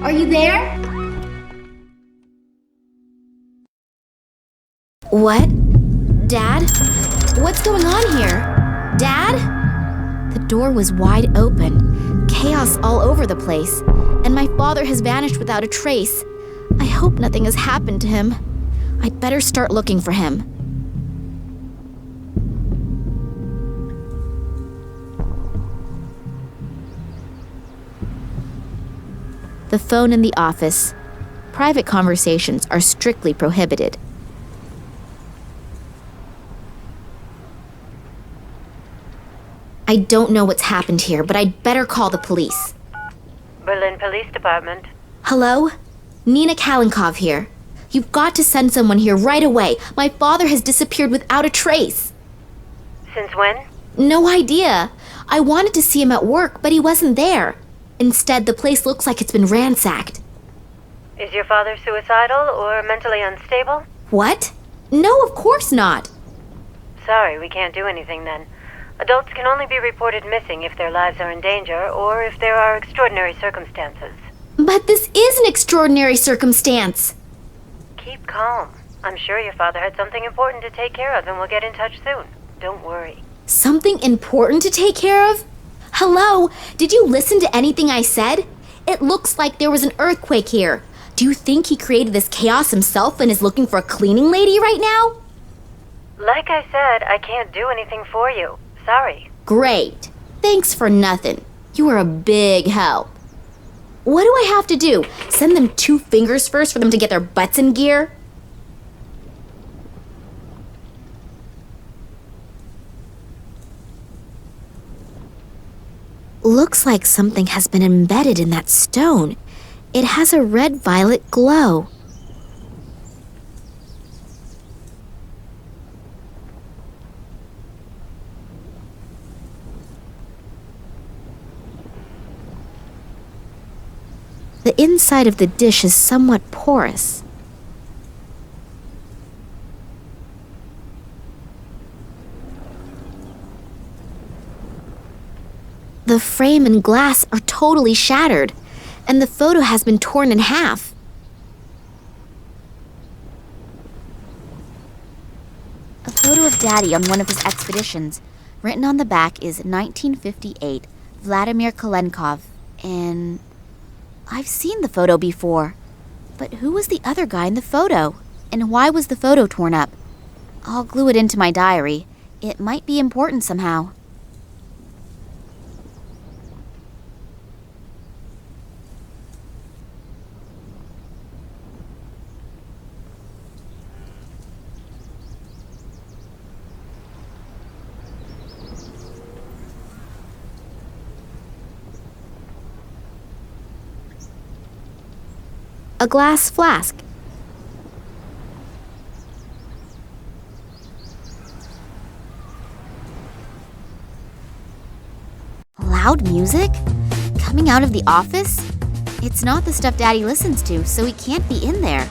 Are you there? What? Dad? What's going on here? Dad? The door was wide open, chaos all over the place, and my father has vanished without a trace. I hope nothing has happened to him. I'd better start looking for him. The phone in the office. Private conversations are strictly prohibited. I don't know what's happened here, but I'd better call the police. Berlin Police Department. Hello? Nina Kalinkov here. You've got to send someone here right away. My father has disappeared without a trace. Since when? No idea. I wanted to see him at work, but he wasn't there. Instead, the place looks like it's been ransacked. Is your father suicidal or mentally unstable? What? No, of course not. Sorry, we can't do anything then. Adults can only be reported missing if their lives are in danger or if there are extraordinary circumstances. But this is an extraordinary circumstance. Keep calm. I'm sure your father had something important to take care of and we'll get in touch soon. Don't worry. Something important to take care of? Hello? Did you listen to anything I said? It looks like there was an earthquake here. Do you think he created this chaos himself and is looking for a cleaning lady right now? Like I said, I can't do anything for you. Sorry. Great. Thanks for nothing. You are a big help. What do I have to do? Send them 2 fingers first for them to get their butts in gear? Looks like something has been embedded in that stone. It has a red-violet glow. The inside of the dish is somewhat porous. The frame and glass are totally shattered, and the photo has been torn in half. A photo of Daddy on one of his expeditions. Written on the back is 1958, Vladimir Kalenkov, and I've seen the photo before. But who was the other guy in the photo? And why was the photo torn up? I'll glue it into my diary. It might be important somehow. A glass flask. Loud music? Coming out of the office? It's not the stuff Daddy listens to, so he can't be in there.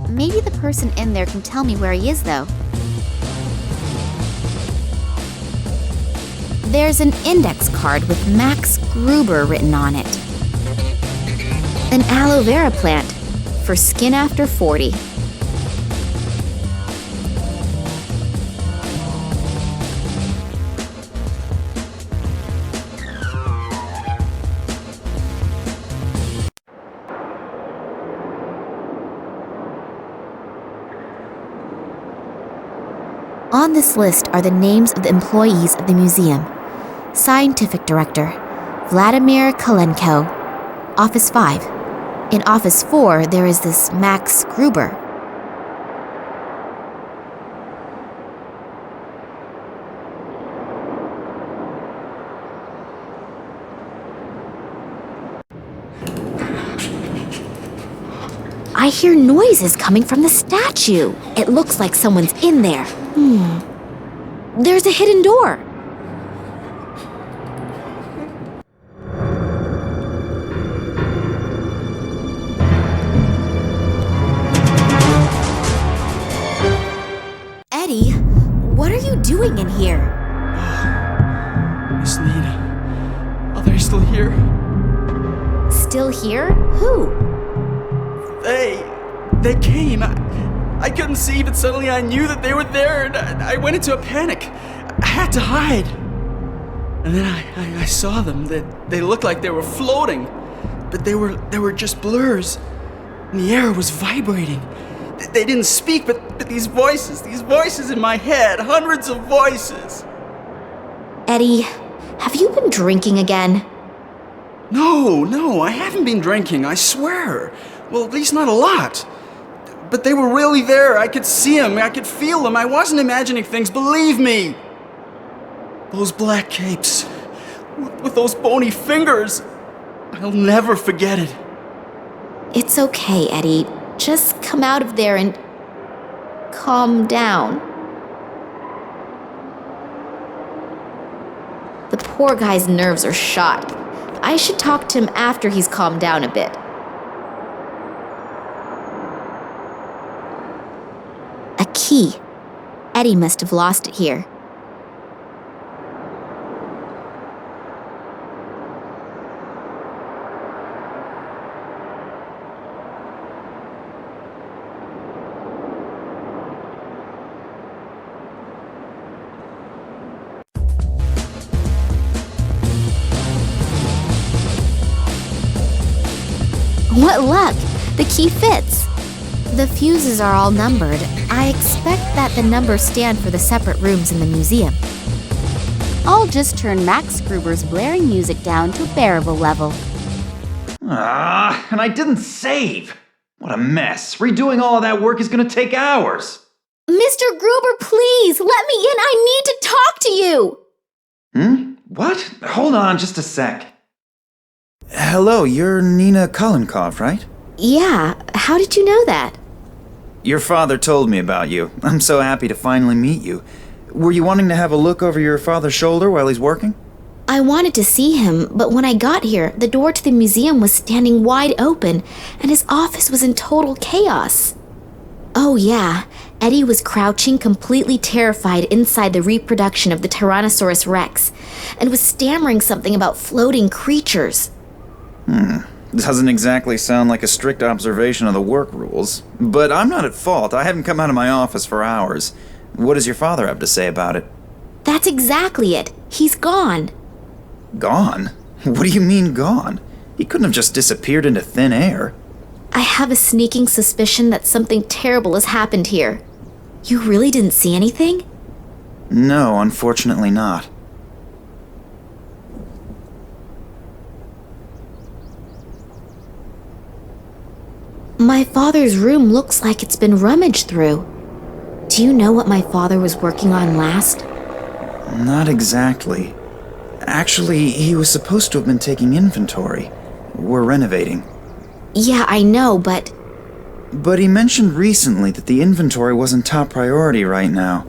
Maybe the person in there can tell me where he is, though. There's an index card with Max Gruber written on it. An aloe vera plant for skin after 40. On this list are the names of the employees of the museum. Scientific Director, Vladimir Kalenko, Office 5. In Office 4, there is this Max Gruber. I hear noises coming from the statue. It looks like someone's in there. There's a hidden door. Eddie, what are you doing in here? Miss Nina, are they still here? Still here? Who? They came. I couldn't see, but suddenly I knew that they were there, and I went into a panic. I had to hide. And then I saw them. They looked like they were floating, but they were just blurs. And the air was vibrating. They didn't speak, but these voices in my head, hundreds of voices. Eddie, have you been drinking again? No, I haven't been drinking, I swear. Well, at least not a lot. But they were really there. I could see them, I could feel them. I wasn't imagining things, believe me. Those black capes, with those bony fingers. I'll never forget it. It's okay, Eddie. Just come out of there and calm down. The poor guy's nerves are shot. I should talk to him after he's calmed down a bit. A key. Eddie must have lost it here. What luck! The key fits. The fuses are all numbered. I expect that the numbers stand for the separate rooms in the museum. I'll just turn Max Gruber's blaring music down to a bearable level. And I didn't save! What a mess. Redoing all of that work is gonna take hours. Mr. Gruber, please, let me in. I need to talk to you. What? Hold on just a sec. Hello, you're Nina Kolenkov, right? Yeah, how did you know that? Your father told me about you. I'm so happy to finally meet you. Were you wanting to have a look over your father's shoulder while he's working? I wanted to see him, but when I got here, the door to the museum was standing wide open, and his office was in total chaos. Oh yeah, Eddie was crouching, completely terrified inside the reproduction of the Tyrannosaurus Rex, and was stammering something about floating creatures. Doesn't exactly sound like a strict observation of the work rules. But I'm not at fault. I haven't come out of my office for hours. What does your father have to say about it? That's exactly it. He's gone. Gone? What do you mean gone? He couldn't have just disappeared into thin air. I have a sneaking suspicion that something terrible has happened here. You really didn't see anything? No, unfortunately not. My father's room looks like it's been rummaged through. Do you know what my father was working on last? Not exactly. Actually, he was supposed to have been taking inventory. We're renovating. Yeah, I know, but... But he mentioned recently that the inventory wasn't top priority right now.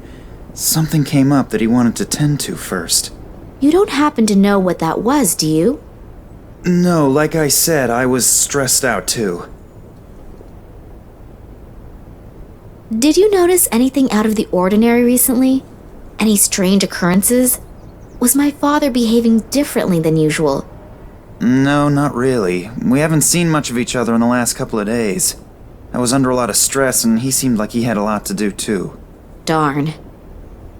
Something came up that he wanted to tend to first. You don't happen to know what that was, do you? No, like I said, I was stressed out too. Did you notice anything out of the ordinary recently? Any strange occurrences? Was my father behaving differently than usual? No, not really. We haven't seen much of each other in the last couple of days. I was under a lot of stress and he seemed like he had a lot to do too. Darn.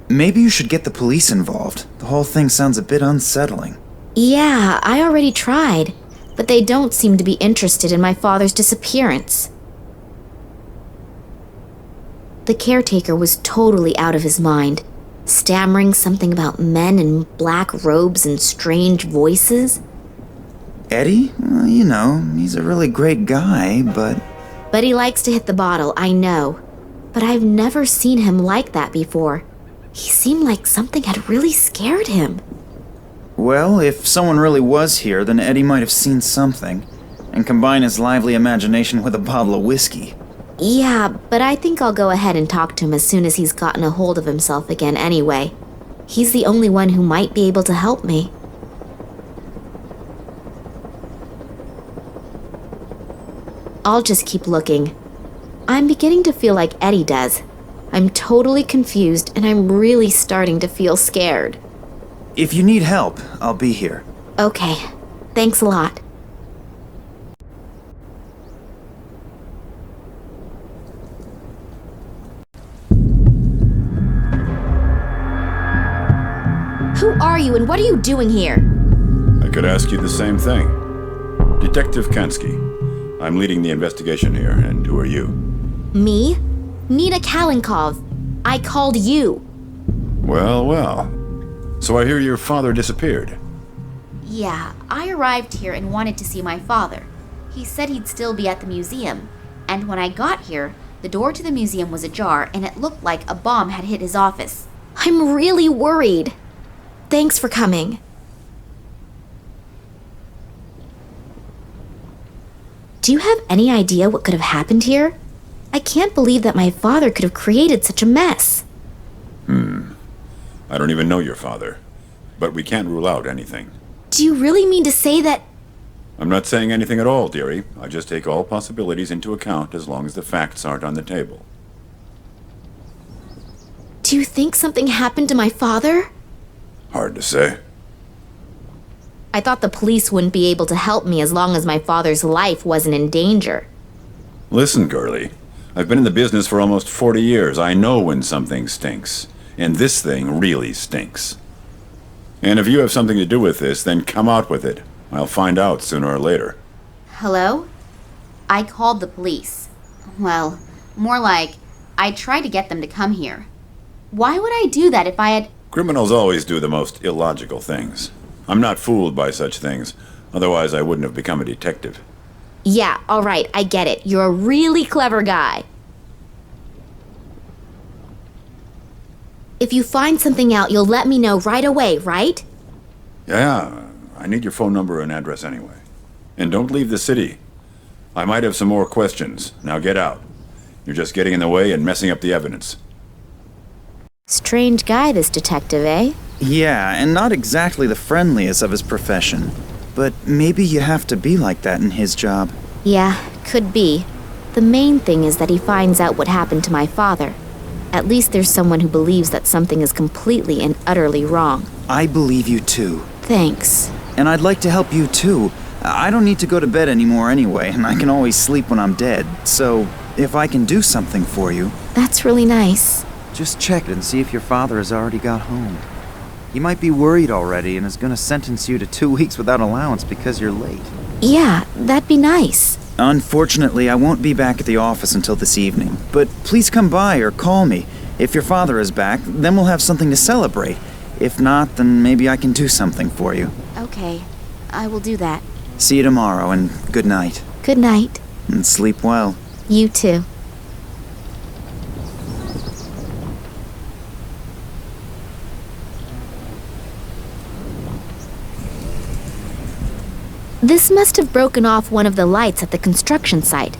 Maybe you should get the police involved. The whole thing sounds a bit unsettling. Yeah, I already tried, but they don't seem to be interested in my father's disappearance. The caretaker was totally out of his mind, stammering something about men in black robes and strange voices. Eddie? Well, you know, he's a really great guy, but... But he likes to hit the bottle, I know. But I've never seen him like that before. He seemed like something had really scared him. Well, if someone really was here, then Eddie might have seen something, and combine his lively imagination with a bottle of whiskey. Yeah, but I think I'll go ahead and talk to him as soon as he's gotten a hold of himself again anyway. He's the only one who might be able to help me. I'll just keep looking. I'm beginning to feel like Eddie does. I'm totally confused and I'm really starting to feel scared. If you need help, I'll be here. Okay, thanks a lot. you and what are you doing here? I could ask you the same thing. Detective Kansky. I'm leading the investigation here, and who are you? Me? Nina Kalinkov. I called you. Well, well. So I hear your father disappeared. Yeah, I arrived here and wanted to see my father. He said he'd still be at the museum, and when I got here, the door to the museum was ajar and it looked like a bomb had hit his office. I'm really worried. Thanks for coming. Do you have any idea what could have happened here? I can't believe that my father could have created such a mess. I don't even know your father, but we can't rule out anything. Do you really mean to say that... I'm not saying anything at all, dearie. I just take all possibilities into account as long as the facts aren't on the table. Do you think something happened to my father? Hard to say. I thought the police wouldn't be able to help me as long as my father's life wasn't in danger. Listen, girlie. I've been in the business for almost 40 years. I know when something stinks. And this thing really stinks. And if you have something to do with this, then come out with it. I'll find out sooner or later. Hello? I called the police. Well, more like, I tried to get them to come here. Why would I do that if I had... Criminals always do the most illogical things. I'm not fooled by such things. Otherwise, I wouldn't have become a detective. Yeah, all right, I get it. You're a really clever guy. If you find something out, you'll let me know right away, right? Yeah, I need your phone number and address anyway. And don't leave the city. I might have some more questions. Now get out. You're just getting in the way and messing up the evidence. Strange guy, this detective, eh? Yeah, and not exactly the friendliest of his profession. But maybe you have to be like that in his job. Yeah, could be. The main thing is that he finds out what happened to my father. At least there's someone who believes that something is completely and utterly wrong. I believe you too. Thanks. And I'd like to help you too. I don't need to go to bed anymore anyway, and I can always sleep when I'm dead. So, if I can do something for you... That's really nice. Just check and see if your father has already got home. He might be worried already and is gonna sentence you to 2 weeks without allowance because you're late. Yeah, that'd be nice. Unfortunately, I won't be back at the office until this evening, but please come by or call me. If your father is back, then we'll have something to celebrate. If not, then maybe I can do something for you. Okay, I will do that. See you tomorrow, and good night. Good night. And sleep well. You too. This must have broken off one of the lights at the construction site.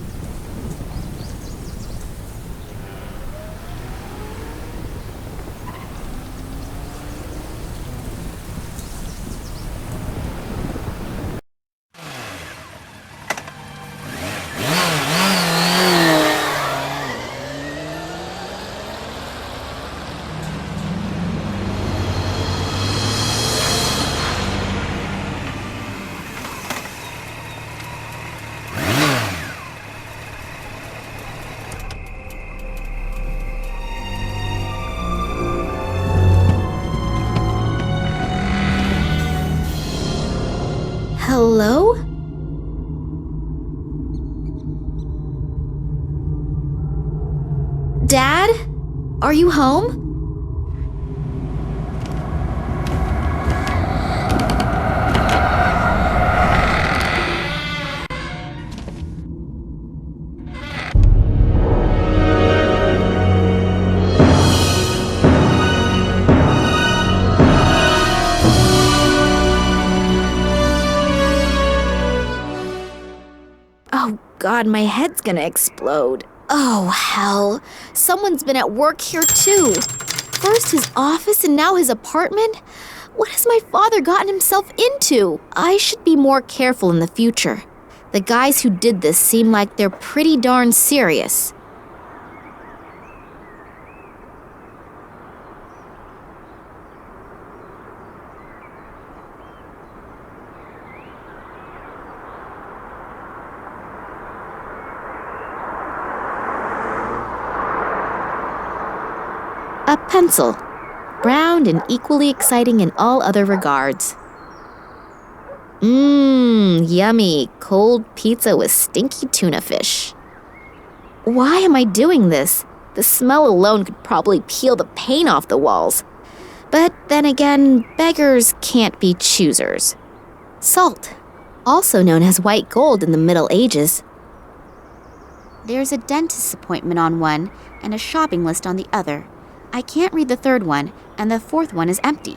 Hello? Dad? Are you home? Oh God, my head's gonna explode. Oh hell, someone's been at work here too. First his office and now his apartment? What has my father gotten himself into? I should be more careful in the future. The guys who did this seem like they're pretty darn serious. A pencil. browned and equally exciting in all other regards. Yummy, cold pizza with stinky tuna fish. Why am I doing this? The smell alone could probably peel the paint off the walls. But then again, beggars can't be choosers. Salt, also known as white gold in the Middle Ages. There's a dentist's appointment on one and a shopping list on the other. I can't read the third one, and the fourth one is empty.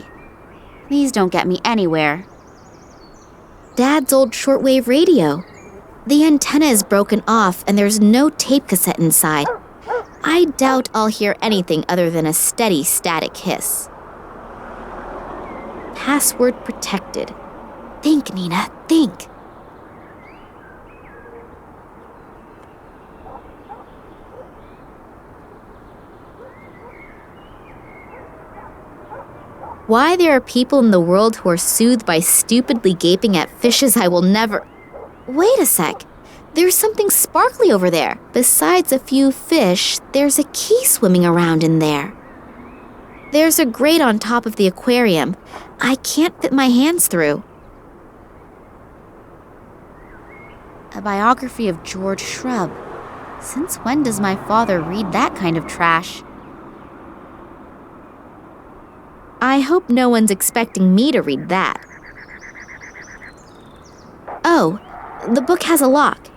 These don't get me anywhere. Dad's old shortwave radio. The antenna is broken off and there's no tape cassette inside. I doubt I'll hear anything other than a steady static hiss. Password protected. Think, Nina, think. Why there are people in the world who are soothed by stupidly gaping at fishes I will never... Wait a sec. There's something sparkly over there. Besides a few fish, there's a key swimming around in there. There's a grate on top of the aquarium. I can't fit my hands through. A biography of George Shrub. Since when does my father read that kind of trash? I hope no one's expecting me to read that. Oh, the book has a lock.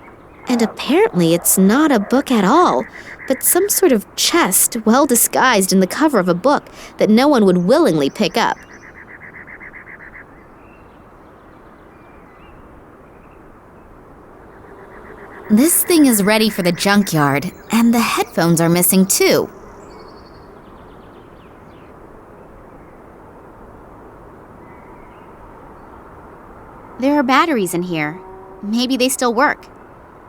And apparently it's not a book at all, but some sort of chest well disguised in the cover of a book that no one would willingly pick up. This thing is ready for the junkyard, and the headphones are missing too. There are batteries in here. Maybe they still work.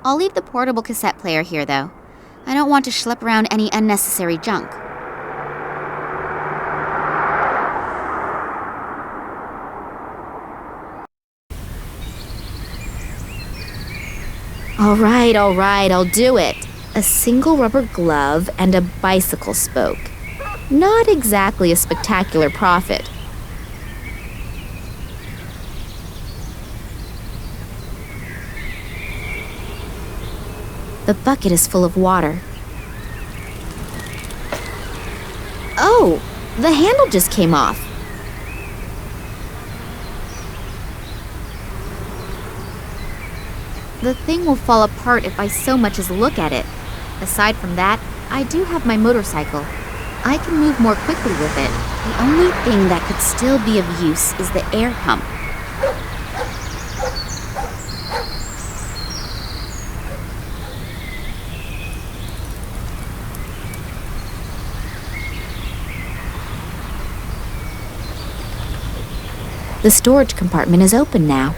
I'll leave the portable cassette player here, though. I don't want to schlep around any unnecessary junk. All right, I'll do it. A single rubber glove and a bicycle spoke. Not exactly a spectacular profit. The bucket is full of water. Oh, the handle just came off. The thing will fall apart if I so much as look at it. Aside from that, I do have my motorcycle. I can move more quickly with it. The only thing that could still be of use is the air pump. The storage compartment is open now.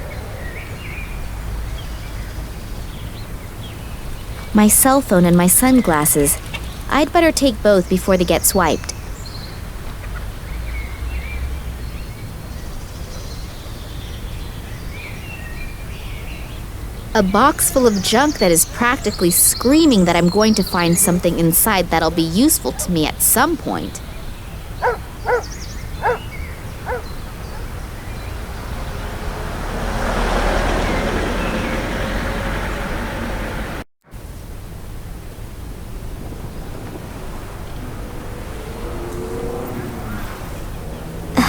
My cell phone and my sunglasses. I'd better take both before they get swiped. A box full of junk that is practically screaming that I'm going to find something inside that'll be useful to me at some point.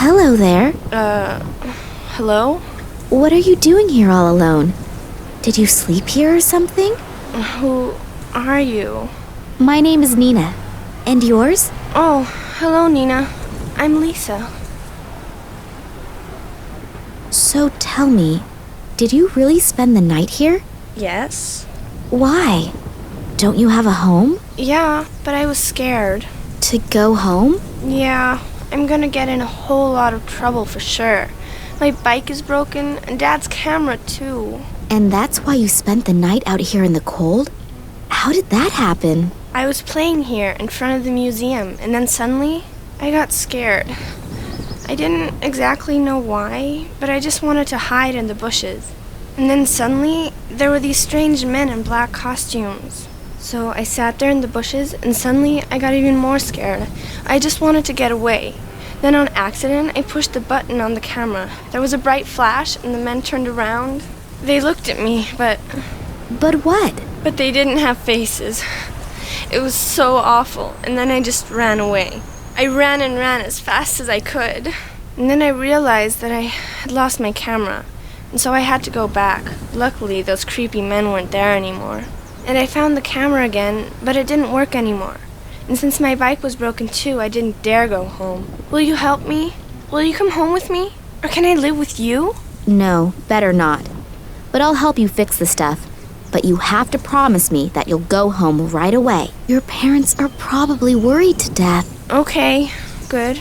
Hello there. Hello? What are you doing here all alone? Did you sleep here or something? Who are you? My name is Nina. And yours? Oh, hello, Nina. I'm Lisa. So tell me, did you really spend the night here? Yes? Why? Don't you have a home? Yeah, but I was scared. To go home? Yeah, I'm gonna get in a whole lot of trouble for sure. My bike is broken, and Dad's camera too. And that's why you spent the night out here in the cold? How did that happen? I was playing here in front of the museum, and then suddenly, I got scared. I didn't exactly know why, but I just wanted to hide in the bushes. And then suddenly, there were these strange men in black costumes. So I sat there in the bushes, and suddenly I got even more scared. I just wanted to get away. Then on accident, I pushed the button on the camera. There was a bright flash, and the men turned around. They looked at me, but But what? they didn't have faces. It was so awful, and then I just ran away. I ran and ran as fast as I could. And then I realized that I had lost my camera, and so I had to go back. Luckily, those creepy men weren't there anymore. And I found the camera again, but it didn't work anymore. And since my bike was broken too, I didn't dare go home. Will you help me? Will you come home with me? Or can I live with you? No, better not. But I'll help you fix the stuff. But you have to promise me that you'll go home right away. Your parents are probably worried to death. Okay, good.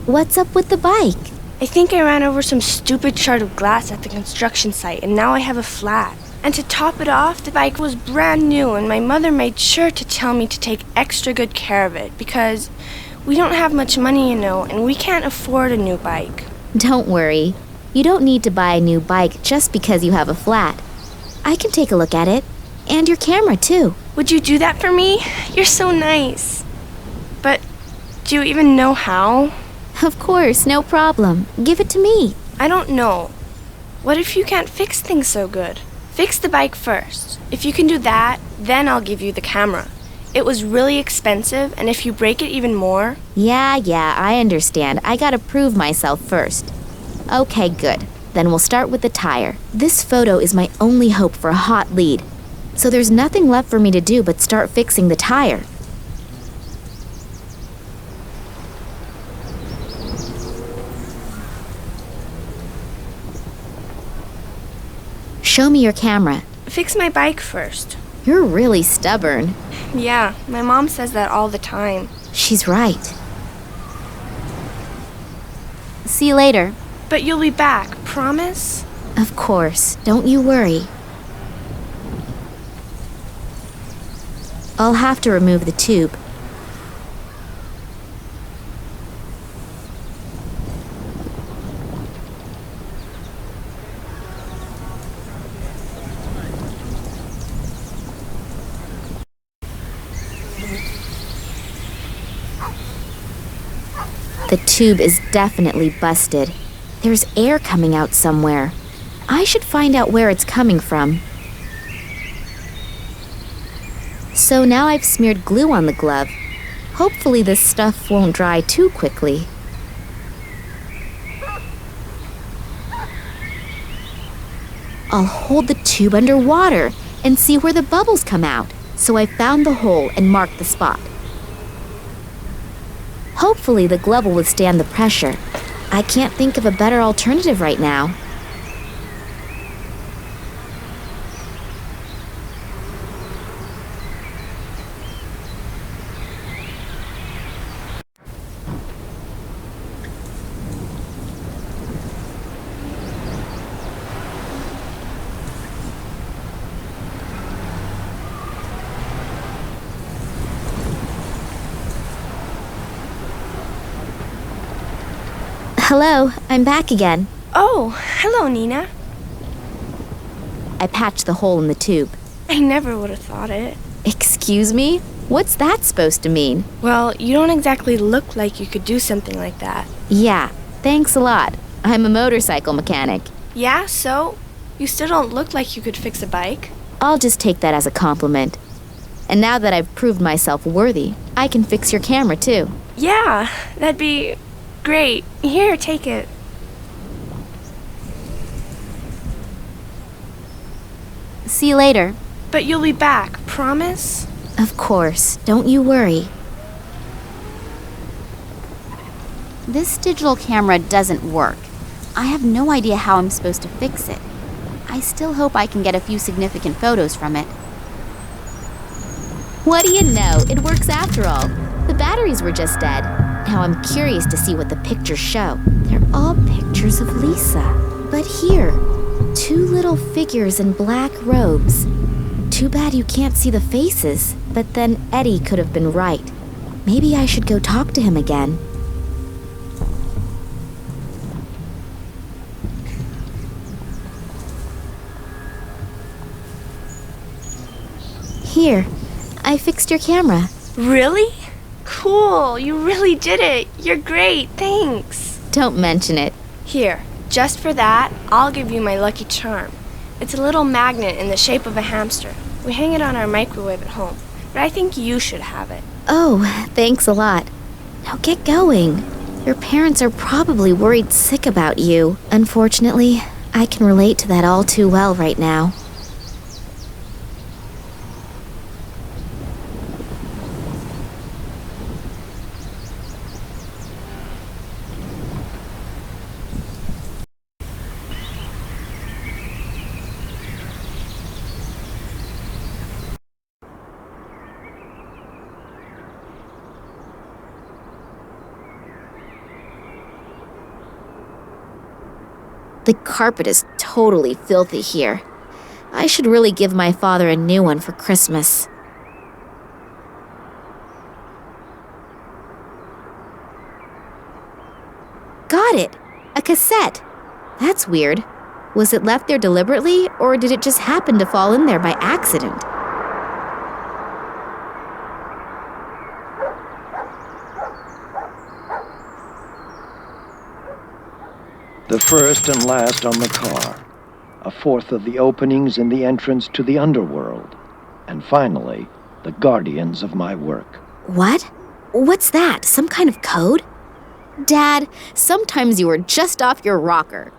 What's up with the bike? I think I ran over some stupid shard of glass at the construction site, and now I have a flat. And to top it off, the bike was brand new, and my mother made sure to tell me to take extra good care of it, because we don't have much money, and we can't afford a new bike. Don't worry. You don't need to buy a new bike just because you have a flat. I can take a look at it. And your camera, too. Would you do that for me? You're so nice. But do you even know how? Of course, no problem. Give it to me. I don't know. What if you can't fix things so good? Fix the bike first. If you can do that, then I'll give you the camera. It was really expensive, and if you break it even more... Yeah, I understand. I gotta prove myself first. Okay, good. Then we'll start with the tire. This photo is my only hope for a hot lead. So there's nothing left for me to do but start fixing the tire. Show me your camera. Fix my bike first. You're really stubborn. Yeah, my mom says that all the time. She's right. See you later. But you'll be back, promise? Of course. Don't you worry. I'll have to remove the tube. The tube is definitely busted. There's air coming out somewhere. I should find out where it's coming from. So now I've smeared glue on the glove. Hopefully this stuff won't dry too quickly. I'll hold the tube under water and see where the bubbles come out. So I found the hole and marked the spot. Hopefully the glove will withstand the pressure. I can't think of a better alternative right now. Hello, I'm back again. Oh, hello, Nina. I patched the hole in the tube. I never would have thought it. Excuse me? What's that supposed to mean? Well, you don't exactly look like you could do something like that. Yeah, thanks a lot. I'm a motorcycle mechanic. Yeah, so? You still don't look like you could fix a bike. I'll just take that as a compliment. And now that I've proved myself worthy, I can fix your camera too. Yeah, that'd be great. Here, take it. See you later. But you'll be back, promise? Of course, don't you worry. This digital camera doesn't work. I have no idea how I'm supposed to fix it. I still hope I can get a few significant photos from it. What do you know? It works after all. The batteries were just dead. Now I'm curious to see what the pictures show. They're all pictures of Lisa. But here, two little figures in black robes. Too bad you can't see the faces. But then Eddie could have been right. Maybe I should go talk to him again. Here, I fixed your camera. Really? Cool, you really did it. You're great, thanks. Don't mention it. Here, just for that, I'll give you my lucky charm. It's a little magnet in the shape of a hamster. We hang it on our microwave at home, but I think you should have it. Oh, thanks a lot. Now get going. Your parents are probably worried sick about you. Unfortunately, I can relate to that all too well right now. The carpet is totally filthy here. I should really give my father a new one for Christmas. Got it! A cassette! That's weird. Was it left there deliberately, or did it just happen to fall in there by accident? The first and last on the car, a fourth of the openings in the entrance to the underworld, and finally, the guardians of my work. What? What's that? Some kind of code? Dad, sometimes you are just off your rocker.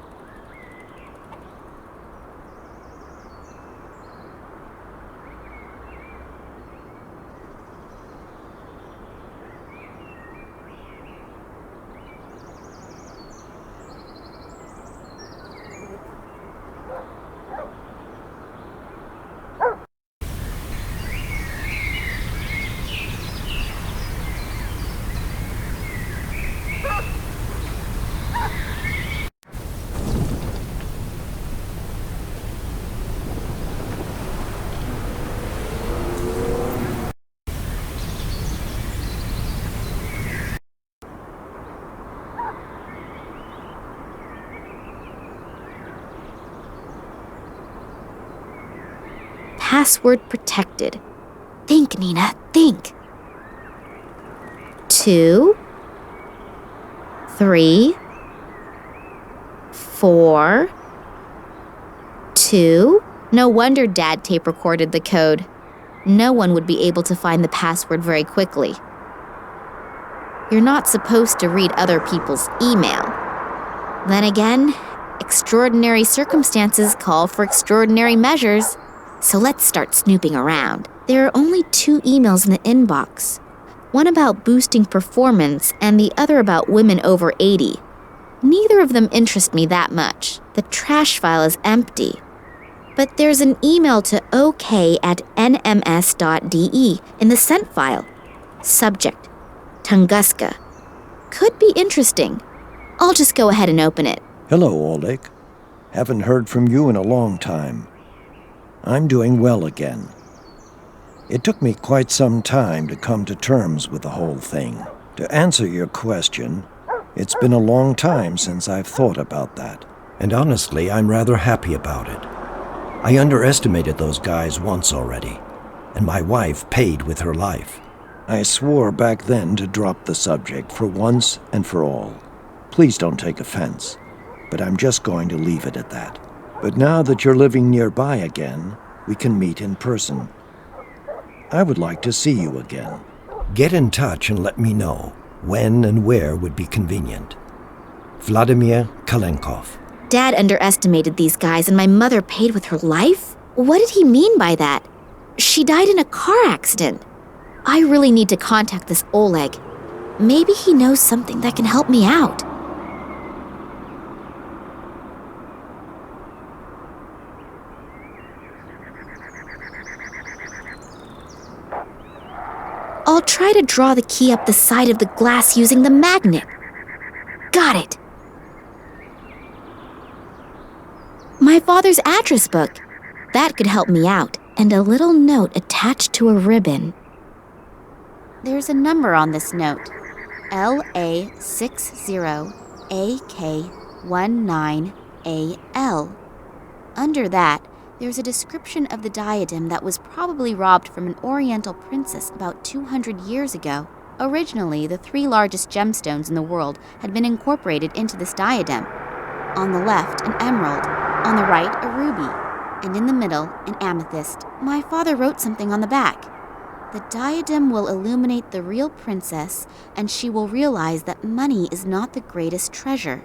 Password protected. Think, Nina, think. 2, 3, 4, 2. No wonder Dad tape recorded the code. No one would be able to find the password very quickly. You're not supposed to read other people's email. Then again, extraordinary circumstances call for extraordinary measures. So let's start snooping around. There are only 2 emails in the inbox. One about boosting performance and the other about women over 80. Neither of them interest me that much. The trash file is empty. But there's an email to ok@nms.de in the sent file. Subject, Tunguska. Could be interesting. I'll just go ahead and open it. Hello, Oleg. Haven't heard from you in a long time. I'm doing well again. It took me quite some time to come to terms with the whole thing. To answer your question, it's been a long time since I've thought about that. And honestly, I'm rather happy about it. I underestimated those guys once already, and my wife paid with her life. I swore back then to drop the subject for once and for all. Please don't take offense, but I'm just going to leave it at that. But now that you're living nearby again, we can meet in person. I would like to see you again. Get in touch and let me know when and where would be convenient. Vladimir Kalenkov. Dad underestimated these guys and my mother paid with her life? What did he mean by that? She died in a car accident. I really need to contact this Oleg. Maybe he knows something that can help me out. I'll try to draw the key up the side of the glass using the magnet. Got it. My father's address book. That could help me out. And a little note attached to a ribbon. There's a number on this note. LA60AK19AL. Under that, there's a description of the diadem that was probably robbed from an Oriental princess about 200 years ago. Originally, the 3 largest gemstones in the world had been incorporated into this diadem. On the left, an emerald. On the right, a ruby. And in the middle, an amethyst. My father wrote something on the back. The diadem will illuminate the real princess, and she will realize that money is not the greatest treasure.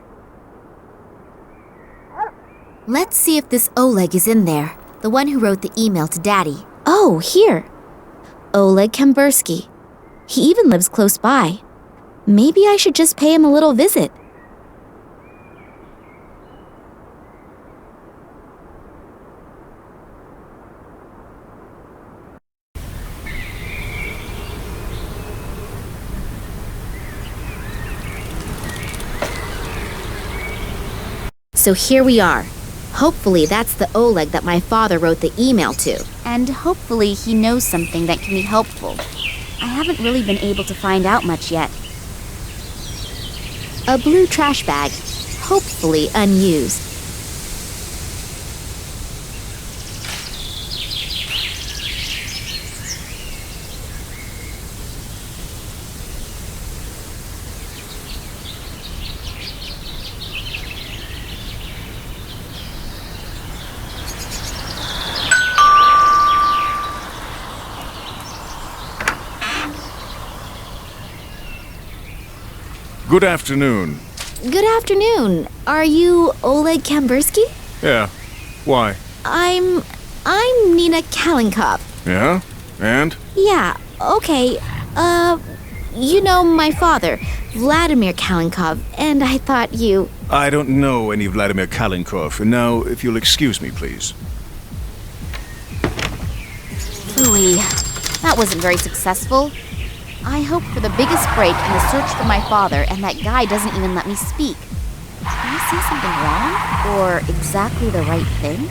Let's see if this Oleg is in there, the one who wrote the email to Daddy. Oh, here. Oleg Kambursky. He even lives close by. Maybe I should just pay him a little visit. So here we are. Hopefully that's the Oleg that my father wrote the email to. And hopefully he knows something that can be helpful. I haven't really been able to find out much yet. A blue trash bag, hopefully unused. Good afternoon. Good afternoon. Are you Oleg Kambursky? Yeah. Why? I'm Nina Kalinkov. Yeah? And? Yeah, okay. You know my father, Vladimir Kalinkov, and I thought you... I don't know any Vladimir Kalinkov, and now, if you'll excuse me, please. Ooh, that wasn't very successful. I hope for the biggest break in the search for my father, and that guy doesn't even let me speak. Did I say something wrong? Or exactly the right thing?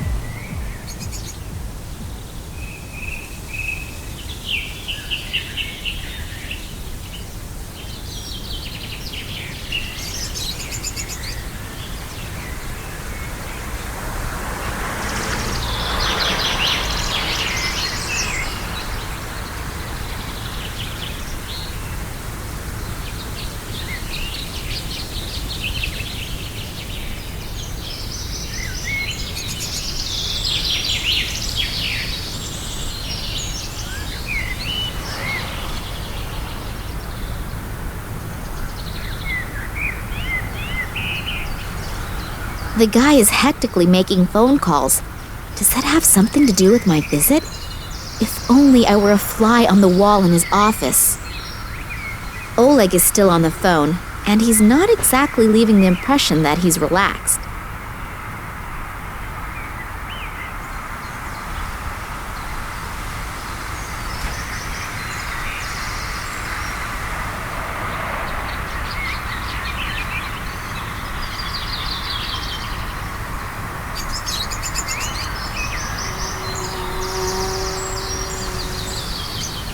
The guy is hectically making phone calls. Does that have something to do with my visit? If only I were a fly on the wall in his office. Oleg is still on the phone, and he's not exactly leaving the impression that he's relaxed.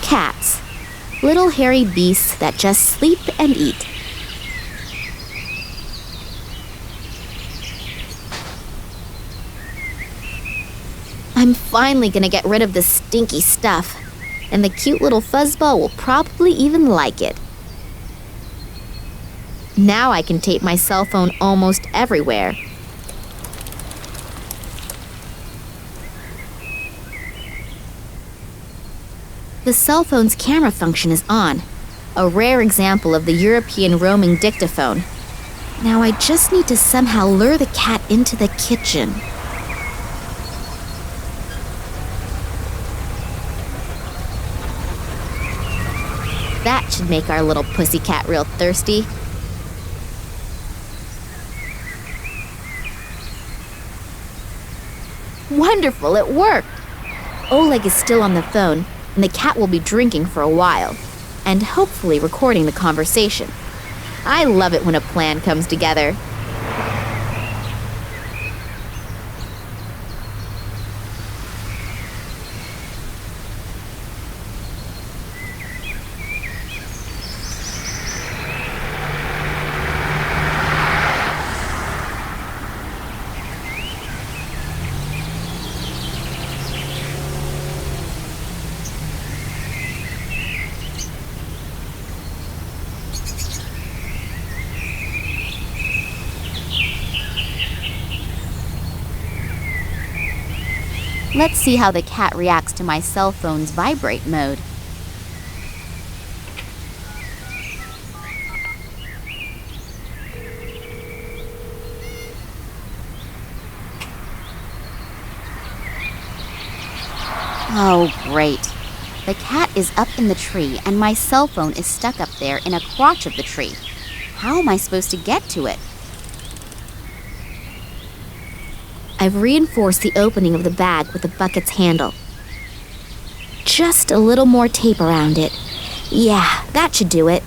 Cats. Little hairy beasts that just sleep and eat. I'm finally gonna get rid of this stinky stuff, and the cute little fuzzball will probably even like it. Now I can tape my cell phone almost everywhere. The cell phone's camera function is on, a rare example of the European roaming dictaphone. Now I just need to somehow lure the cat into the kitchen. That should make our little pussycat real thirsty. Wonderful, it worked! Oleg is still on the phone, and the cat will be drinking for a while, and hopefully recording the conversation. I love it when a plan comes together. Let's see how the cat reacts to my cell phone's vibrate mode. Oh, great. The cat is up in the tree, and my cell phone is stuck up there in a crotch of the tree. How am I supposed to get to it? I've reinforced the opening of the bag with the bucket's handle. Just a little more tape around it. Yeah, that should do it.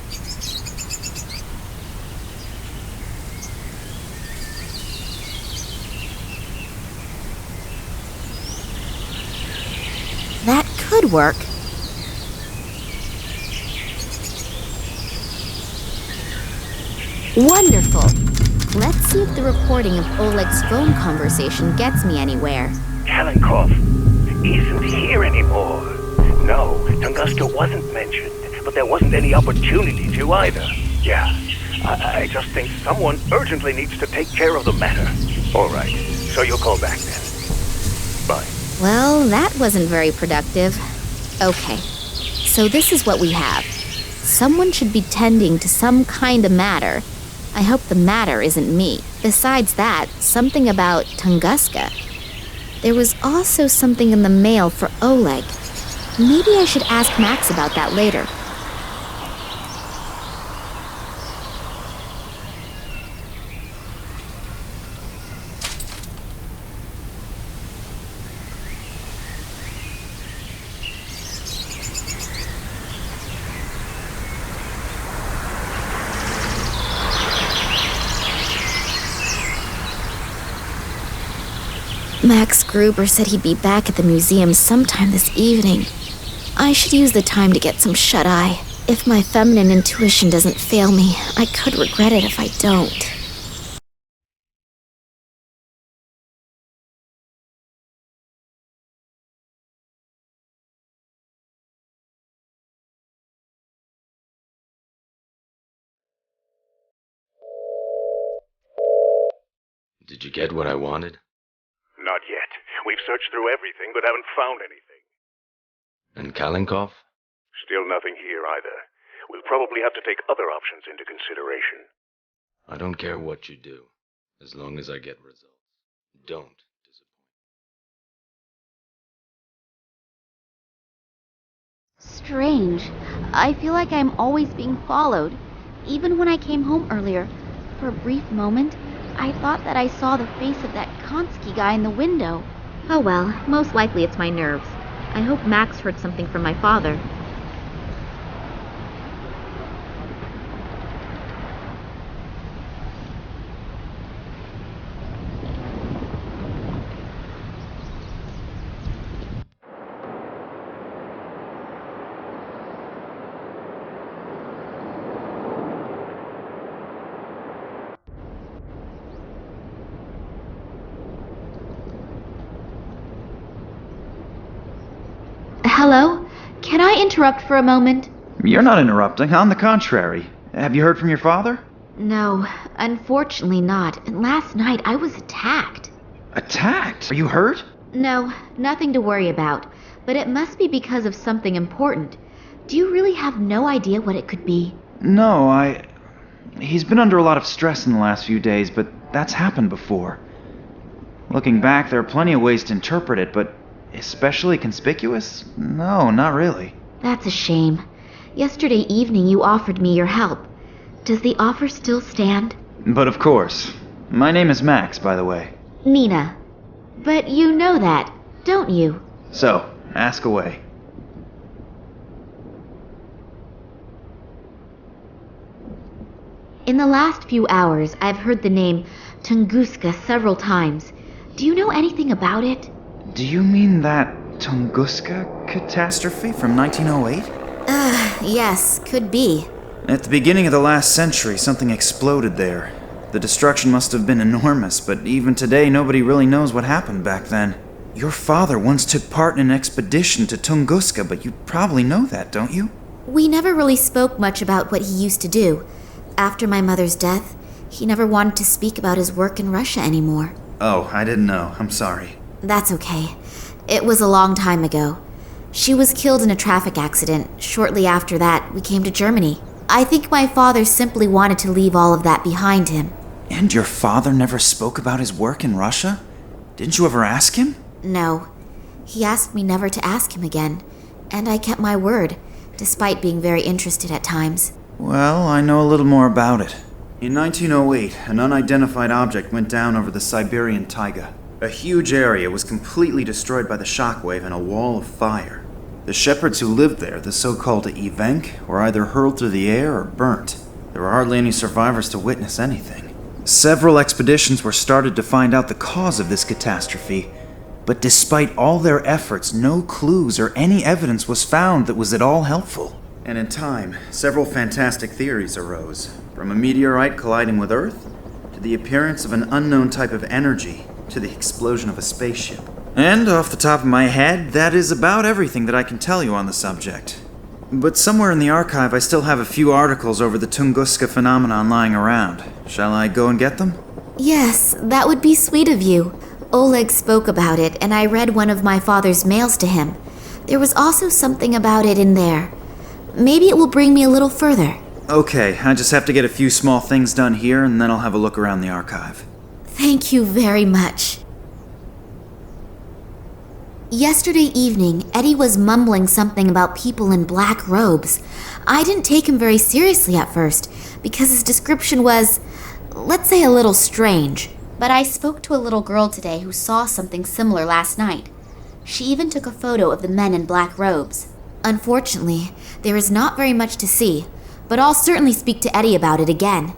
That could work. Wonderful. Let's see if the recording of Oleg's phone conversation gets me anywhere. Kalenkov isn't here anymore. No, Tunguska wasn't mentioned, but there wasn't any opportunity to either. Yeah, I just think someone urgently needs to take care of the matter. All right, so you'll call back then. Bye. Well, that wasn't very productive. Okay, so this is what we have. Someone should be tending to some kind of matter. I hope the matter isn't me. Besides that, something about Tunguska. There was also something in the mail for Oleg. Maybe I should ask Max about that later. Max Gruber said he'd be back at the museum sometime this evening. I should use the time to get some shut-eye. If my feminine intuition doesn't fail me, I could regret it if I don't. Did you get what I wanted? Not yet. We've searched through everything, but haven't found anything. And Kalenkov? Still nothing here either. We'll probably have to take other options into consideration. I don't care what you do, as long as I get results. Don't disappoint. Strange. I feel like I'm always being followed. Even when I came home earlier, for a brief moment, I thought that I saw the face of that Konsky guy in the window. Oh well, most likely it's my nerves. I hope Max heard something from my father. Hello? Can I interrupt for a moment? You're not interrupting. On the contrary. Have you heard from your father? No, unfortunately not. And last night I was attacked. Attacked? Are you hurt? No, nothing to worry about. But it must be because of something important. Do you really have no idea what it could be? No, He's been under a lot of stress in the last few days, but that's happened before. Looking back, there are plenty of ways to interpret it, but especially conspicuous? No, not really. That's a shame. Yesterday evening you offered me your help. Does the offer still stand? But of course. My name is Max, by the way. Nina. But you know that, don't you? So, ask away. In the last few hours, I've heard the name Tunguska several times. Do you know anything about it? Do you mean that Tunguska catastrophe from 1908? Yes, could be. At the beginning of the last century, something exploded there. The destruction must have been enormous, but even today nobody really knows what happened back then. Your father once took part in an expedition to Tunguska, but you probably know that, don't you? We never really spoke much about what he used to do. After my mother's death, he never wanted to speak about his work in Russia anymore. Oh, I didn't know. I'm sorry. That's okay. It was a long time ago. She was killed in a traffic accident. Shortly after that, we came to Germany. I think my father simply wanted to leave all of that behind him. And your father never spoke about his work in Russia? Didn't you ever ask him? No. He asked me never to ask him again, and I kept my word, despite being very interested at times. Well, I know a little more about it. In 1908, an unidentified object went down over the Siberian taiga. A huge area was completely destroyed by the shockwave and a wall of fire. The shepherds who lived there, the so-called evenk, were either hurled through the air or burnt. There were hardly any survivors to witness anything. Several expeditions were started to find out the cause of this catastrophe, but despite all their efforts, no clues or any evidence was found that was at all helpful. And in time, several fantastic theories arose, from a meteorite colliding with Earth, to the appearance of an unknown type of energy, to the explosion of a spaceship. And off the top of my head, that is about everything that I can tell you on the subject. But somewhere in the archive I still have a few articles over the Tunguska phenomenon lying around. Shall I go and get them? Yes, that would be sweet of you. Oleg spoke about it, and I read one of my father's mails to him. There was also something about it in there. Maybe it will bring me a little further. Okay, I just have to get a few small things done here, and then I'll have a look around the archive. Thank you very much. Yesterday evening, Eddie was mumbling something about people in black robes. I didn't take him very seriously at first, because his description was, let's say, a little strange. But I spoke to a little girl today who saw something similar last night. She even took a photo of the men in black robes. Unfortunately, there is not very much to see, but I'll certainly speak to Eddie about it again.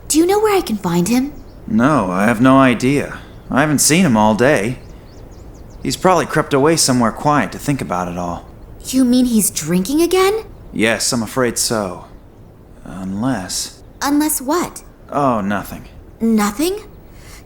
Do you know where I can find him? No, I have no idea. I haven't seen him all day. He's probably crept away somewhere quiet to think about it all. You mean he's drinking again? Yes, I'm afraid so. Unless... Unless what? Oh, nothing. Nothing?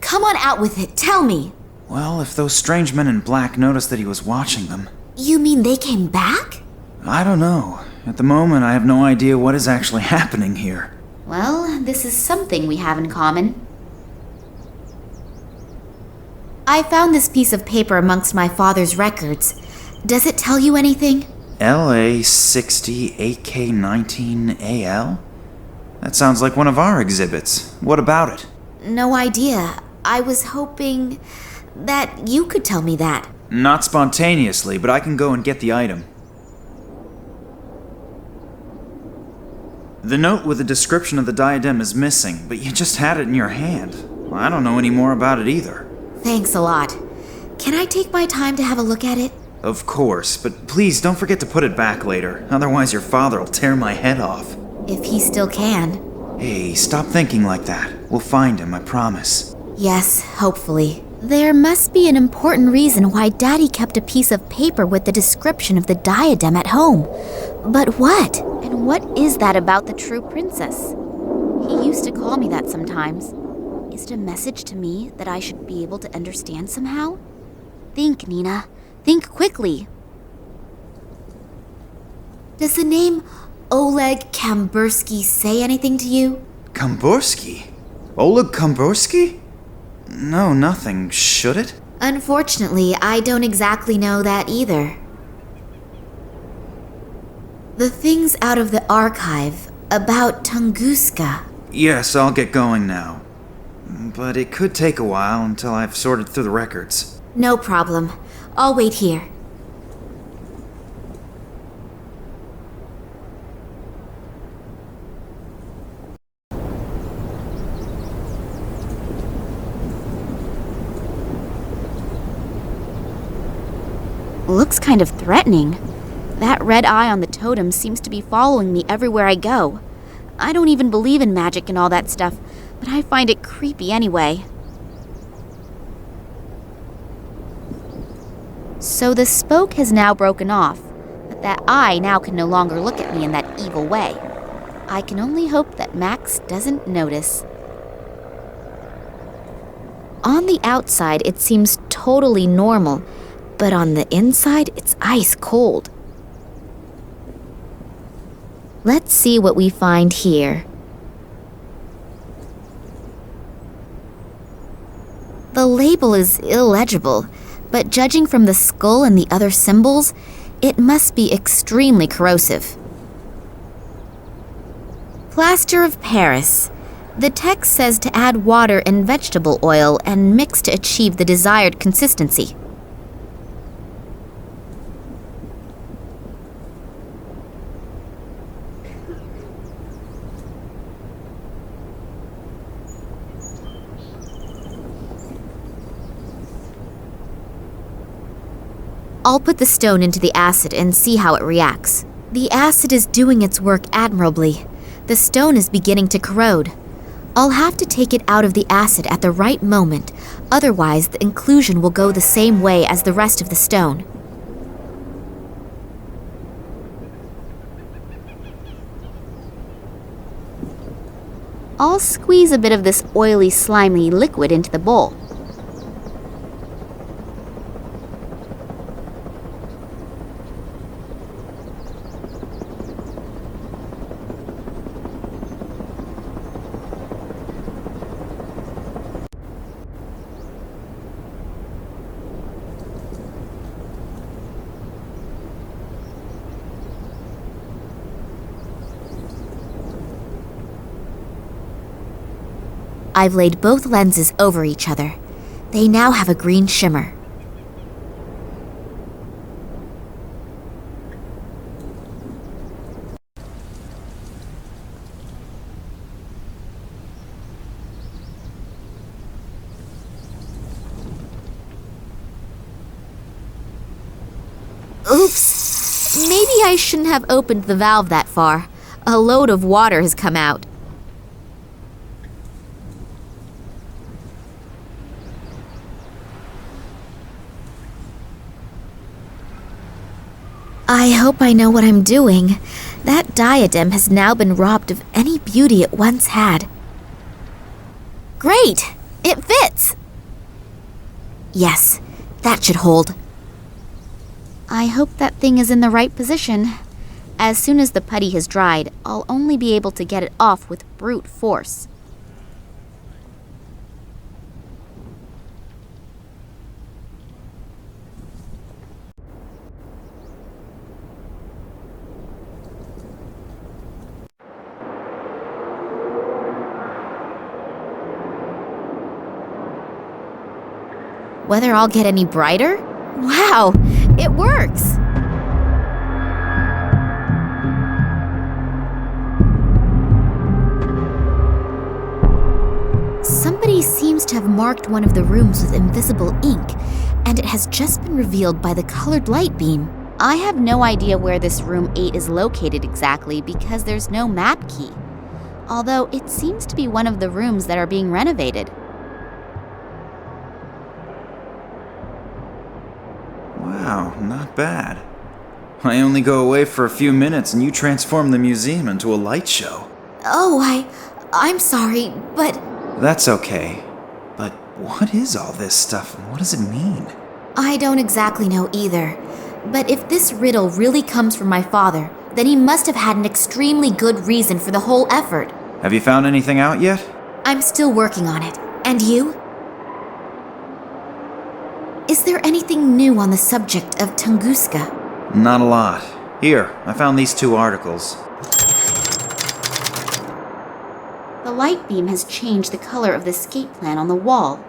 Come on out with it, tell me. Well, if those strange men in black noticed that he was watching them... You mean they came back? I don't know. At the moment, I have no idea what is actually happening here. Well, this is something we have in common. I found this piece of paper amongst my father's records. Does it tell you anything? LA 60 AK19 AL? That sounds like one of our exhibits. What about it? No idea. I was hoping that you could tell me that. Not spontaneously, but I can go and get the item. The note with the description of the diadem is missing, but you just had it in your hand. I don't know any more about it either. Thanks a lot. Can I take my time to have a look at it? Of course, but please don't forget to put it back later. Otherwise your father will tear my head off. If he still can. Hey, stop thinking like that. We'll find him, I promise. Yes, hopefully. There must be an important reason why Daddy kept a piece of paper with the description of the diadem at home. But what? And what is that about the true princess? He used to call me that sometimes. Is it a message to me that I should be able to understand somehow? Think, Nina. Think quickly. Does the name Oleg Kambursky say anything to you? Kambursky? Oleg Kambursky? No, nothing. Should it? Unfortunately, I don't exactly know that either. The things out of the archive about Tunguska. Yes, I'll get going now. But it could take a while until I've sorted through the records. No problem. I'll wait here. Looks kind of threatening. That red eye on the totem seems to be following me everywhere I go. I don't even believe in magic and all that stuff, but I find it creepy anyway. So the spoke has now broken off, but that eye now can no longer look at me in that evil way. I can only hope that Max doesn't notice. On the outside, it seems totally normal, but on the inside, it's ice cold. Let's see what we find here. The label is illegible, but judging from the skull and the other symbols, it must be extremely corrosive. Plaster of Paris. The text says to add water and vegetable oil and mix to achieve the desired consistency. I'll put the stone into the acid and see how it reacts. The acid is doing its work admirably. The stone is beginning to corrode. I'll have to take it out of the acid at the right moment, otherwise the inclusion will go the same way as the rest of the stone. I'll squeeze a bit of this oily, slimy liquid into the bowl. I've laid both lenses over each other. They now have a green shimmer. Oops! Maybe I shouldn't have opened the valve that far. A load of water has come out. I hope I know what I'm doing. That diadem has now been robbed of any beauty it once had. Great! It fits! Yes, that should hold. I hope that thing is in the right position. As soon as the putty has dried, I'll only be able to get it off with brute force. Whether I'll get any brighter? Wow, it works! Somebody seems to have marked one of the rooms with invisible ink, and it has just been revealed by the colored light beam. I have no idea where this room 8 is located exactly because there's no map key, although it seems to be one of the rooms that are being renovated. Wow, not bad. I only go away for a few minutes and you transform the museum into a light show. Oh, I'm sorry, but... That's okay. But what is all this stuff and what does it mean? I don't exactly know either. But if this riddle really comes from my father, then he must have had an extremely good reason for the whole effort. Have you found anything out yet? I'm still working on it. And you? Is there anything new on the subject of Tunguska? Not a lot. Here, I found these 2 articles. The light beam has changed the color of the escape plan on the wall.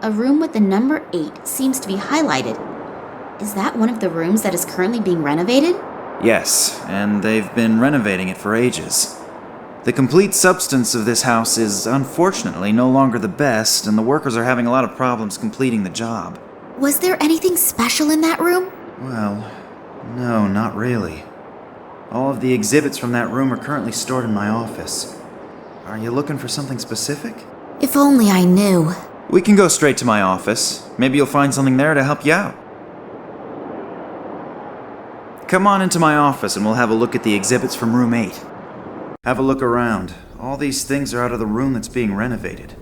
A room with the number 8 seems to be highlighted. Is that one of the rooms that is currently being renovated? Yes, and they've been renovating it for ages. The complete substance of this house is unfortunately no longer the best, and the workers are having a lot of problems completing the job. Was there anything special in that room? Well, no, not really. All of the exhibits from that room are currently stored in my office. Are you looking for something specific? If only I knew. We can go straight to my office. Maybe you'll find something there to help you out. Come on into my office and we'll have a look at the exhibits from room 8. Have a look around. All these things are out of the room that's being renovated.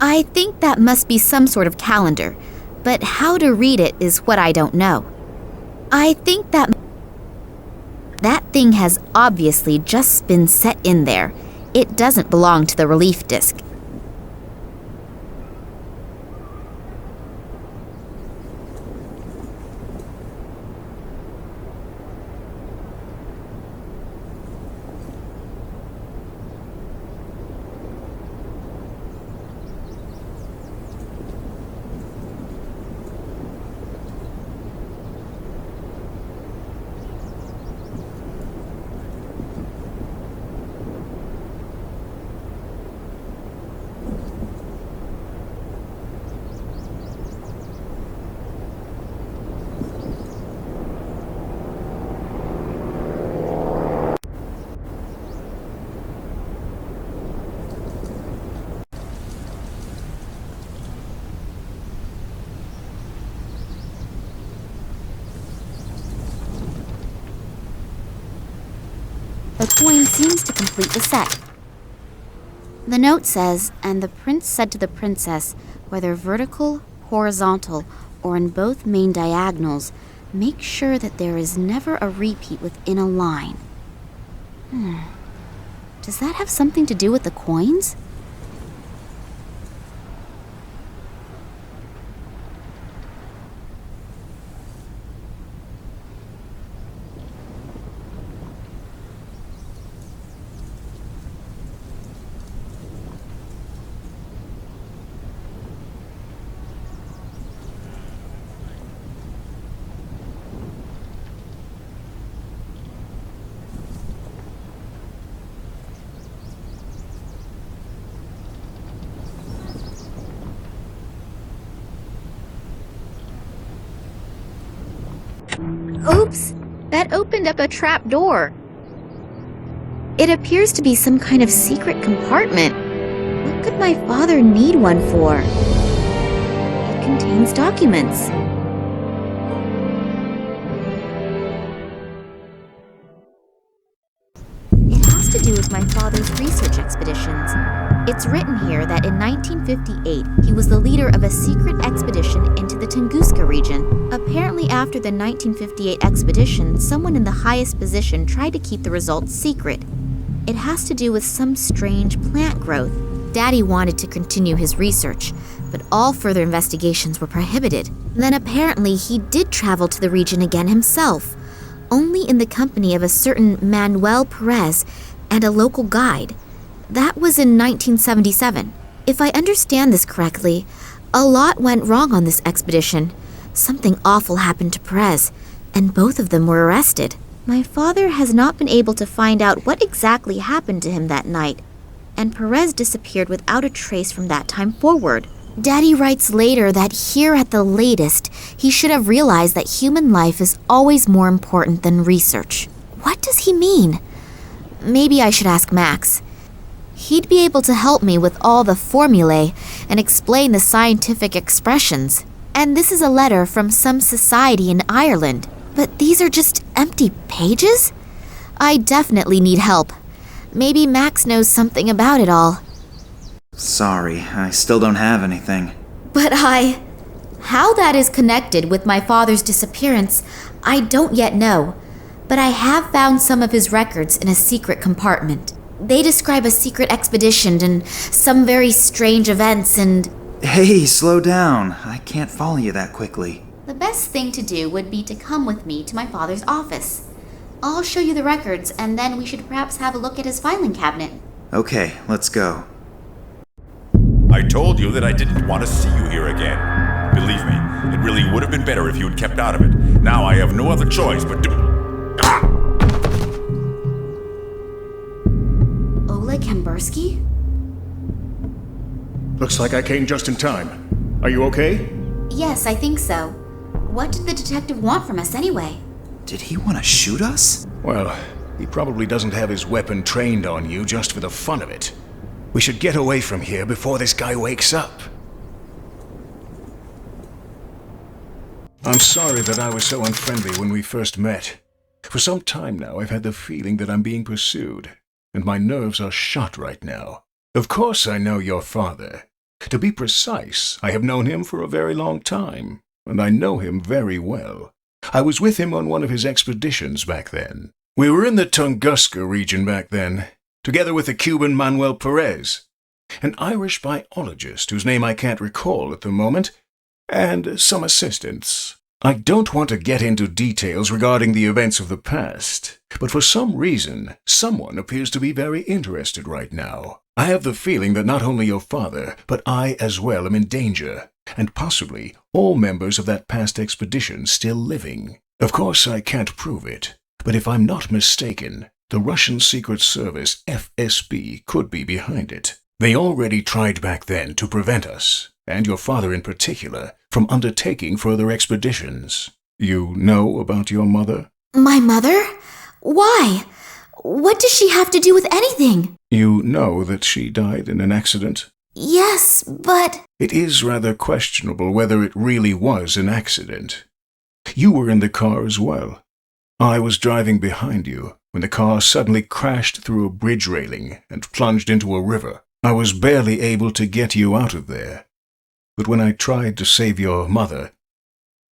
I think that must be some sort of calendar, but how to read it is what I don't know. I think that That thing has obviously just been set in there. It doesn't belong to the relief disc. The coin seems to complete the set. The note says, "And the prince said to the princess, whether vertical, horizontal, or in both main diagonals, make sure that there is never a repeat within a line." Does that have something to do with the coins? Oops! That opened up a trap door. It appears to be some kind of secret compartment. What could my father need one for? It contains documents. It has to do with my father's research expeditions. It's written here that in 1958, he was the leader of a secret expedition into the Tunguska region. Apparently, after the 1958 expedition, someone in the highest position tried to keep the results secret. It has to do with some strange plant growth. Daddy wanted to continue his research, but all further investigations were prohibited. Then apparently, he did travel to the region again himself, only in the company of a certain Manuel Perez and a local guide. That was in 1977. If I understand this correctly, a lot went wrong on this expedition. Something awful happened to Perez, and both of them were arrested. My father has not been able to find out what exactly happened to him that night, and Perez disappeared without a trace from that time forward. Daddy writes later that here at the latest, he should have realized that human life is always more important than research. What does he mean? Maybe I should ask Max. He'd be able to help me with all the formulae and explain the scientific expressions. And this is a letter from some society in Ireland. But these are just empty pages? I definitely need help. Maybe Max knows something about it all. Sorry, I still don't have anything. But how that is connected with my father's disappearance, I don't yet know. But I have found some of his records in a secret compartment. They describe a secret expedition and some very strange events and... Hey, slow down. I can't follow you that quickly. The best thing to do would be to come with me to my father's office. I'll show you the records, and then we should perhaps have a look at his filing cabinet. Okay, let's go. I told you that I didn't want to see you here again. Believe me, it really would have been better if you had kept out of it. Now I have no other choice but to... Ola Kambersky? Looks like I came just in time. Are you okay? Yes, I think so. What did the detective want from us anyway? Did he want to shoot us? Well, he probably doesn't have his weapon trained on you just for the fun of it. We should get away from here before this guy wakes up. I'm sorry that I was so unfriendly when we first met. For some time now, I've had the feeling that I'm being pursued, and my nerves are shot right now. Of course I know your father. To be precise, I have known him for a very long time, and I know him very well. I was with him on one of his expeditions back then. We were in the Tunguska region back then, together with the Cuban Manuel Perez, an Irish biologist whose name I can't recall at the moment, and some assistants. I don't want to get into details regarding the events of the past, but for some reason, someone appears to be very interested right now. I have the feeling that not only your father, but I as well am in danger, and possibly all members of that past expedition still living. Of course, I can't prove it, but if I'm not mistaken, the Russian Secret Service, FSB, could be behind it. They already tried back then to prevent us, and your father in particular, from undertaking further expeditions. You know about your mother? My mother? Why? What does she have to do with anything? You know that she died in an accident? Yes, but... It is rather questionable whether it really was an accident. You were in the car as well. I was driving behind you when the car suddenly crashed through a bridge railing and plunged into a river. I was barely able to get you out of there. But when I tried to save your mother,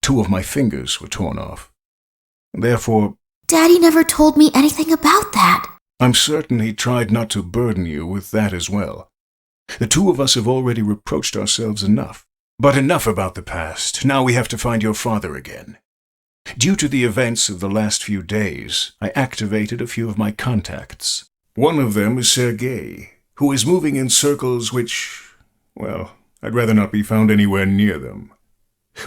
2 of my fingers were torn off. Therefore... Daddy never told me anything about that. I'm certain he tried not to burden you with that as well. The 2 of us have already reproached ourselves enough. But enough about the past. Now we have to find your father again. Due to the events of the last few days, I activated a few of my contacts. One of them is Sergei, who is moving in circles which, well, I'd rather not be found anywhere near them.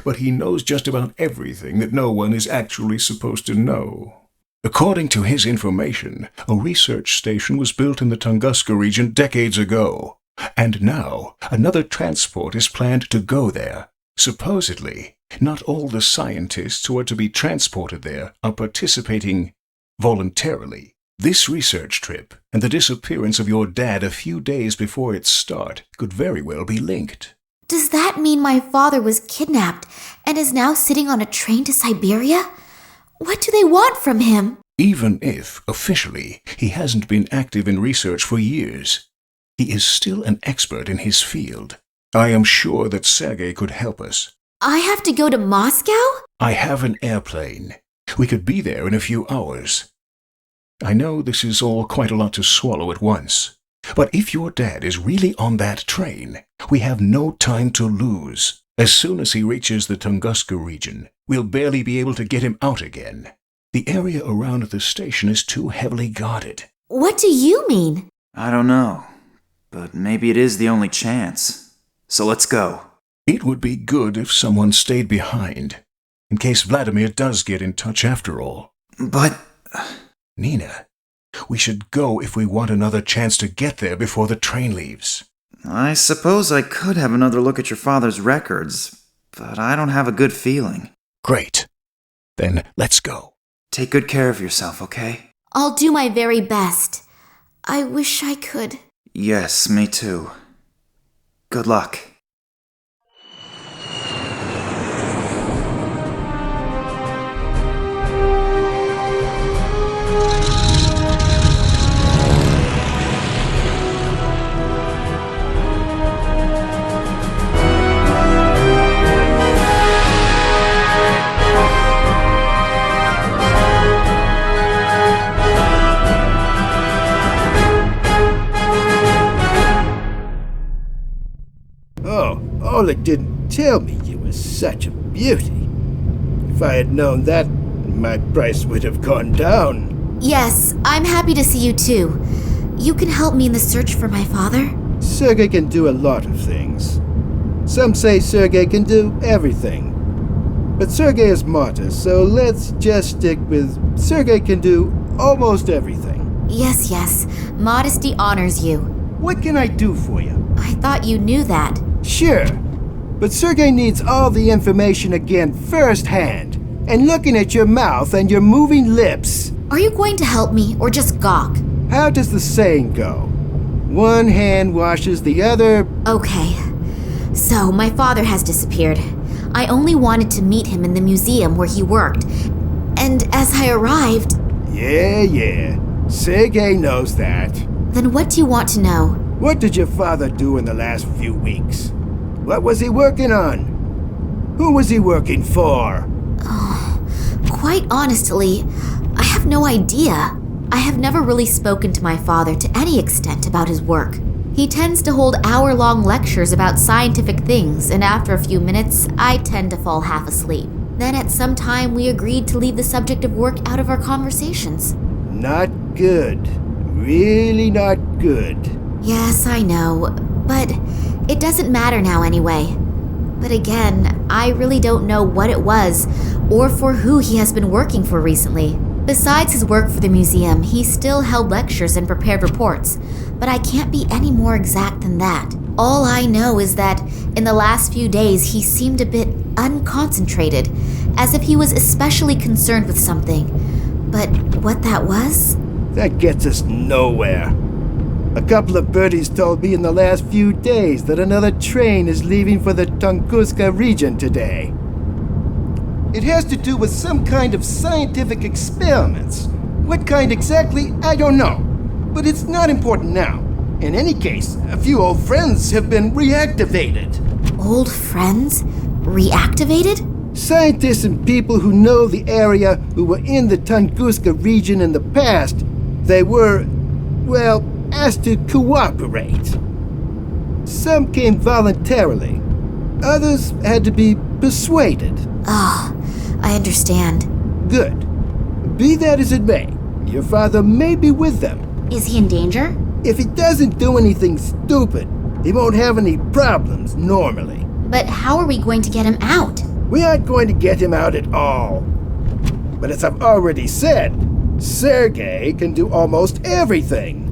But he knows just about everything that no one is actually supposed to know. According to his information, a research station was built in the Tunguska region decades ago, and now another transport is planned to go there. Supposedly, not all the scientists who are to be transported there are participating voluntarily. This research trip and the disappearance of your dad a few days before its start could very well be linked. Does that mean my father was kidnapped and is now sitting on a train to Siberia? What do they want from him? Even if, officially, he hasn't been active in research for years, he is still an expert in his field. I am sure that Sergei could help us. I have to go to Moscow? I have an airplane. We could be there in a few hours. I know this is all quite a lot to swallow at once, but if your dad is really on that train, we have no time to lose. As soon as he reaches the Tunguska region, we'll barely be able to get him out again. The area around the station is too heavily guarded. What do you mean? I don't know, but maybe it is the only chance. So let's go. It would be good if someone stayed behind, in case Vladimir does get in touch after all. But... Nina, we should go if we want another chance to get there before the train leaves. I suppose I could have another look at your father's records, but I don't have a good feeling. Great. Then let's go. Take good care of yourself, okay? I'll do my very best. I wish I could. Yes, me too. Good luck. Oleg didn't tell me you were such a beauty. If I had known that, my price would have gone down. Yes, I'm happy to see you too. You can help me in the search for my father? Sergei can do a lot of things. Some say Sergei can do everything. But Sergei is martyr, so let's just stick with Sergei can do almost everything. Yes. Modesty honors you. What can I do for you? I thought you knew that. Sure. But Sergei needs all the information again firsthand. And looking at your mouth and your moving lips. Are you going to help me or just gawk? How does the saying go? One hand washes the other. Okay. So, my father has disappeared. I only wanted to meet him in the museum where he worked. And as I arrived... Yeah. Sergei knows that. Then what do you want to know? What did your father do in the last few weeks? What was he working on? Who was he working for? Oh, quite honestly, I have no idea. I have never really spoken to my father to any extent about his work. He tends to hold hour-long lectures about scientific things, and after a few minutes, I tend to fall half asleep. Then at some time, we agreed to leave the subject of work out of our conversations. Not good. Really not good. Yes, I know, but it doesn't matter now anyway. But again, I really don't know what it was, or for who he has been working for recently. Besides his work for the museum, he still held lectures and prepared reports, but I can't be any more exact than that. All I know is that in the last few days he seemed a bit unconcentrated, as if he was especially concerned with something. But what that was? That gets us nowhere. A couple of birdies told me in the last few days that another train is leaving for the 퉁구스카 region today. It has to do with some kind of scientific experiments. What kind exactly, I don't know. But it's not important now. In any case, a few old friends have been reactivated. Old friends? Reactivated? Scientists and people who know the area who were in the 퉁구스카 region in the past, they were, well, asked to cooperate. Some came voluntarily. Others had to be persuaded. Ah, I understand. Good. Be that as it may, your father may be with them. Is he in danger? If he doesn't do anything stupid, he won't have any problems normally. But how are we going to get him out? We aren't going to get him out at all. But as I've already said, Sergei can do almost everything.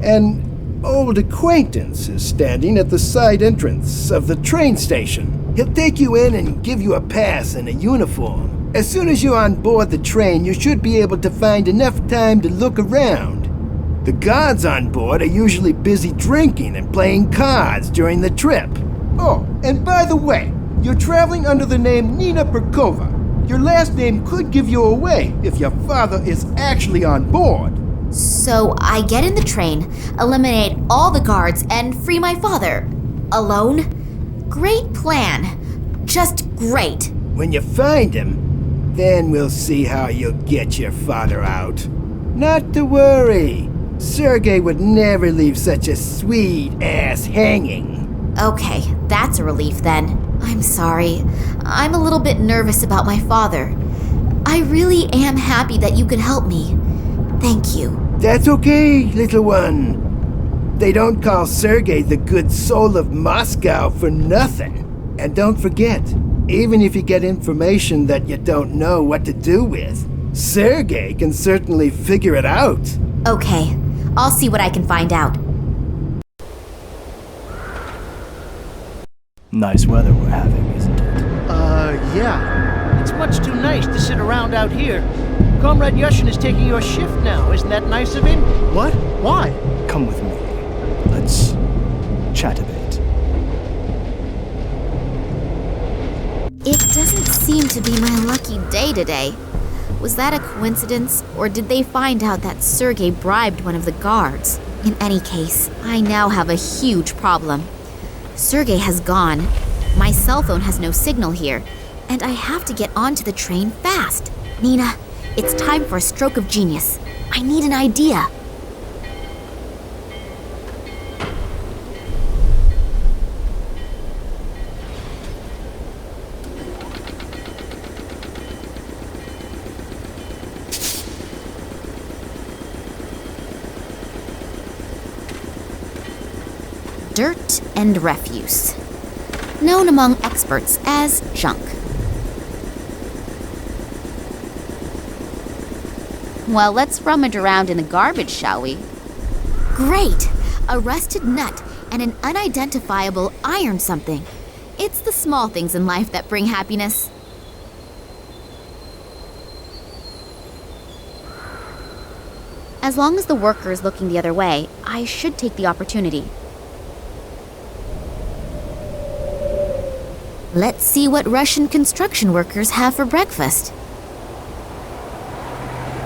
An old acquaintance is standing at the side entrance of the train station. He'll take you in and give you a pass and a uniform. As soon as you're on board the train, you should be able to find enough time to look around. The guards on board are usually busy drinking and playing cards during the trip. Oh, and by the way, you're traveling under the name Nina Perkova. Your last name could give you away if your father is actually on board. So I get in the train, eliminate all the guards, and free my father. Alone? Great plan. Just great. When you find him, then we'll see how you'll get your father out. Not to worry. Sergei would never leave such a sweet ass hanging. Okay, that's a relief then. I'm sorry. I'm a little bit nervous about my father. I really am happy that you could help me. Thank you. That's okay, little one. They don't call Sergei the good soul of Moscow for nothing. And don't forget, even if you get information that you don't know what to do with, Sergei can certainly figure it out. Okay, I'll see what I can find out. Nice weather we're having, isn't it? Yeah. It's much too nice to sit around out here. Comrade Yushin is taking your shift now. Isn't that nice of him? What? Why? Come with me. Let's chat a bit. It doesn't seem to be my lucky day today. Was that a coincidence, or did they find out that Sergei bribed one of the guards? In any case, I now have a huge problem. Sergei has gone. My cell phone has no signal here, and I have to get onto the train fast. Nina, it's time for a stroke of genius. I need an idea. Dirt and refuse, known among experts as junk. Well, let's rummage around in the garbage, shall we? Great! A rusted nut and an unidentifiable iron something. It's the small things in life that bring happiness. As long as the worker is looking the other way, I should take the opportunity. Let's see what Russian construction workers have for breakfast.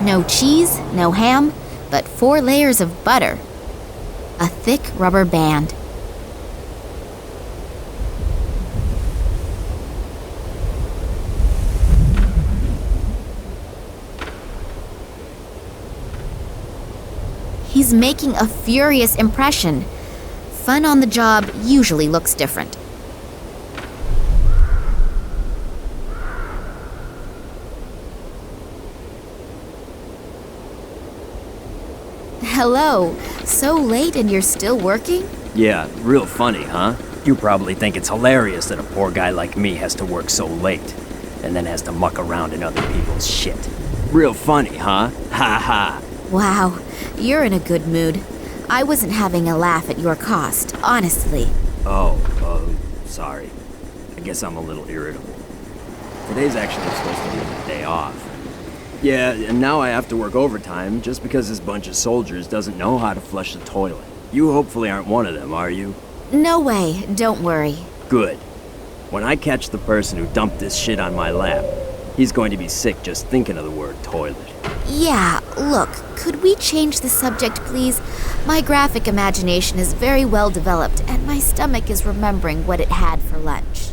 No cheese, no ham, but 4 layers of butter. A thick rubber band. He's making a furious impression. Fun on the job usually looks different. Hello. So late and you're still working? Yeah, real funny, huh? You probably think it's hilarious that a poor guy like me has to work so late, and then has to muck around in other people's shit. Real funny, huh? Ha ha. Wow, you're in a good mood. I wasn't having a laugh at your cost, honestly. Sorry. I guess I'm a little irritable. Today's actually supposed to be my day off. Yeah, and now I have to work overtime just because this bunch of soldiers doesn't know how to flush the toilet. You hopefully aren't one of them, are you? No way, don't worry. Good. When I catch the person who dumped this shit on my lap, he's going to be sick just thinking of the word toilet. Yeah, look, could we change the subject, please? My graphic imagination is very well developed, and my stomach is remembering what it had for lunch.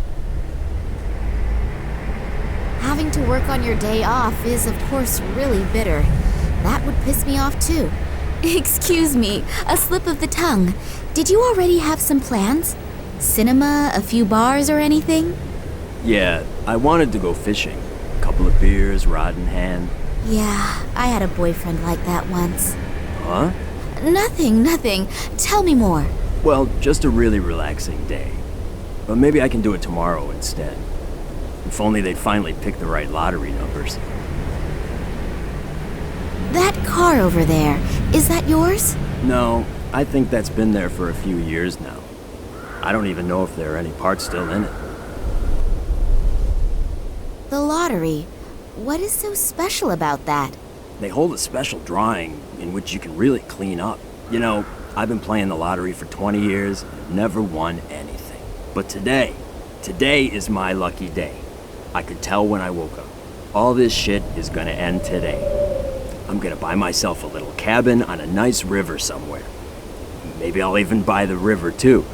Having to work on your day off is, of course, really bitter. That would piss me off, too. Excuse me, a slip of the tongue. Did you already have some plans? Cinema, a few bars, or anything? Yeah, I wanted to go fishing. A couple of beers, rod in hand. Yeah, I had a boyfriend like that once. Huh? Nothing. Tell me more. Well, just a really relaxing day. But maybe I can do it tomorrow instead. If only they'd finally pick the right lottery numbers. That car over there, is that yours? No, I think that's been there for a few years now. I don't even know if there are any parts still in it. The lottery. What is so special about that? They hold a special drawing in which you can really clean up. You know, I've been playing the lottery for 20 years and never won anything. But today is my lucky day. I could tell when I woke up. All this shit is gonna end today. I'm gonna buy myself a little cabin on a nice river somewhere. Maybe I'll even buy the river too.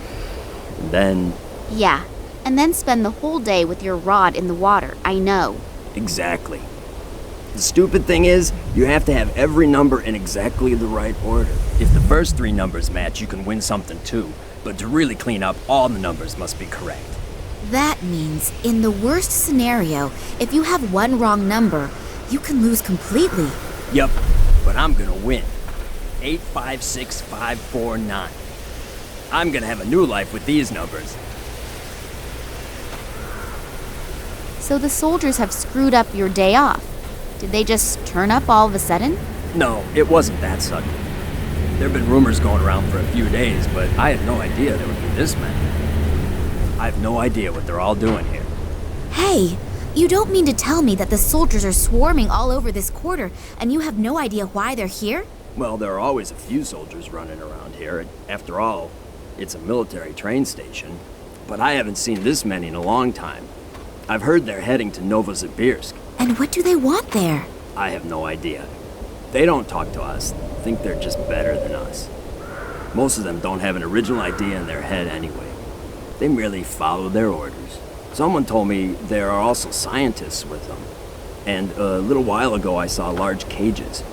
And then... Yeah, and then spend the whole day with your rod in the water, I know. Exactly. The stupid thing is, you have to have every number in exactly the right order. If the first 3 numbers match, you can win something too. But to really clean up, all the numbers must be correct. That means, in the worst scenario, if you have one wrong number, you can lose completely. Yup, but I'm gonna win. 856549. I'm gonna have a new life with these numbers. So the soldiers have screwed up your day off. Did they just turn up all of a sudden? No, it wasn't that sudden. There have been rumors going around for a few days, but I had no idea there would be this many. I have no idea what they're all doing here. Hey, you don't mean to tell me that the soldiers are swarming all over this quarter and you have no idea why they're here? Well, there are always a few soldiers running around here. After all, it's a military train station. But I haven't seen this many in a long time. I've heard they're heading to Novosibirsk. And what do they want there? I have no idea. They don't talk to us. Think they're just better than us. Most of them don't have an original idea in their head anyway. They merely follow their orders. Someone told me there are also scientists with them. And a little while ago I saw large cages.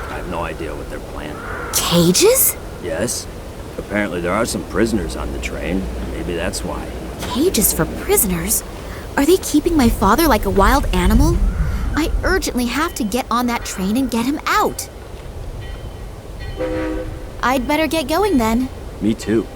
I have no idea what they're planning. Cages? Yes. Apparently there are some prisoners on the train. Maybe that's why. Cages for prisoners? Are they keeping my father like a wild animal? I urgently have to get on that train and get him out. I'd better get going then. Me too.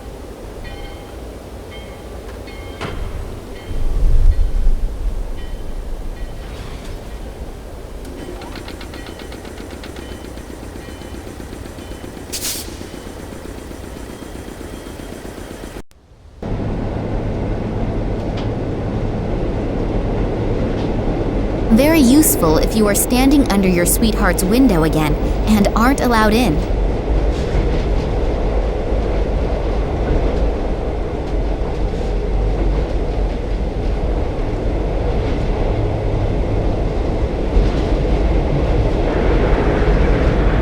Very useful if you are standing under your sweetheart's window again and aren't allowed in.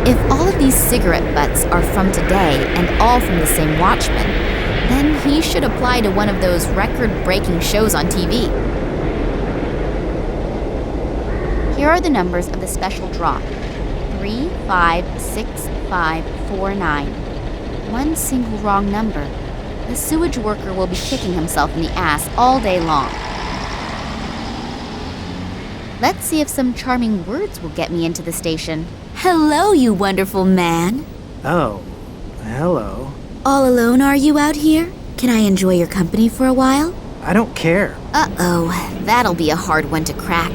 If all of these cigarette butts are from today and all from the same watchman, then he should apply to one of those record-breaking shows on TV. Here are the numbers of the special draw. 356549. One single wrong number. The sewage worker will be kicking himself in the ass all day long. Let's see if some charming words will get me into the station. Hello, you wonderful man. Oh, hello. All alone are you out here? Can I enjoy your company for a while? I don't care. Uh-oh, that'll be a hard one to crack.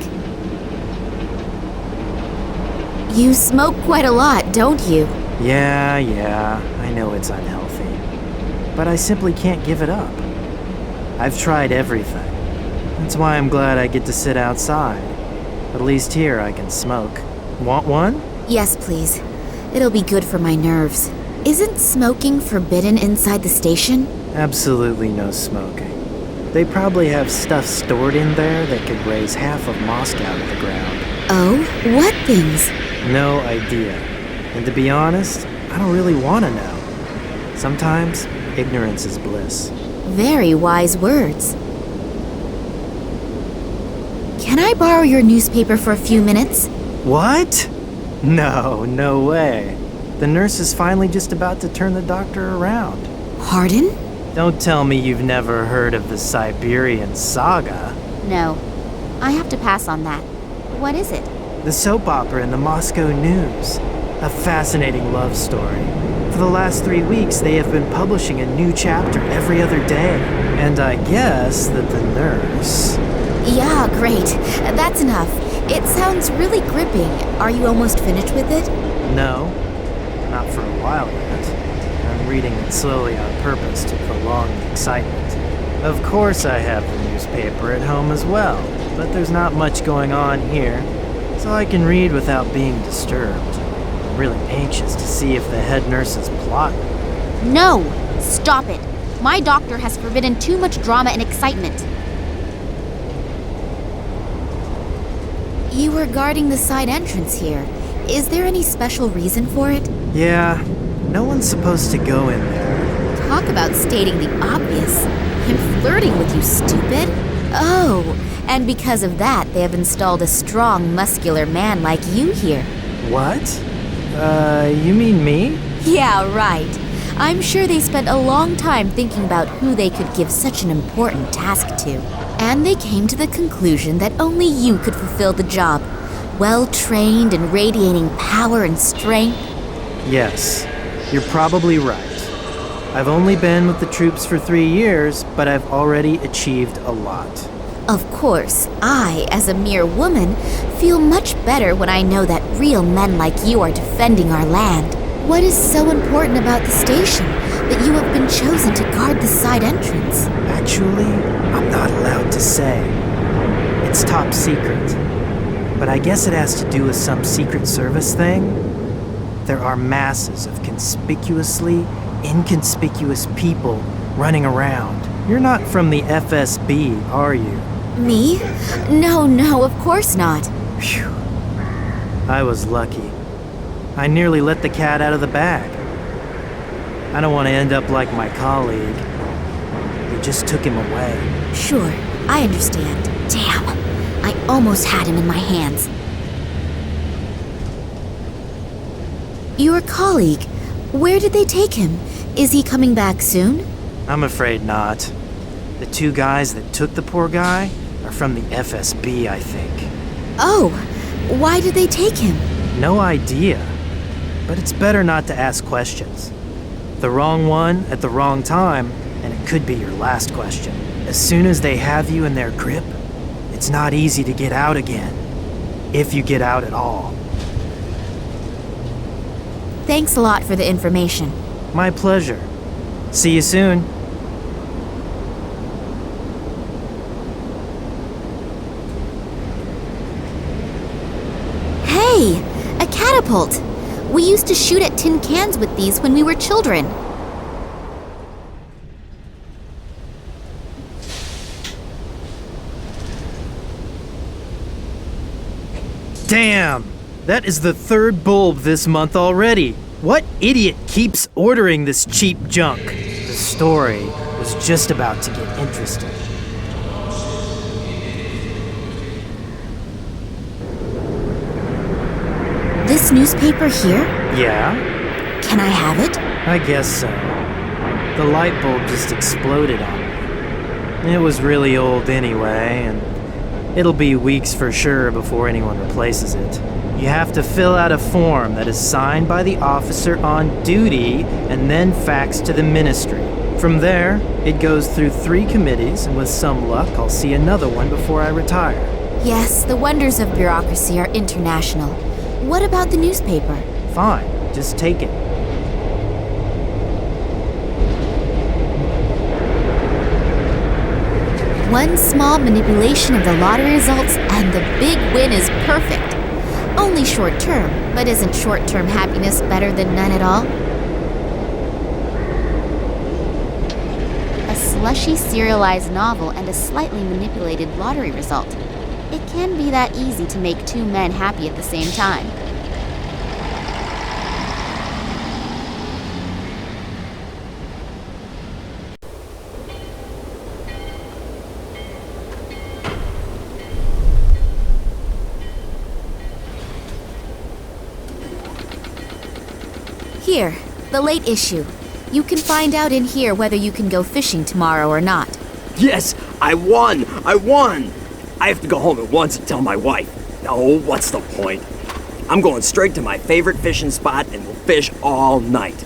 You smoke quite a lot, don't you? Yeah, I know it's unhealthy. But I simply can't give it up. I've tried everything. That's why I'm glad I get to sit outside. At least here I can smoke. Want one? Yes, please. It'll be good for my nerves. Isn't smoking forbidden inside the station? Absolutely no smoking. They probably have stuff stored in there that could raise half of Moscow to the ground. Oh? What things? No idea. And to be honest, I don't really want to know. Sometimes, ignorance is bliss. Very wise words. Can I borrow your newspaper for a few minutes? What? No way. The nurse is finally just about to turn the doctor around. Pardon? Don't tell me you've never heard of the Siberian Saga. No, I have to pass on that. What is it? The soap opera in the Moscow News. A fascinating love story. For the last 3 weeks, they have been publishing a new chapter every other day. And I guess that the nurse... Yeah, great. That's enough. It sounds really gripping. Are you almost finished with it? No, not for a while yet. I'm reading it slowly on purpose to prolong the excitement. Of course I have the newspaper at home as well, but there's not much going on here, so I can read without being disturbed. I'm really anxious to see if the head nurse is plotting. No! Stop it! My doctor has forbidden too much drama and excitement. You were guarding the side entrance here. Is there any special reason for it? Yeah, no one's supposed to go in there. Talk about stating the obvious. I'm flirting with you, stupid. Oh, and because of that, they have installed a strong, muscular man like you here. What? You mean me? Yeah, right. I'm sure they spent a long time thinking about who they could give such an important task to. And they came to the conclusion that only you could fulfill the job. Well-trained and radiating power and strength. Yes, you're probably right. I've only been with the troops for 3 years, but I've already achieved a lot. Of course, I, as a mere woman, feel much better when I know that real men like you are defending our land. What is so important about the station that you have been chosen to guard the side entrance? Actually, I'm not allowed to say. It's top secret. But I guess it has to do with some Secret Service thing. There are masses of conspicuously inconspicuous people running around. You're not from the FSB, are you? Me? No, of course not. Phew. I was lucky. I nearly let the cat out of the bag. I don't want to end up like my colleague. We just took him away. Sure, I understand. Damn, I almost had him in my hands. Your colleague, where did they take him? Is he coming back soon? I'm afraid not. The 2 guys that took the poor guy are from the FSB, I think. Oh, why did they take him? No idea. But it's better not to ask questions. The wrong one at the wrong time, and it could be your last question. As soon as they have you in their grip, it's not easy to get out again. If you get out at all. Thanks a lot for the information. My pleasure. See you soon. Hey, a catapult! We used to shoot at tin cans with these when we were children. Damn! That is the 3rd bulb this month already. What idiot keeps ordering this cheap junk? The story was just about to get interesting. This this newspaper here? Yeah? Can I have it? I guess so. The light bulb just exploded on me. It was really old anyway, and it'll be weeks for sure before anyone replaces it. You have to fill out a form that is signed by the officer on duty and then faxed to the ministry. From there, it goes through 3 committees, and with some luck, I'll see another one before I retire. Yes, the wonders of bureaucracy are international. What about the newspaper? Fine, just take it. One small manipulation of the lottery results and the big win is perfect. Only short term, but isn't short-term happiness better than none at all? A slushy serialized novel and a slightly manipulated lottery result. It can be that easy to make 2 men happy at the same time. Here, the late issue. You can find out in here whether you can go fishing tomorrow or not. Yes, I won! I won! I have to go home at once and tell my wife. Oh, what's the point? I'm going straight to my favorite fishing spot and we'll fish all night.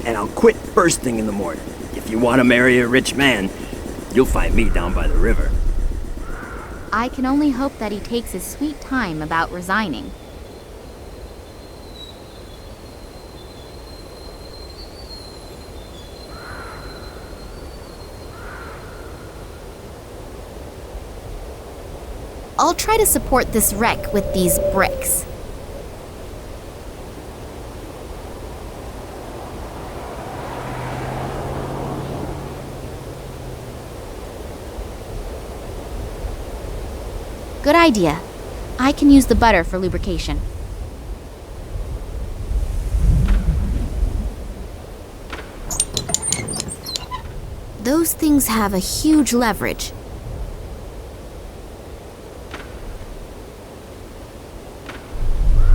And I'll quit first thing in the morning. If you want to marry a rich man, you'll find me down by the river. I can only hope that he takes his sweet time about resigning. I'll try to support this wreck with these bricks. Good idea. I can use the butter for lubrication. Those things have a huge leverage.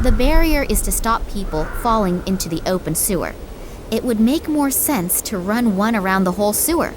The barrier is to stop people falling into the open sewer. It would make more sense to run one around the whole sewer.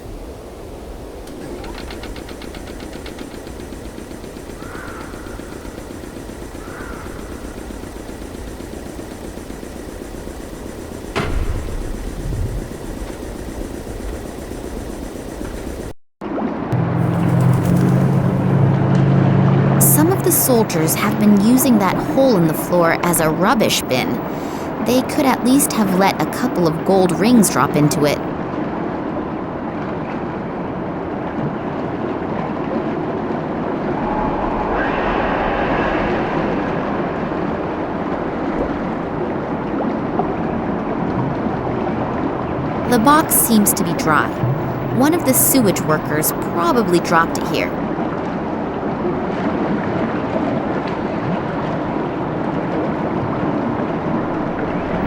The soldiers have been using that hole in the floor as a rubbish bin. They could at least have let a couple of gold rings drop into it. The box seems to be dry. One of the sewage workers probably dropped it here.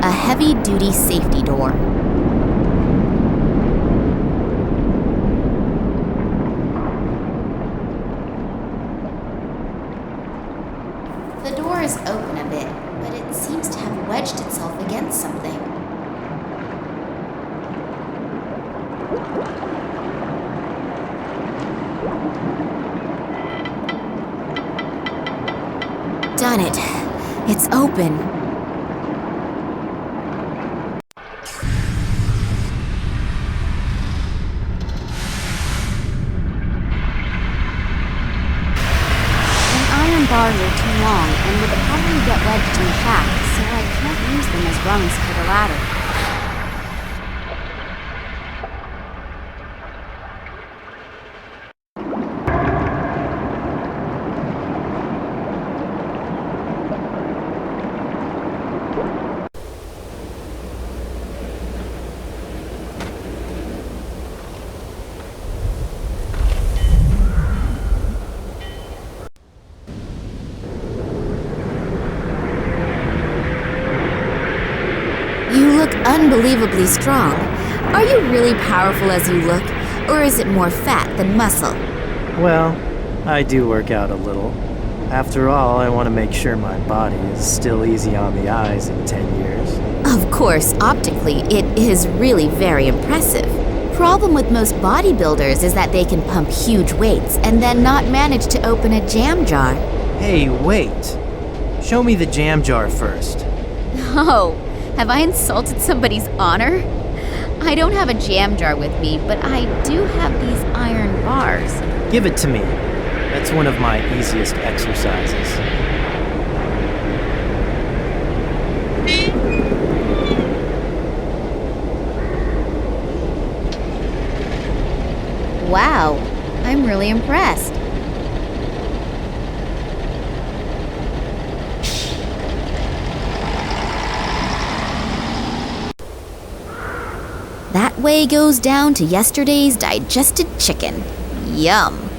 A heavy-duty safety door. The door is open a bit, but it seems to have wedged itself against something. Done it. It's open. Bars are too long and would probably get wedged in the shaft, so I can't use them as rungs for the ladder. Unbelievably strong. Are you really powerful as you look, or is it more fat than muscle? Well, I do work out a little. After all, I want to make sure my body is still easy on the eyes in 10 years. Of course, optically, it is really very impressive. Problem with most bodybuilders is that they can pump huge weights and then not manage to open a jam jar. Hey, wait. Show me the jam jar first. Oh, have I insulted somebody's honor? I don't have a jam jar with me, but I do have these iron bars. Give it to me. That's one of my easiest exercises. Wow, I'm really impressed. That way goes down to yesterday's digested chicken. Yum.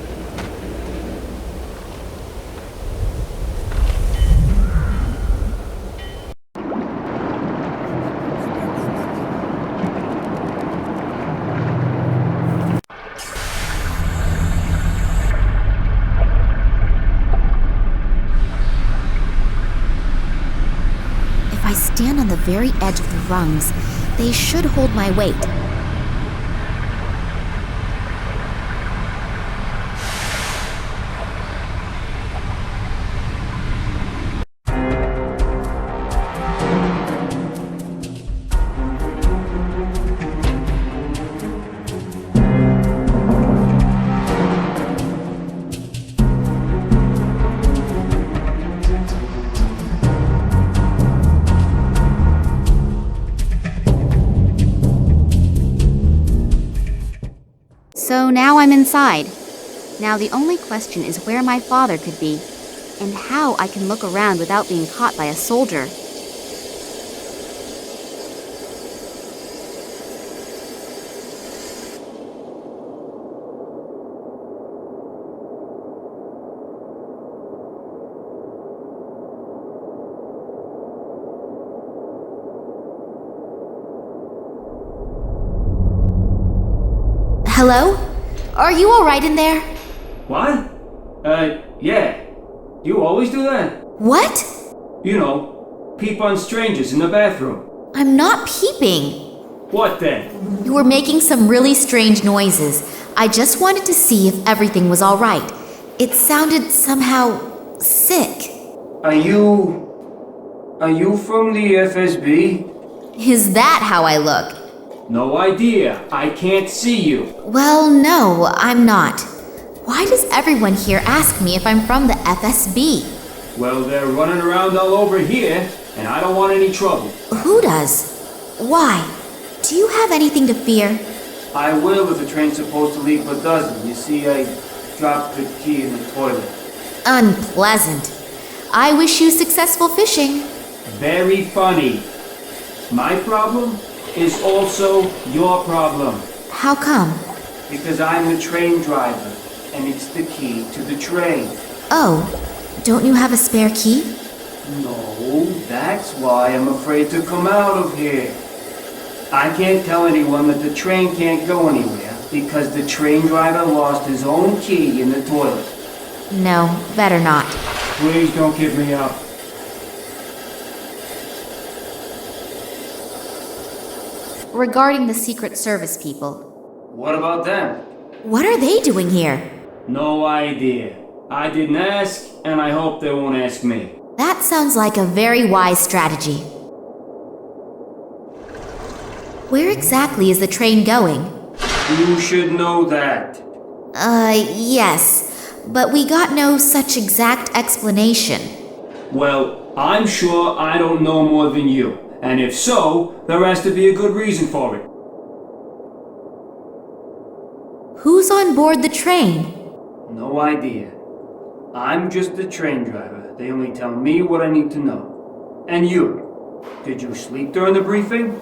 If I stand on the very edge of the rungs, they should hold my weight. So now I'm inside. Now the only question is where my father could be, and how I can look around without being caught by a soldier. Hello? Are you all right in there? What? Yeah. You always do that? What? You know, peep on strangers in the bathroom. I'm not peeping. What then? You were making some really strange noises. I just wanted to see if everything was all right. It sounded somehow sick. Are you from the FSB? Is that how I look? No idea. I can't see you. Well, no, I'm not. Why does everyone here ask me if I'm from the FSB? Well, they're running around all over here, and I don't want any trouble. Who does? Why? Do you have anything to fear? I will if the train's supposed to leave, but doesn't. You see, I dropped the key in the toilet. Unpleasant. I wish you successful fishing. Very funny. My problem is also your problem. How come? Because I'm the train driver, and it's the key to the train. Oh, don't you have a spare key? No, that's why I'm afraid to come out of here. I can't tell anyone that the train can't go anywhere because the train driver lost his own key in the toilet. No, better not. Please don't give me up. Regarding the Secret Service people. What about them? What are they doing here? No idea. I didn't ask, and I hope they won't ask me. That sounds like a very wise strategy. Where exactly is the train going? You should know that. Yes, but we got no such exact explanation. Well, I'm sure I don't know more than you. And if so, there has to be a good reason for it. Who's on board the train? No idea. I'm just the train driver. They only tell me what I need to know. And you? Did you sleep during the briefing?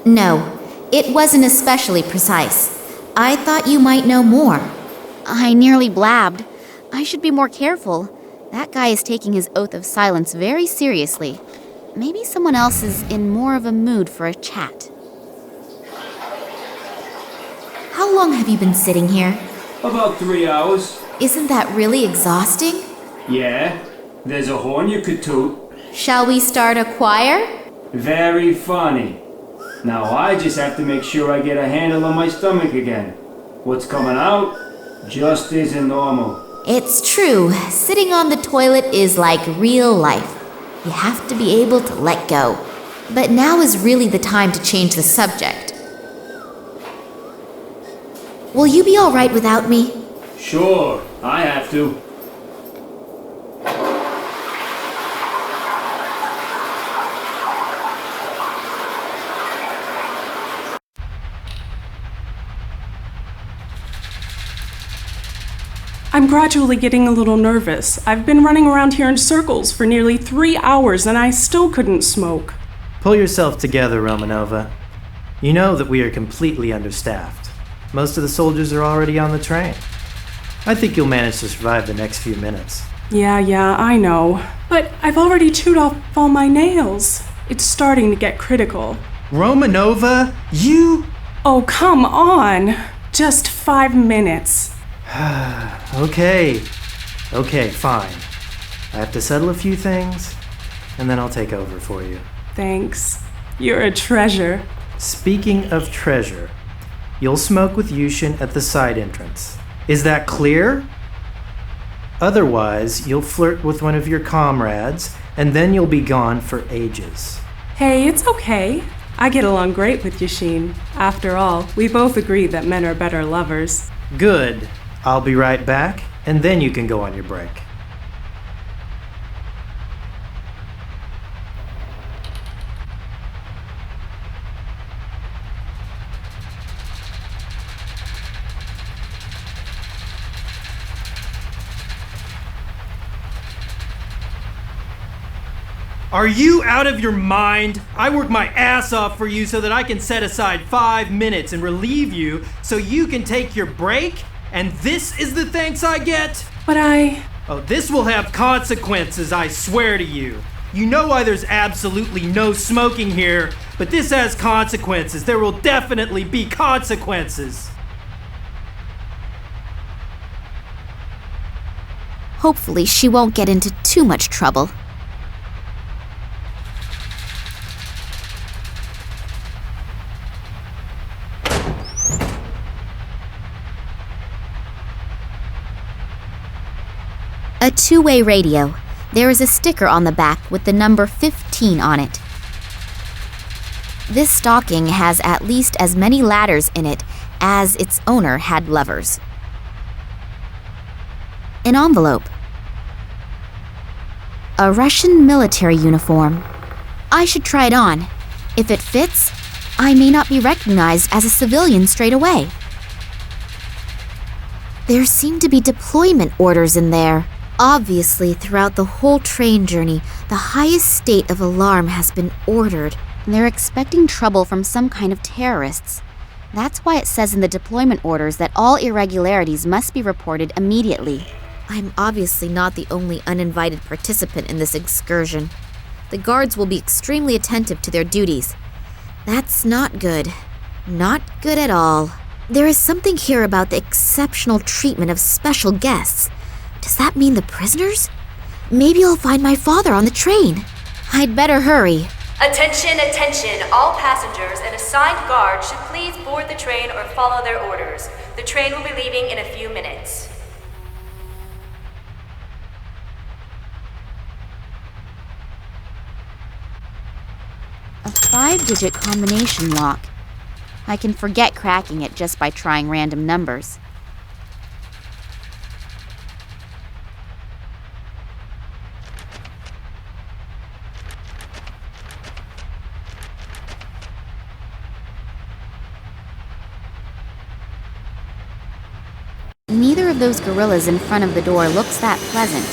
No, it wasn't especially precise. I thought you might know more. I nearly blabbed. I should be more careful. That guy is taking his oath of silence very seriously. Maybe someone else is in more of a mood for a chat. How long have you been sitting here? About 3 hours. Isn't that really exhausting? Yeah, there's a horn you could toot. Shall we start a choir? Very funny. Now I just have to make sure I get a handle on my stomach again. What's coming out just isn't normal. It's true. Sitting on the toilet is like real life. You have to be able to let go. But now is really the time to change the subject. Will you be all right without me? Sure, I have to. I'm gradually getting a little nervous. I've been running around here in circles for nearly 3 hours and I still couldn't smoke. Pull yourself together, Romanova. You know that we are completely understaffed. Most of the soldiers are already on the train. I think you'll manage to survive the next few minutes. Yeah, I know. But I've already chewed off all my nails. It's starting to get critical. Romanova, you... Oh, come on. Just 5 minutes. Okay, fine. I have to settle a few things, and then I'll take over for you. Thanks. You're a treasure. Speaking of treasure, you'll smoke with Yushin at the side entrance. Is that clear? Otherwise, you'll flirt with one of your comrades, and then you'll be gone for ages. Hey, it's okay. I get along great with Yushin. After all, we both agree that men are better lovers. Good. I'll be right back, and then you can go on your break. Are you out of your mind? I work my ass off for you so that I can set aside 5 minutes and relieve you so you can take your break? And this is the thanks I get? But Oh, this will have consequences, I swear to you. You know why there's absolutely no smoking here, but this has consequences. There will definitely be consequences. Hopefully, she won't get into too much trouble. A two-way radio. There is a sticker on the back with the number 15 on it. This stocking has at least as many ladders in it as its owner had lovers. An envelope. A Russian military uniform. I should try it on. If it fits, I may not be recognized as a civilian straight away. There seem to be deployment orders in there. Obviously, throughout the whole train journey, the highest state of alarm has been ordered. They're expecting trouble from some kind of terrorists. That's why it says in the deployment orders that all irregularities must be reported immediately. I'm obviously not the only uninvited participant in this excursion. The guards will be extremely attentive to their duties. That's not good. Not good at all. There is something here about the exceptional treatment of special guests. Does that mean the prisoners? Maybe I'll find my father on the train. I'd better hurry. Attention, attention! All passengers and assigned guards should please board the train or follow their orders. The train will be leaving in a few minutes. A 5-digit combination lock. I can forget cracking it just by trying random numbers. Neither of those gorillas in front of the door looks that pleasant.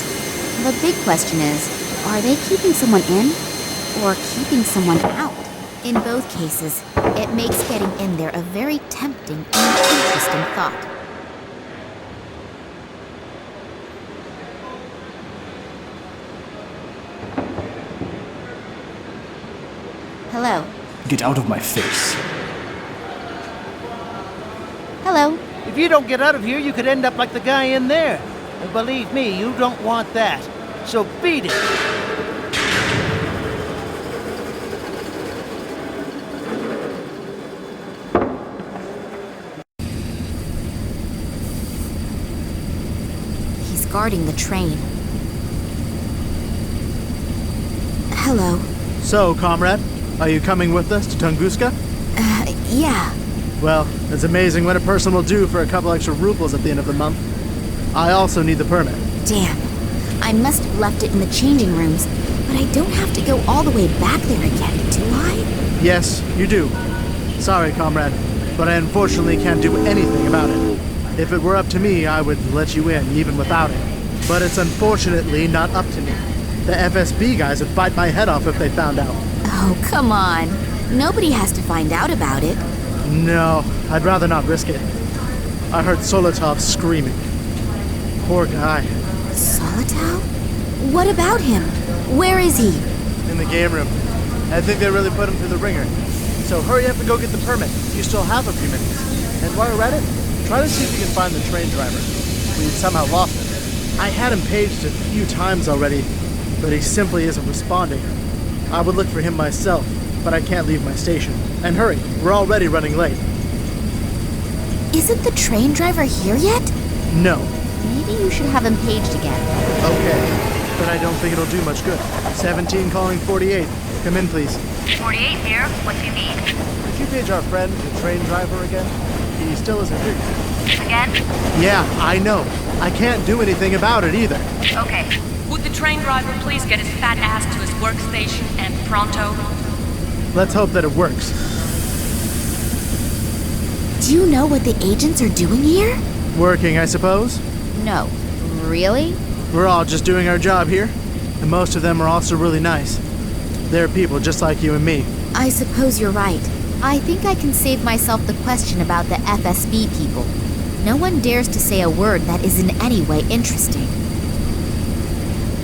The big question is, are they keeping someone in or keeping someone out? In both cases, it makes getting in there a very tempting and interesting thought. Hello. Get out of my face. Hello. If you don't get out of here, you could end up like the guy in there. And believe me, you don't want that. So beat it! He's guarding the train. Hello. So, comrade, are you coming with us to Tunguska? Yeah. Well, it's amazing what a person will do for a couple extra rubles at the end of the month. I also need the permit. Damn. I must have left it in the changing rooms, but I don't have to go all the way back there again, do I? Yes, you do. Sorry, comrade, but I unfortunately can't do anything about it. If it were up to me, I would let you in, even without it. But it's unfortunately not up to me. The FSB guys would bite my head off if they found out. Oh, come on. Nobody has to find out about it. No, I'd rather not risk it. I heard Solotov screaming. Poor guy. Solotov? What about him? Where is he? In the game room. I think they really put him through the ringer. So hurry up and go get the permit. You still have a few minutes. And while you're at it, try to see if you can find the train driver. We somehow lost him. I had him paged a few times already, but he simply isn't responding. I would look for him myself, but I can't leave my station. And hurry, we're already running late. Isn't the train driver here yet? No. Maybe you should have him paged again. Okay, but I don't think it'll do much good. 17 calling 48. Come in, please. 48 here. What do you need? Could you page our friend, the train driver, again? He still isn't here. Again? Yeah, I know. I can't do anything about it either. Okay. Would the train driver please get his fat ass to his workstation and pronto? Let's hope that it works. Do you know what the agents are doing here? Working, I suppose? No. Really? We're all just doing our job here, and most of them are also really nice. They're people just like you and me. I suppose you're right. I think I can save myself the question about the FSB people. No one dares to say a word that is in any way interesting.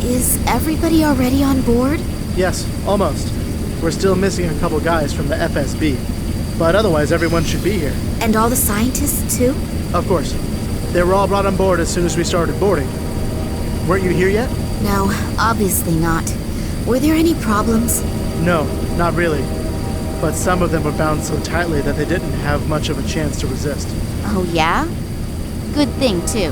Is everybody already on board? Yes, almost. We're still missing a couple guys from the FSB, but otherwise everyone should be here. And all the scientists, too? Of course. They were all brought on board as soon as we started boarding. Weren't you here yet? No, obviously not. Were there any problems? No, not really. But some of them were bound so tightly that they didn't have much of a chance to resist. Oh, yeah? Good thing, too.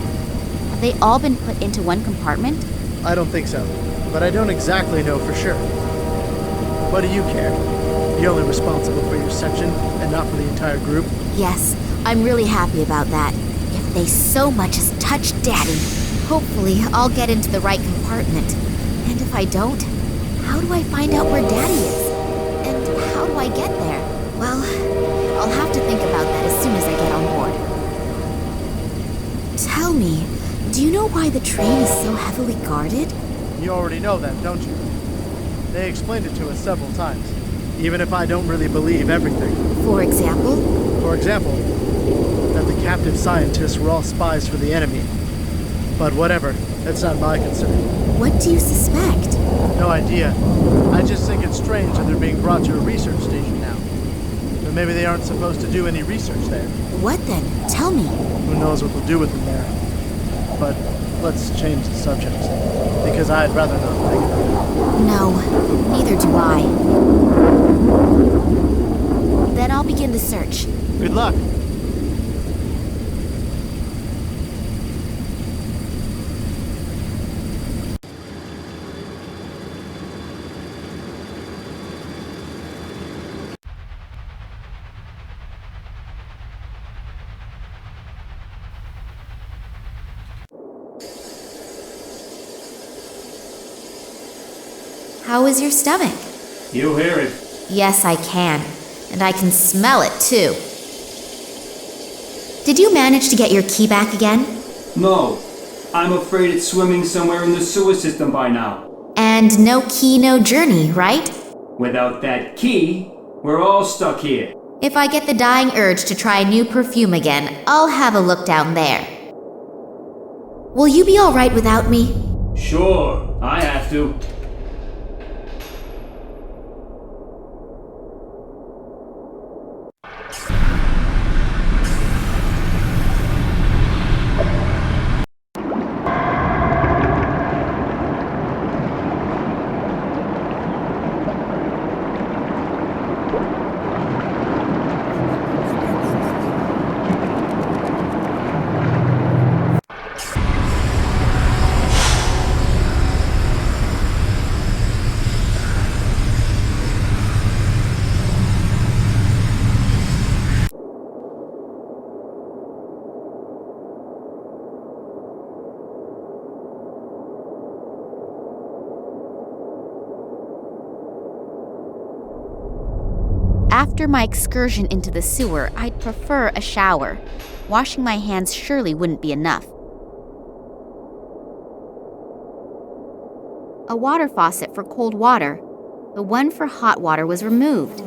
Have they all been put into one compartment? I don't think so, but I don't exactly know for sure. What do you care? You're only responsible for your section and not for the entire group? Yes, I'm really happy about that. If they so much as touch Daddy, hopefully I'll get into the right compartment. And if I don't, how do I find out where Daddy is? And how do I get there? Well, I'll have to think about that as soon as I get on board. Tell me, do you know why the train is so heavily guarded? You already know that, don't you? They explained it to us several times, even if I don't really believe everything. For example? For example, that the captive scientists were all spies for the enemy. But whatever, that's not my concern. What do you suspect? No idea. I just think it's strange that they're being brought to a research station now. But maybe they aren't supposed to do any research there. What then? Tell me. Who knows what they'll do with them there. But let's change the subject, because I'd rather not think about it. No, neither do I. Then I'll begin the search. Good luck. How is your stomach? You hear it. Yes, I can. And I can smell it, too. Did you manage to get your key back again? No. I'm afraid it's swimming somewhere in the sewer system by now. And no key, no journey, right? Without that key, we're all stuck here. If I get the dying urge to try a new perfume again, I'll have a look down there. Will you be all right without me? Sure, I have to. After my excursion into the sewer, I'd prefer a shower. Washing my hands surely wouldn't be enough. A water faucet for cold water. The one for hot water was removed.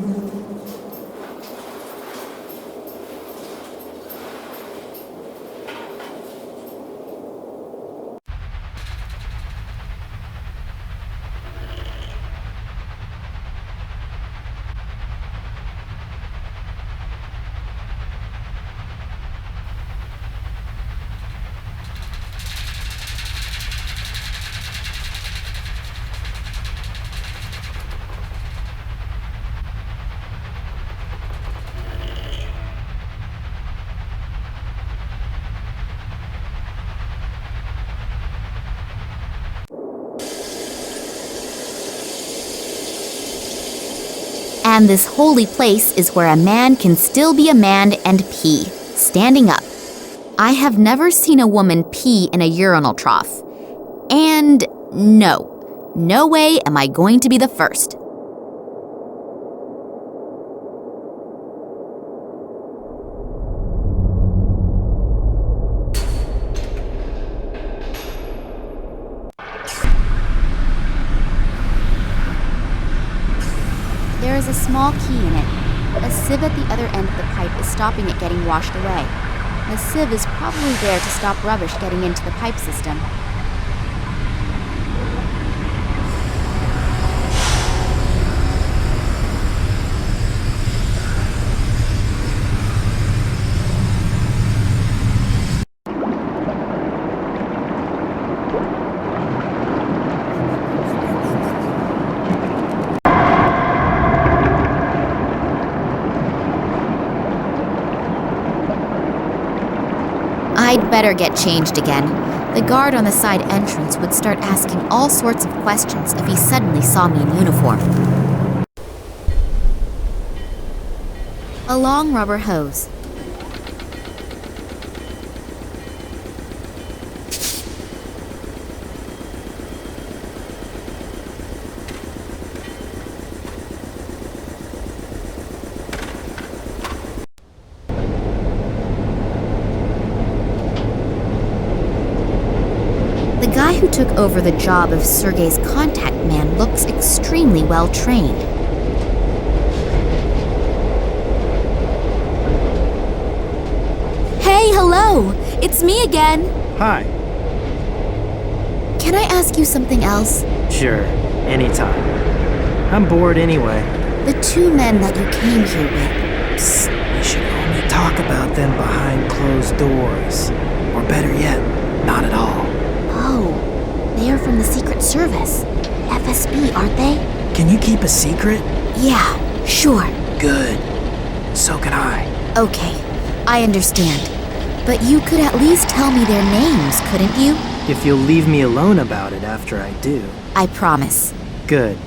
And this holy place is where a man can still be a man and pee, standing up. I have never seen a woman pee in a urinal trough. And no way am I going to be the first. There is a small key in it. A sieve at the other end of the pipe is stopping it getting washed away. The sieve is probably there to stop rubbish getting into the pipe system. I'd better get changed again. The guard on the side entrance would start asking all sorts of questions if he suddenly saw me in uniform. A long rubber hose. The guy who took over the job of Sergei's contact man looks extremely well trained. Hey, hello! It's me again! Hi. Can I ask you something else? Sure, anytime. I'm bored anyway. The two men that you came here with. Psst, we should only talk about them behind closed doors. Or better yet, not at all. Oh, they are from the Secret Service. FSB, aren't they? Can you keep a secret? Yeah, sure. Good. So can I. Okay, I understand. But you could at least tell me their names, couldn't you? If you'll leave me alone about it after I do. I promise. Good.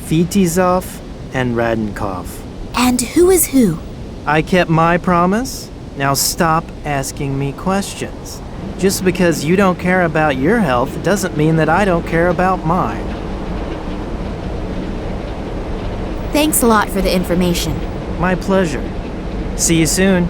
Fitizov and Radenkov. And who is who? I kept my promise. Now stop asking me questions. Just because you don't care about your health doesn't mean that I don't care about mine. Thanks a lot for the information. My pleasure. See you soon.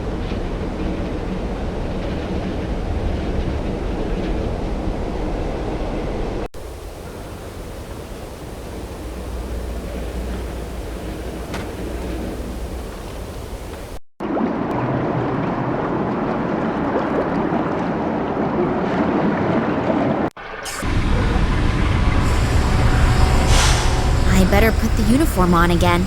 I better put the uniform on again.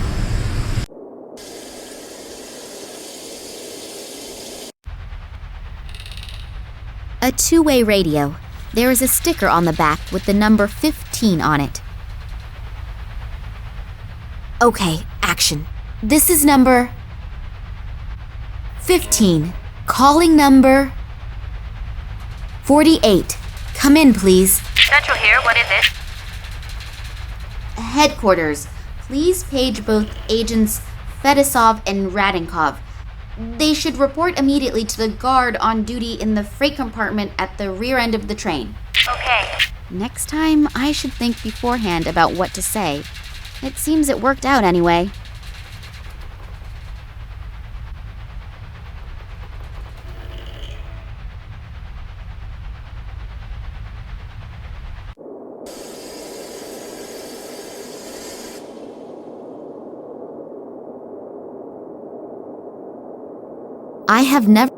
A two-way radio. There is a sticker on the back with the number 15 on it. Okay, action. This is number 15. Calling number 48. Come in, please. Central here, what is it? Headquarters. Please page both agents Fedosov and Radenkov. They should report immediately to the guard on duty in the freight compartment at the rear end of the train. Okay. Next time, I should think beforehand about what to say. It seems it worked out anyway. I have never...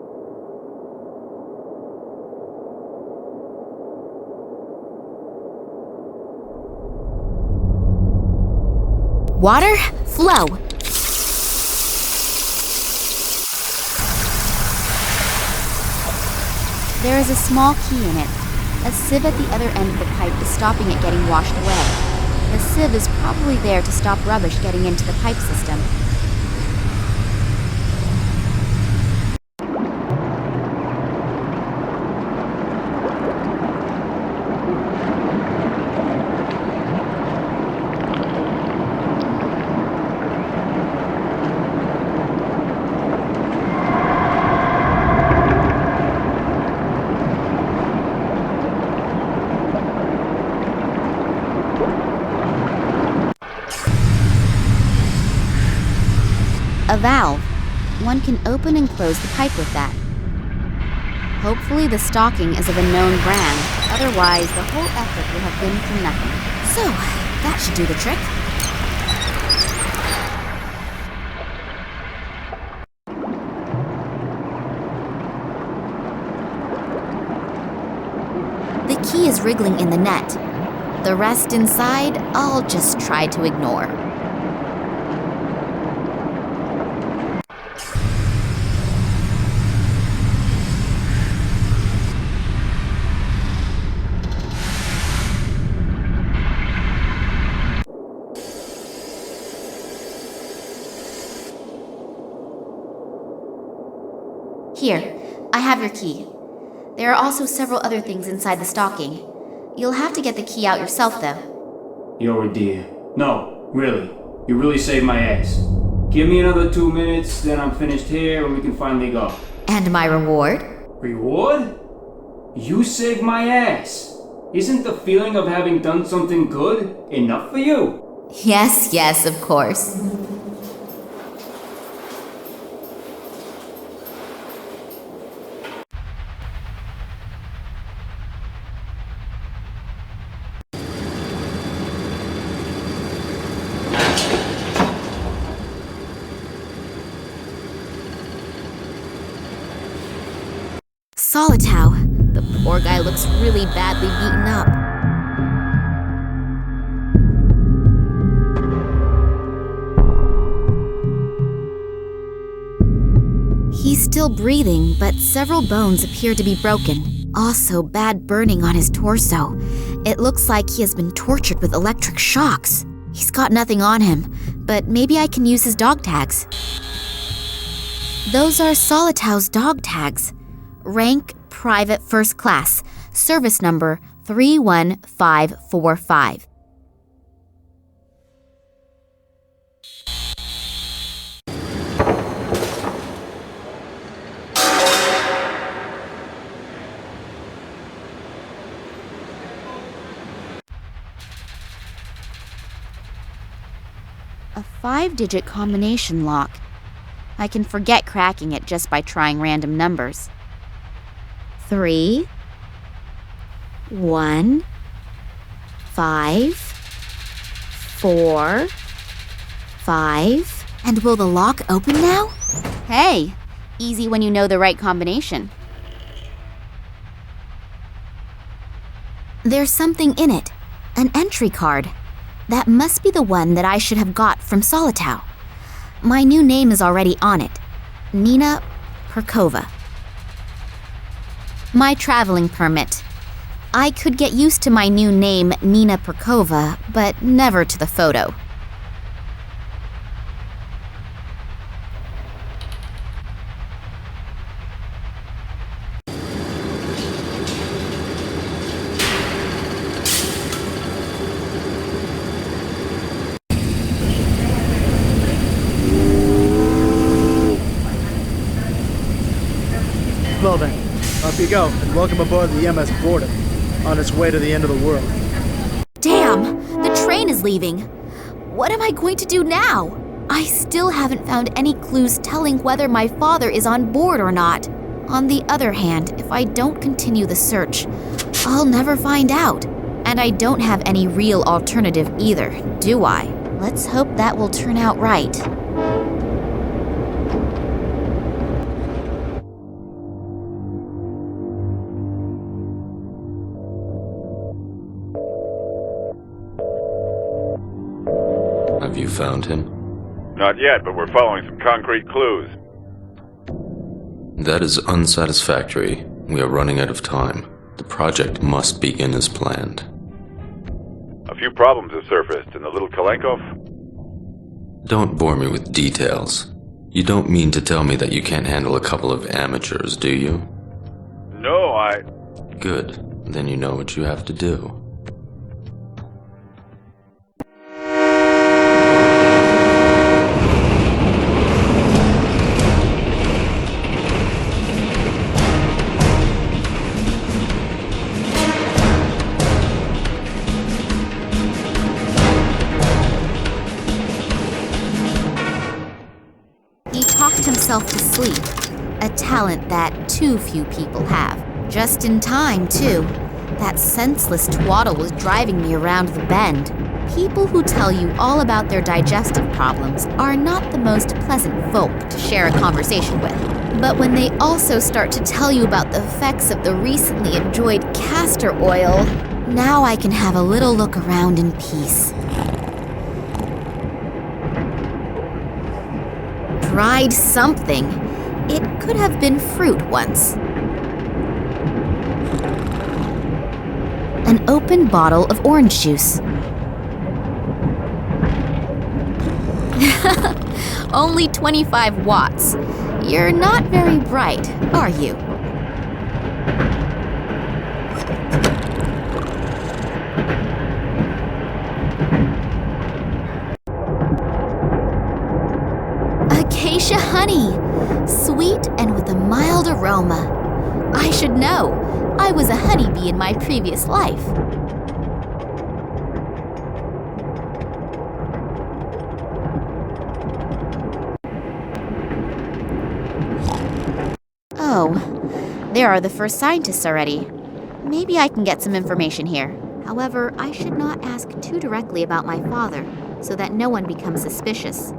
Water, flow. There is a small key in it. A sieve at the other end of the pipe is stopping it getting washed away. The sieve is probably there to stop rubbish getting into the pipe system. A valve. One can open and close the pipe with that. Hopefully the stocking is of a known brand, otherwise the whole effort will have been for nothing. So, that should do the trick. The key is wriggling in the net. The rest inside, I'll just try to ignore. Here, I have your key. There are also several other things inside the stocking. You'll have to get the key out yourself, though. You're a dear. No, really. You really saved my ass. Give me another 2 minutes, then I'm finished here and we can finally go. And my reward? Reward? You saved my ass. Isn't the feeling of having done something good enough for you? Yes, of course. Solitow. The poor guy looks really badly beaten up. He's still breathing, but several bones appear to be broken. Also, bad burning on his torso. It looks like he has been tortured with electric shocks. He's got nothing on him, but maybe I can use his dog tags. Those are Solitow's dog tags. Rank Private First Class, service number 31545. A 5-digit combination lock. I can forget cracking it just by trying random numbers. 3, 1, 5, 4, 5. And will the lock open now? Hey, easy when you know the right combination. There's something in it, an entry card. That must be the one that I should have got from Solitow. My new name is already on it, Nina Perkova. My traveling permit. I could get used to my new name, Nina Perkova, but never to the photo. Well then, off you go, and welcome aboard the MS Boredom, on its way to the end of the world. Damn! The train is leaving! What am I going to do now? I still haven't found any clues telling whether my father is on board or not. On the other hand, if I don't continue the search, I'll never find out. And I don't have any real alternative either, do I? Let's hope that will turn out right. found him? Not yet, but we're following some concrete clues. That is unsatisfactory. We are running out of time. The project must begin as planned. A few problems have surfaced in the little Kalenkov. Don't bore me with details. You don't mean to tell me that you can't handle a couple of amateurs, do you? No, I... Good. Then you know what you have to do. He talked himself to sleep, a talent that too few people have. Just in time, too. That senseless twaddle was driving me around the bend. People who tell you all about their digestive problems are not the most pleasant folk to share a conversation with. But when they also start to tell you about the effects of the recently enjoyed castor oil, now I can have a little look around in peace. Dried something. It could have been fruit once. An open bottle of orange juice. Only 25 watts. You're not very bright, are you? Acacia honey. Sweet and with a mild aroma. I should know. I was a honeybee in my previous life. Oh, there are the first scientists already. Maybe I can get some information here. However, I should not ask too directly about my father, so that no one becomes suspicious.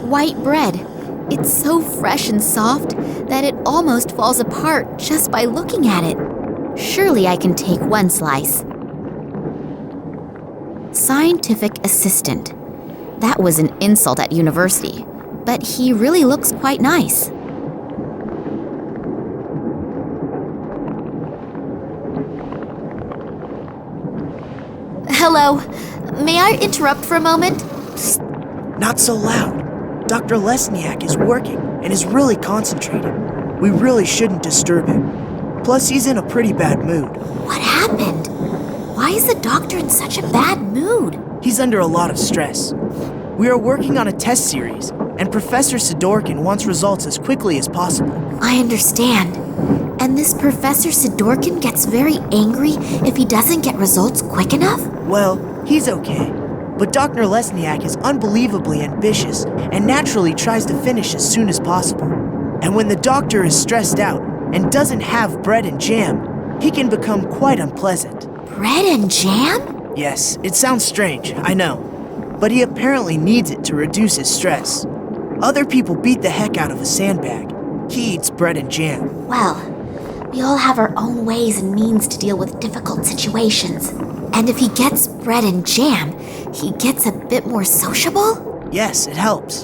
White bread. It's so fresh and soft that it almost falls apart just by looking at it. Surely I can take one slice. Scientific assistant. That was an insult at university, but he really looks quite nice. Hello. May I interrupt for a moment? Psst. Not so loud. Dr. Lesniak is working and is really concentrating. We really shouldn't disturb him. Plus, he's in a pretty bad mood. What happened? Why is the doctor in such a bad mood? He's under a lot of stress. We are working on a test series, and Professor Sidorkin wants results as quickly as possible. I understand. And this Professor Sidorkin gets very angry if he doesn't get results quick enough? Well, he's okay. But Dr. Lesniak is unbelievably ambitious and naturally tries to finish as soon as possible. And when the doctor is stressed out and doesn't have bread and jam, he can become quite unpleasant. Bread and jam? Yes, it sounds strange, I know. But he apparently needs it to reduce his stress. Other people beat the heck out of a sandbag. He eats bread and jam. Well, we all have our own ways and means to deal with difficult situations. And if he gets bread and jam, he gets a bit more sociable? Yes, it helps.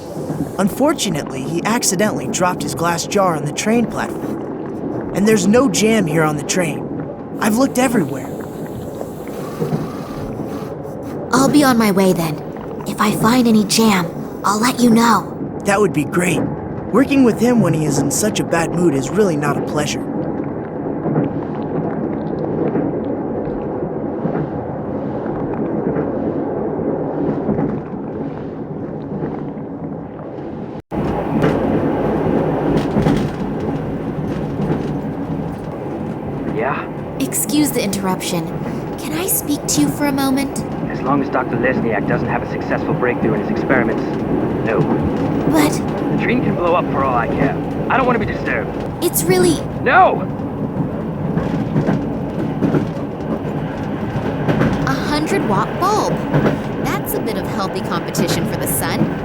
Unfortunately, he accidentally dropped his glass jar on the train platform. And there's no jam here on the train. I've looked everywhere. I'll be on my way then. If I find any jam, I'll let you know. That would be great. Working with him when he is in such a bad mood is really not a pleasure. Excuse the interruption. Can I speak to you for a moment? As long as Dr. Lesniak doesn't have a successful breakthrough in his experiments, no. But... the train can blow up for all I care. I don't want to be disturbed. It's really... No! 100-watt bulb. That's a bit of healthy competition for the sun.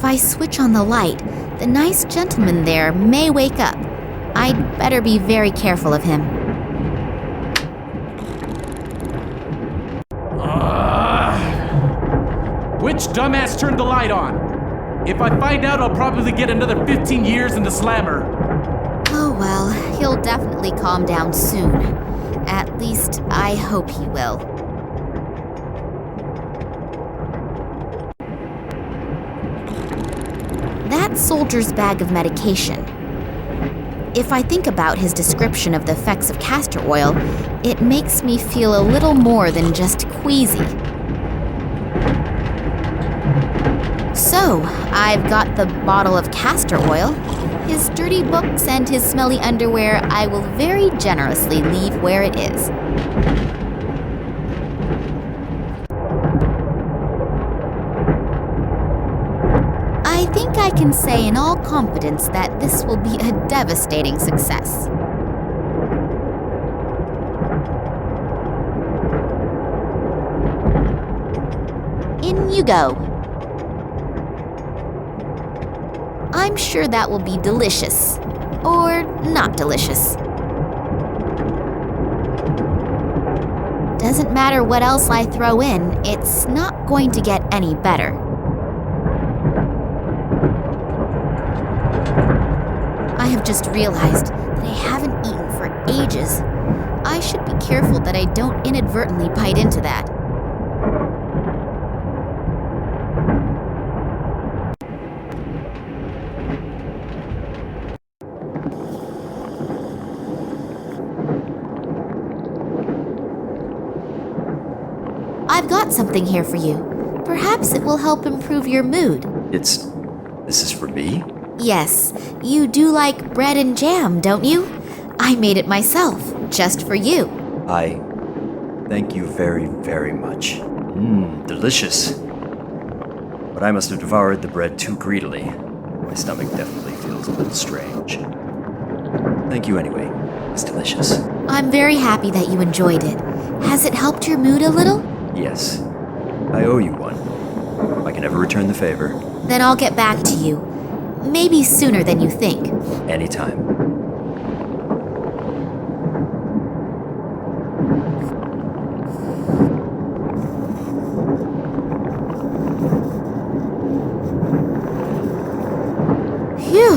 I switch on the light, the nice gentleman there may wake up. I'd better be very careful of him. Which dumbass turned the light on? If I find out, I'll probably get another 15 years in the slammer. Oh well, he'll definitely calm down soon. At least, I hope he will. That soldier's bag of medication. If I think about his description of the effects of castor oil, it makes me feel a little more than just queasy. So, I've got the bottle of castor oil. His dirty books and his smelly underwear I will very generously leave where it is. I think I can say in all confidence that this will be a devastating success. In you go. I'm sure that will be delicious. Or not delicious. Doesn't matter what else I throw in, it's not going to get any better. I have just realized that I haven't eaten for ages. I should be careful that I don't inadvertently bite into that. I've got something here for you. Perhaps it will help improve your mood. This is for me? Yes, you do like bread and jam, don't you? I made it myself, just for you. Thank you very, very much. Delicious. But I must have devoured the bread too greedily. My stomach definitely feels a little strange. Thank you anyway. It's delicious. I'm very happy that you enjoyed it. Has it helped your mood a little? Yes. I owe you one. I can never return the favor. Then I'll get back to you. Maybe sooner than you think. Anytime. Phew,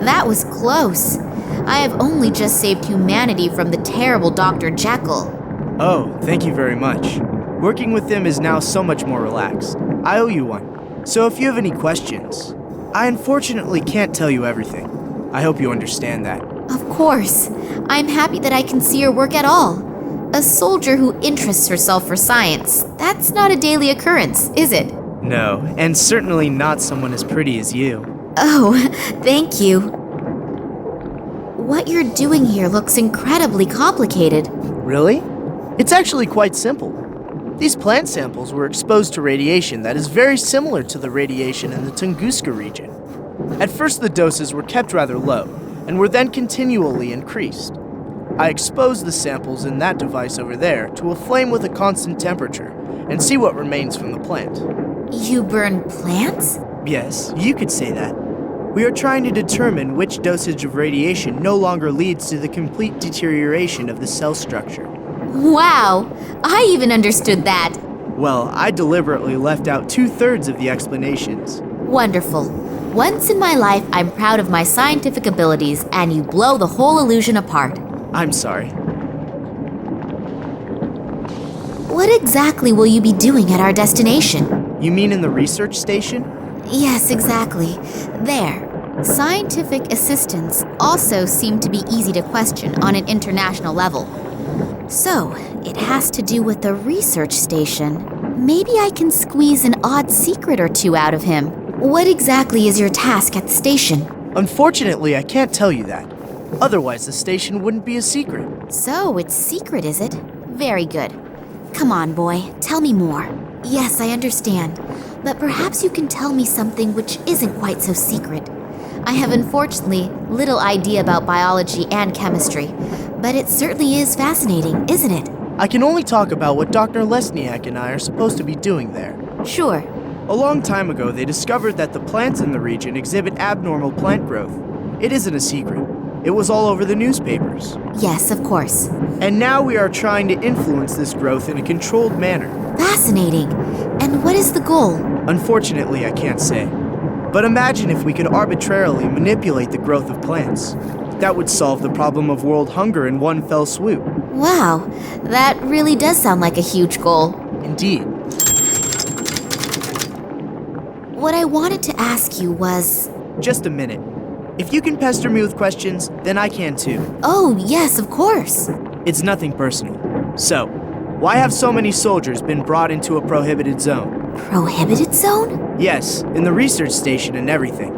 that was close. I have only just saved humanity from the terrible Dr. Jekyll. Oh, thank you very much. Working with him is now so much more relaxed. I owe you one. So if you have any questions, I unfortunately can't tell you everything. I hope you understand that. Of course. I'm happy that I can see your work at all. A soldier who interests herself for science, that's not a daily occurrence, is it? No, and certainly not someone as pretty as you. Oh, thank you. What you're doing here looks incredibly complicated. Really? It's actually quite simple. These plant samples were exposed to radiation that is very similar to the radiation in the Tunguska region. At first the doses were kept rather low, and were then continually increased. I exposed the samples in that device over there to a flame with a constant temperature, and see what remains from the plant. You burn plants? Yes, you could say that. We are trying to determine which dosage of radiation no longer leads to the complete deterioration of the cell structure. Wow, I even understood that. Well, I deliberately left out 2/3 of the explanations. Wonderful. Once in my life, I'm proud of my scientific abilities, and you blow the whole illusion apart. I'm sorry. What exactly will you be doing at our destination? You mean in the research station? Yes, exactly. There. Scientific assistants also seem to be easy to question on an international level. So, it has to do with the research station. Maybe I can squeeze an odd secret or two out of him. What exactly is your task at the station? Unfortunately, I can't tell you that. Otherwise, the station wouldn't be a secret. So, it's secret, is it? Very good. Come on, boy, tell me more. Yes, I understand. But perhaps you can tell me something which isn't quite so secret. I have unfortunately little idea about biology and chemistry, but it certainly is fascinating, isn't it? I can only talk about what Dr. Lesniak and I are supposed to be doing there. Sure. A long time ago, they discovered that the plants in the region exhibit abnormal plant growth. It isn't a secret. It was all over the newspapers. Yes, of course. And now we are trying to influence this growth in a controlled manner. Fascinating. And what is the goal? Unfortunately, I can't say. But imagine if we could arbitrarily manipulate the growth of plants. That would solve the problem of world hunger in one fell swoop. Wow, that really does sound like a huge goal. Indeed. What I wanted to ask you was... Just a minute. If you can pester me with questions, then I can too. Oh, yes, of course. It's nothing personal. So, why have so many soldiers been brought into a prohibited zone? Prohibited zone? Yes, in the research station and everything.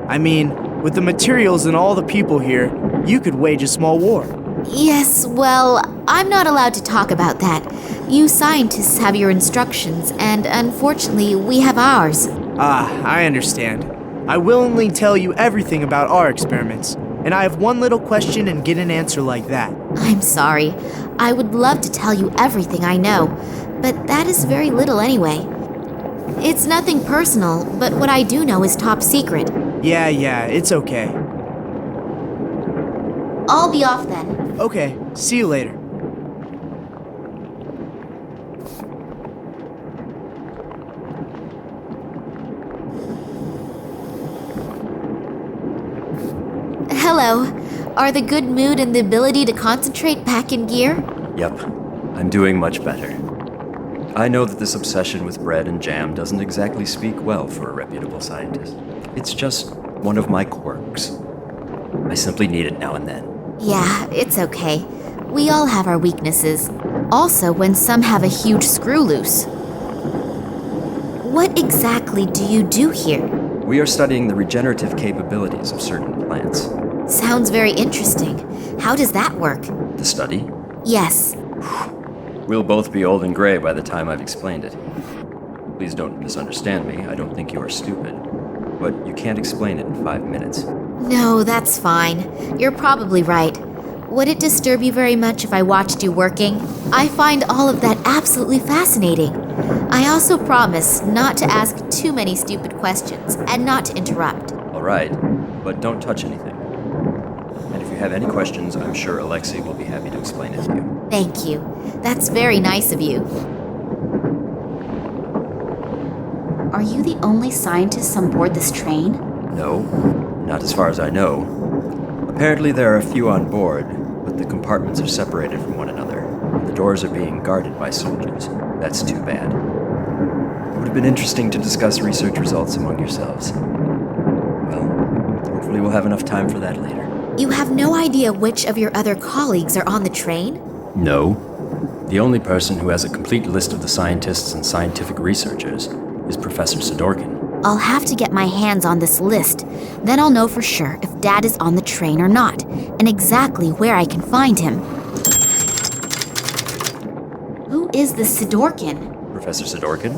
I mean, with the materials and all the people here, you could wage a small war. Yes, well, I'm not allowed to talk about that. You scientists have your instructions, and unfortunately, we have ours. Ah, I understand. I willingly tell you everything about our experiments, and I have one little question and get an answer like that. I'm sorry. I would love to tell you everything I know, but that is very little anyway. It's nothing personal, but what I do know is top secret. Yeah, it's okay. I'll be off then. Okay, see you later. Hello. Are the good mood and the ability to concentrate back in gear? Yep, I'm doing much better. I know that this obsession with bread and jam doesn't exactly speak well for a reputable scientist. It's just one of my quirks. I simply need it now and then. Yeah, it's okay. We all have our weaknesses. Also, when some have a huge screw loose. What exactly do you do here? We are studying the regenerative capabilities of certain plants. Sounds very interesting. How does that work? The study? Yes. We'll both be old and gray by the time I've explained it. Please don't misunderstand me. I don't think you are stupid. But you can't explain it in 5 minutes. No, that's fine. You're probably right. Would it disturb you very much if I watched you working? I find all of that absolutely fascinating. I also promise not to ask too many stupid questions and not to interrupt. All right, but don't touch anything. And if you have any questions, I'm sure Alexei will be happy to explain it to you. Thank you. That's very nice of you. Are you the only scientists on board this train? No, not as far as I know. Apparently there are a few on board, but the compartments are separated from one another. The doors are being guarded by soldiers. That's too bad. It would have been interesting to discuss research results among yourselves. Well, hopefully we'll have enough time for that later. You have no idea which of your other colleagues are on the train? No. The only person who has a complete list of the scientists and scientific researchers is Professor Sidorkin. I'll have to get my hands on this list. Then I'll know for sure if Dad is on the train or not, and exactly where I can find him. Who is this Sidorkin? Professor Sidorkin?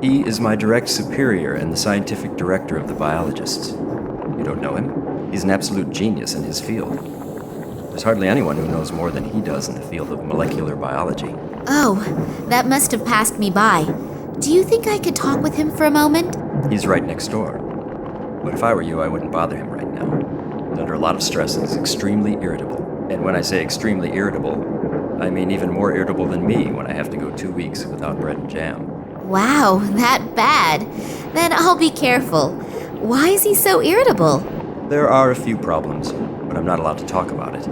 He is my direct superior and the scientific director of the biologists. You don't know him? He's an absolute genius in his field. There's hardly anyone who knows more than he does in the field of molecular biology. Oh, that must have passed me by. Do you think I could talk with him for a moment? He's right next door. But if I were you, I wouldn't bother him right now. He's under a lot of stress and is extremely irritable. And when I say extremely irritable, I mean even more irritable than me when I have to go 2 weeks without bread and jam. Wow, that bad. Then I'll be careful. Why is he so irritable? There are a few problems, but I'm not allowed to talk about it.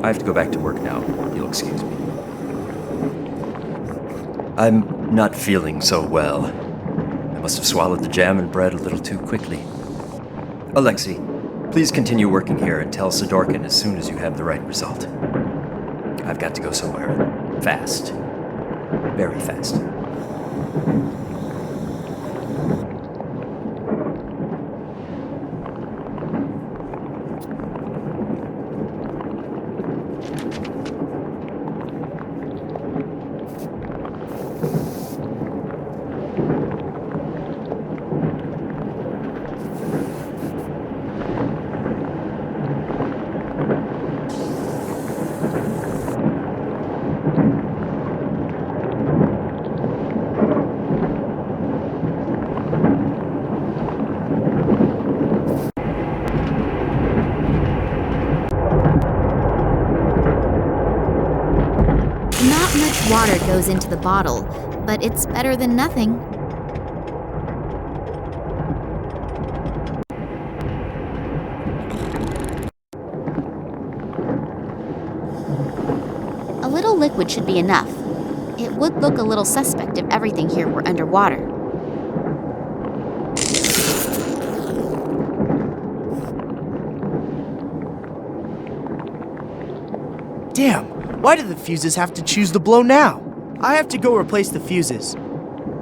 I have to go back to work now. You'll excuse me. I'm not feeling so well. I must have swallowed the jam and bread a little too quickly. Alexei, please continue working here and tell Sidorkin as soon as you have the right result. I've got to go somewhere. Fast. Very fast. water goes into the bottle, but it's better than nothing. A little liquid should be enough. It would look a little suspect if everything here were underwater. Damn, why do the fuses have to choose to blow now? I have to go replace the fuses.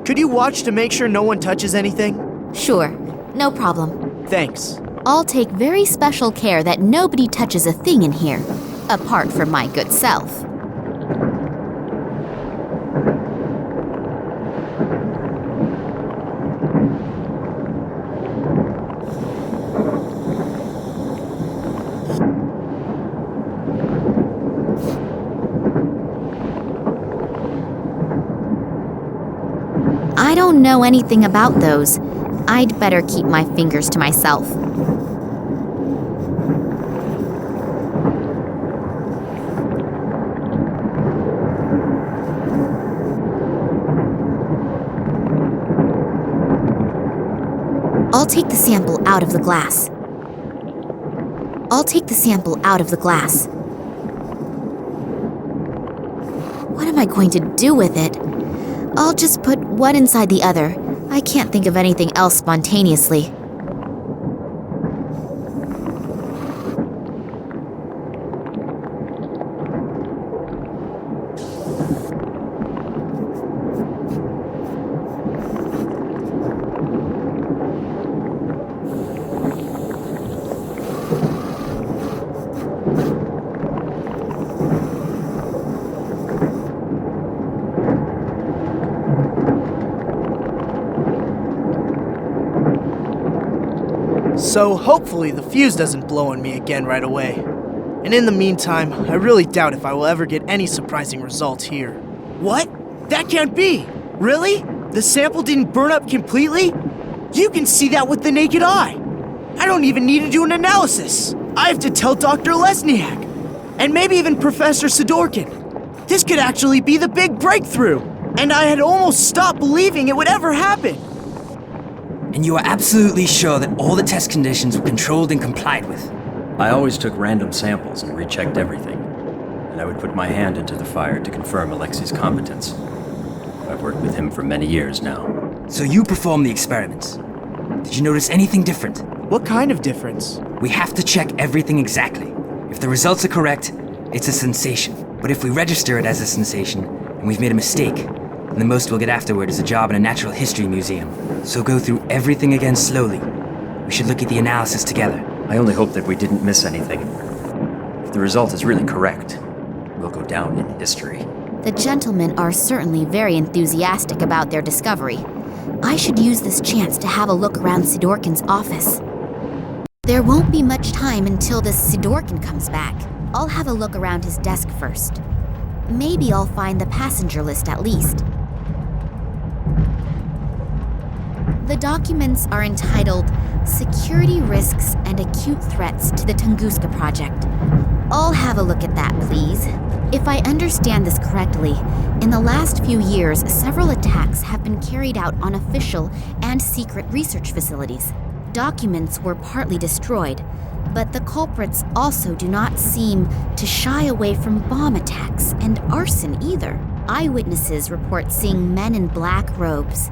Could you watch to make sure no one touches anything? Sure, no problem. Thanks. I'll take very special care that nobody touches a thing in here, apart from my good self. I don't know anything about those. I'd better keep my fingers to myself. I'll take the sample out of the glass. What am I going to do with it? I'll just put one inside the other. I can't think of anything else spontaneously. So hopefully the fuse doesn't blow on me again right away. And in the meantime, I really doubt if I will ever get any surprising results here. What? That can't be! Really? The sample didn't burn up completely? You can see that with the naked eye! I don't even need to do an analysis! I have to tell Dr. Lesniak! And maybe even Professor Sidorkin! This could actually be the big breakthrough! And I had almost stopped believing it would ever happen! And you are absolutely sure that all the test conditions were controlled and complied with? I always took random samples and rechecked everything. And I would put my hand into the fire to confirm Alexei's competence. I've worked with him for many years now. So you performed the experiments. Did you notice anything different? What kind of difference? We have to check everything exactly. If the results are correct, it's a sensation. But if we register it as a sensation, and we've made a mistake, then the most we'll get afterward is a job in a natural history museum. So go through everything again slowly. We should look at the analysis together. I only hope that we didn't miss anything. If the result is really correct, we'll go down in history. The gentlemen are certainly very enthusiastic about their discovery. I should use this chance to have a look around Sidorkin's office. There won't be much time until this Sidorkin comes back. I'll have a look around his desk first. Maybe I'll find the passenger list at least. The documents are entitled Security Risks and Acute Threats to the Tunguska Project. I'll have a look at that, please. If I understand this correctly, in the last few years, several attacks have been carried out on official and secret research facilities. Documents were partly destroyed, but the culprits also do not seem to shy away from bomb attacks and arson either. Eyewitnesses report seeing men in black robes.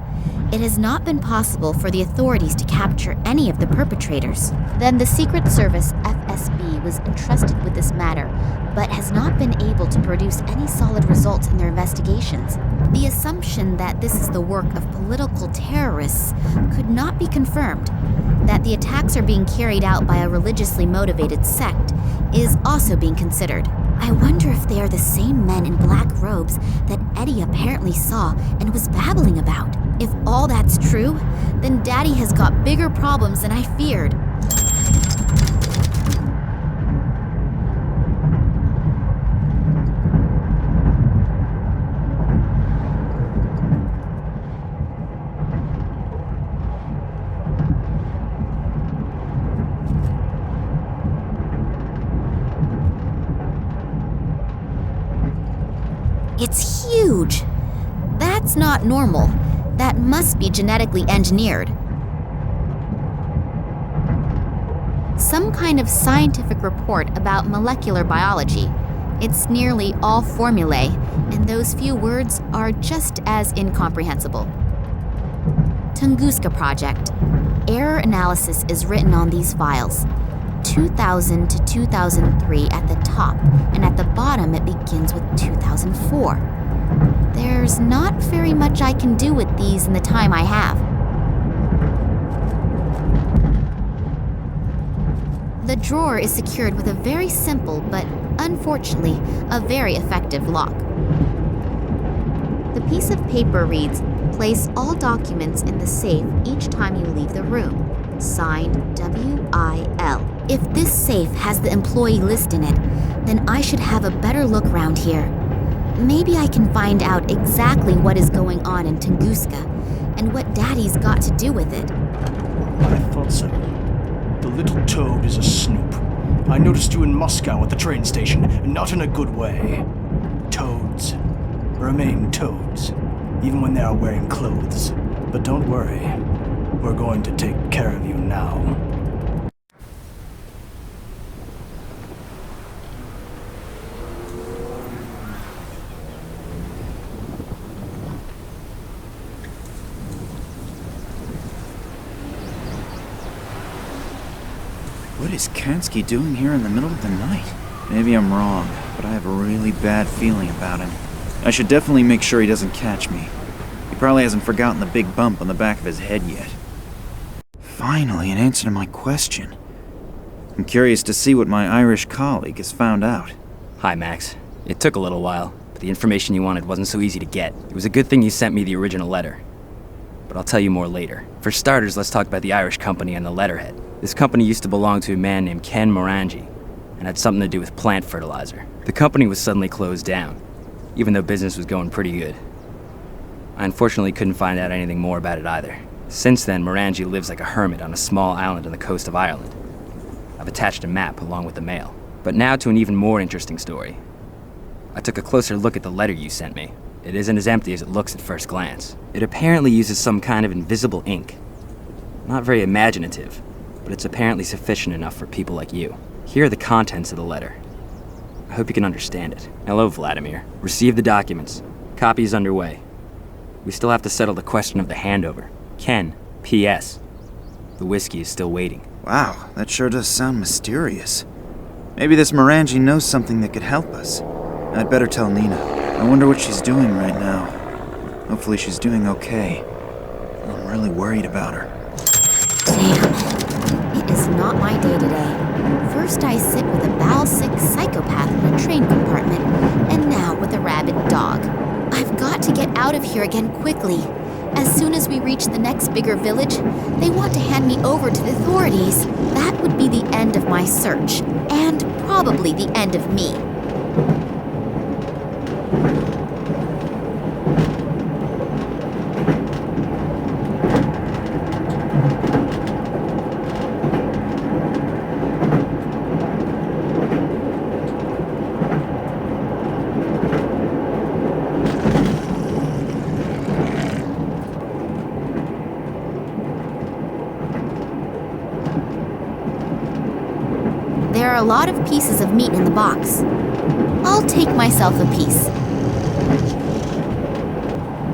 It has not been possible for the authorities to capture any of the perpetrators. Then the Secret Service, FSB, was entrusted with this matter, but has not been able to produce any solid results in their investigations. The assumption that this is the work of political terrorists could not be confirmed. That the attacks are being carried out by a religiously motivated sect is also being considered. I wonder if they are the same men in black robes that Eddie apparently saw and was babbling about. If all that's true, then Daddy has got bigger problems than I feared. It's huge. That's not normal. That must be genetically engineered. Some kind of scientific report about molecular biology. It's nearly all formulae, and those few words are just as incomprehensible. Tunguska Project. Error analysis is written on these files. 2000 to 2003 at the top, and at the bottom it begins with 2004. There's not very much I can do with these in the time I have. The drawer is secured with a very simple, but unfortunately, a very effective lock. The piece of paper reads, "Place all documents in the safe each time you leave the room. Signed, W.I.L." If this safe has the employee list in it, then I should have a better look around here. Maybe I can find out exactly what is going on in Tunguska and what Daddy's got to do with it. I thought so. The little toad is a snoop. I noticed you in Moscow at the train station, not in a good way. Toads remain toads, even when they are wearing clothes. But don't worry, we're going to take care of you now. What is Kansky doing here in the middle of the night? Maybe I'm wrong, but I have a really bad feeling about him. I should definitely make sure he doesn't catch me. He probably hasn't forgotten the big bump on the back of his head yet. Finally, an answer to my question. I'm curious to see what my Irish colleague has found out. Hi, Max. It took a little while, but the information you wanted wasn't so easy to get. It was a good thing you sent me the original letter. But I'll tell you more later. For starters, let's talk about the Irish company and the letterhead. This company used to belong to a man named Ken Morangi, and had something to do with plant fertilizer. The company was suddenly closed down, even though business was going pretty good. I unfortunately couldn't find out anything more about it either. Since then, Morangi lives like a hermit on a small island on the coast of Ireland. I've attached a map along with the mail. But now to an even more interesting story. I took a closer look at the letter you sent me. It isn't as empty as it looks at first glance. It apparently uses some kind of invisible ink. Not very imaginative, but it's apparently sufficient enough for people like you. Here are the contents of the letter. I hope you can understand it. Hello, Vladimir. Receive the documents. Copy is underway. We still have to settle the question of the handover. Ken, P.S. The whiskey is still waiting. Wow, that sure does sound mysterious. Maybe this Morangi knows something that could help us. I'd better tell Nina. I wonder what she's doing right now. Hopefully she's doing okay. I'm really worried about her. Damn. It is not my day today. First I sit with a bowel-sick psychopath in a train compartment, and now with a rabid dog. I've got to get out of here again quickly. As soon as we reach the next bigger village, they want to hand me over to the authorities. That would be the end of my search, and probably the end of me. There are a lot of pieces of meat in the box. I'll take myself a piece.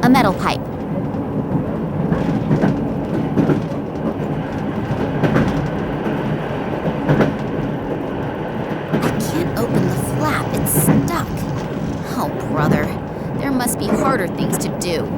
A metal pipe. I can't open the flap, it's stuck. Oh, brother, there must be harder things to do.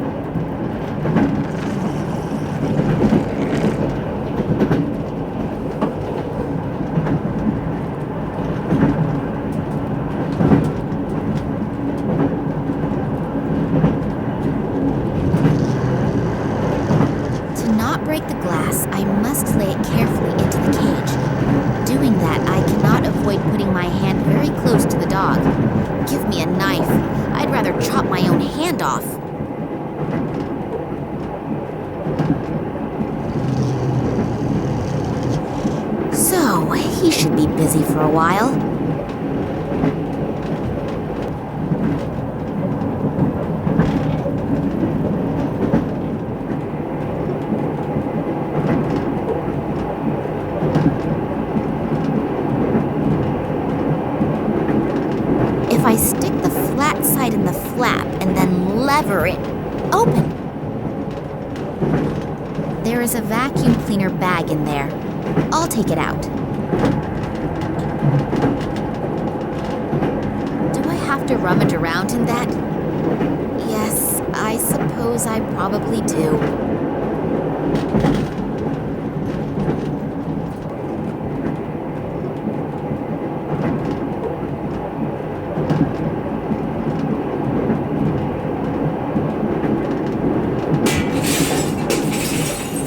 Break the glass, I must lay it carefully into the cage. Doing that, I cannot avoid putting my hand very close to the dog. Give me a knife. I'd rather chop my own hand off. So, he should be busy for a while. for it. Open. There is a vacuum cleaner bag in there. I'll take it out. Do I have to rummage around in that? Yes, I suppose I probably do.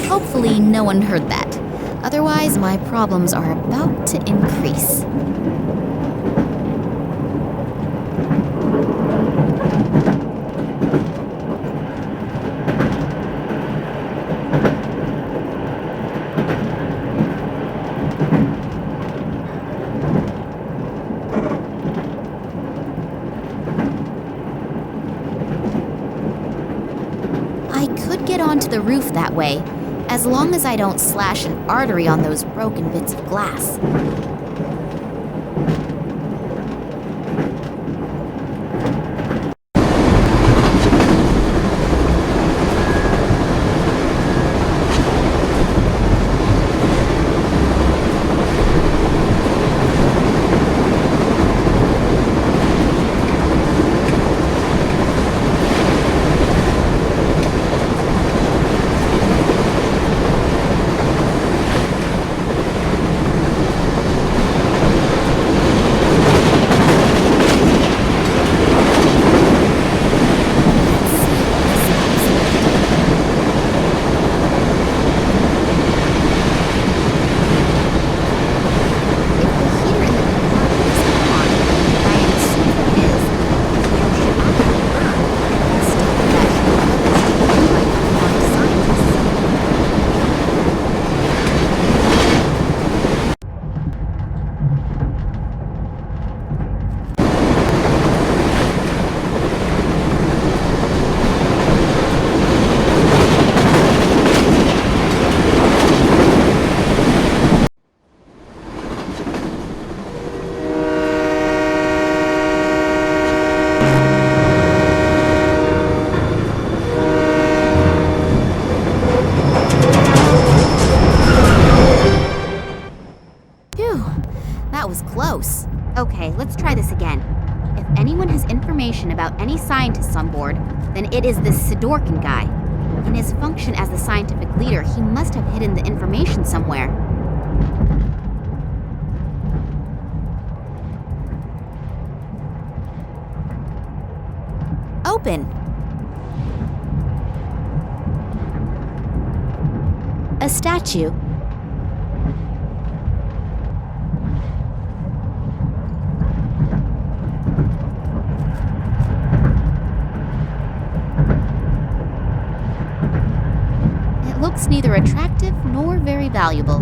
Hopefully no one heard that. Otherwise, my problems are about to increase. I could get onto the roof that way, as long as I don't slash an artery on those broken bits of glass. That was close. Okay, let's try this again. If anyone has information about any scientists on board, then it is this Sidorkin guy. In his function as the scientific leader, he must have hidden the information somewhere. Open. A statue. It looks neither attractive nor very valuable.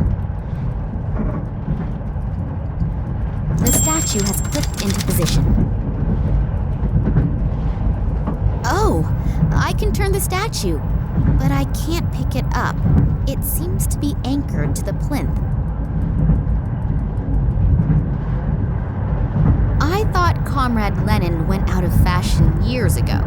The statue has clicked into position. Oh, I can turn the statue, but I can't pick it up. It seems to be anchored to the plinth. I thought Comrade Lenin went out of fashion years ago.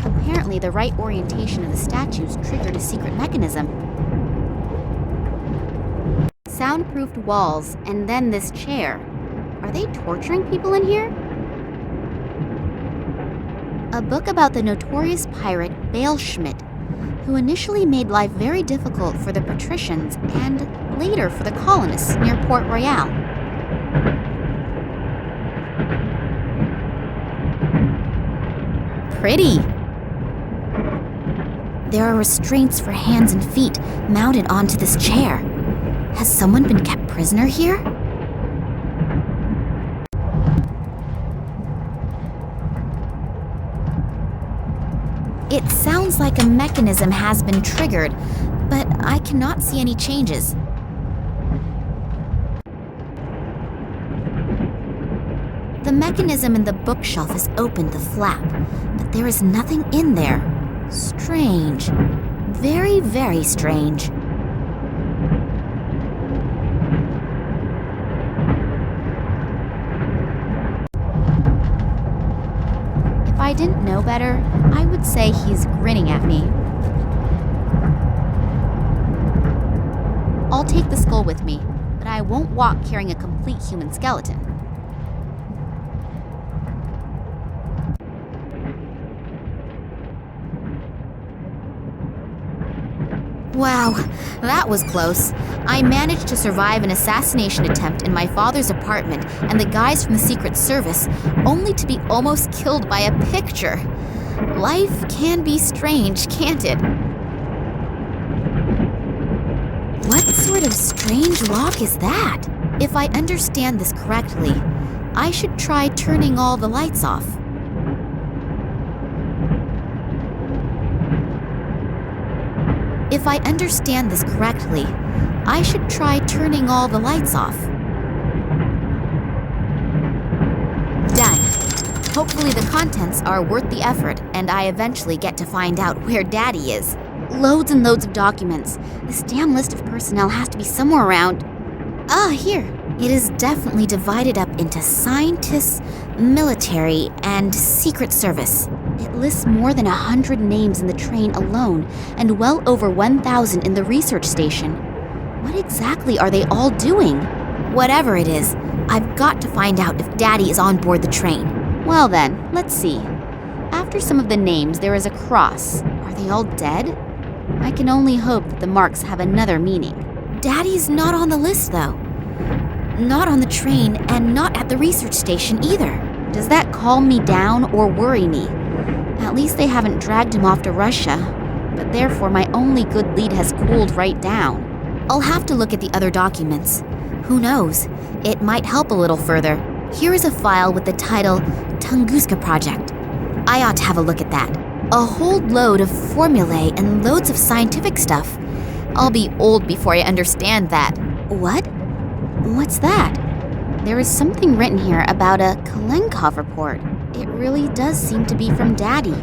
Apparently, the right orientation of the statues triggered a secret mechanism. Soundproofed walls, and then this chair. Are they torturing people in here? A book about the notorious pirate Bale Schmidt. who initially made life very difficult for the patricians and later for the colonists near Port Royal. Pretty. There are restraints for hands and feet mounted onto this chair. Has someone been kept prisoner here? It sounds like a mechanism has been triggered, but I cannot see any changes. The mechanism in the bookshelf has opened the flap, but there is nothing in there. Strange. Very, very strange. If I didn't know better, I would say he's grinning at me. I'll take the skull with me, but I won't walk carrying a complete human skeleton. Wow, that was close. I managed to survive an assassination attempt in my father's apartment and the guys from the Secret Service, only to be almost killed by a picture. Life can be strange, can't it? What sort of strange lock is that? If I understand this correctly, I should try turning all the lights off. If I understand this correctly, I should try turning all the lights off. Done. Hopefully the contents are worth the effort and I eventually get to find out where Daddy is. Loads and loads of documents. This damn list of personnel has to be somewhere around. Ah, here. It is definitely divided up into scientists, military, and Secret Service. It lists more than 100 names in the train alone, and well over 1,000 in the research station. What exactly are they all doing? Whatever it is, I've got to find out if Daddy is on board the train. Well then, let's see. After some of the names, there is a cross. Are they all dead? I can only hope that the marks have another meaning. Daddy's not on the list, though. Not on the train, and not at the research station either. Does that calm me down or worry me? At least they haven't dragged him off to Russia, but therefore my only good lead has cooled right down. I'll have to look at the other documents. Who knows? It might help a little further. Here is a file with the title Tunguska Project. I ought to have a look at that. A whole load of formulae and loads of scientific stuff. I'll be old before I understand that. What? What's that? There is something written here about a Kalenkov report. It really does seem to be from Daddy.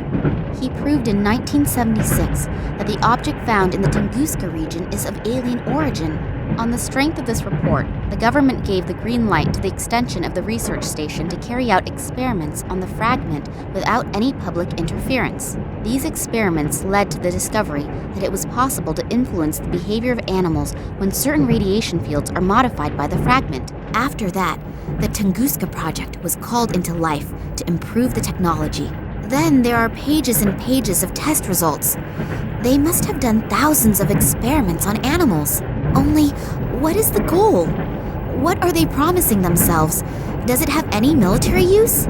He proved in 1976 that the object found in the Tunguska region is of alien origin. On the strength of this report, the government gave the green light to the extension of the research station to carry out experiments on the fragment without any public interference. These experiments led to the discovery that it was possible to influence the behavior of animals when certain radiation fields are modified by the fragment. After that, the Tunguska project was called into life to improve the technology. Then there are pages and pages of test results. They must have done thousands of experiments on animals. Only, what is the goal? What are they promising themselves? Does it have any military use?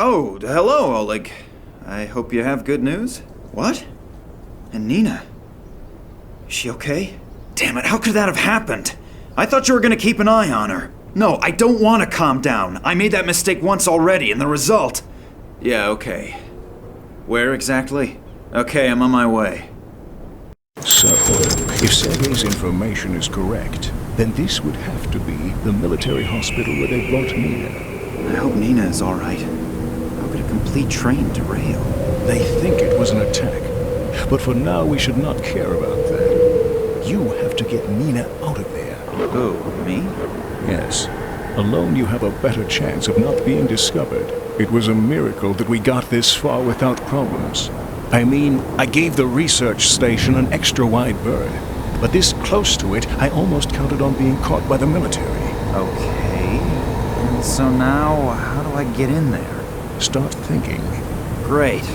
Oh, hello, Oleg. I hope you have good news. What? And Nina? Is she okay? Damn it, how could that have happened? I thought you were gonna keep an eye on her. No, I don't want to calm down. I made that mistake once already, and the result... Yeah, okay. Where exactly? Okay, I'm on my way. So, if Sergei's information is correct, then this would have to be the military hospital where they brought Nina. I hope Nina is alright. How could a complete train derail? They think it was an attack, but for now we should not care about that. You have to get Nina out of there. Who, me? Yes. Alone you have a better chance of not being discovered. It was a miracle that we got this far without problems. I mean, I gave the research station an extra wide berth. But this close to it, I almost counted on being caught by the military. Okay. And so now, how do I get in there? Start thinking. Great.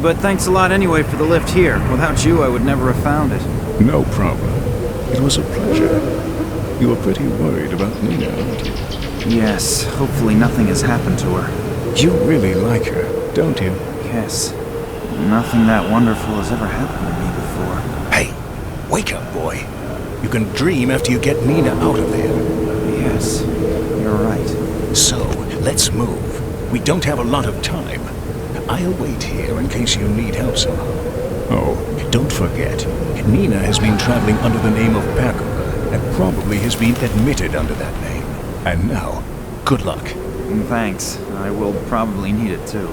But thanks a lot anyway for the lift here. Without you, I would never have found it. No problem. It was a pleasure. You were pretty worried about Nina, weren't you? Yes. Hopefully nothing has happened to her. You really like her, don't you? Yes. Nothing that wonderful has ever happened to me before. Hey, wake up, boy. You can dream after you get Nina out of there. Yes, you're right. So, let's move. We don't have a lot of time. I'll wait here in case you need help somehow. Oh, don't forget, Nina has been traveling under the name of Pacora, and probably has been admitted under that name. And now, good luck. Thanks. I will probably need it too.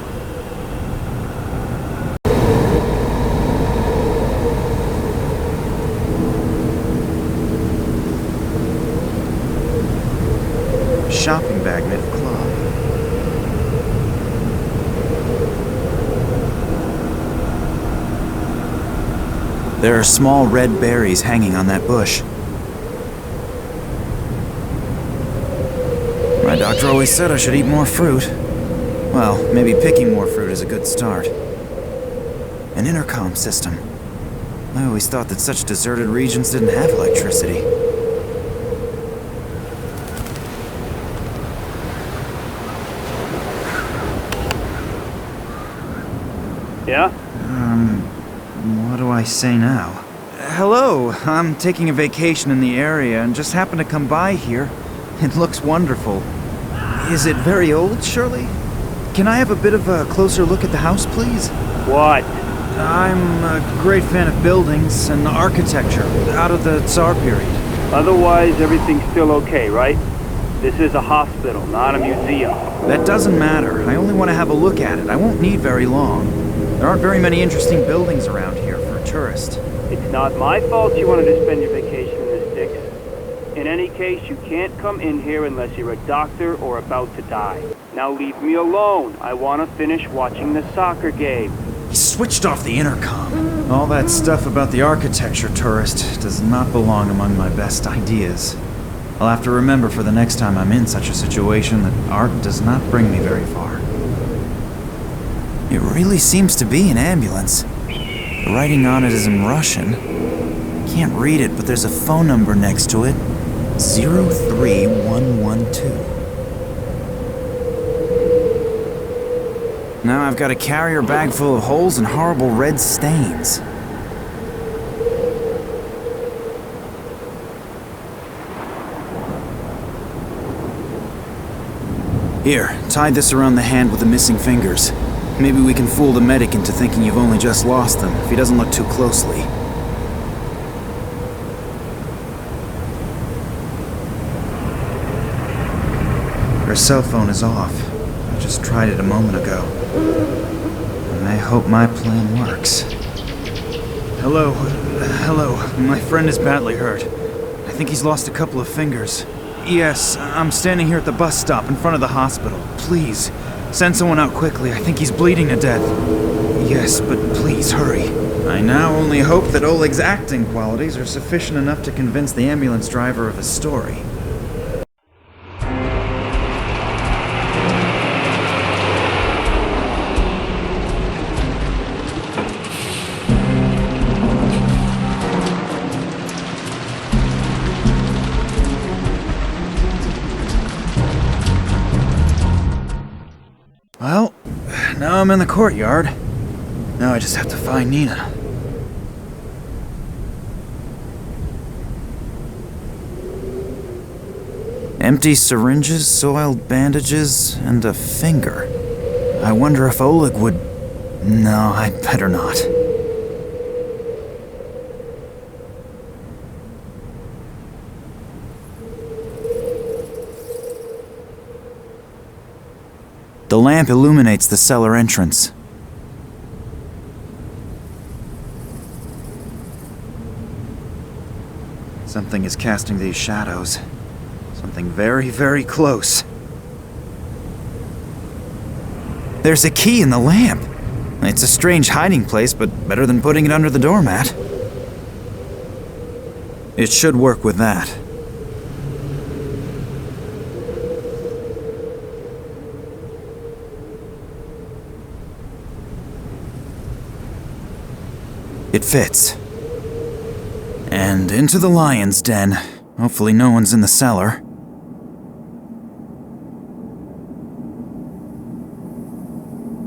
Shopping bag made of cloth. There are small red berries hanging on that bush. My doctor always said I should eat more fruit. Well, maybe picking more fruit is a good start. An intercom system. I always thought that such deserted regions didn't have electricity. Yeah? What do I say now? Hello, I'm taking a vacation in the area and just happened to come by here. It looks wonderful. Is it very old, Shirley? Can I have a bit of a closer look at the house, please? What? I'm a great fan of buildings and architecture out of the Tsar period. Otherwise, everything's still okay, right? This is a hospital, not a museum. That doesn't matter. I only want to have a look at it. I won't need very long. There aren't very many interesting buildings around here for a tourist. It's not my fault you wanted to spend your vacation in the sticks. In any case, you can't come in here unless you're a doctor or about to die. Now leave me alone. I want to finish watching the soccer game. He switched off the intercom. All that stuff about the architecture tourist does not belong among my best ideas. I'll have to remember for the next time I'm in such a situation that art does not bring me very far. It really seems to be an ambulance. The writing on it is in Russian. Can't read it, but there's a phone number next to it. 03112. Now I've got a carrier bag full of holes and horrible red stains. Here, tie this around the hand with the missing fingers. Maybe we can fool the medic into thinking you've only just lost them, if he doesn't look too closely. Her cell phone is off. I just tried it a moment ago. And I hope my plan works. Hello. My friend is badly hurt. I think he's lost a couple of fingers. Yes, I'm standing here at the bus stop in front of the hospital. Please, send someone out quickly. I think he's bleeding to death. Yes, but please, hurry. I now only hope that Oleg's acting qualities are sufficient enough to convince the ambulance driver of his story. Well, now I'm in the courtyard. Now I just have to find Nina. Empty syringes, soiled bandages, and a finger. I wonder if Oleg would... No, I'd better not. The lamp illuminates the cellar entrance. Something is casting these shadows. Something very, very close. There's a key in the lamp. It's a strange hiding place, but better than putting it under the doormat. It should work with that. It fits. And into the lion's den. Hopefully no one's in the cellar.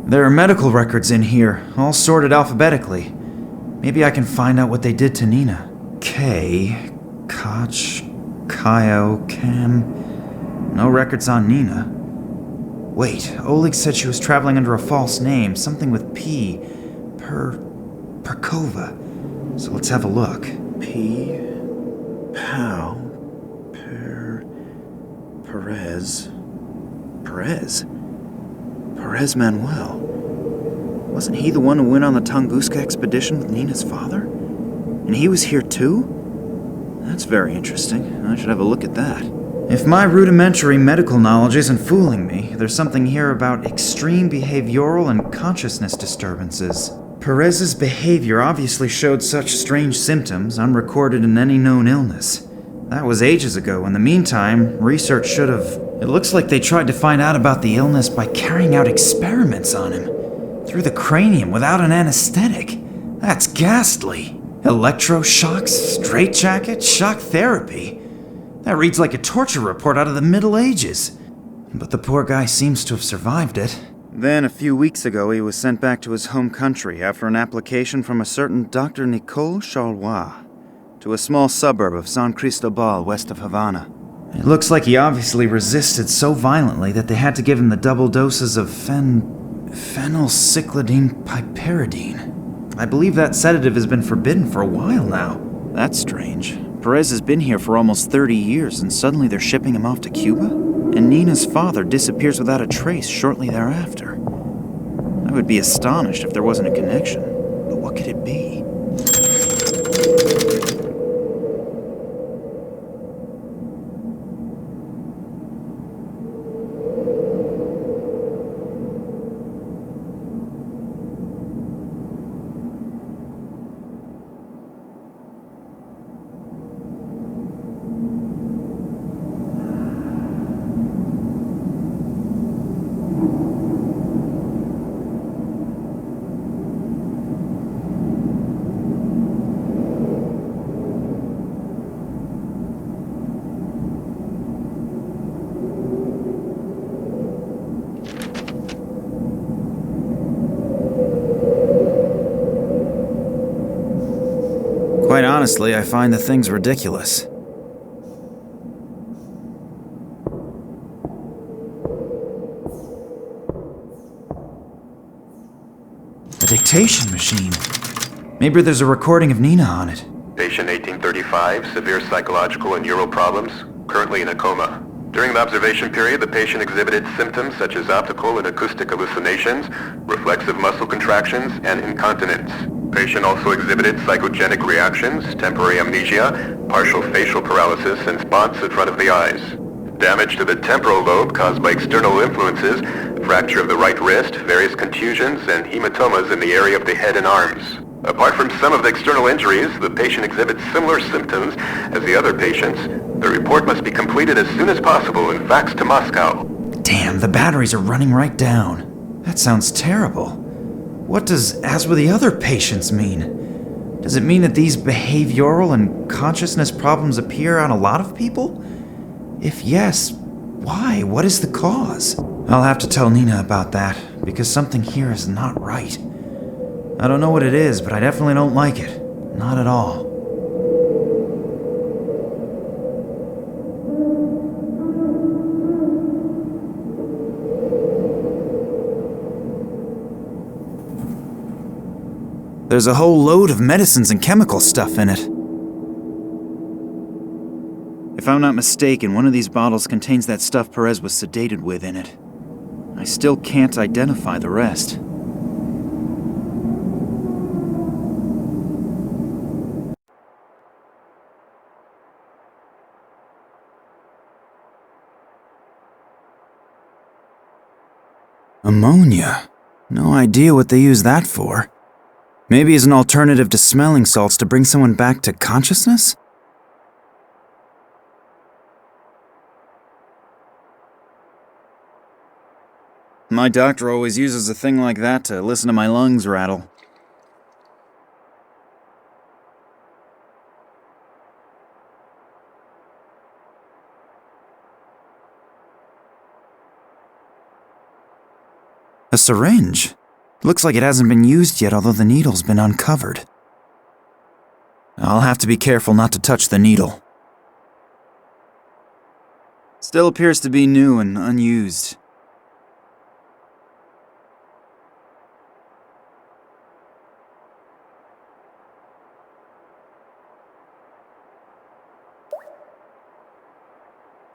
There are medical records in here, all sorted alphabetically. Maybe I can find out what they did to Nina. K, Koch, Kyo, Cam. No records on Nina. Wait, Oleg said she was traveling under a false name, something with P. Perkova. So let's have a look. P. Pow. Perez. Perez Manuel. Wasn't he the one who went on the Tunguska expedition with Nina's father? And he was here too? That's very interesting. I should have a look at that. If my rudimentary medical knowledge isn't fooling me, there's something here about extreme behavioral and consciousness disturbances. Perez's behavior obviously showed such strange symptoms unrecorded in any known illness. That was ages ago. In the meantime, research should have... It looks like they tried to find out about the illness by carrying out experiments on him. Through the cranium without an anesthetic. That's ghastly. Electroshocks, straitjacket, shock therapy. That reads like a torture report out of the Middle Ages. But the poor guy seems to have survived it. Then, a few weeks ago, he was sent back to his home country after an application from a certain Dr. Nicole Charlois to a small suburb of San Cristobal west of Havana. It looks like he obviously resisted so violently that they had to give him the double doses of phenylcyclidine piperidine. I believe that sedative has been forbidden for a while now. That's strange. Perez has been here for almost 30 years, and suddenly they're shipping him off to Cuba? And Nina's father disappears without a trace shortly thereafter. I would be astonished if there wasn't a connection. But what could it be? Quite honestly, I find the things ridiculous. A dictation machine. Maybe there's a recording of Nina on it. Patient 1835, severe psychological and neural problems, currently in a coma. During the observation period, the patient exhibited symptoms such as optical and acoustic hallucinations, reflexive muscle contractions, and incontinence. Patient also exhibited psychogenic reactions, temporary amnesia, partial facial paralysis, and spots in front of the eyes. Damage to the temporal lobe caused by external influences, fracture of the right wrist, various contusions, and hematomas in the area of the head and arms. Apart from some of the external injuries, the patient exhibits similar symptoms as the other patients. The report must be completed as soon as possible and faxed to Moscow. Damn, the batteries are running right down. That sounds terrible. What does "as with the other patients" mean? Does it mean that these behavioral and consciousness problems appear on a lot of people? If yes, why? What is the cause? I'll have to tell Nina about that, because something here is not right. I don't know what it is, but I definitely don't like it. Not at all. There's a whole load of medicines and chemical stuff in it. If I'm not mistaken, one of these bottles contains that stuff Perez was sedated with in it. I still can't identify the rest. Ammonia? No idea what they use that for. Maybe as an alternative to smelling salts to bring someone back to consciousness? My doctor always uses a thing like that to listen to my lungs rattle. A syringe? Looks like it hasn't been used yet, although the needle's been uncovered. I'll have to be careful not to touch the needle. Still appears to be new and unused.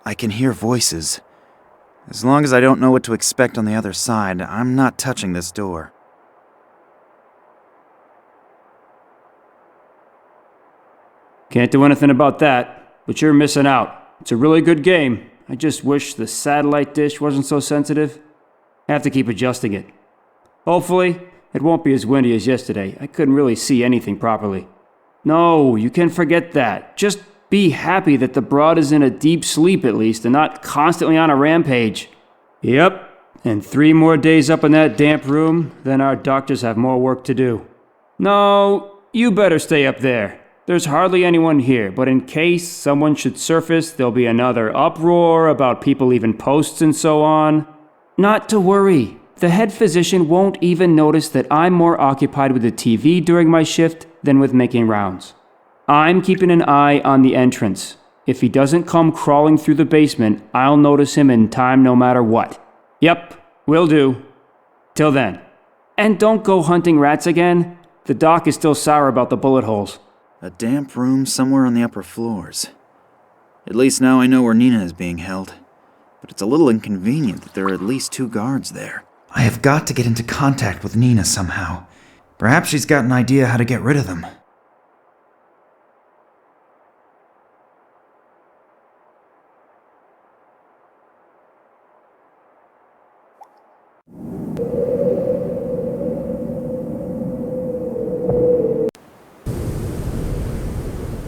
I can hear voices. As long as I don't know what to expect on the other side, I'm not touching this door. Can't do anything about that, but you're missing out. It's a really good game. I just wish the satellite dish wasn't so sensitive. I have to keep adjusting it. Hopefully, it won't be as windy as yesterday. I couldn't really see anything properly. No, you can forget that. Just be happy that the broad is in a deep sleep at least and not constantly on a rampage. Yep, and 3 more days up in that damp room, then our doctors have more work to do. No, you better stay up there. There's hardly anyone here, but in case someone should surface, there'll be another uproar about people leaving posts and so on. Not to worry. The head physician won't even notice that I'm more occupied with the TV during my shift than with making rounds. I'm keeping an eye on the entrance. If he doesn't come crawling through the basement, I'll notice him in time no matter what. Yep, will do. Till then. And don't go hunting rats again. The doc is still sour about the bullet holes. A damp room somewhere on the upper floors. At least now I know where Nina is being held. But it's a little inconvenient that there are at least 2 guards there. I have got to get into contact with Nina somehow. Perhaps she's got an idea how to get rid of them.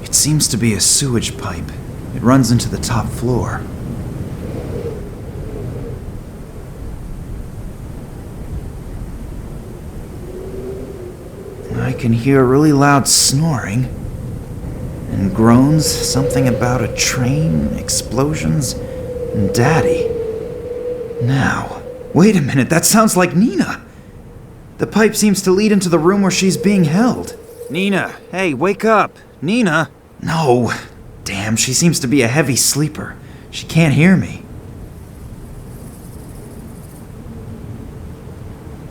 It seems to be a sewage pipe. It runs into the top floor. I can hear really loud snoring and groans, something about a train, explosions, and Daddy. Now, wait a minute, that sounds like Nina. The pipe seems to lead into the room where she's being held. Nina, hey, wake up. Nina? No. Damn, she seems to be a heavy sleeper. She can't hear me.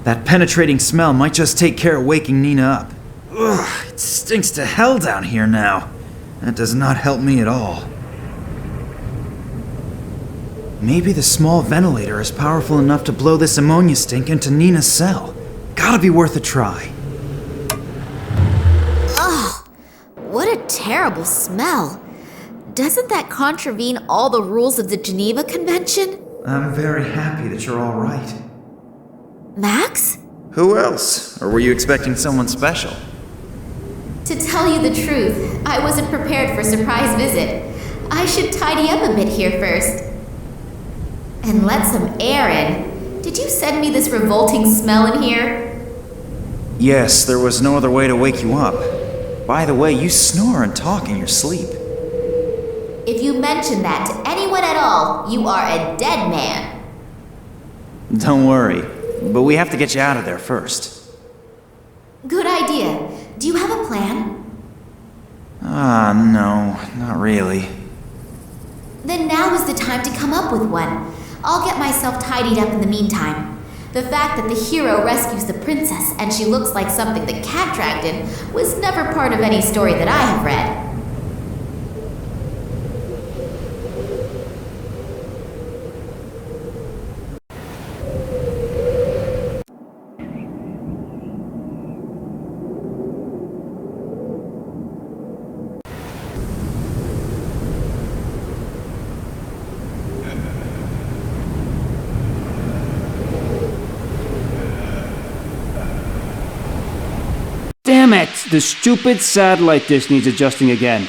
That penetrating smell might just take care of waking Nina up. Ugh, it stinks to hell down here now. That does not help me at all. Maybe the small ventilator is powerful enough to blow this ammonia stink into Nina's cell. Gotta be worth a try. Ugh, what a terrible smell. Doesn't that contravene all the rules of the Geneva Convention? I'm very happy that you're all right. Max? Who else? Or were you expecting someone special? To tell you the truth, I wasn't prepared for a surprise visit. I should tidy up a bit here first. And let some air in. Did you send me this revolting smell in here? Yes, there was no other way to wake you up. By the way, you snore and talk in your sleep. If you mention that to anyone at all, you are a dead man. Don't worry, but we have to get you out of there first. Good idea. Do you have a plan? No, not really. Then now is the time to come up with one. I'll get myself tidied up in the meantime. The fact that the hero rescues the princess and she looks like something the cat dragged in was never part of any story that I have read. Damn it! The stupid satellite dish needs adjusting again.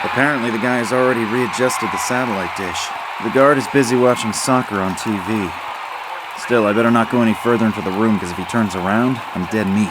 Apparently the guy has already readjusted the satellite dish. The guard is busy watching soccer on TV. Still, I better not go any further into the room, because if he turns around, I'm dead meat.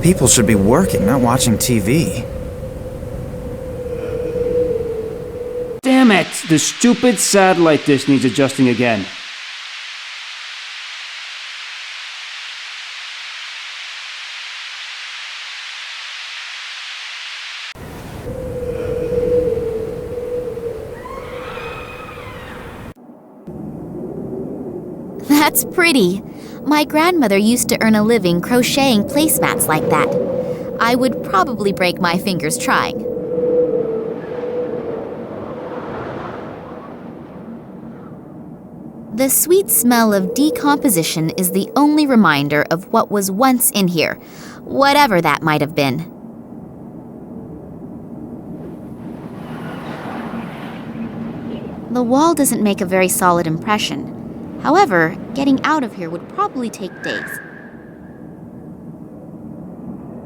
People should be working, not watching TV. Damn it! The stupid satellite dish needs adjusting again. That's pretty. My grandmother used to earn a living crocheting placemats like that. I would probably break my fingers trying. The sweet smell of decomposition is the only reminder of what was once in here, whatever that might have been. The wall doesn't make a very solid impression. However, getting out of here would probably take days.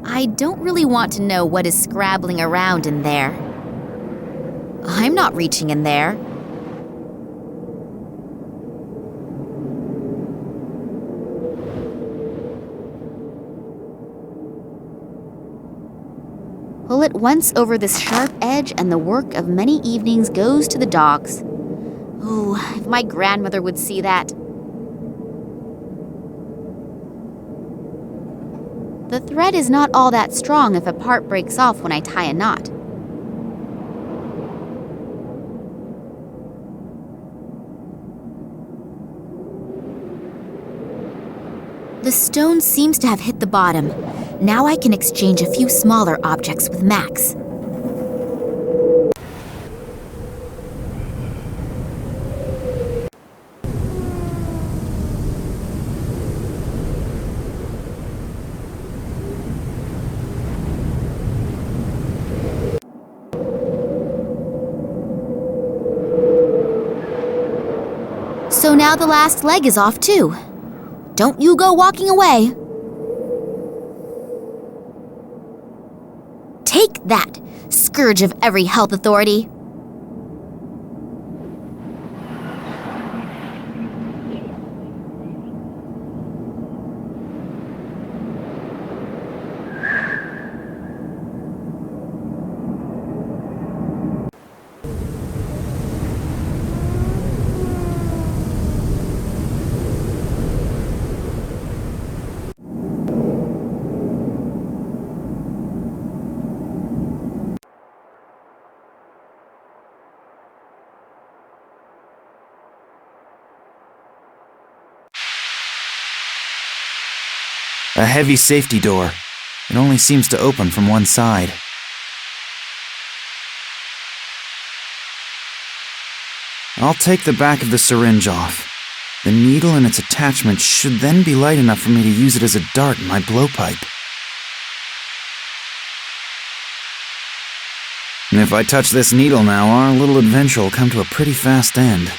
I don't really want to know what is scrabbling around in there. I'm not reaching in there. Pull it once over this sharp edge and the work of many evenings goes to the dogs. Ooh, if my grandmother would see that. The thread is not all that strong if a part breaks off when I tie a knot. The stone seems to have hit the bottom. Now I can exchange a few smaller objects with Max. So now the last leg is off too. Don't you go walking away. Take that, scourge of every health authority. A heavy safety door. It only seems to open from one side. I'll take the back of the syringe off. The needle and its attachment should then be light enough for me to use it as a dart in my blowpipe. And if I touch this needle now, our little adventure will come to a pretty fast end.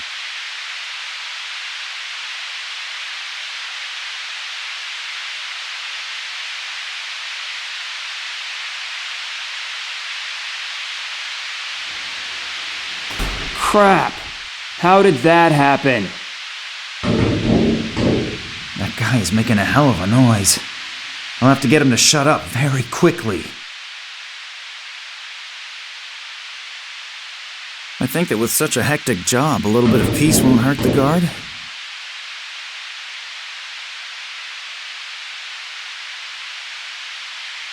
Crap! How did that happen? guy is making a hell of a noise. I'll have to get him to shut up very quickly. I think that with such a hectic job, a little bit of peace won't hurt the guard.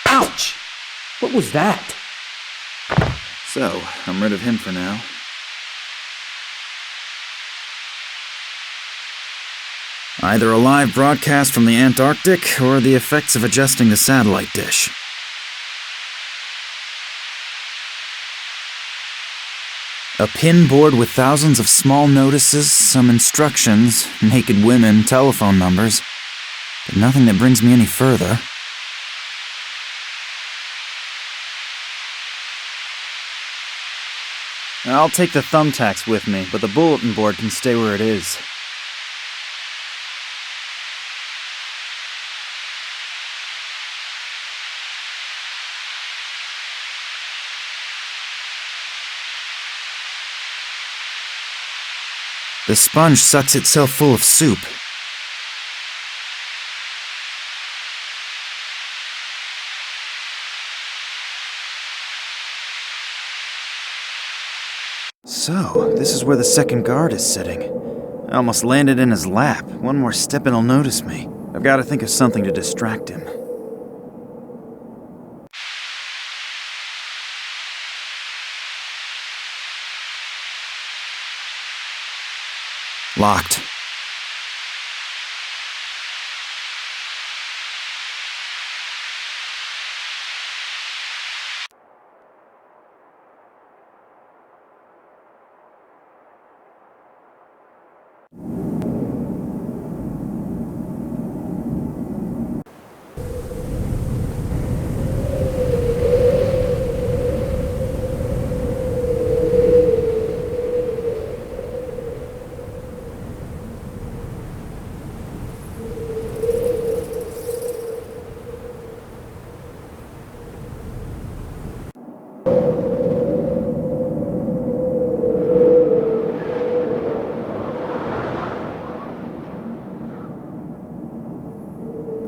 Ouch! What was that? So, I'm rid of him for now. Either a live broadcast from the Antarctic, or the effects of adjusting the satellite dish. A pin board with thousands of small notices, some instructions, naked women, telephone numbers, but nothing that brings me any further. I'll take the thumbtacks with me, but the bulletin board can stay where it is. The sponge sucks itself full of soup. So, this is where the second guard is sitting. I almost landed in his lap. One more step and he'll notice me. I've got to think of something to distract him. Locked.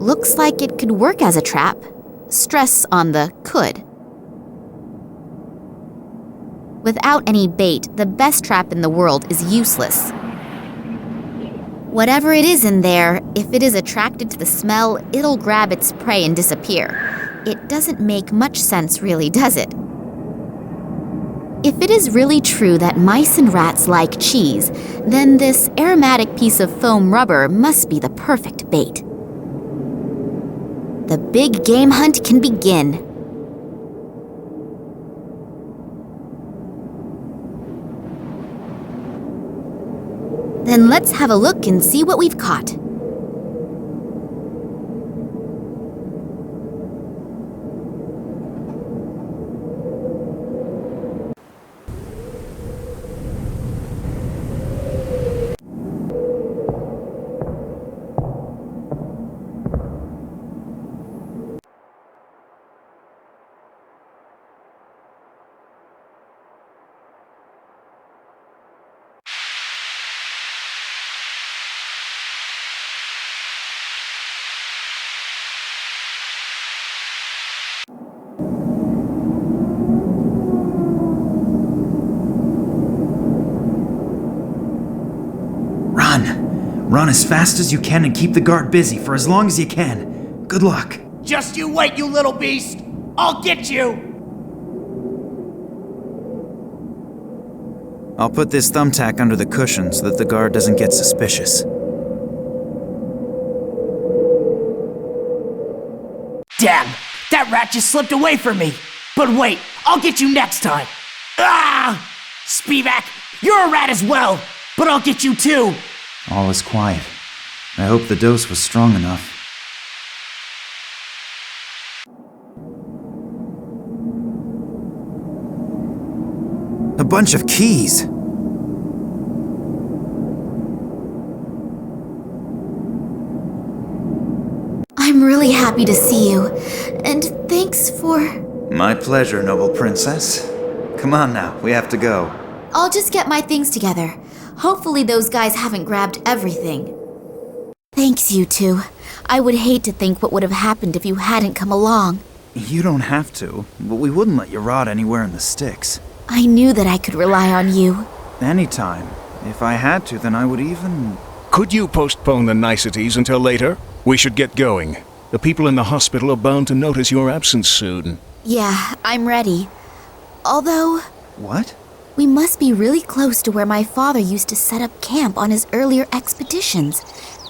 Looks like it could work as a trap. Stress on the could. Without any bait, the best trap in the world is useless. Whatever it is in there, if it is attracted to the smell, it'll grab its prey and disappear. It doesn't make much sense, really, does it? If it is really true that mice and rats like cheese, then this aromatic piece of foam rubber must be the perfect bait. The big game hunt can begin. Then let's have a look and see what we've caught. Run as fast as you can and keep the guard busy for as long as you can. Good luck. Just you wait, you little beast! I'll get you! I'll put this thumbtack under the cushion so that the guard doesn't get suspicious. Damn! That rat just slipped away from me! But wait, I'll get you next time! Ah! Spivak, you're a rat as well! But I'll get you too! All is quiet. I hope the dose was strong enough. A bunch of keys! I'm really happy to see you, and thanks for... My pleasure, noble princess. Come on now, we have to go. I'll just get my things together. Hopefully those guys haven't grabbed everything. Thanks, you two. I would hate to think what would have happened if you hadn't come along. You don't have to, but we wouldn't let you rot anywhere in the sticks. I knew that I could rely on you. Anytime. If I had to, then I would even... Could you postpone the niceties until later? We should get going. The people in the hospital are bound to notice your absence soon. Yeah, I'm ready. Although... What? We must be really close to where my father used to set up camp on his earlier expeditions.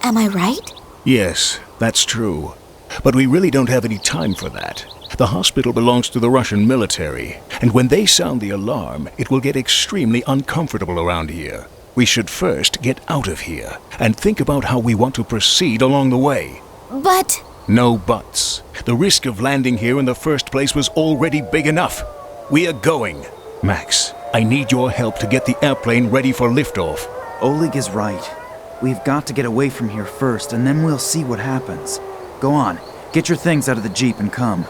Am I right? Yes, that's true. But we really don't have any time for that. The hospital belongs to the Russian military, and when they sound the alarm, it will get extremely uncomfortable around here. We should first get out of here, and think about how we want to proceed along the way. But... No buts. The risk of landing here in the first place was already big enough. We are going. Max, I need your help to get the airplane ready for liftoff. Oleg is right. We've got to get away from here first, and then we'll see what happens. Go on, get your things out of the Jeep and come.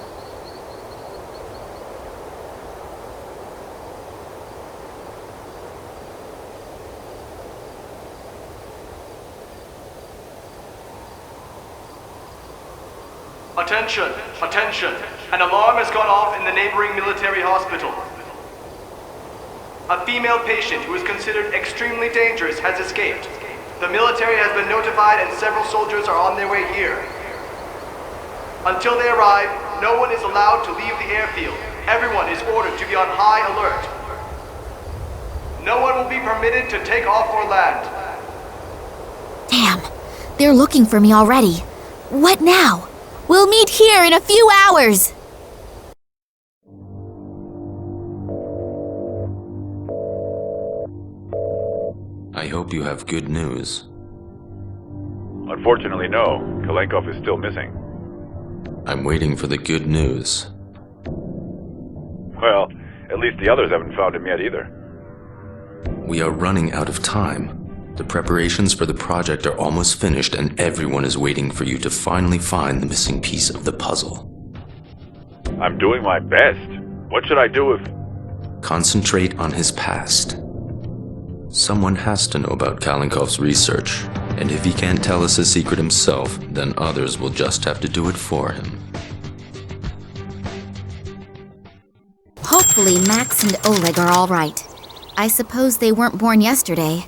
Attention! Attention! An alarm has gone off in the neighboring military hospital. A female patient who is considered extremely dangerous has escaped. The military has been notified and several soldiers are on their way here. Until they arrive, no one is allowed to leave the airfield. Everyone is ordered to be on high alert. No one will be permitted to take off or land. Damn, they're looking for me already. What now? We'll meet here in a few hours! I hope you have good news. Unfortunately, no. Kalenkov is still missing. I'm waiting for the good news. Well, at least the others haven't found him yet either. We are running out of time. The preparations for the project are almost finished and everyone is waiting for you to finally find the missing piece of the puzzle. I'm doing my best. What should I do if... Concentrate on his past. Someone has to know about Kalenkov's research, and if he can't tell us his secret himself, then others will just have to do it for him. Hopefully Max and Oleg are all right. I suppose they weren't born yesterday.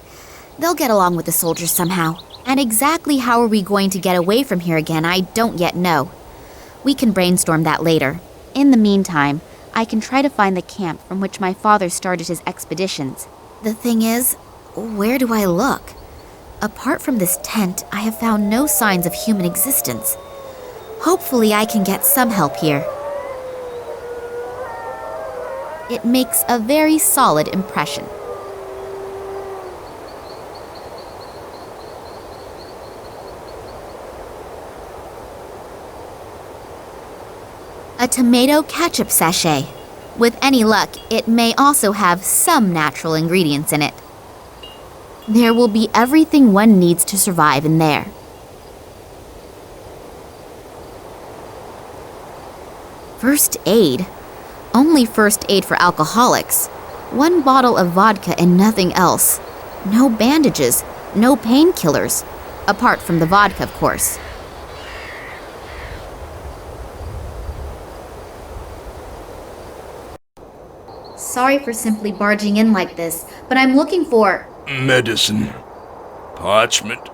They'll get along with the soldiers somehow. And exactly how are we going to get away from here again, I don't yet know. We can brainstorm that later. In the meantime, I can try to find the camp from which my father started his expeditions. The thing is, where do I look? Apart from this tent, I have found no signs of human existence. Hopefully I can get some help here. It makes a very solid impression. A tomato ketchup sachet. With any luck, it may also have some natural ingredients in it. There will be everything one needs to survive in there. First aid? Only first aid for alcoholics. 1 bottle of vodka and nothing else. No bandages, no painkillers. Apart from the vodka, of course. Sorry for simply barging in like this, but I'm looking for... Medicine. Parchment.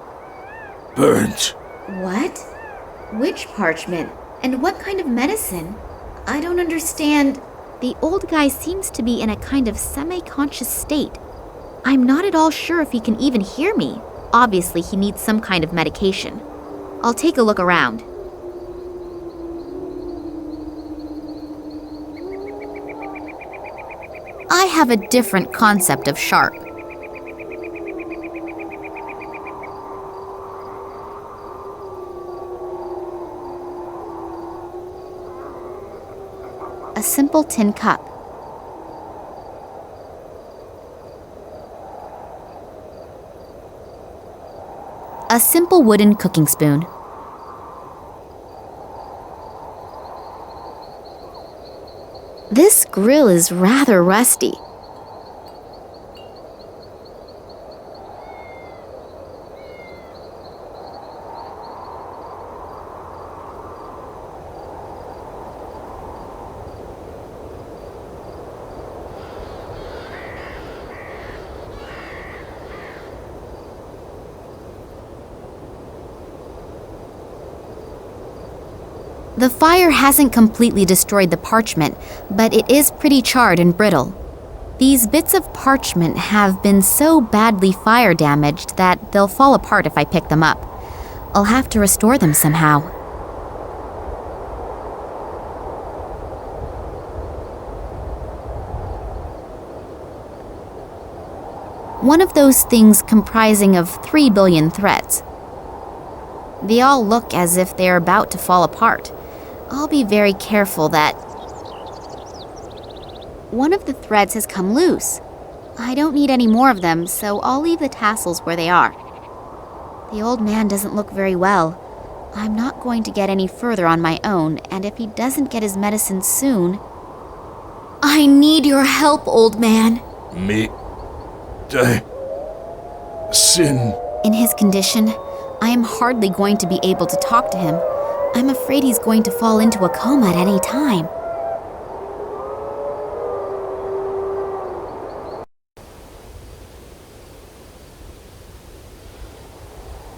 Burns. What? Which parchment? And what kind of medicine? I don't understand. The old guy seems to be in a kind of semi-conscious state. I'm not at all sure if he can even hear me. Obviously, he needs some kind of medication. I'll take a look around. I have a different concept of sharp. A simple tin cup. A simple wooden cooking spoon. This grill is rather rusty. The fire hasn't completely destroyed the parchment, but it is pretty charred and brittle. These bits of parchment have been so badly fire damaged that they'll fall apart if I pick them up. I'll have to restore them somehow. One of those things comprising of 3 billion threads. They all look as if they're about to fall apart. I'll be very careful that... One of the threads has come loose. I don't need any more of them, so I'll leave the tassels where they are. The old man doesn't look very well. I'm not going to get any further on my own, and if he doesn't get his medicine soon... I need your help, old man. Me? Sin. In his condition, I am hardly going to be able to talk to him. I'm afraid he's going to fall into a coma at any time.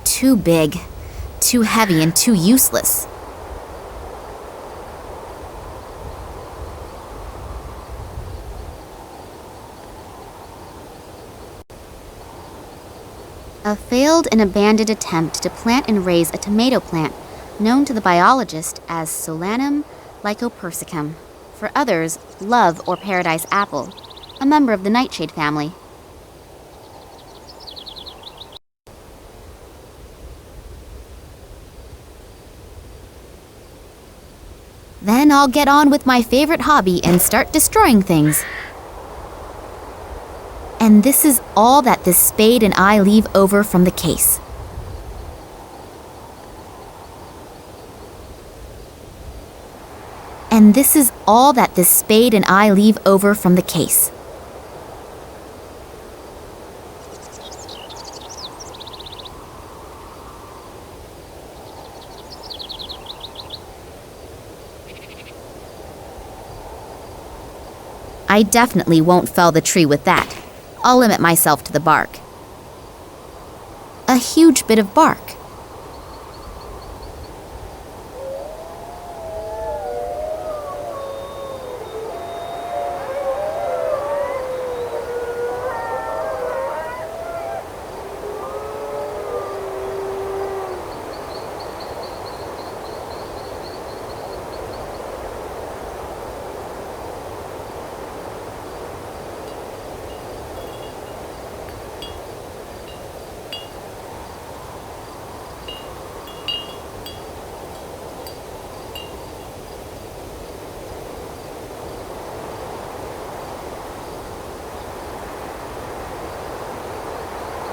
Too big, too heavy, and too useless. A failed and abandoned attempt to plant and raise a tomato plant, known to the biologist as Solanum lycopersicum. For others, love or paradise apple, a member of the nightshade family. Then I'll get on with my favorite hobby and start destroying things. And this is all that this spade and I leave over from the case. And this is all that this spade and I leave over from the case. I definitely won't fell the tree with that. I'll limit myself to the bark. A huge bit of bark.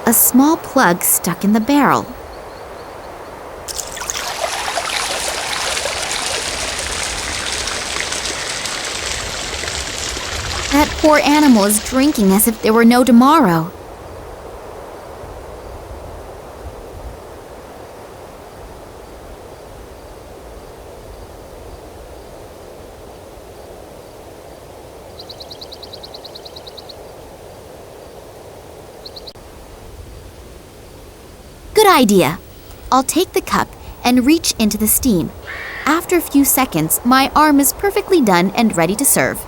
A small plug stuck in the barrel. That poor animal is drinking as if there were no tomorrow. Good idea. I'll take the cup and reach into the steam. After a few seconds, my arm is perfectly done and ready to serve.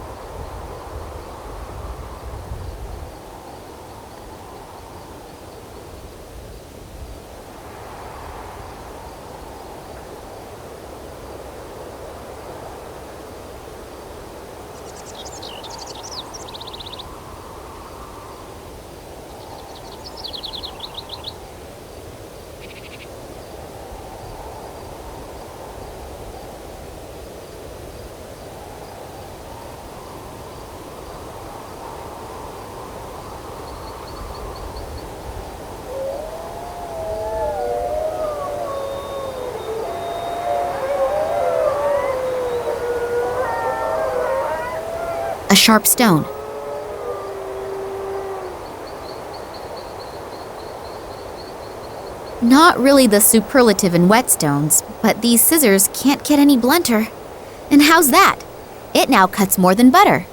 A sharp stone. Not really the superlative in whetstones, but these scissors can't get any blunter. And how's that? It now cuts more than butter.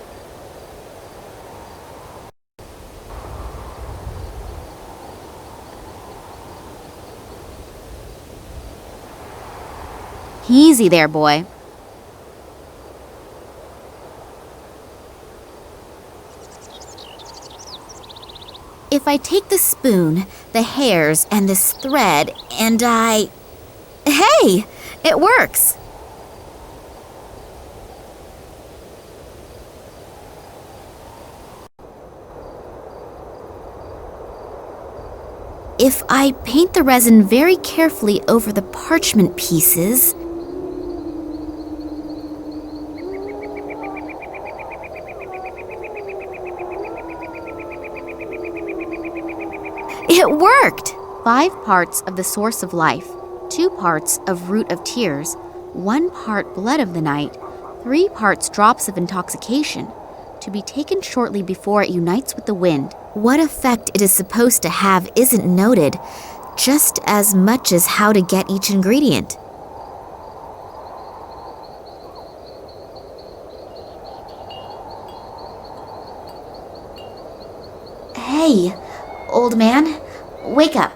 Easy there, boy. If I take the spoon, the hairs, and this thread, and I... Hey! It works! If I paint the resin very carefully over the parchment pieces... It worked! 5 parts of the source of life, 2 parts of root of tears, 1 part blood of the night, 3 parts drops of intoxication, to be taken shortly before it unites with the wind. What effect it is supposed to have isn't noted, just as much as how to get each ingredient. Hey, old man, wake up.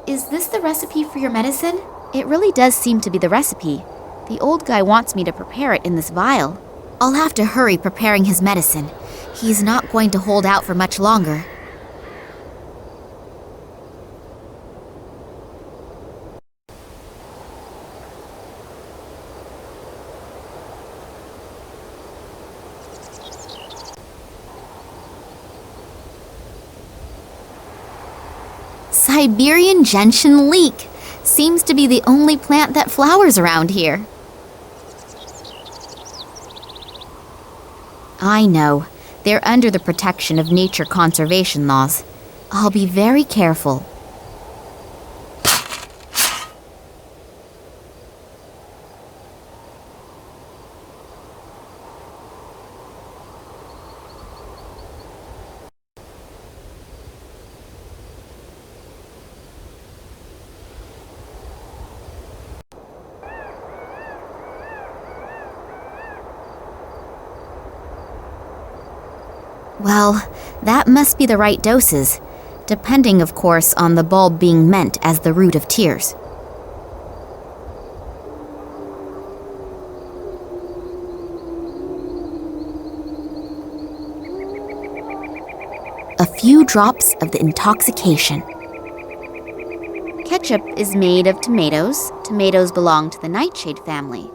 Is this the recipe for your medicine? It really does seem to be the recipe. The old guy wants me to prepare it in this vial. I'll have to hurry preparing his medicine. He's not going to hold out for much longer. Siberian gentian leek. Seems to be the only plant that flowers around here. I know. They're under the protection of nature conservation laws. I'll be very careful. Well, that must be the right doses, depending, of course, on the bulb being meant as the root of tears. A few drops of the intoxication. Ketchup is made of tomatoes. Tomatoes belong to the nightshade family.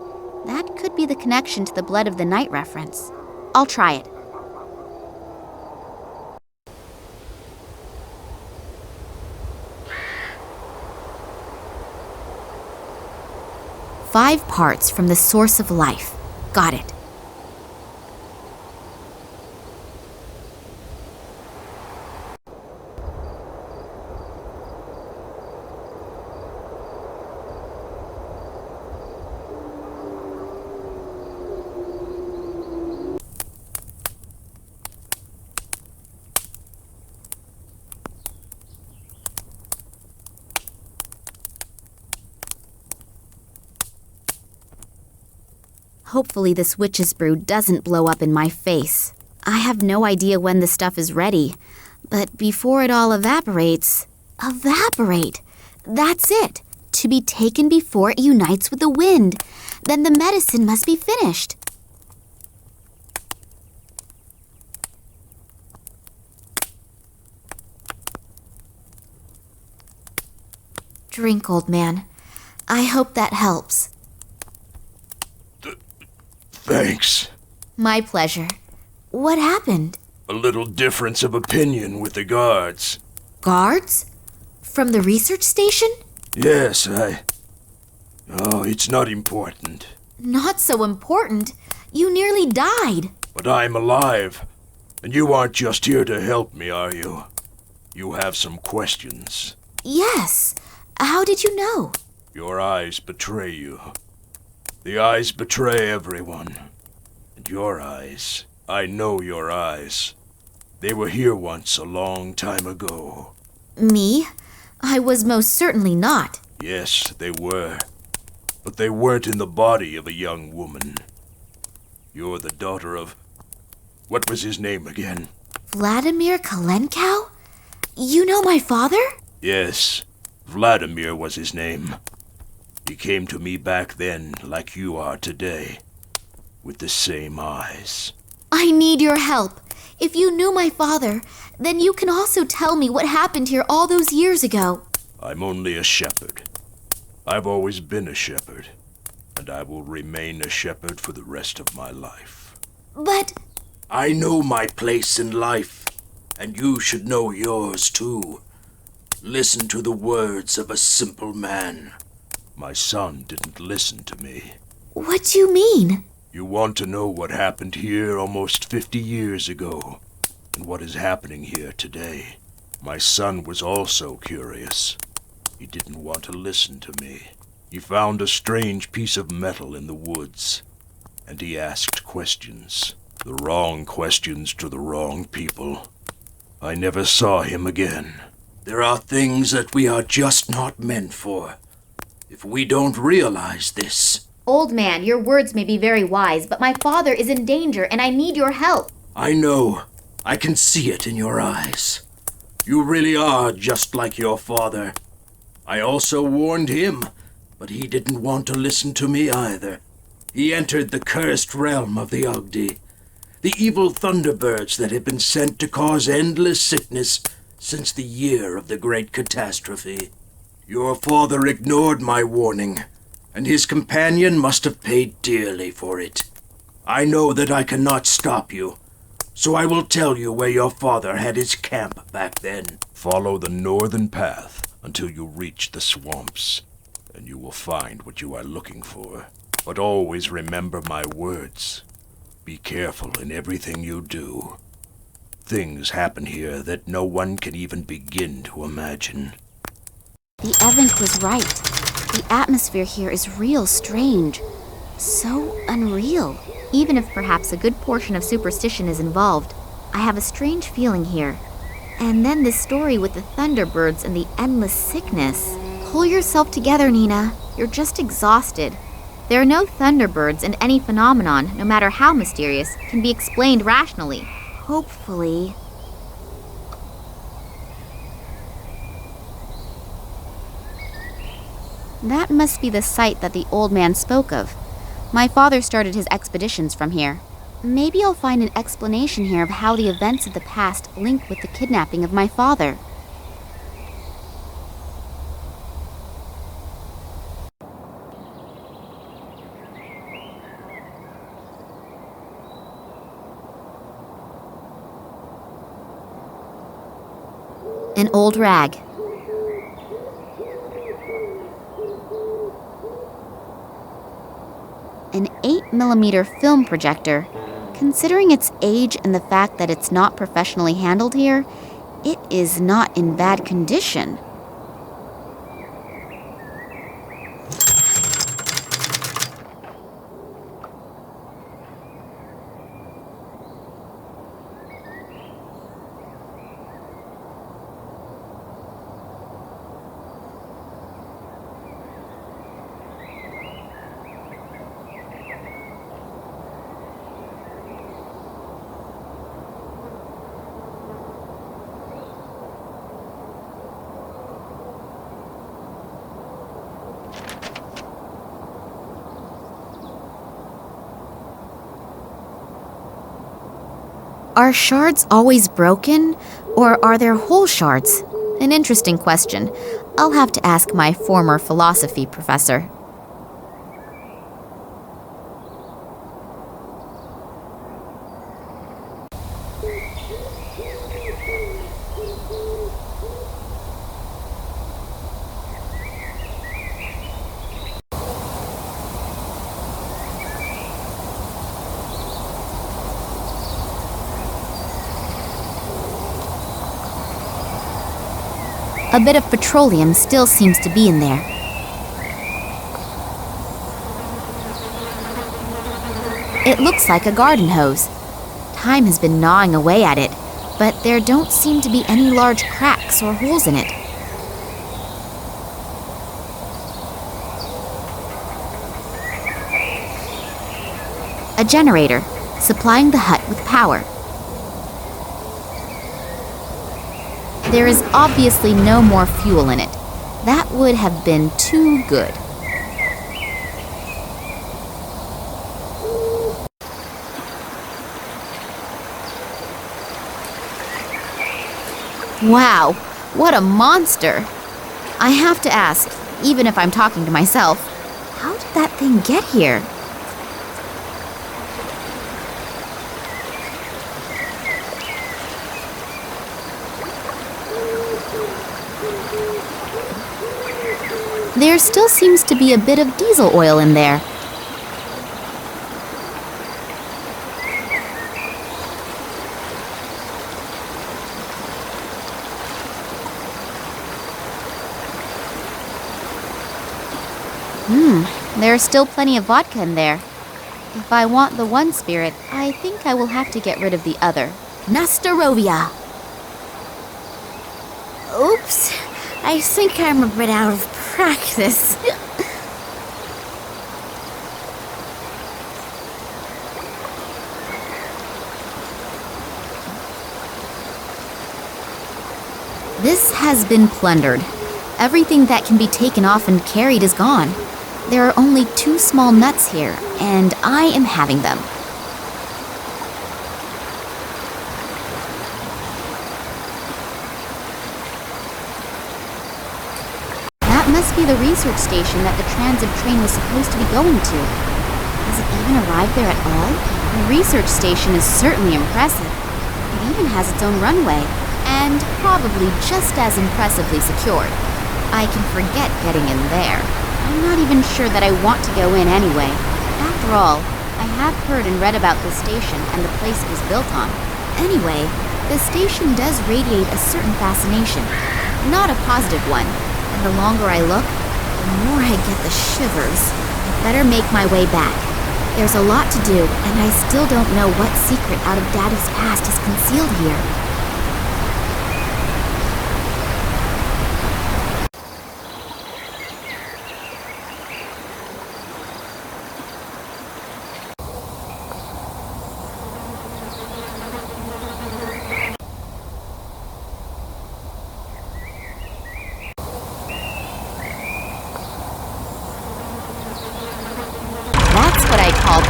That could be the connection to the blood of the night reference. I'll try it. Five parts from the source of life. Got it. Hopefully this witch's brew doesn't blow up in my face. I have no idea when the stuff is ready, but before it all evaporates... Evaporate! That's it! To be taken before it unites with the wind. Then the medicine must be finished. Drink, old man. I hope that helps. Thanks. My pleasure. What happened? A little difference of opinion with the guards. Guards? From the research station? Yes, Oh, it's not important. Not so important. You nearly died. But I'm alive. And you aren't just here to help me, are you? You have some questions. Yes. How did you know? Your eyes betray you. The eyes betray everyone. And your eyes, I know your eyes. They were here once a long time ago. Me? I was most certainly not. Yes, they were. But they weren't in the body of a young woman. You're the daughter of... What was his name again? Vladimir Kalenkow? You know my father? Yes, Vladimir was his name. He came to me back then like you are today, with the same eyes. I need your help. If you knew my father, then you can also tell me what happened here all those years ago. I'm only a shepherd. I've always been a shepherd, and I will remain a shepherd for the rest of my life. But I know my place in life, and you should know yours too. Listen to the words of a simple man. My son didn't listen to me. What do you mean? You want to know what happened here almost 50 years ago, and what is happening here today. My son was also curious. He didn't want to listen to me. He found a strange piece of metal in the woods, and he asked questions. The wrong questions to the wrong people. I never saw him again. There are things that we are just not meant for. If we don't realize this... Old man, your words may be very wise, but my father is in danger and I need your help. I know. I can see it in your eyes. You really are just like your father. I also warned him, but he didn't want to listen to me either. He entered the cursed realm of the Ogdi, the evil thunderbirds that have been sent to cause endless sickness since the year of the great catastrophe. Your father ignored my warning, and his companion must have paid dearly for it. I know that I cannot stop you, so I will tell you where your father had his camp back then. Follow the northern path until you reach the swamps, and you will find what you are looking for. But always remember my words. Be careful in everything you do. Things happen here that no one can even begin to imagine. The Evink was right. The atmosphere here is real strange. So unreal. Even if perhaps a good portion of superstition is involved, I have a strange feeling here. And then this story with the thunderbirds and the endless sickness. Pull yourself together, Nina. You're just exhausted. There are no thunderbirds, and any phenomenon, no matter how mysterious, can be explained rationally. Hopefully. That must be the site that the old man spoke of. My father started his expeditions from here. Maybe I'll find an explanation here of how the events of the past link with the kidnapping of my father. An old rag. An 8mm film projector. Considering its age and the fact that it's not professionally handled here, it is not in bad condition. Are shards always broken, or are there whole shards? An interesting question. I'll have to ask my former philosophy professor. A bit of petroleum still seems to be in there. It looks like a garden hose. Time has been gnawing away at it, but there don't seem to be any large cracks or holes in it. A generator, supplying the hut with power. There is obviously no more fuel in it. That would have been too good. Wow, what a monster! I have to ask, even if I'm talking to myself, how did that thing get here? There still seems to be a bit of diesel oil in there. There's still plenty of vodka in there. If I want the one spirit, I think I will have to get rid of the other. Nastarovia. Oops, I think I'm a bit out of practice. This has been plundered. Everything that can be taken off and carried is gone. There are only 2 small nuts here, and I am having them. That must be the research station that the transit train was supposed to be going to. Has it even arrived there at all? The research station is certainly impressive. It even has its own runway, and probably just as impressively secured. I can forget getting in there. I'm not even sure that I want to go in anyway. After all, I have heard and read about this station and the place it was built on. Anyway, the station does radiate a certain fascination. Not a positive one. And the longer I look, the more I get the shivers. I better make my way back. There's a lot to do, and I still don't know what secret out of Daddy's past is concealed here.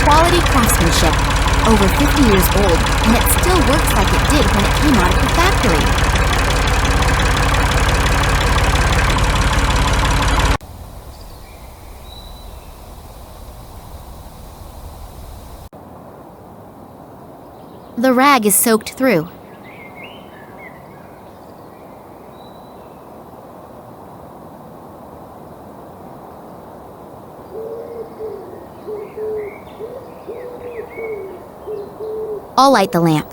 Quality craftsmanship. Over 50 years old, and it still works like it did when it came out of the factory. The rag is soaked through. I'll light the lamp.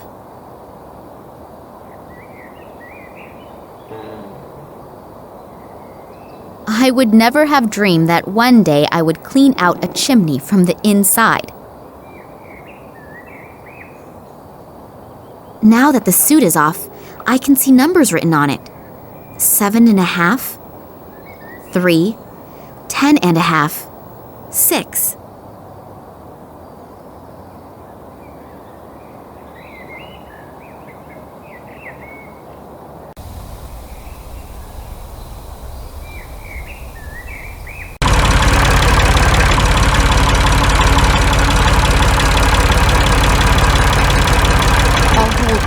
I would never have dreamed that one day I would clean out a chimney from the inside. Now that the suit is off, I can see numbers written on it. 7.5, 3, 10.5, 6.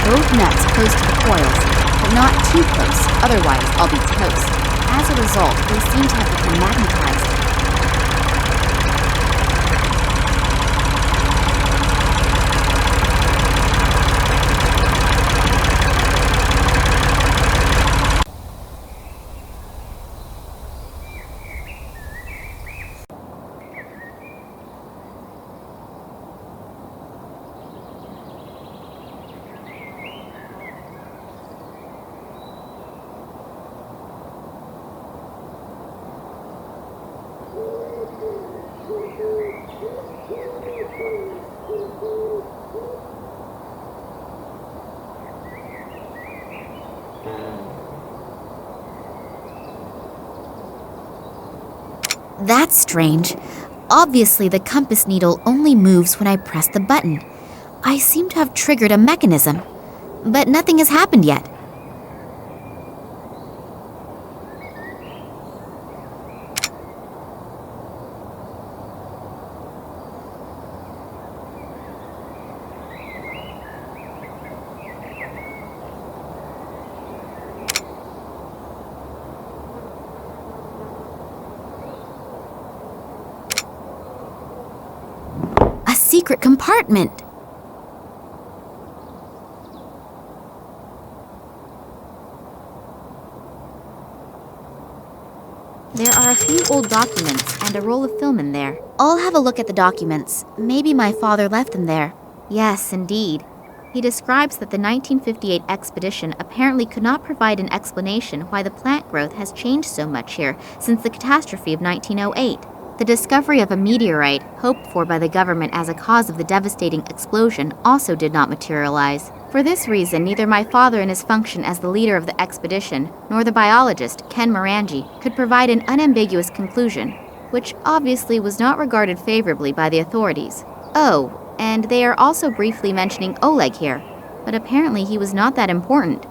Both nuts close to the coils, but not too close, otherwise I'll be toast. As a result, they seem to have become magnetized. That's strange. Obviously, the compass needle only moves when I press the button. I seem to have triggered a mechanism, but nothing has happened yet. secret compartment. There are a few old documents and a roll of film in there. I'll have a look at the documents. Maybe my father left them there. Yes, indeed. He describes that the 1958 expedition apparently could not provide an explanation why the plant growth has changed so much here since the catastrophe of 1908. The discovery of a meteorite, hoped for by the government as a cause of the devastating explosion, also did not materialize. For this reason, neither my father in his function as the leader of the expedition, nor the biologist, Ken Morangi, could provide an unambiguous conclusion, which obviously was not regarded favorably by the authorities. Oh, and they are also briefly mentioning Oleg here, but apparently he was not that important.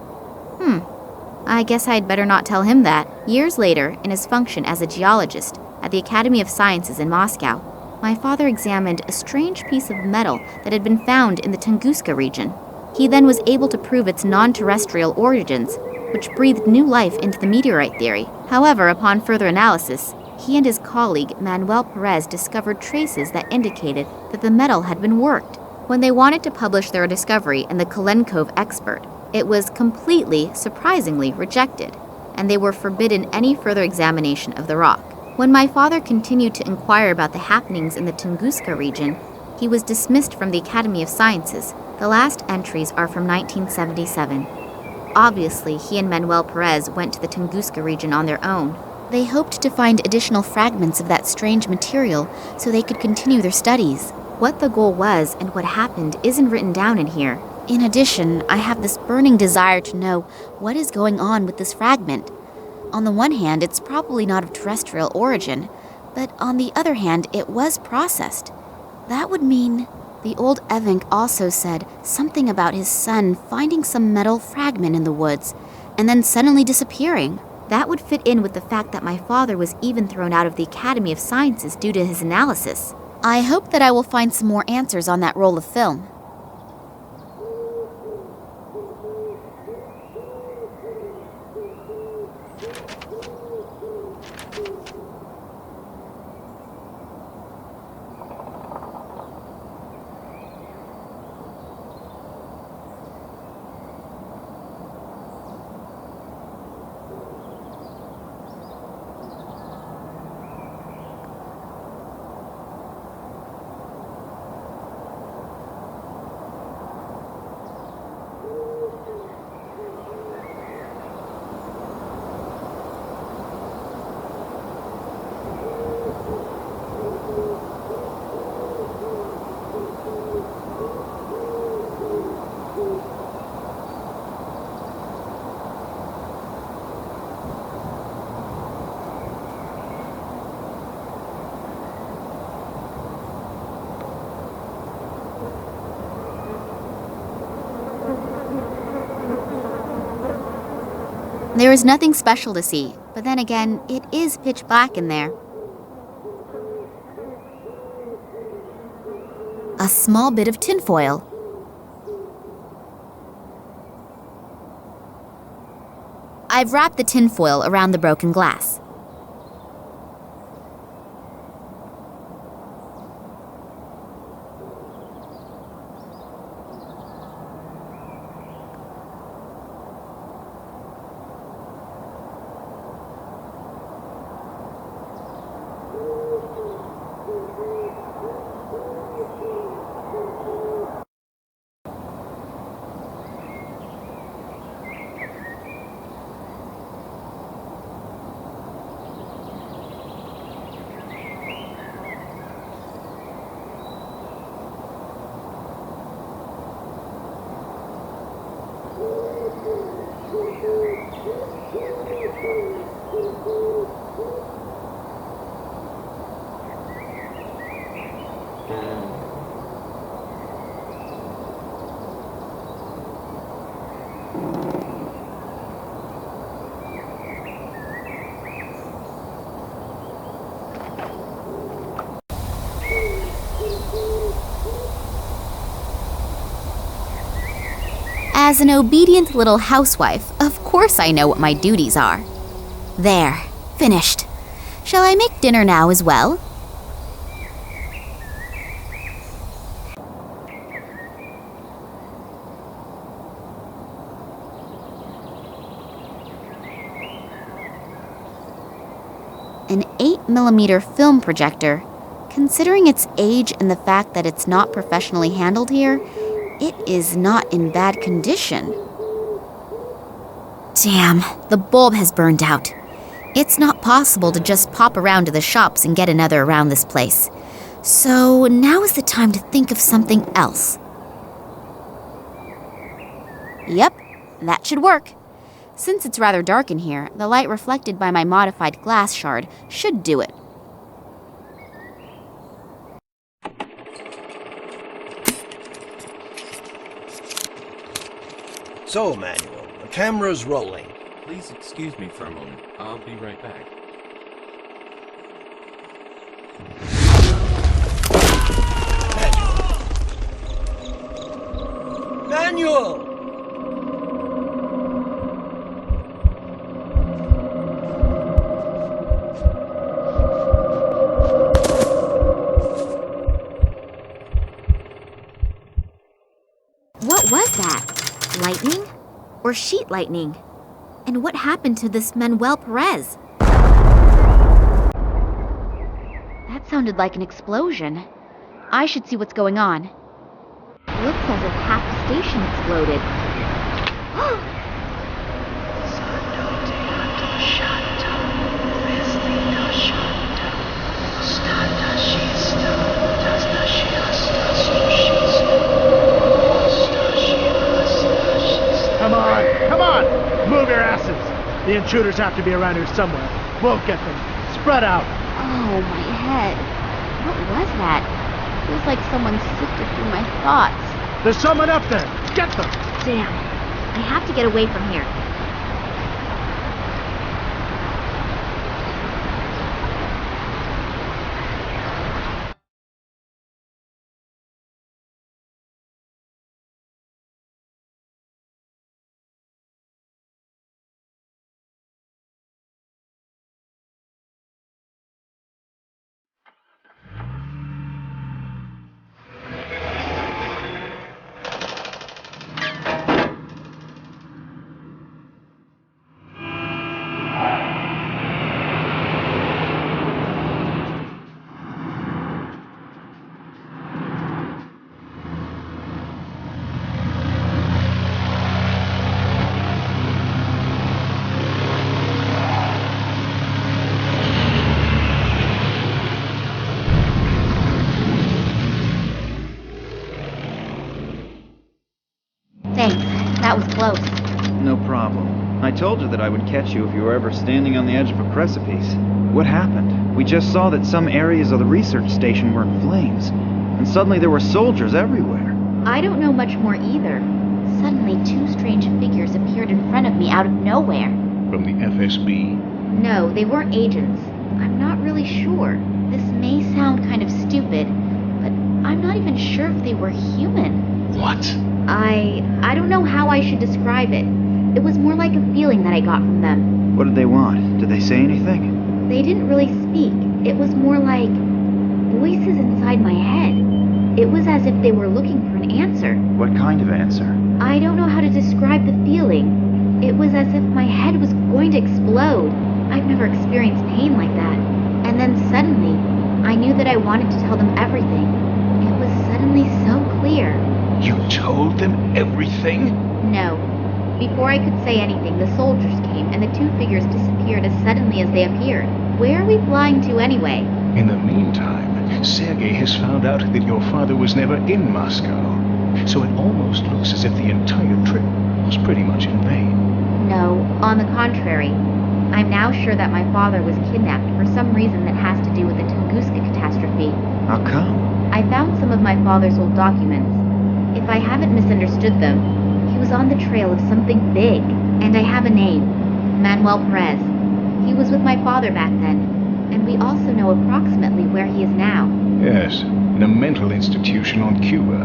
I guess I'd better not tell him that. Years later, in his function as a geologist at the Academy of Sciences in Moscow, my father examined a strange piece of metal that had been found in the Tunguska region. He then was able to prove its non-terrestrial origins, which breathed new life into the meteorite theory. However, upon further analysis, he and his colleague Manuel Perez discovered traces that indicated that the metal had been worked. When they wanted to publish their discovery in the Kalenkov Expert, it was completely, surprisingly, rejected, and they were forbidden any further examination of the rock. When my father continued to inquire about the happenings in the Tunguska region, he was dismissed from the Academy of Sciences. The last entries are from 1977. Obviously, he and Manuel Perez went to the Tunguska region on their own. They hoped to find additional fragments of that strange material so they could continue their studies. What the goal was and what happened isn't written down in here. In addition, I have this burning desire to know what is going on with this fragment. On the one hand, it's probably not of terrestrial origin, but on the other hand, it was processed. That would mean... The old Evank also said something about his son finding some metal fragment in the woods, and then suddenly disappearing. That would fit in with the fact that my father was even thrown out of the Academy of Sciences due to his analysis. I hope that I will find some more answers on that roll of film. There is nothing special to see, but then again, it is pitch black in there. A small bit of tinfoil. I've wrapped the tinfoil around the broken glass. As an obedient little housewife, of course I know what my duties are. There, finished. Shall I make dinner now as well? An 8mm film projector. Considering its age and the fact that it's not professionally handled here, it is not in bad condition. Damn, the bulb has burned out. It's not possible to just pop around to the shops and get another around this place. So now is the time to think of something else. Yep, that should work. Since it's rather dark in here, the light reflected by my modified glass shard should do it. So, Manuel, the camera's rolling. Please excuse me for a moment. I'll be right back. Manuel! What was that? Lightning? Or sheet lightning? And what happened to this Manuel Perez? That sounded like an explosion. I should see what's going on. Looks as if half the station exploded. Come on! Move your asses! The intruders have to be around here somewhere. We'll get them. Spread out! Oh, my head. What was that? Feels like someone sifted through my thoughts. There's someone up there! Get them! Damn. I have to get away from here. Thanks. That was close. No problem. I told you that I would catch you if you were ever standing on the edge of a precipice. What happened? We just saw that some areas of the research station were in flames, and suddenly there were soldiers everywhere. I don't know much more either. Suddenly, two strange figures appeared in front of me out of nowhere. From the FSB? No, they weren't agents. I'm not really sure. This may sound kind of stupid, but I'm not even sure if they were human. What? I don't know how I should describe it. It was more like a feeling that I got from them. What did they want? Did they say anything? They didn't really speak. It was more like voices inside my head. It was as if they were looking for an answer. What kind of answer? I don't know how to describe the feeling. It was as if my head was going to explode. I've never experienced pain like that. And then suddenly, I knew that I wanted to tell them everything. It was suddenly so clear. You told them everything? No. Before I could say anything, the soldiers came, and the two figures disappeared as suddenly as they appeared. Where are we flying to anyway? In the meantime, Sergei has found out that your father was never in Moscow. So it almost looks as if the entire trip was pretty much in vain. No, on the contrary. I'm now sure that my father was kidnapped for some reason that has to do with the Tunguska catastrophe. How come? I found some of my father's old documents. If I haven't misunderstood them, he was on the trail of something big, and I have a name, Manuel Perez. He was with my father back then, and we also know approximately where he is now. Yes, in a mental institution on Cuba.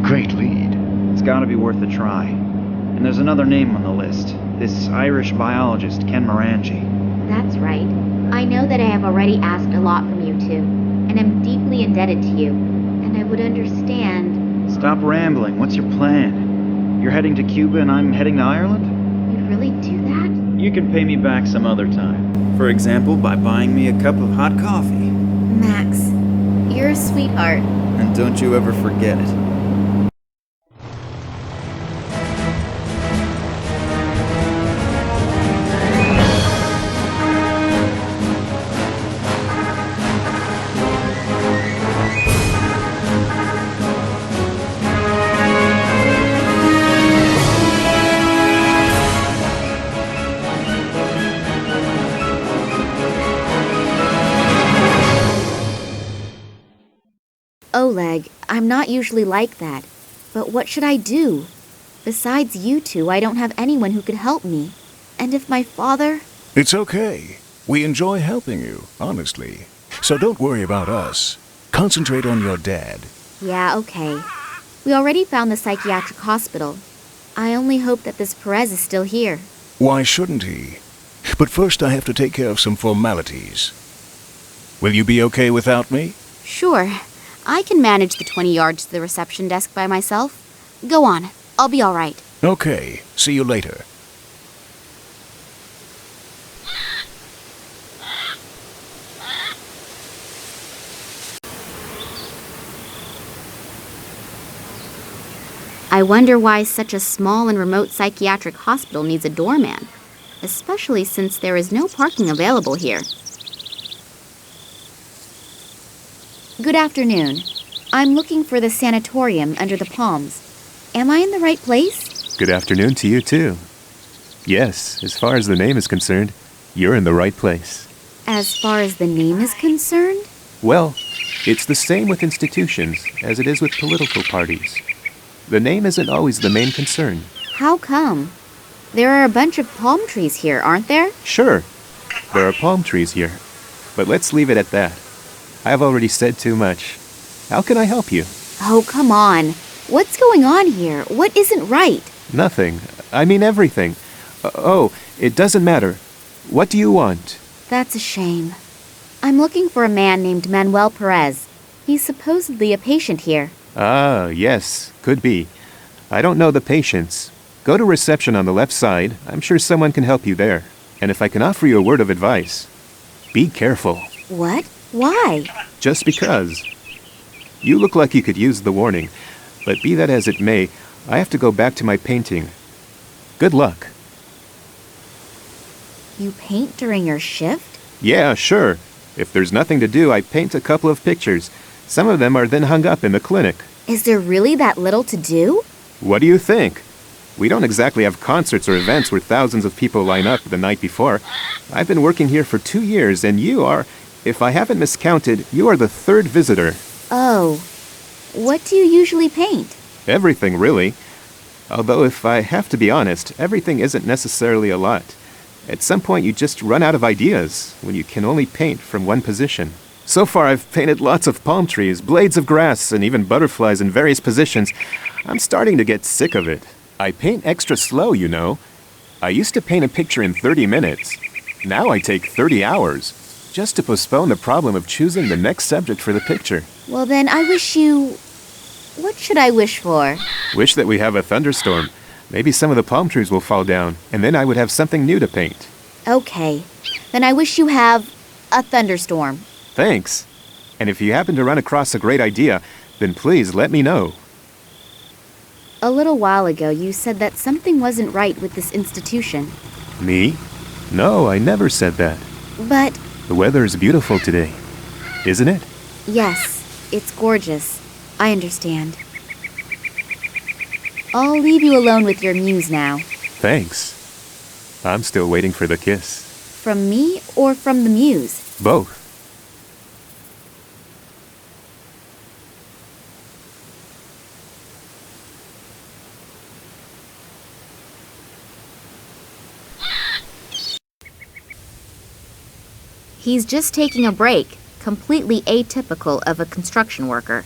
Great lead. It's gotta be worth a try. And there's another name on the list. This Irish biologist, Ken Morangi. That's right. I know that I have already asked a lot from you two, and I'm deeply indebted to you, and I would understand... Stop rambling. What's your plan? You're heading to Cuba and I'm heading to Ireland? You'd really do that? You can pay me back some other time. For example, by buying me a cup of hot coffee. Max, you're a sweetheart. And don't you ever forget it. Oleg, I'm not usually like that, but what should I do? Besides you two, I don't have anyone who could help me. And if my father... It's okay. We enjoy helping you, honestly. So don't worry about us. Concentrate on your dad. Yeah, okay. We already found the psychiatric hospital. I only hope that this Perez is still here. Why shouldn't he? But first I have to take care of some formalities. Will you be okay without me? Sure. I can manage the 20 yards to the reception desk by myself. Go on. I'll be all right. Okay. See you later. I wonder why such a small and remote psychiatric hospital needs a doorman, especially since there is no parking available here. Good afternoon. I'm looking for the sanatorium under the palms. Am I in the right place? Good afternoon to you, too. Yes, as far as the name is concerned, you're in the right place. As far as the name is concerned? Well, it's the same with institutions as it is with political parties. The name isn't always the main concern. How come? There are a bunch of palm trees here, aren't there? Sure, there are palm trees here. But let's leave it at that. I've already said too much. How can I help you? Oh, come on. What's going on here? What isn't right? Nothing. I mean everything. Oh, it doesn't matter. What do you want? That's a shame. I'm looking for a man named Manuel Perez. He's supposedly a patient here. Ah, yes, could be. I don't know the patients. Go to reception on the left side. I'm sure someone can help you there. And if I can offer you a word of advice, be careful. What? Why? Just because. You look like you could use the warning, but be that as it may, I have to go back to my painting. Good luck. You paint during your shift? Yeah, sure. If there's nothing to do, I paint a couple of pictures. Some of them are then hung up in the clinic. Is there really that little to do? What do you think? We don't exactly have concerts or events where thousands of people line up the night before. I've been working here for 2 years, and you are, if I haven't miscounted, you are the third visitor. Oh. What do you usually paint? Everything, really. Although, if I have to be honest, everything isn't necessarily a lot. At some point, you just run out of ideas when you can only paint from one position. So far, I've painted lots of palm trees, blades of grass, and even butterflies in various positions. I'm starting to get sick of it. I paint extra slow, you know. I used to paint a picture in 30 minutes. Now I take 30 hours, just to postpone the problem of choosing the next subject for the picture. Well, then I wish you... What should I wish for? Wish that we have a thunderstorm. Maybe some of the palm trees will fall down, and then I would have something new to paint. Okay. Then I wish you have a thunderstorm. Thanks. And if you happen to run across a great idea, then please let me know. A little while ago, you said that something wasn't right with this institution. Me? No, I never said that. But... The weather is beautiful today, isn't it? Yes, it's gorgeous. I understand. I'll leave you alone with your muse now. Thanks. I'm still waiting for the kiss. From me or from the muse? Both. He's just taking a break, completely atypical of a construction worker.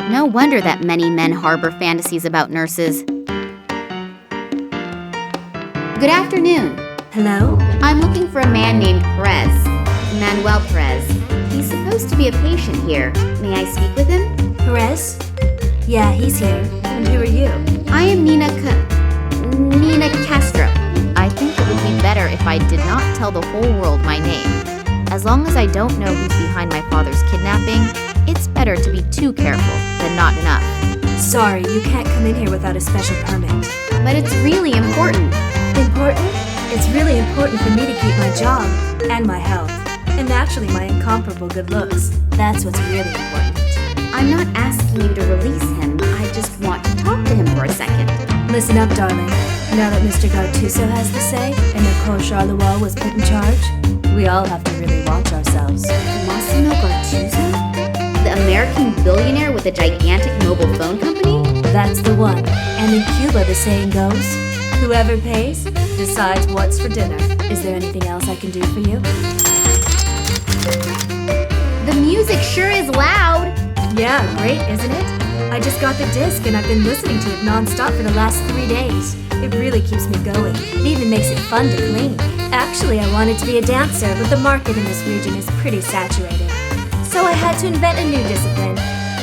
No wonder that many men harbor fantasies about nurses. Good afternoon. Hello? I'm looking for a man named Perez. Manuel Perez. He's supposed to be a patient here. May I speak with him? Perez? Yeah, he's here. And who are you? I am Nina Castro. I think it would be better if I did not tell the whole world my name. As long as I don't know who's behind my father's kidnapping, it's better to be too careful than not enough. Sorry, you can't come in here without a special permit. But it's really important. Important? It's really important for me to keep my job and my health. And naturally my incomparable good looks. That's what's really important. I'm not asking you to release him. I just want to talk to him for a second. Listen up, darling. Now that Mr. Gartuso has the say and Nicole Charleroi was put in charge, we all have to really watch ourselves. Massimo Gartuso? The American billionaire with a gigantic mobile phone company? That's the one. And in Cuba the saying goes, whoever pays decides what's for dinner. Is there anything else I can do for you? The music sure is loud. Yeah, great, isn't it? I just got the disc and I've been listening to it non-stop for the last 3 days. It really keeps me going. It even makes it fun to clean. Actually, I wanted to be a dancer, but the market in this region is pretty saturated. So I had to invent a new discipline,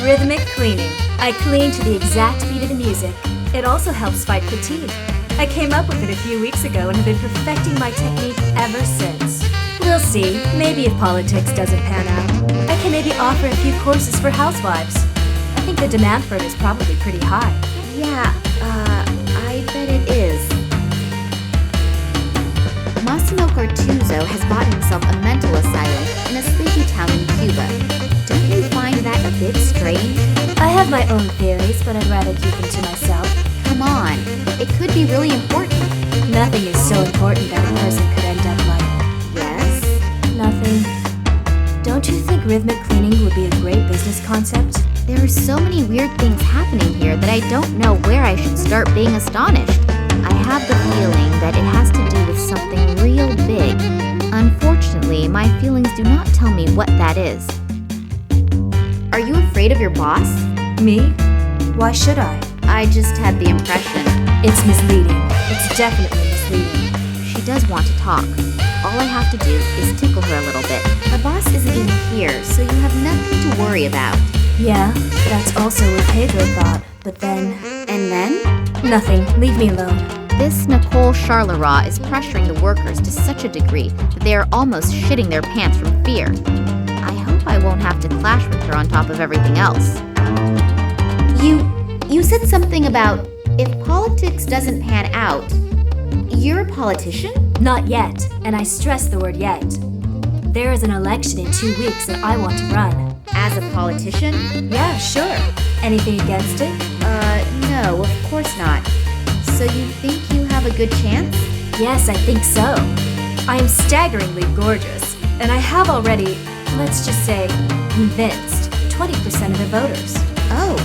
rhythmic cleaning. I clean to the exact beat of the music. It also helps fight fatigue. I came up with it a few weeks ago and have been perfecting my technique ever since. We'll see. Maybe if politics doesn't pan out, I can maybe offer a few courses for housewives. I think the demand for it is probably pretty high. Yeah, I bet it is. Massimo Gartuso has bought himself a mental asylum in a sleepy town in Cuba. Don't you find that a bit strange? I have my own theories, but I'd rather keep them to myself. Come on, it could be really important. Nothing is so important that a person could end up like. Yes? Nothing. Don't you think rhythmic cleaning would be a great business concept? There are so many weird things happening here that I don't know where I should start being astonished. I have the feeling that it has to do with something real big. Unfortunately, my feelings do not tell me what that is. Are you afraid of your boss? Me? Why should I? I just had the impression. It's misleading. It's definitely misleading. She does want to talk. All I have to do is tickle her a little bit. The boss isn't even here, so you have nothing to worry about. Yeah, that's also what Pedro thought, but then... And then? Nothing. Leave me alone. This Nicole Charleroi is pressuring the workers to such a degree that they are almost shitting their pants from fear. I hope I won't have to clash with her on top of everything else. You said something about if politics doesn't pan out. You're a politician? Not yet, and I stress the word yet. There is an election in 2 weeks and I want to run. As a politician? Yeah, sure. Anything against it? No, of course not. So you think you have a good chance? Yes, I think so. I am staggeringly gorgeous, and I have already, let's just say, convinced 20% of the voters. Oh.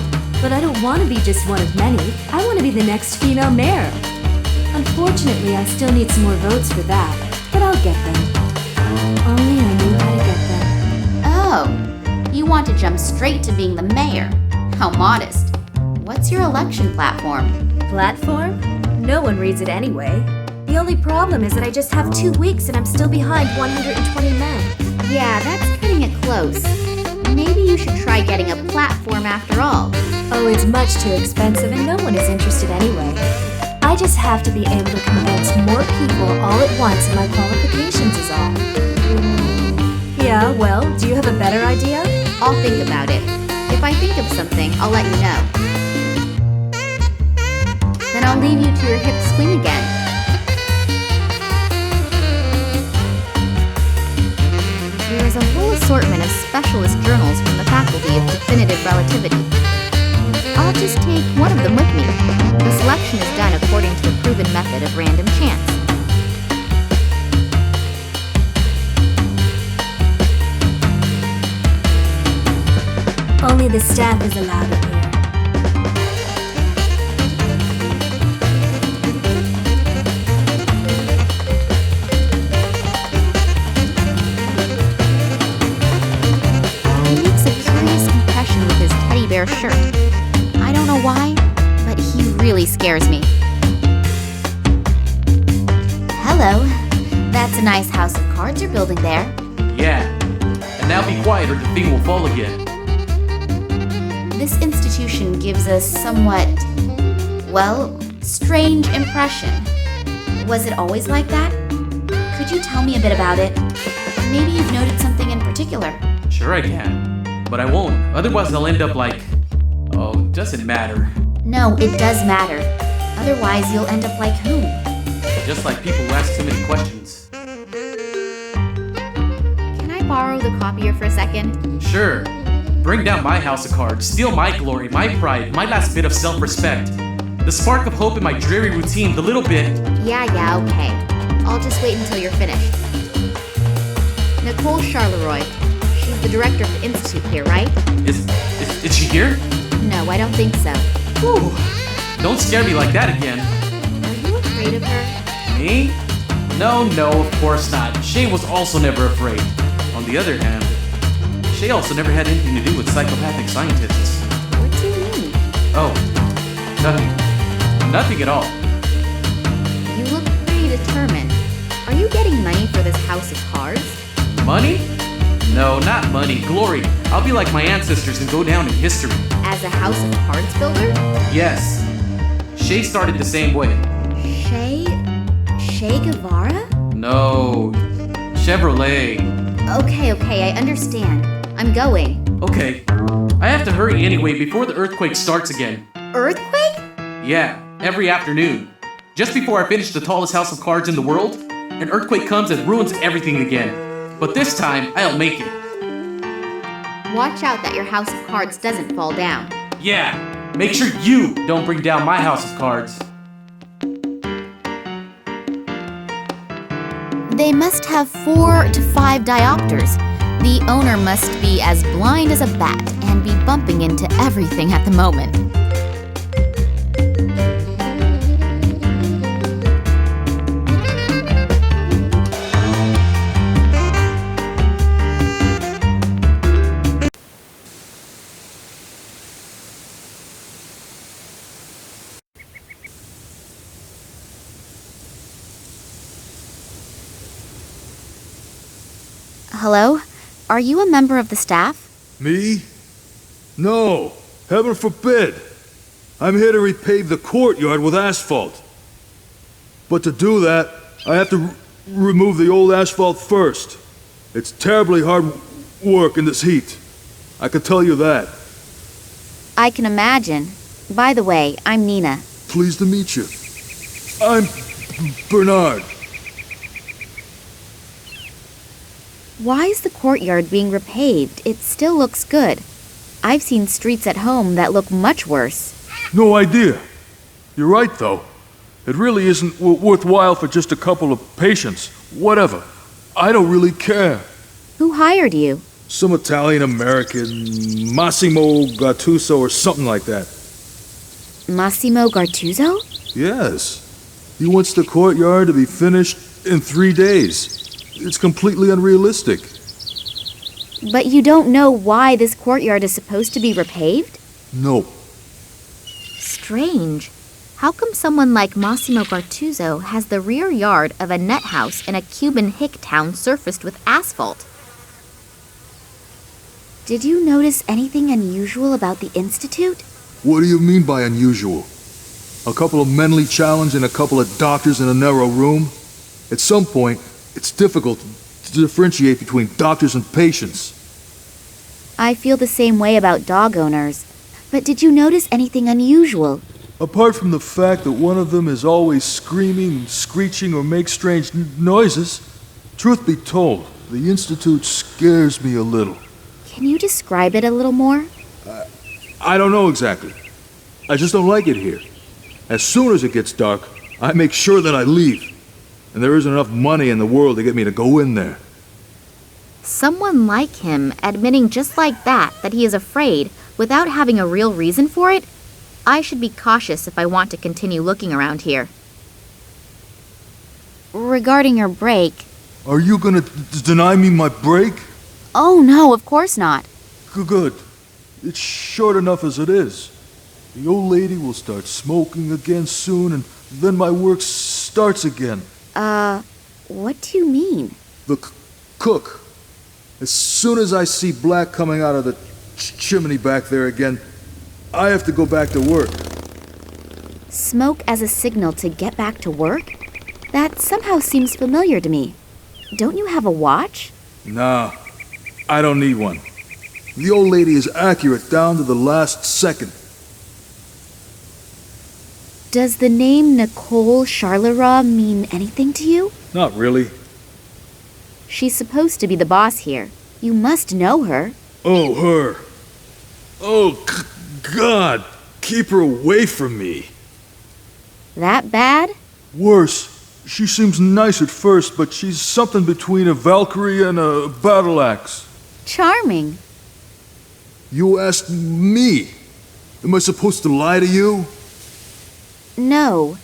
But I don't want to be just one of many. I want to be the next female mayor. Unfortunately, I still need some more votes for that, but I'll get them. Only I knew how to get them. Oh, you want to jump straight to being the mayor. How modest. What's your election platform? Platform? No one reads it anyway. The only problem is that I just have 2 weeks and I'm still behind 120 men. Yeah, that's cutting it close. Maybe you should try getting a platform after all. Oh, it's much too expensive and no one is interested anyway. I just have to be able to convince more people all at once and my qualifications is all. Yeah, well, do you have a better idea? I'll think about it. If I think of something, I'll let you know. Then I'll leave you to your hip swing again. There is a whole assortment of specialist journals from the Faculty of Definitive Relativity. I'll just take one of them with me. The selection is done according to the proven method of random chance. Only the staff is allowed in here. He makes a curious impression with his teddy bear shirt. I don't know why, but he really scares me. It's a nice house of cards you're building there. Yeah. And now be quiet or the thing will fall again. This institution gives a somewhat, well, strange impression. Was it always like that? Could you tell me a bit about it? Maybe you've noted something in particular. Sure I can. But I won't. Otherwise I'll end up like... Oh, doesn't matter. No, it does matter. Otherwise you'll end up like who? Just like people who ask too many questions. Can I borrow the copier for a second? Sure. Bring down my house of cards, steal my glory, my pride, my last bit of self-respect. The spark of hope in my dreary routine, the little bit... Yeah, okay. I'll just wait until you're finished. Nicole Charleroi. She's the director of the institute here, right? Is she here? No, I don't think so. Whew. Don't scare me like that again. Are you afraid of her? Me? No, of course not. Shay was also never afraid. On the other hand, Shay also never had anything to do with psychopathic scientists. What do you mean? Oh, nothing. Nothing at all. You look pretty determined. Are you getting money for this house of cards? Money? No, not money. Glory. I'll be like my ancestors and go down in history. As a house of cards builder? Yes. Shay started the same way. Che Guevara? No. Chevrolet. Okay, I understand. I'm going. Okay. I have to hurry anyway before the earthquake starts again. Earthquake? Yeah, every afternoon. Just before I finish the tallest house of cards in the world, an earthquake comes and ruins everything again. But this time, I'll make it. Watch out that your house of cards doesn't fall down. Yeah, make sure you don't bring down my house of cards. They must have 4 to 5 diopters. The owner must be as blind as a bat and be bumping into everything at the moment. Hello? Are you a member of the staff? Me? No, heaven forbid. I'm here to repave the courtyard with asphalt. But to do that, I have to remove the old asphalt first. It's terribly hard work in this heat. I can tell you that. I can imagine. By the way, I'm Nina. Pleased to meet you. I'm Bernard. Why is the courtyard being repaved? It still looks good. I've seen streets at home that look much worse. No idea. You're right, though. It really isn't worthwhile for just a couple of patients. Whatever. I don't really care. Who hired you? Some Italian-American, Massimo Gattuso or something like that. Massimo Gattuso? Yes. He wants the courtyard to be finished in 3 days. It's completely unrealistic. But you don't know why this courtyard is supposed to be repaved? No. Strange. How come someone like Massimo Gattuso has the rear yard of a net house in a Cuban hick town surfaced with asphalt? Did you notice anything unusual about the Institute? What do you mean by unusual? A couple of mentally challenged and a couple of doctors in a narrow room? At some point, it's difficult to differentiate between doctors and patients. I feel the same way about dog owners. But did you notice anything unusual? Apart from the fact that one of them is always screaming, screeching, or makes strange noises, truth be told, the Institute scares me a little. Can you describe it a little more? I don't know exactly. I just don't like it here. As soon as it gets dark, I make sure that I leave. And there isn't enough money in the world to get me to go in there. Someone like him admitting just like that he is afraid without having a real reason for it? I should be cautious if I want to continue looking around here. Regarding your break... Are you gonna deny me my break? Oh no, of course not. Good. It's short enough as it is. The old lady will start smoking again soon, and then my work starts again. What do you mean? The cook. As soon as I see black coming out of the chimney back there again, I have to go back to work. Smoke as a signal to get back to work? That somehow seems familiar to me. Don't you have a watch? Nah, I don't need one. The old lady is accurate down to the last second. Does the name Nicole Charleroi mean anything to you? Not really. She's supposed to be the boss here. You must know her. Oh, her. Oh, God. Keep her away from me. That bad? Worse. She seems nice at first, but she's something between a Valkyrie and a battle axe. Charming. You asked me. Am I supposed to lie to you? No.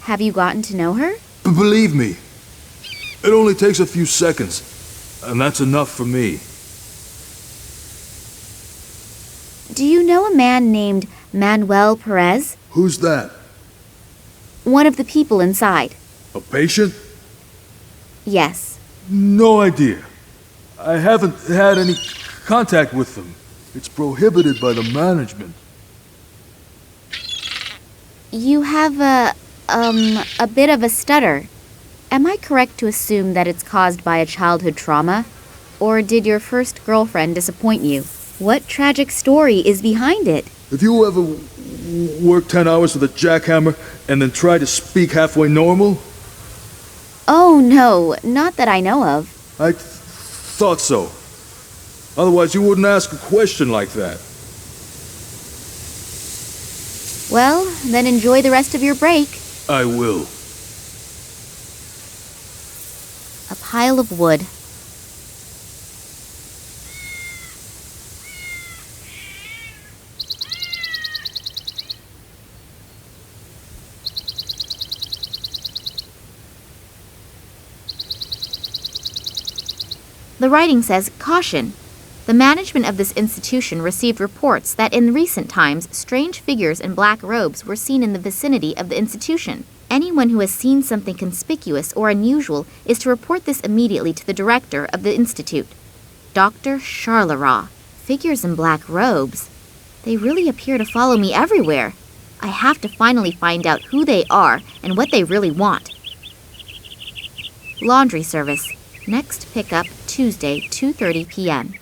Have you gotten to know her? Believe me, it only takes a few seconds, and that's enough for me. Do you know a man named Manuel Perez? Who's that? One of the people inside. A patient? Yes. No idea. I haven't had any contact with them. It's prohibited by the management. You have a bit of a stutter. Am I correct to assume that it's caused by a childhood trauma? Or did your first girlfriend disappoint you? What tragic story is behind it? Have you ever worked 10 hours with a jackhammer and then tried to speak halfway normal? Oh, no, not that I know of. I thought so. Otherwise, you wouldn't ask a question like that. Well, then enjoy the rest of your break. I will. A pile of wood. The writing says, "Caution. The management of this institution received reports that in recent times, strange figures in black robes were seen in the vicinity of the institution. Anyone who has seen something conspicuous or unusual is to report this immediately to the director of the institute, Dr. Charleroi." Figures in black robes. They really appear to follow me everywhere. I have to finally find out who they are and what they really want. Laundry service. Next pickup Tuesday, 2:30 p.m.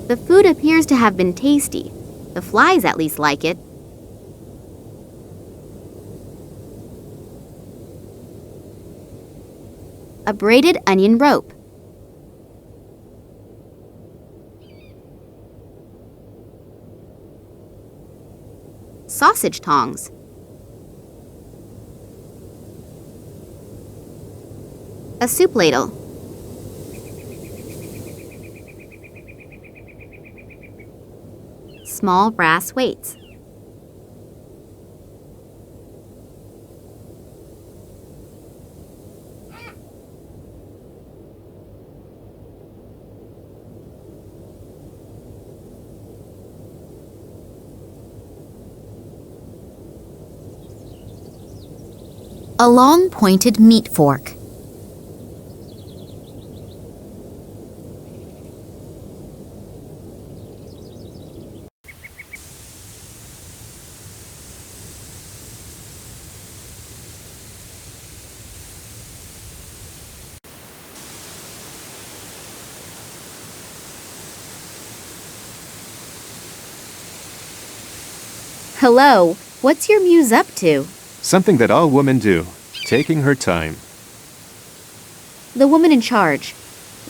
The food appears to have been tasty. The flies at least like it. A braided onion rope. Sausage tongs. A soup ladle. Small brass weights. A long pointed meat fork. Hello, what's your muse up to? Something that all women do, taking her time. The woman in charge.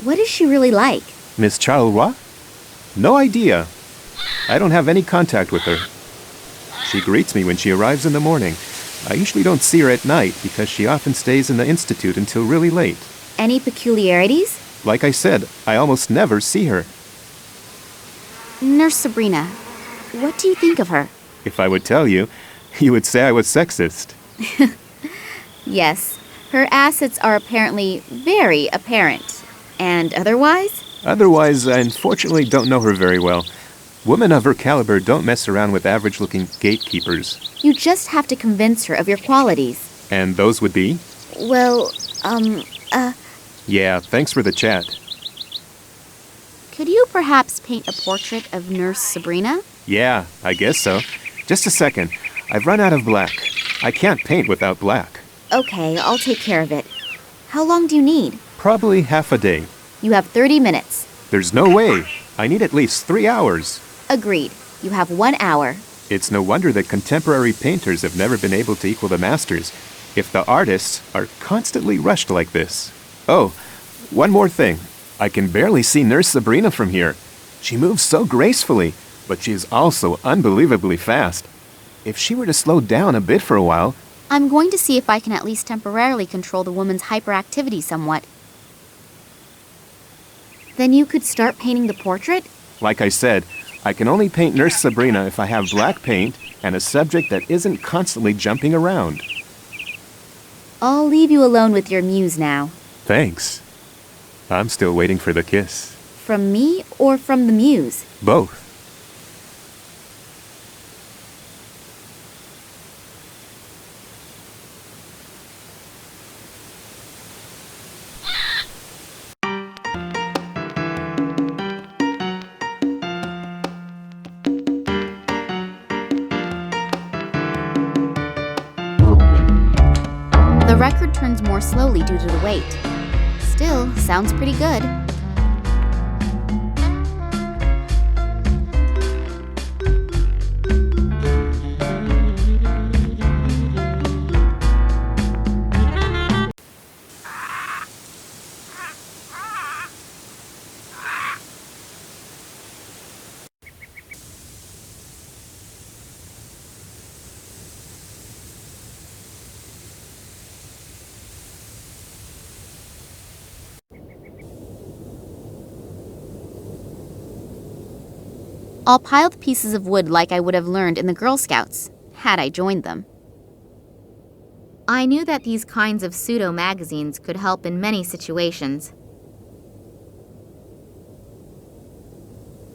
What is she really like? Miss Charleroi? No idea. I don't have any contact with her. She greets me when she arrives in the morning. I usually don't see her at night because she often stays in the institute until really late. Any peculiarities? Like I said, I almost never see her. Nurse Sabrina, what do you think of her? If I would tell you, You would say I was sexist. Yes, her assets are apparently very apparent. And otherwise? Otherwise, I unfortunately don't know her very well. Women of her caliber don't mess around with average-looking gatekeepers. You just have to convince her of your qualities. And those would be? Well, Yeah, thanks for the chat. Could you perhaps paint a portrait of Nurse Sabrina? Yeah, I guess so. Just a second. I've run out of black. I can't paint without black. Okay, I'll take care of it. How long do you need? Probably half a day. You have 30 minutes. There's no way. I need at least 3 hours. Agreed. You have 1 hour. It's no wonder that contemporary painters have never been able to equal the masters, if the artists are constantly rushed like this. Oh, one more thing. I can barely see Nurse Sabrina from here. She moves so gracefully, but she is also unbelievably fast. If she were to slow down a bit for a while... I'm going to see if I can at least temporarily control the woman's hyperactivity somewhat. Then you could start painting the portrait? Like I said, I can only paint Nurse Sabrina if I have black paint and a subject that isn't constantly jumping around. I'll leave you alone with your muse now. Thanks. I'm still waiting for the kiss. From me or from the muse? Both. The record turns more slowly due to the weight. Still, sounds pretty good. I'll pile the pieces of wood like I would have learned in the Girl Scouts, had I joined them. I knew that these kinds of pseudo-magazines could help in many situations.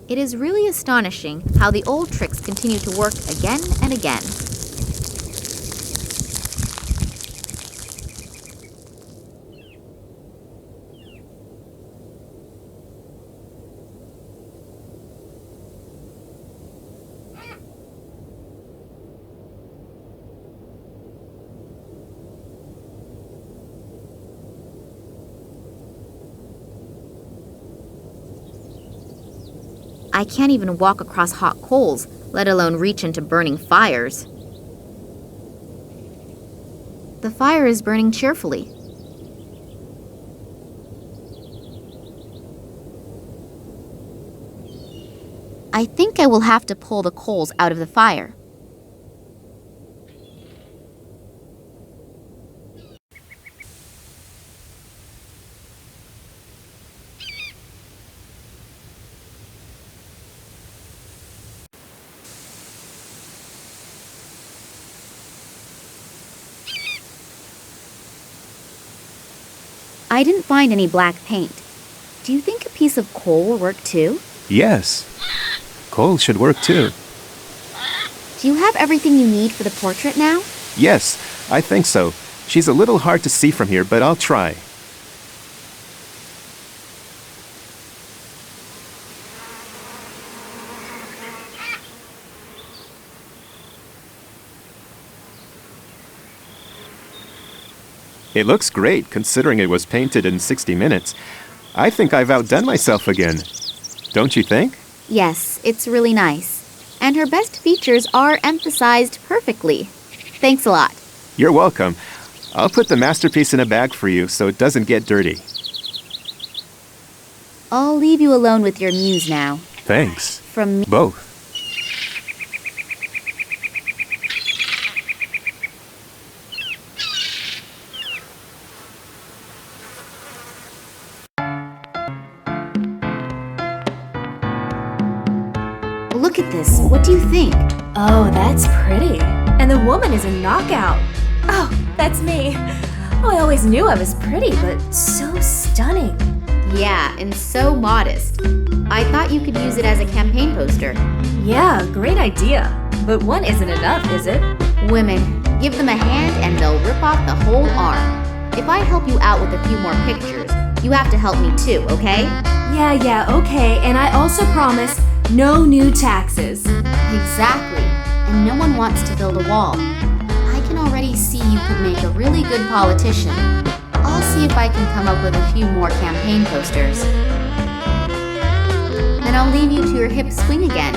It is really astonishing how the old tricks continue to work again and again. I can't even walk across hot coals, let alone reach into burning fires. The fire is burning cheerfully. I think I will have to pull the coals out of the fire. I didn't find any black paint. Do you think a piece of coal will work too? Yes. Coal should work too. Do you have everything you need for the portrait now? Yes, I think so. She's a little hard to see from here, but I'll try. It looks great, considering it was painted in 60 minutes. I think I've outdone myself again. Don't you think? Yes, it's really nice. And her best features are emphasized perfectly. Thanks a lot. You're welcome. I'll put the masterpiece in a bag for you so it doesn't get dirty. I'll leave you alone with your muse now. Thanks. From me. Both. Look at this. What do you think? Oh, that's pretty. And the woman is a knockout. Oh, that's me. Oh, I always knew I was pretty, but so stunning. Yeah, and so modest. I thought you could use it as a campaign poster. Yeah, great idea. But one isn't enough, is it? Women, give them a hand and they'll rip off the whole arm. If I help you out with a few more pictures, you have to help me too, okay? Yeah, okay. And I also promise no new taxes. Exactly. And no one wants to build a wall. I can already see you could make a really good politician. I'll see if I can come up with a few more campaign posters. Then I'll leave you to your hip swing again.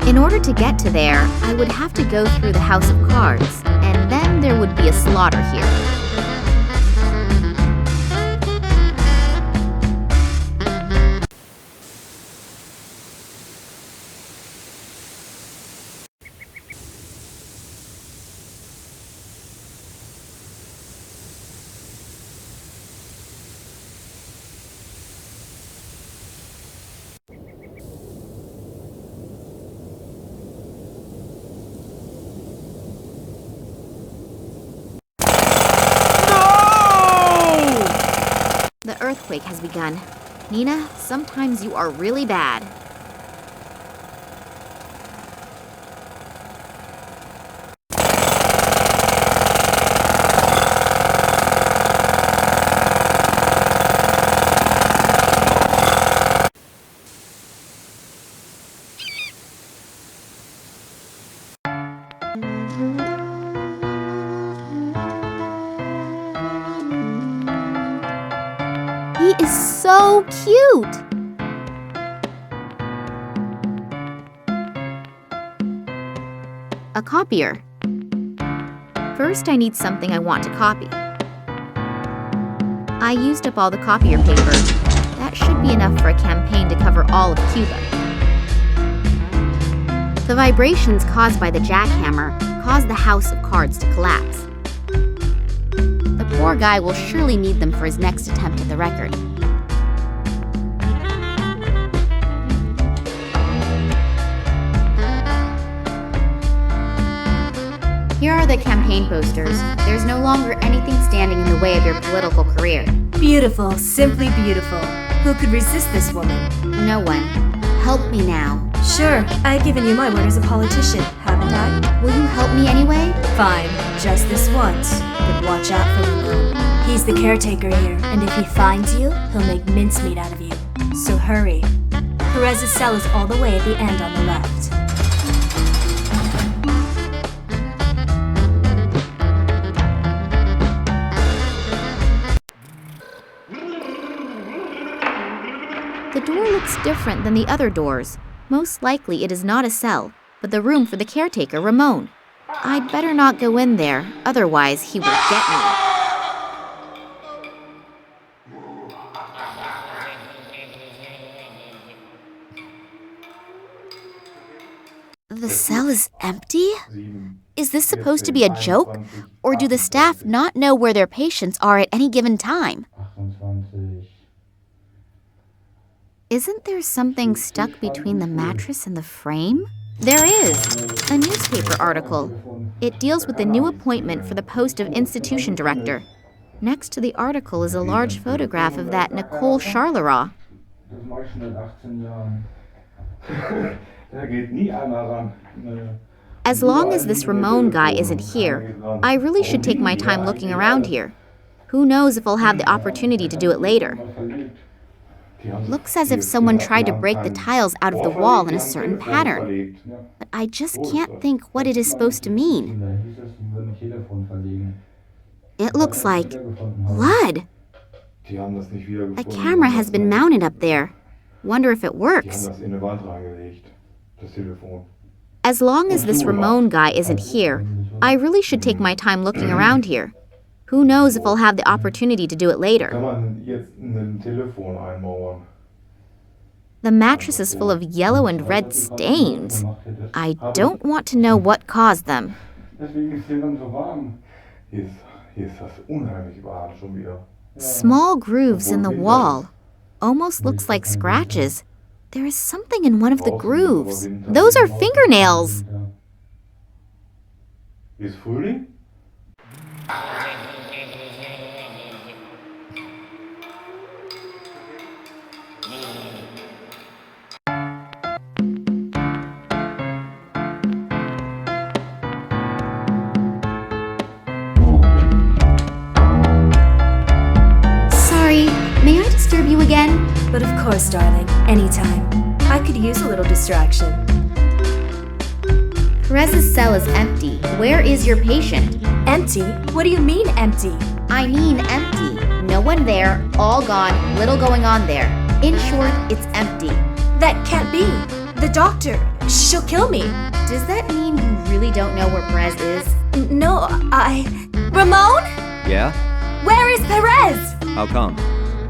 In order to get to there, I would have to go through the House of Cards, and then there would be a slaughter here. The earthquake has begun. Nina, sometimes you are really bad. He is so cute! A copier. First, I need something I want to copy. I used up all the copier paper. That should be enough for a campaign to cover all of Cuba. The vibrations caused by the jackhammer caused the House of Cards to collapse. The poor guy will surely need them for his next attempt at the record. Here are the campaign posters. There's no longer anything standing in the way of your political career. Beautiful, simply beautiful. Who could resist this woman? No one. Help me now. Sure, I've given you my word as a politician, haven't I? Will you help me anyway? Fine, just this once. But watch out for Ramon. He's the caretaker here, and if he finds you, he'll make mincemeat out of you. So hurry. Perez's cell is all the way at the end on the left. The door looks different than the other doors. Most likely it is not a cell, but the room for the caretaker, Ramon. I'd better not go in there, otherwise he will get me. The cell is empty? Is this supposed to be a joke? Or do the staff not know where their patients are at any given time? Isn't there something stuck between the mattress and the frame? There is! A newspaper article. It deals with the new appointment for the post of institution director. Next to the article is a large photograph of that Nicole Charleroi. As long as this Ramon guy isn't here, I really should take my time looking around here. Who knows if I'll have the opportunity to do it later. Looks as if someone tried to break the tiles out of the wall in a certain pattern. But I just can't think what it is supposed to mean. It looks like blood. A camera has been mounted up there. Wonder if it works. As long as this Ramon guy isn't here, I really should take my time looking around here. Who knows if I'll have the opportunity to do it later. The mattress is full of yellow and red stains. I don't want to know what caused them. Small grooves in the wall. almost looks like scratches. There is something in one of the grooves. Those are fingernails. Is frühling? Sorry, may I disturb you again? But of course, darling, anytime. I could use a little distraction. Perez's cell is empty. Where is your patient? Empty? What do you mean empty? I mean empty. No one there, all gone, little going on there. In short, it's empty. That can't be. The doctor, she'll kill me. Does that mean you really don't know where Perez is? No, Ramon? Yeah? Where is Perez? How come?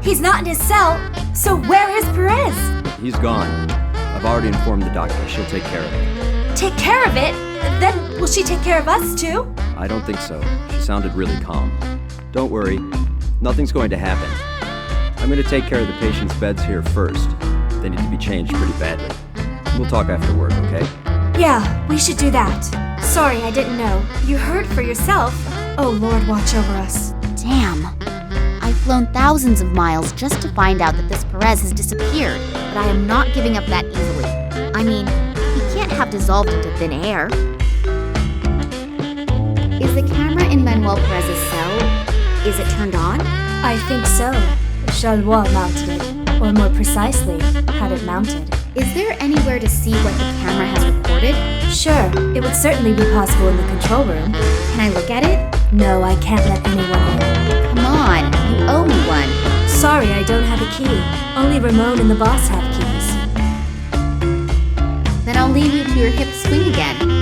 He's not in his cell, so where is Perez? He's gone. I've already informed the doctor. She'll take care of it. Take care of it? Then will she take care of us too? I don't think so. She sounded really calm. Don't worry. Nothing's going to happen. I'm going to take care of the patient's beds here first. They need to be changed pretty badly. We'll talk afterward, okay? Yeah, we should do that. Sorry, I didn't know. You heard for yourself. Oh, Lord, watch over us. Damn. I've flown thousands of miles just to find out that this Perez has disappeared, but I am not giving up that easily. I mean, he can't have dissolved into thin air. Is the camera in Manuel Perez's cell, is it turned on? I think so. Charlois mounted it, or more precisely, had it mounted. Is there anywhere to see what the camera has recorded? Sure, it would certainly be possible in the control room. Can I look at it? No, I can't let anyone in. Come on, you owe me one. Sorry, I don't have a key. Only Ramon and the boss have keys. Then I'll leave you to your hip swing again.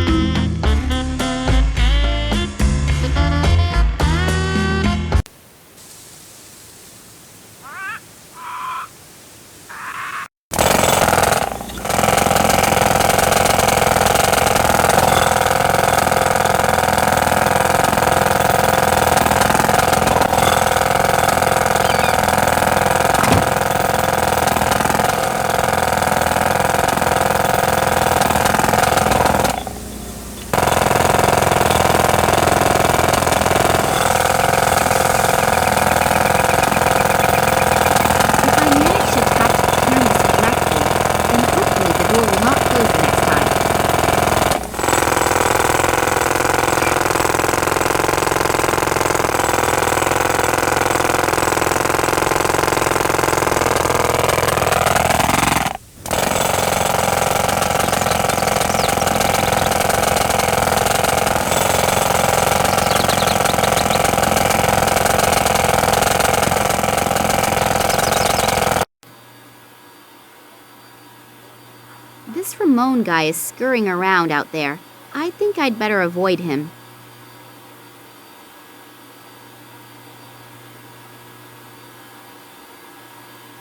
This Ramon guy is scurrying around out there. I think I'd better avoid him.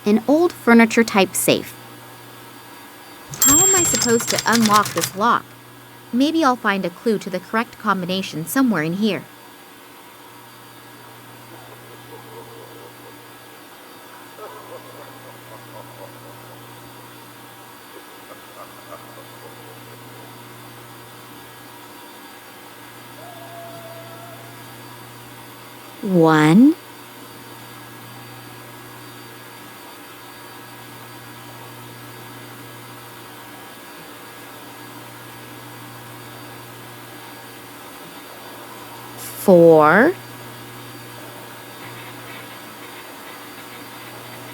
An old furniture-type safe. How am I supposed to unlock this lock? Maybe I'll find a clue to the correct combination somewhere in here. One, four,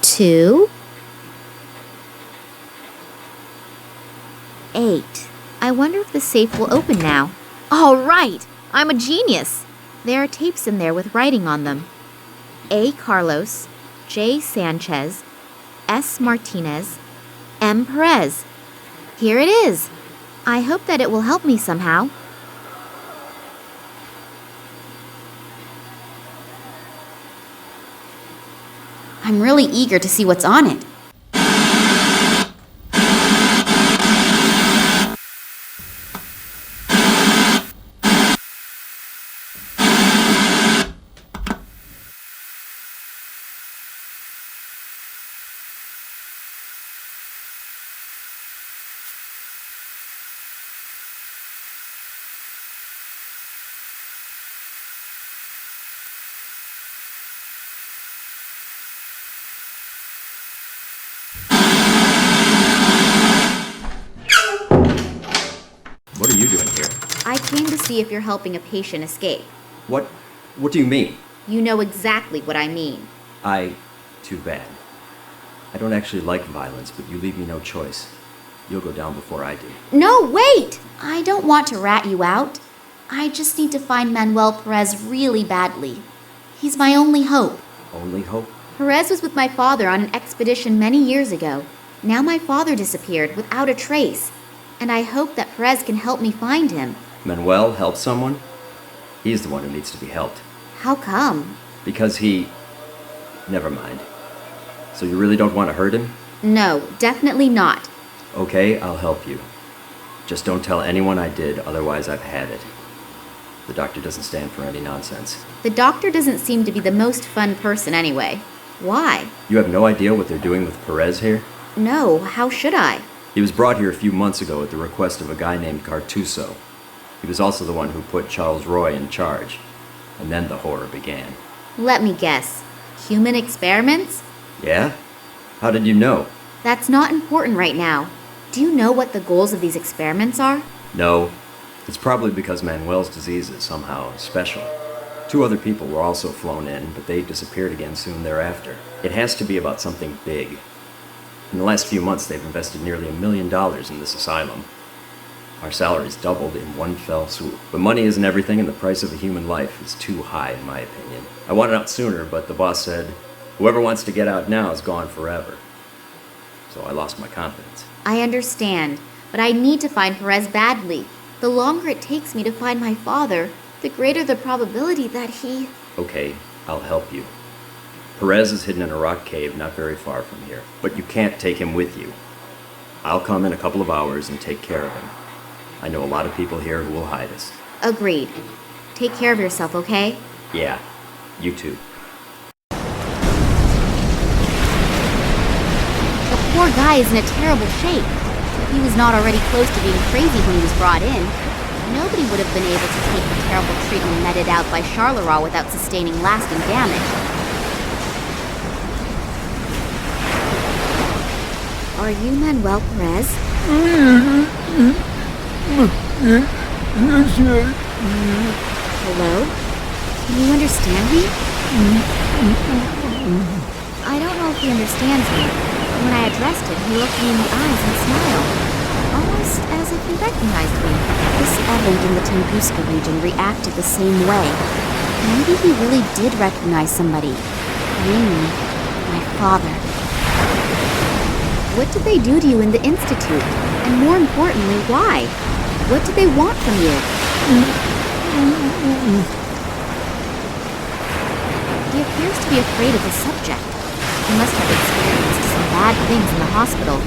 two, 8. I wonder if the safe will open now. All right, I'm a genius. There are tapes in there with writing on them. A. Carlos, J. Sanchez, S. Martinez, M. Perez. Here it is. I hope that it will help me somehow. I'm really eager to see what's on it. I came to see if you're helping a patient escape. What do you mean? You know exactly what I mean. Too bad. I don't actually like violence, but you leave me no choice. You'll go down before I do. No, wait! I don't want to rat you out. I just need to find Manuel Perez really badly. He's my only hope. Only hope? Perez was with my father on an expedition many years ago. Now my father disappeared without a trace, and I hope that Perez can help me find him. Manuel help someone? He's the one who needs to be helped. How come? Because he... Never mind. So you really don't want to hurt him? No, definitely not. Okay, I'll help you. Just don't tell anyone I did, otherwise I've had it. The doctor doesn't stand for any nonsense. The doctor doesn't seem to be the most fun person anyway. Why? You have no idea what they're doing with Perez here? No, how should I? He was brought here a few months ago at the request of a guy named Cartuso. He was also the one who put Charles Roy in charge. And then the horror began. Let me guess. Human experiments? Yeah? How did you know? That's not important right now. Do you know what the goals of these experiments are? No. It's probably because Manuel's disease is somehow special. 2 other people were also flown in, but they disappeared again soon thereafter. It has to be about something big. In the last few months, they've invested nearly $1 million in this asylum. Our salaries doubled in one fell swoop. But money isn't everything, and the price of a human life is too high, in my opinion. I wanted out sooner, but the boss said, whoever wants to get out now is gone forever. So I lost my confidence. I understand, but I need to find Perez badly. The longer it takes me to find my father, the greater the probability that he... Okay, I'll help you. Perez is hidden in a rock cave not very far from here, but you can't take him with you. I'll come in a couple of hours and take care of him. I know a lot of people here who will hide us. Agreed. Take care of yourself, okay? Yeah, you too. The poor guy is in a terrible shape. If he was not already close to being crazy when he was brought in, nobody would have been able to take the terrible treatment meted out by Charleroi without sustaining lasting damage. Are you Manuel Perez? Hello? Can you understand me? I don't know if he understands me, but when I addressed him, he looked me in the eyes and smiled, almost as if he recognized me. This Evan in the Tunguska region reacted the same way. Maybe he really did recognize somebody. Namely, my father. What did they do to you in the Institute? And more importantly, why? What did they want from you? He appears to be afraid of the subject. He must have experienced some bad things in the hospital.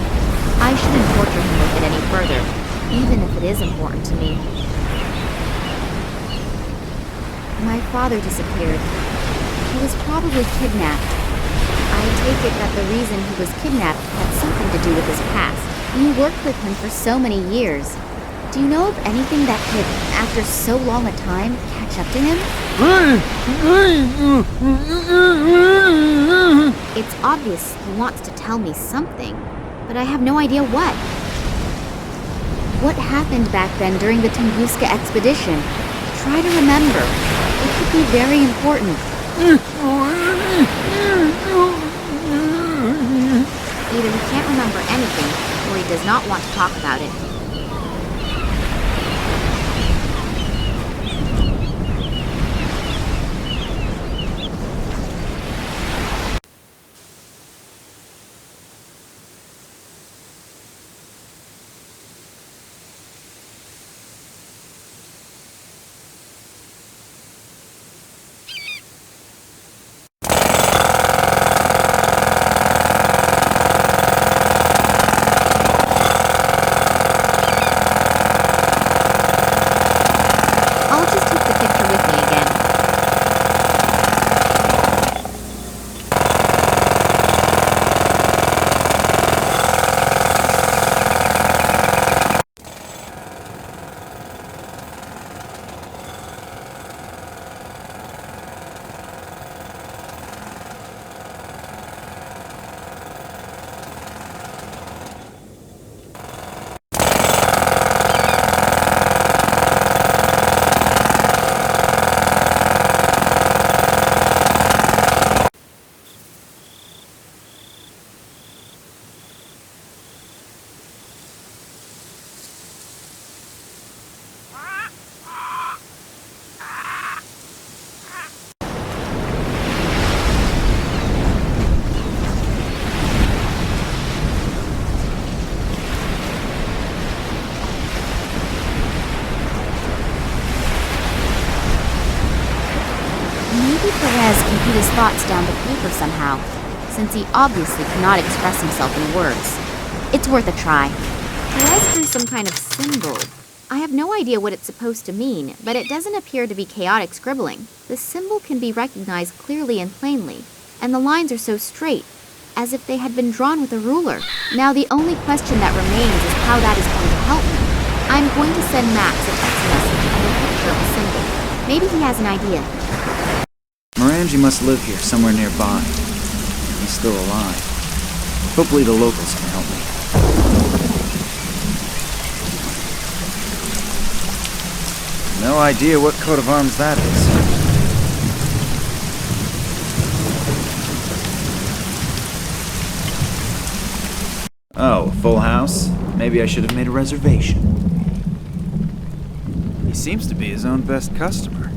I shouldn't torture him with it any further, even if it is important to me. My father disappeared. He was probably kidnapped. I take it that the reason he was kidnapped had something to do with his past. You worked with him for so many years. Do you know of anything that could, after so long a time, catch up to him? It's obvious he wants to tell me something, but I have no idea what. What happened back then during the Tunguska expedition? Try to remember. It could be very important. Either he can't remember anything, or he does not want to talk about it. Perez can put his thoughts down to paper somehow, since he obviously cannot express himself in words. It's worth a try. Perez drew some kind of symbol. I have no idea what it's supposed to mean, but it doesn't appear to be chaotic scribbling. The symbol can be recognized clearly and plainly, and the lines are so straight, as if they had been drawn with a ruler. Now the only question that remains is how that is going to help me. I'm going to send Max a text message and a picture of the symbol. Maybe he has an idea. Morangi must live here somewhere nearby. He's still alive. Hopefully the locals can help me. No idea what coat of arms that is. Oh, full house? Maybe I should have made a reservation. He seems to be his own best customer.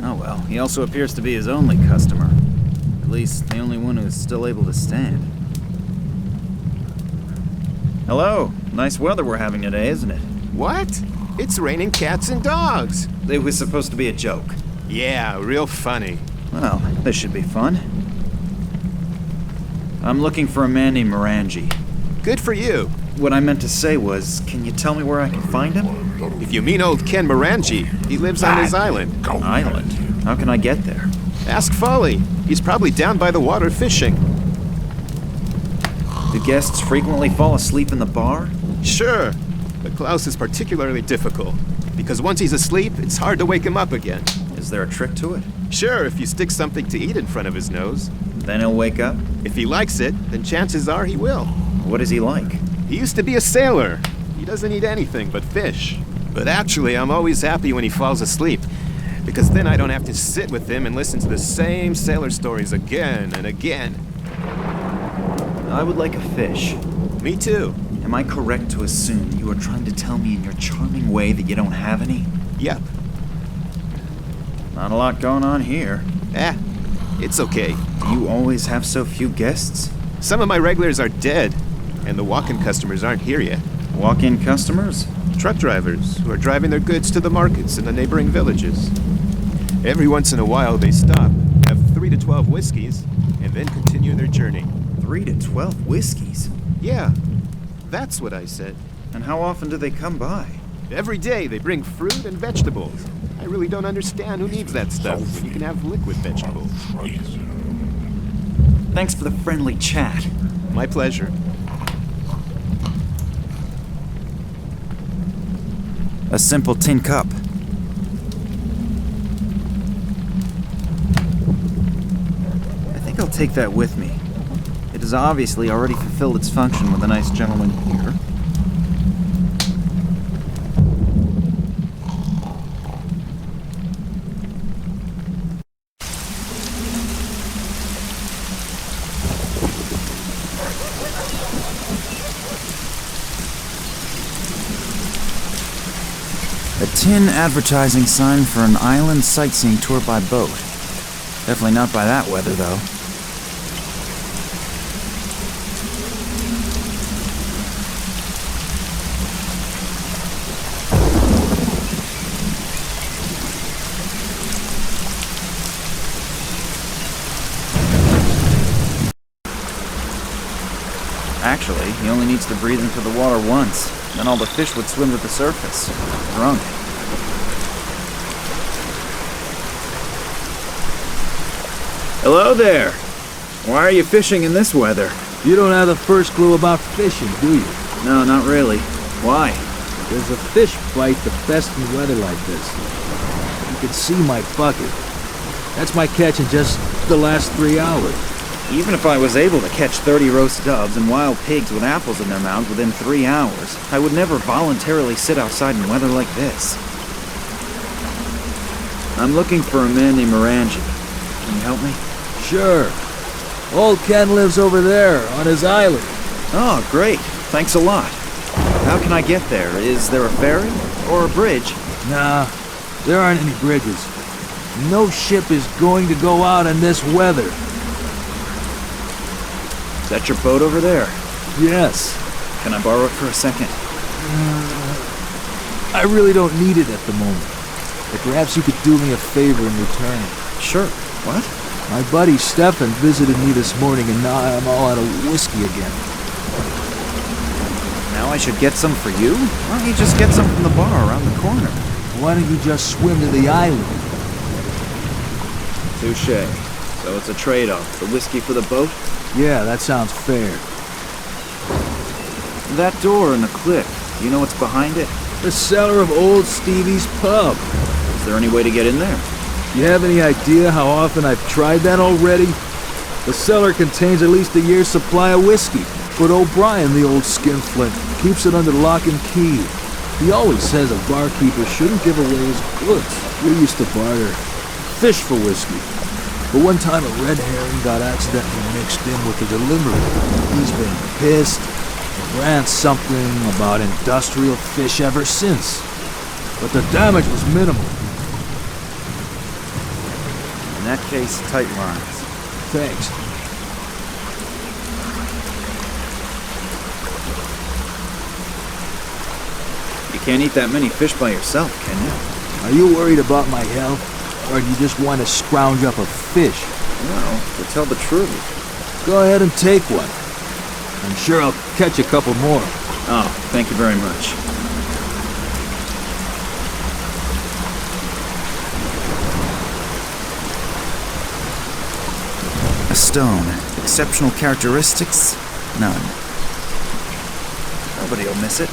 Oh well, he also appears to be his only customer. At least, the only one who is still able to stand. Hello. Nice weather we're having today, isn't it? What? It's raining cats and dogs. It was supposed to be a joke. Yeah, real funny. Well, this should be fun. I'm looking for a man named Morangi. Good for you. What I meant to say was, can you tell me where I can find him? If you mean old Ken Morangi, he lives on his island. Island? How can I get there? Ask Folly. He's probably down by the water fishing. Do guests frequently fall asleep in the bar? Sure. But Klaus is particularly difficult, because once he's asleep, it's hard to wake him up again. Is there a trick to it? Sure, if you stick something to eat in front of his nose. Then he'll wake up? If he likes it, then chances are he will. What is he like? He used to be a sailor. He doesn't eat anything but fish. But actually, I'm always happy when he falls asleep, because then I don't have to sit with him and listen to the same sailor stories again and again. I would like a fish. Me too. Am I correct to assume you are trying to tell me in your charming way that you don't have any? Yep. Not a lot going on here. It's okay. Do you always have so few guests? Some of my regulars are dead, and the walk-in customers aren't here yet. Walk-in customers? Truck drivers who are driving their goods to the markets in the neighboring villages. Every once in a while they stop, have 3 to 12 whiskeys, and then continue their journey. 3 to 12 whiskeys? Yeah, that's what I said. And how often do they come by? Every day they bring fruit and vegetables. I really don't understand who needs that stuff when you can have liquid vegetables. Thanks for the friendly chat. My pleasure. A simple tin cup. I think I'll take that with me. It has obviously already fulfilled its function with a nice gentleman here. A tin advertising sign for an island sightseeing tour by boat. Definitely not by that weather, though. Actually, he only needs to breathe into the water once. Then all the fish would swim to the surface. Drunk. Hello there. Why are you fishing in this weather? You don't have the first clue about fishing, do you? No, not really. Why? There's a fish bite the best in weather like this. You can see my bucket. That's my catch in just the last 3 hours. Even if I was able to catch 30 roast doves and wild pigs with apples in their mouths within 3 hours, I would never voluntarily sit outside in weather like this. I'm looking for a man named Morangi. Can you help me? Sure. Old Ken lives over there, on his island. Oh, great. Thanks a lot. How can I get there? Is there a ferry? Or a bridge? Nah, there aren't any bridges. No ship is going to go out in this weather. Is that your boat over there? Yes. Can I borrow it for a second? I really don't need it at the moment. But perhaps you could do me a favor in return. Sure. What? My buddy Stefan visited me this morning and now I'm all out of whiskey again. Now I should get some for you? Why don't you just get some from the bar around the corner? Why don't you just swim to the island? Touché. So it's a trade-off. The whiskey for the boat? Yeah, that sounds fair. That door in the cliff, do you know what's behind it? The cellar of old Stevie's pub. Is there any way to get in there? You have any idea how often I've tried that already? The cellar contains at least a year's supply of whiskey, but O'Brien, the old skinflint, keeps it under lock and key. He always says a barkeeper shouldn't give away his goods. We used to barter fish for whiskey. But one time a red herring got accidentally mixed in with the delivery. He's been pissed and ran something about industrial fish ever since. But the damage was minimal. In that case, tight lines. Thanks. You can't eat that many fish by yourself, can you? Are you worried about my health? Or do you just want to scrounge up a fish? Well, to tell the truth. Go ahead and take one. I'm sure I'll catch a couple more. Oh, thank you very much. A stone. Exceptional characteristics? None. Nobody'll miss it.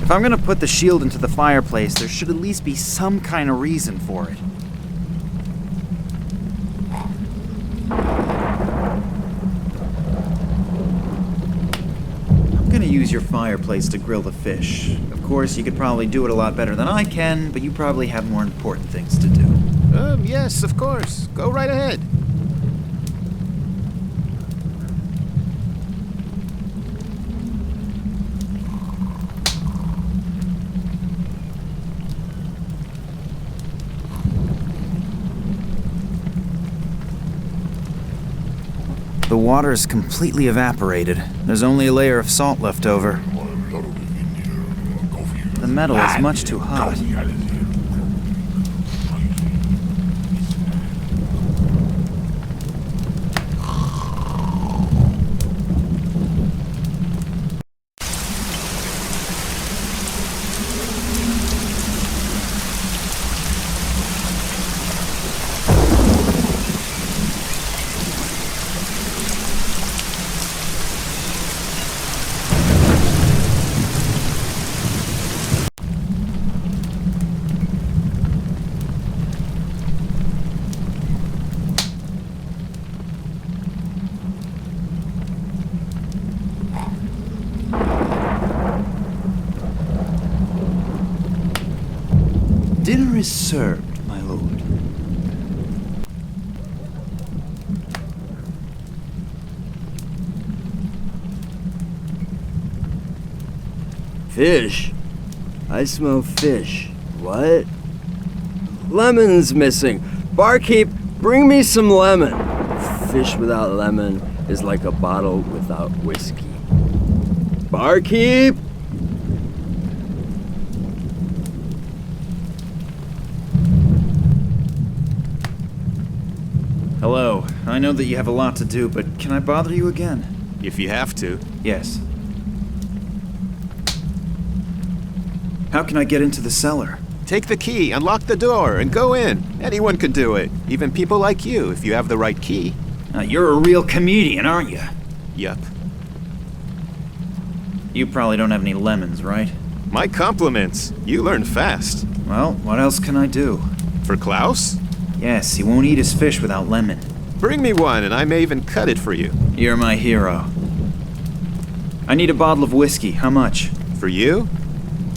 If I'm gonna put the shield into the fireplace, there should at least be some kind of reason for it. I'm gonna use your fireplace to grill the fish. Of course, you could probably do it a lot better than I can, but you probably have more important things to do. Yes, of course. Go right ahead. The water's completely evaporated. There's only a layer of salt left over. The metal is much too hot. Dinner is served, my lord. Fish? I smell fish. What? Lemon's missing. Barkeep, bring me some lemon. Fish without lemon is like a bottle without whiskey. Barkeep! Hello. I know that you have a lot to do, but can I bother you again? If you have to. Yes. How can I get into the cellar? Take the key, unlock the door, and go in. Anyone can do it. Even people like you, if you have the right key. You're a real comedian, aren't you? Yup. You probably don't have any lemons, right? My compliments. You learn fast. Well, what else can I do? For Klaus? Yes, he won't eat his fish without lemon. Bring me one, and I may even cut it for you. You're my hero. I need a bottle of whiskey. How much? For you?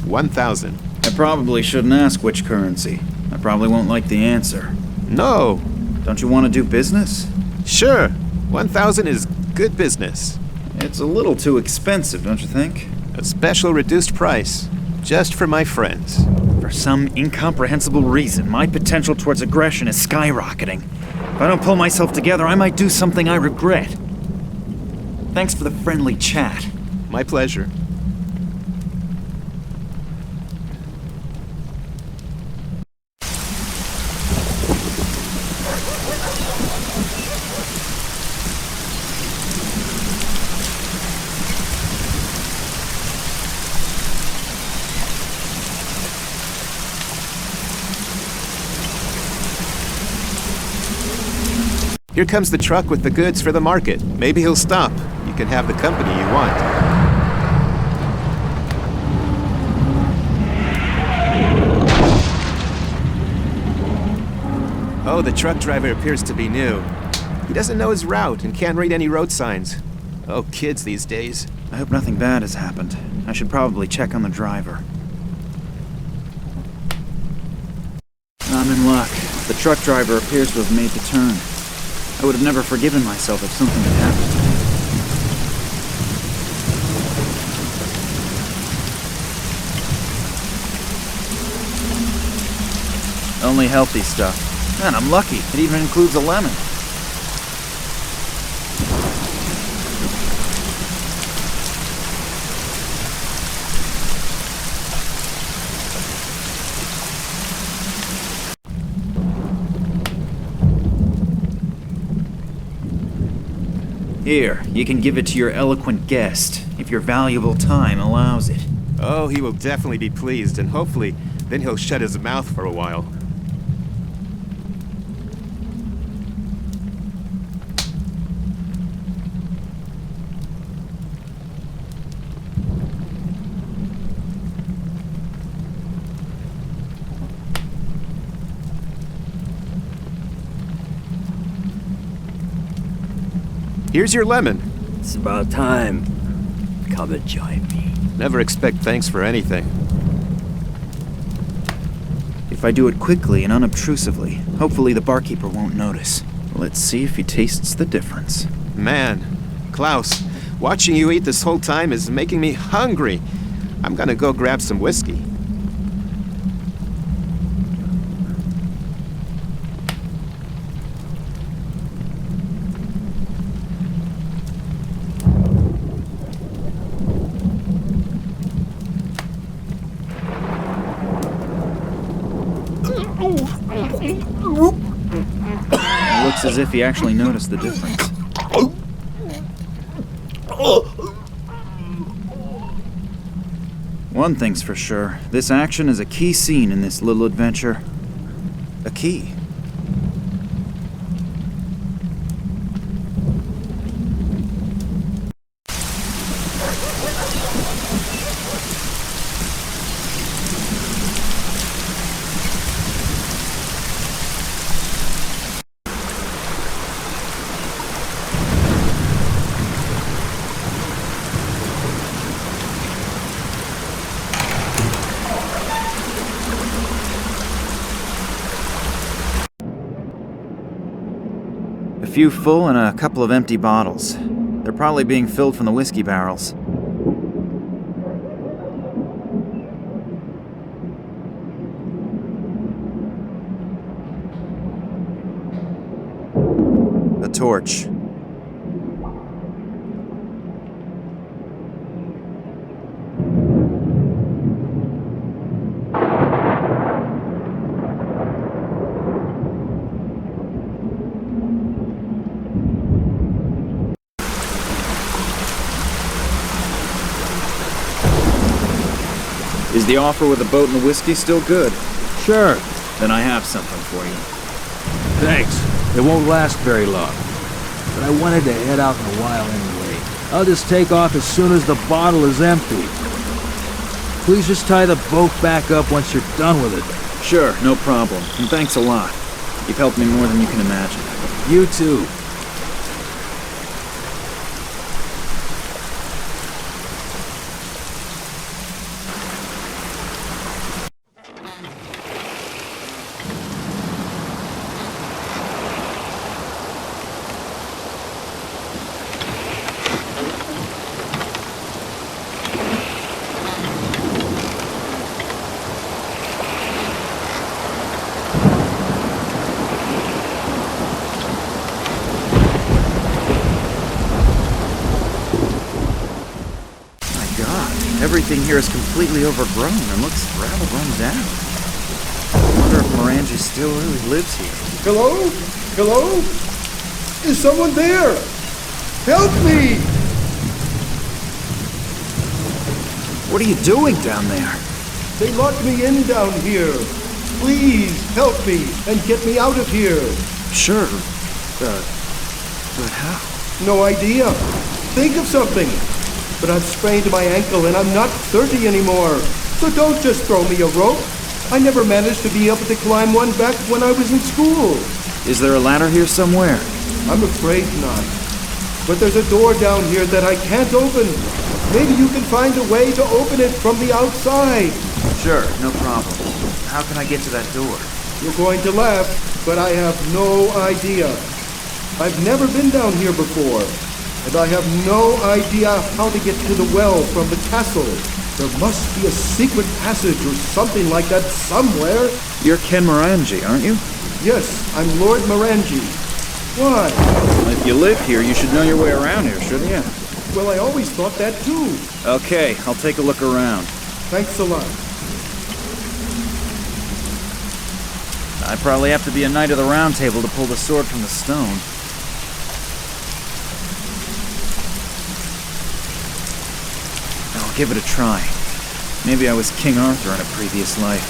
1,000. I probably shouldn't ask which currency. I probably won't like the answer. No. Don't you want to do business? Sure. 1,000 is good business. It's a little too expensive, don't you think? A special reduced price. Just for my friends. For some incomprehensible reason, my potential towards aggression is skyrocketing. If I don't pull myself together, I might do something I regret. Thanks for the friendly chat. My pleasure. Here comes the truck with the goods for the market. Maybe he'll stop. You can have the company you want. Oh, the truck driver appears to be new. He doesn't know his route and can't read any road signs. Oh, kids these days. I hope nothing bad has happened. I should probably check on the driver. I'm in luck. The truck driver appears to have made the turn. I would have never forgiven myself if something had happened to me. Only healthy stuff. Man, I'm lucky. It even includes a lemon. Here, you can give it to your eloquent guest, if your valuable time allows it. Oh, he will definitely be pleased, and hopefully, then he'll shut his mouth for a while. Here's your lemon. It's about time. Come and join me. Never expect thanks for anything. If I do it quickly and unobtrusively, hopefully the barkeeper won't notice. Let's see if he tastes the difference. Man, Klaus, watching you eat this whole time is making me hungry. I'm gonna go grab some whiskey. It looks as if he actually noticed the difference. One thing's for sure, this action is a key scene in this little adventure. A key. A few full and a couple of empty bottles. They're probably being filled from the whiskey barrels. A torch. Is the offer with the boat and the whiskey still good? Sure. Then I have something for you. Thanks. It won't last very long. But I wanted to head out in a while anyway. I'll just take off as soon as the bottle is empty. Please just tie the boat back up once you're done with it. Sure, no problem. And thanks a lot. You've helped me more than you can imagine. You too. Everything here is completely overgrown and looks rather run down. I wonder if Morangi still really lives here. Hello? Hello? Is someone there? Help me! What are you doing down there? They locked me in down here. Please help me and get me out of here. Sure. But how? No idea. Think of something. But I've sprained my ankle and I'm not 30 anymore. So don't just throw me a rope. I never managed to be able to climb one back when I was in school. Is there a ladder here somewhere? I'm afraid not. But there's a door down here that I can't open. Maybe you can find a way to open it from the outside. Sure, no problem. How can I get to that door? You're going to laugh, but I have no idea. I've never been down here before. And I have no idea how to get to the well from the castle. There must be a secret passage or something like that somewhere. You're Ken Morangi, aren't you? Yes, I'm Lord Morangi. Why? If you live here, you should know your way around here, shouldn't you? Well, I always thought that too. Okay, I'll take a look around. Thanks a lot. I probably have to be a knight of the round table to pull the sword from the stone. I'll give it a try. Maybe I was King Arthur in a previous life.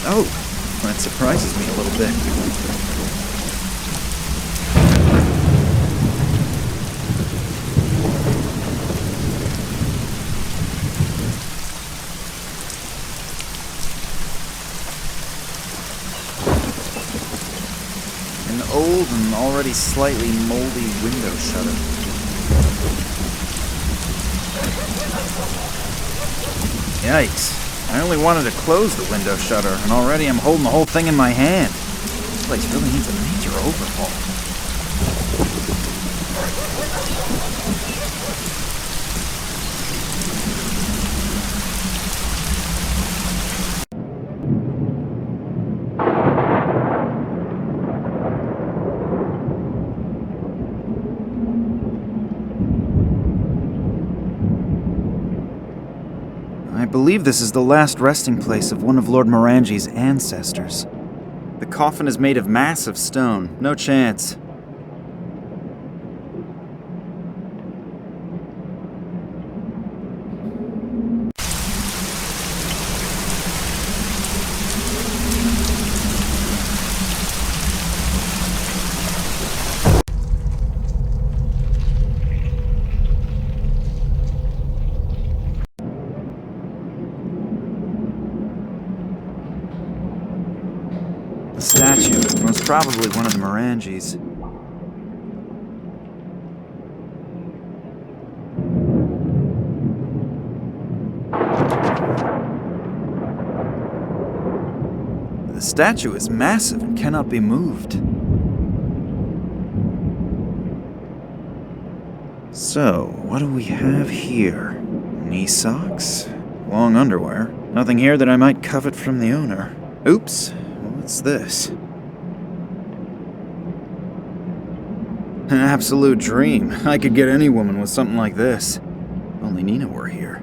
Oh, that surprises me a little bit. An old and already slightly moldy window shutter. Yikes. I only wanted to close the window shutter, and already I'm holding the whole thing in my hand. This place really needs a major overhaul. I believe this is the last resting place of one of Lord Morangi's ancestors. The coffin is made of massive stone. No chance. The statue, most probably one of the Morangis. The statue is massive and cannot be moved. So, what do we have here? Knee socks? Long underwear? Nothing here that I might covet from the owner. Oops. What's this? An absolute dream. I could get any woman with something like this. If only Nina were here.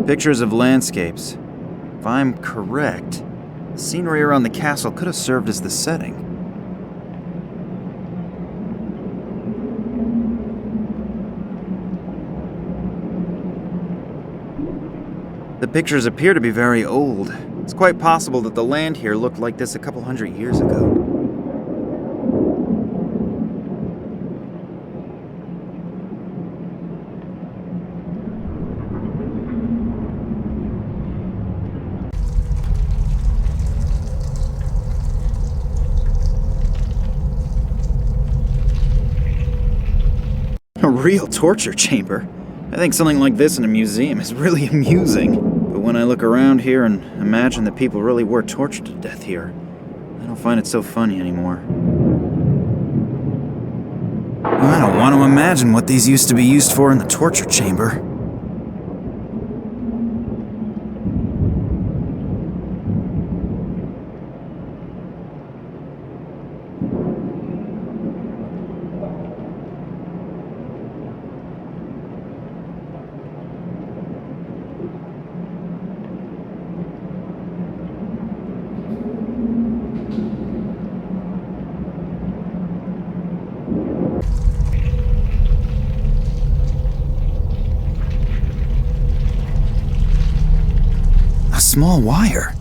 Pictures of landscapes. If I'm correct, the scenery around the castle could have served as the setting. The pictures appear to be very old. It's quite possible that the land here looked like this a couple hundred years ago. real torture chamber. I think something like this in a museum is really amusing. But when I look around here and imagine that people really were tortured to death here, I don't find it so funny anymore. I don't want to imagine what these used to be used for in the torture chamber. Small wire.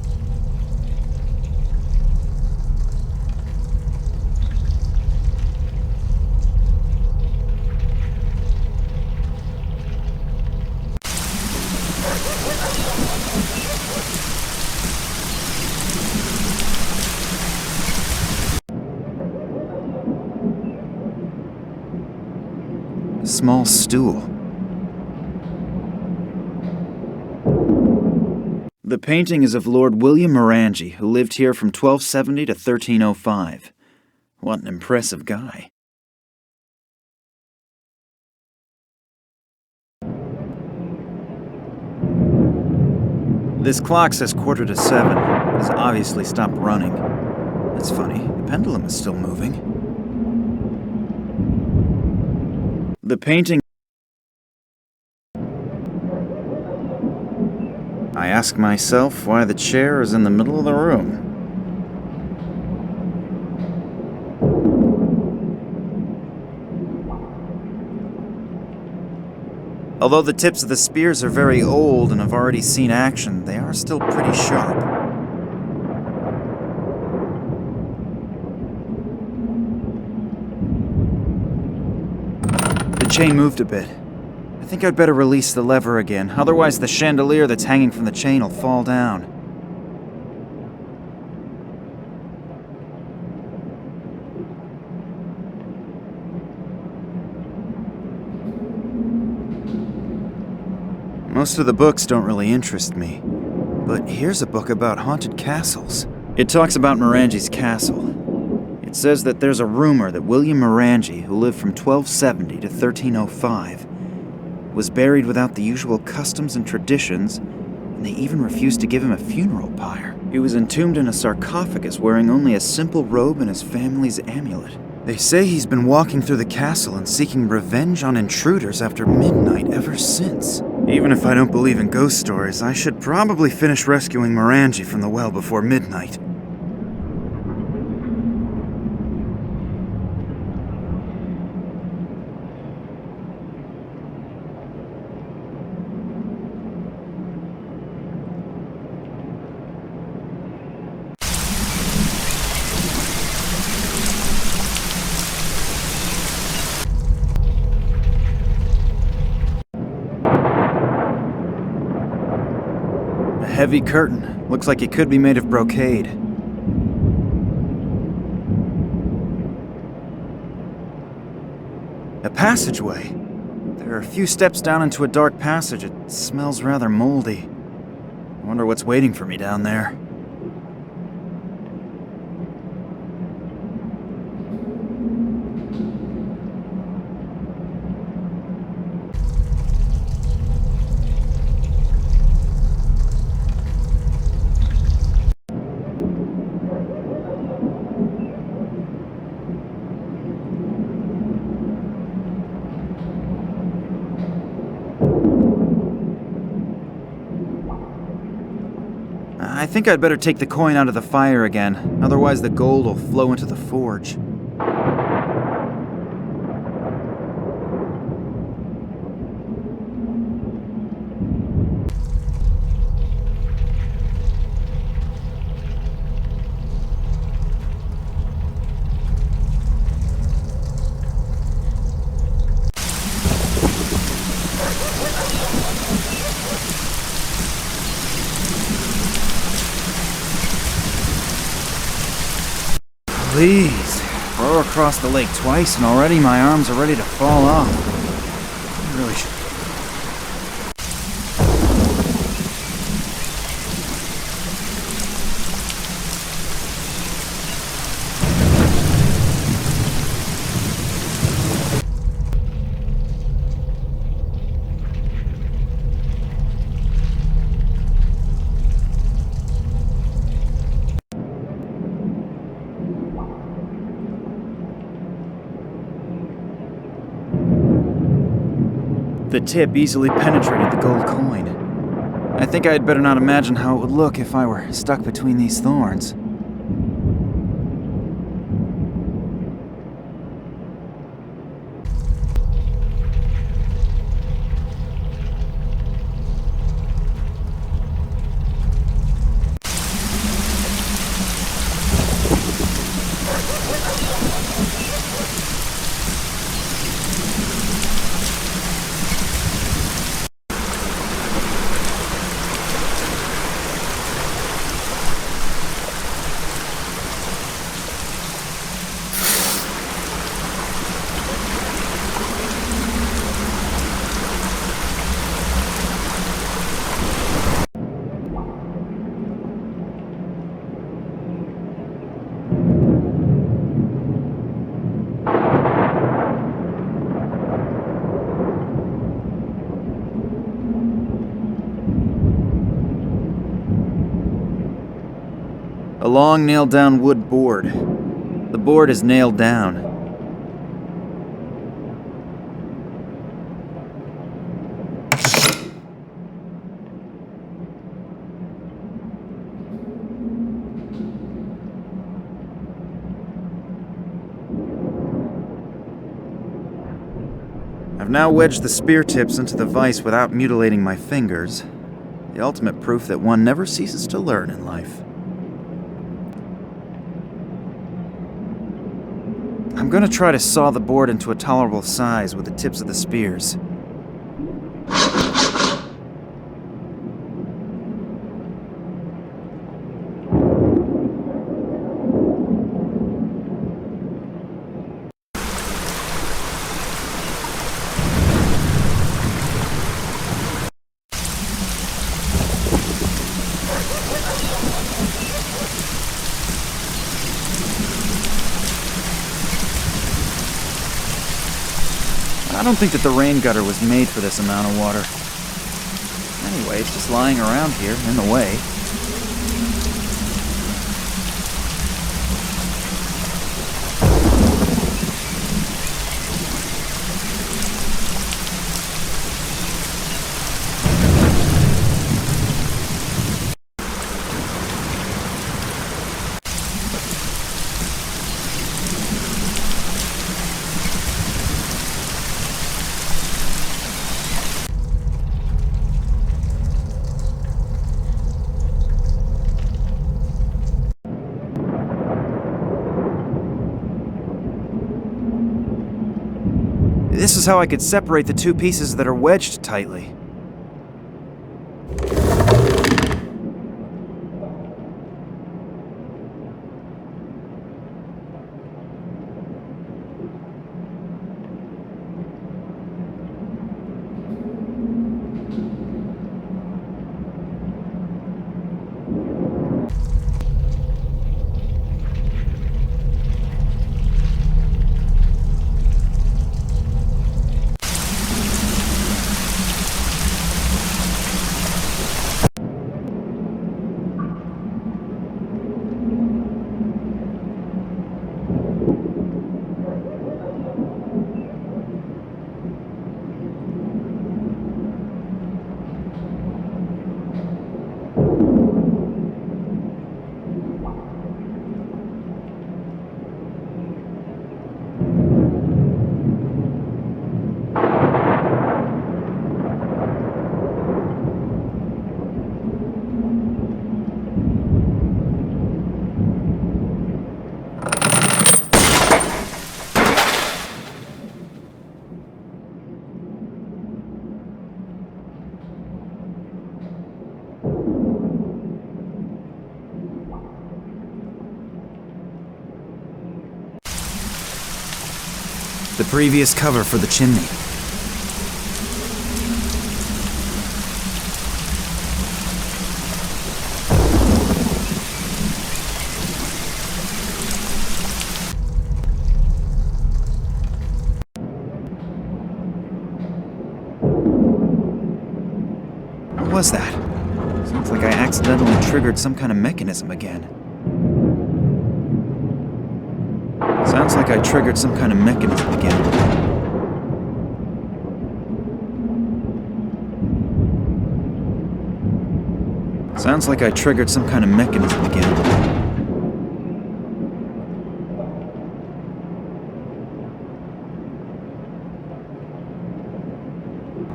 A small stool. The painting is of Lord William Morangi, who lived here from 1270 to 1305. What an impressive guy. This clock says 7:15. It has obviously stopped running. That's funny, the pendulum is still moving. The painting... I ask myself why the chair is in the middle of the room. Although the tips of the spears are very old and have already seen action, they are still pretty sharp. The chain moved a bit. I think I'd better release the lever again, otherwise the chandelier that's hanging from the chain will fall down. Most of the books don't really interest me, but here's a book about haunted castles. It talks about Morangi's castle. It says that there's a rumor that William Morangi, who lived from 1270 to 1305, was buried without the usual customs and traditions, and they even refused to give him a funeral pyre. He was entombed in a sarcophagus wearing only a simple robe and his family's amulet. They say he's been walking through the castle and seeking revenge on intruders after midnight ever since. Even if I don't believe in ghost stories, I should probably finish rescuing Morangi from the well before midnight. Heavy curtain. Looks like it could be made of brocade. A passageway. There are a few steps down into a dark passage. It smells rather moldy. I wonder what's waiting for me down there. I think I'd better take the coin out of the fire again, otherwise the gold will flow into the forge. Please, row across the lake twice and already my arms are ready to fall off. Really should. The tip easily penetrated the gold coin. I think I had better not imagine how it would look if I were stuck between these thorns. A long nailed-down wood board. The board is nailed down. I've now wedged the spear tips into the vise without mutilating my fingers. The ultimate proof that one never ceases to learn in life. I'm gonna try to saw the board into a tolerable size with the tips of the spears. I don't think that the rain gutter was made for this amount of water. Anyway, it's just lying around here, in the way. This is how I could separate the two pieces that are wedged tightly. The previous cover for the chimney. What was that? Sounds like I accidentally triggered some kind of mechanism again. Sounds like I triggered some kind of mechanism again. Sounds like I triggered some kind of mechanism again.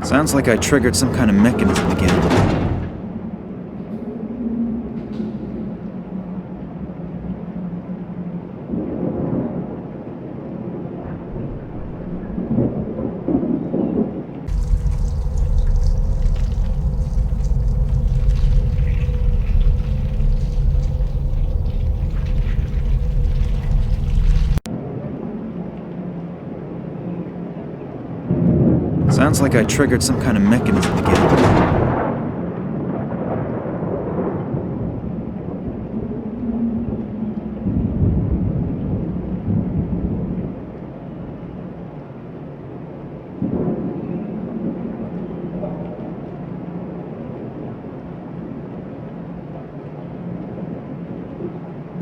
Sounds like I triggered some kind of mechanism again. Sounds like I triggered some kind of mechanism again.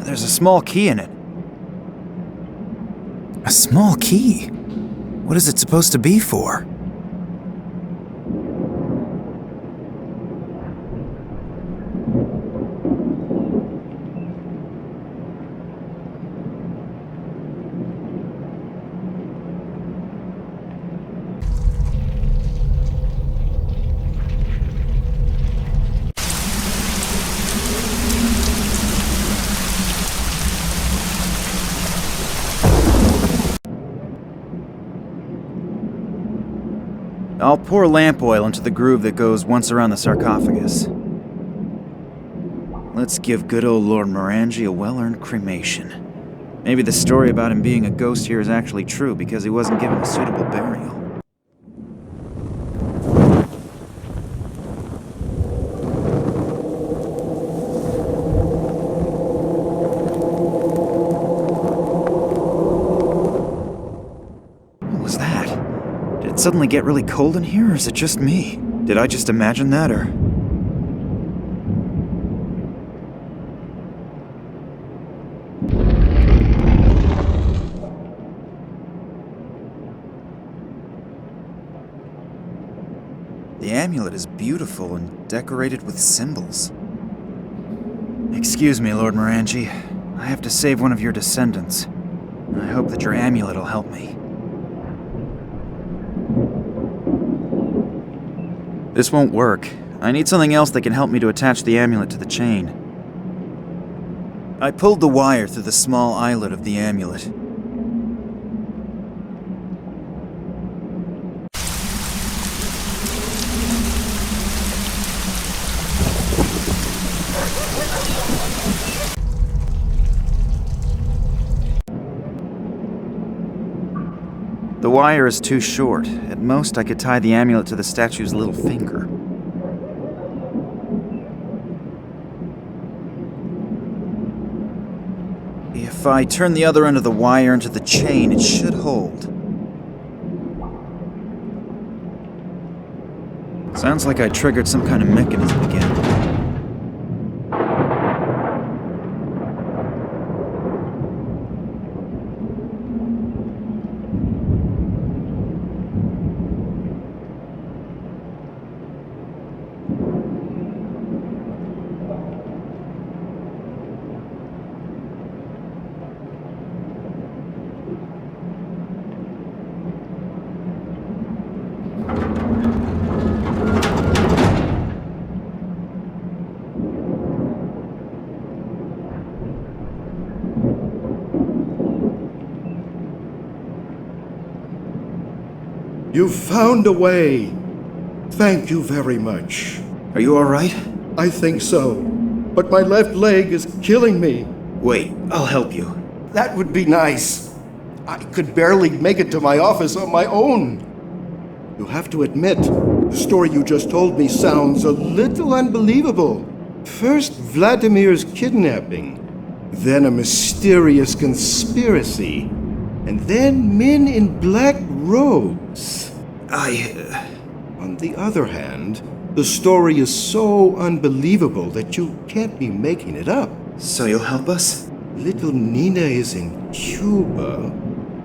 There's a small key in it. A small key? What is it supposed to be for? I'll pour lamp oil into the groove that goes once around the sarcophagus. Let's give good old Lord Morangi a well-earned cremation. Maybe the story about him being a ghost here is actually true because he wasn't given a suitable burial. What was that? Did it suddenly get really cold in here, or is it just me? Did I just imagine that, or... The amulet is beautiful and decorated with symbols. Excuse me, Lord Morangi. I have to save one of your descendants. I hope that your amulet will help me. This won't work. I need something else that can help me to attach the amulet to the chain. I pulled the wire through the small eyelet of the amulet. The wire is too short. At most, I could tie the amulet to the statue's little finger. If I turn the other end of the wire into the chain, it should hold. Sounds like I triggered some kind of mechanism again. You've found a way. Thank you very much. Are you all right? I think so. But my left leg is killing me. Wait, I'll help you. That would be nice. I could barely make it to my office on my own. You have to admit, the story you just told me sounds a little unbelievable. First, Vladimir's kidnapping. Then a mysterious conspiracy. And then men in black robes. On the other hand, the story is so unbelievable that you can't be making it up. So you'll help us? Little Nina is in Cuba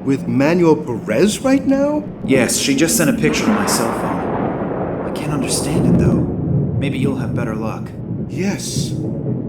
with Manuel Perez right now? Yes, she just sent a picture to my cell phone. I can't understand it, though. Maybe you'll have better luck. Yes,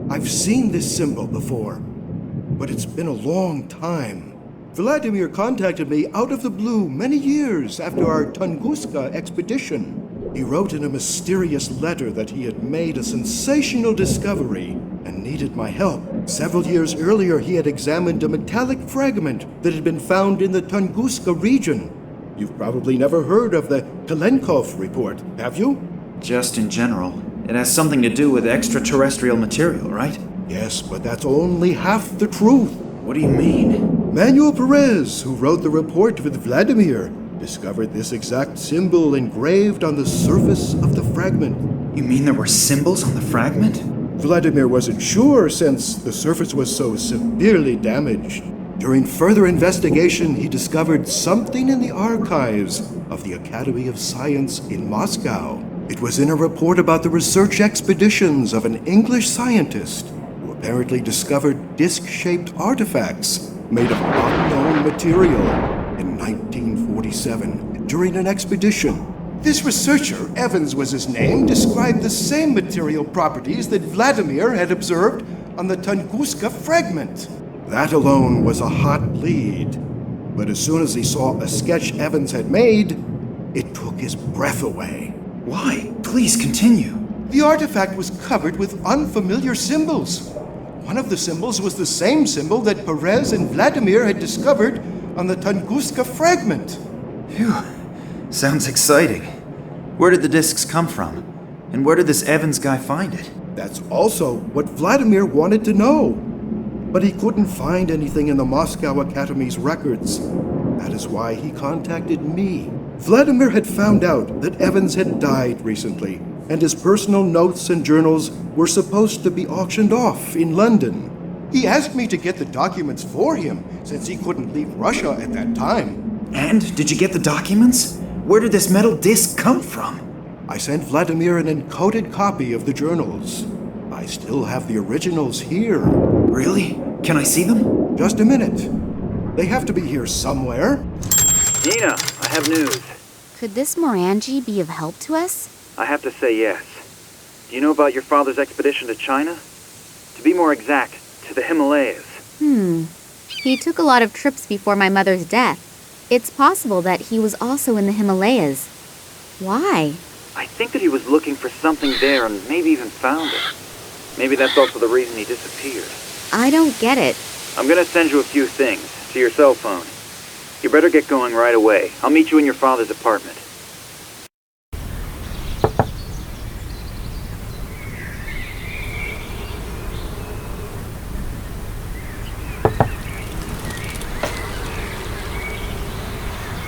I've seen this symbol before, but it's been a long time. Vladimir contacted me out of the blue many years after our Tunguska expedition. He wrote in a mysterious letter that he had made a sensational discovery and needed my help. Several years earlier, he had examined a metallic fragment that had been found in the Tunguska region. You've probably never heard of the Kalenkov report, have you? Just in general. It has something to do with extraterrestrial material, right? Yes, but that's only half the truth. What do you mean? Manuel Perez, who wrote the report with Vladimir, discovered this exact symbol engraved on the surface of the fragment. You mean there were symbols on the fragment? Vladimir wasn't sure since the surface was so severely damaged. During further investigation, he discovered something in the archives of the Academy of Science in Moscow. It was in a report about the research expeditions of an English scientist who apparently discovered disc-shaped artifacts made of unknown material in 1947 during an expedition. This researcher, Evans was his name, described the same material properties that Vladimir had observed on the Tunguska fragment. That alone was a hot lead. But as soon as he saw a sketch Evans had made, it took his breath away. Why? Please continue. The artifact was covered with unfamiliar symbols. One of the symbols was the same symbol that Perez and Vladimir had discovered on the Tunguska fragment. Phew. Sounds exciting. Where did the discs come from? And where did this Evans guy find it? That's also what Vladimir wanted to know. But he couldn't find anything in the Moscow Academy's records. That is why he contacted me. Vladimir had found out that Evans had died recently, and his personal notes and journals were supposed to be auctioned off in London. He asked me to get the documents for him, since he couldn't leave Russia at that time. And did you get the documents? Where did this metal disc come from? I sent Vladimir an encoded copy of the journals. I still have the originals here. Really? Can I see them? Just a minute. They have to be here somewhere. Nina, I have news. Could this Morangi be of help to us? I have to say yes. Do you know about your father's expedition to China? To be more exact, to the Himalayas. He took a lot of trips before my mother's death. It's possible that he was also in the Himalayas. Why? I think that he was looking for something there and maybe even found it. Maybe that's also the reason he disappeared. I don't get it. I'm gonna send you a few things to your cell phone. You better get going right away. I'll meet you in your father's apartment.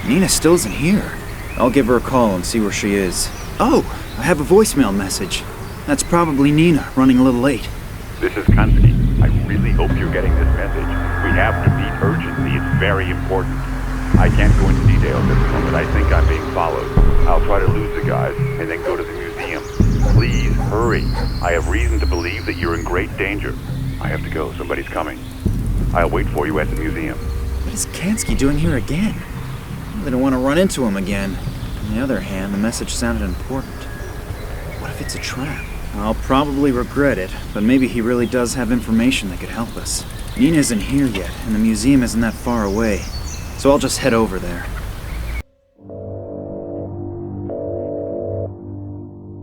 Nina still isn't here. I'll give her a call and see where she is. Oh, I have a voicemail message. That's probably Nina, running a little late. This is Kansky. I really hope you're getting this message. We have to meet urgently. It's very important. I can't go into details at the moment. I think I'm being followed. I'll try to lose the guys and then go to the museum. Please, hurry. I have reason to believe that you're in great danger. I have to go. Somebody's coming. I'll wait for you at the museum. What is Kansky doing here again? I don't want to run into him again. On the other hand, the message sounded important. What if it's a trap? I'll probably regret it, but maybe he really does have information that could help us. Nina isn't here yet, and the museum isn't that far away, so I'll just head over there.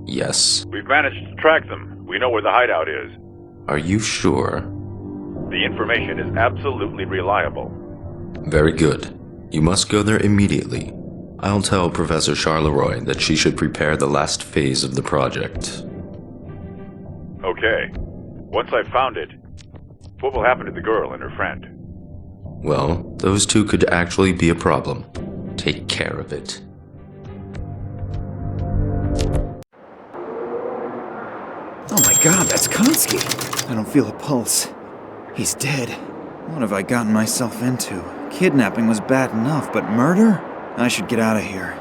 Yes. We've managed to track them. We know where the hideout is. Are you sure? The information is absolutely reliable. Very good. You must go there immediately. I'll tell Professor Charleroi that she should prepare the last phase of the project. Okay. Once I've found it, what will happen to the girl and her friend? Well, those two could actually be a problem. Take care of it. Oh my god, that's Kansky! I don't feel a pulse. He's dead. What have I gotten myself into? Kidnapping was bad enough, but murder? I should get out of here.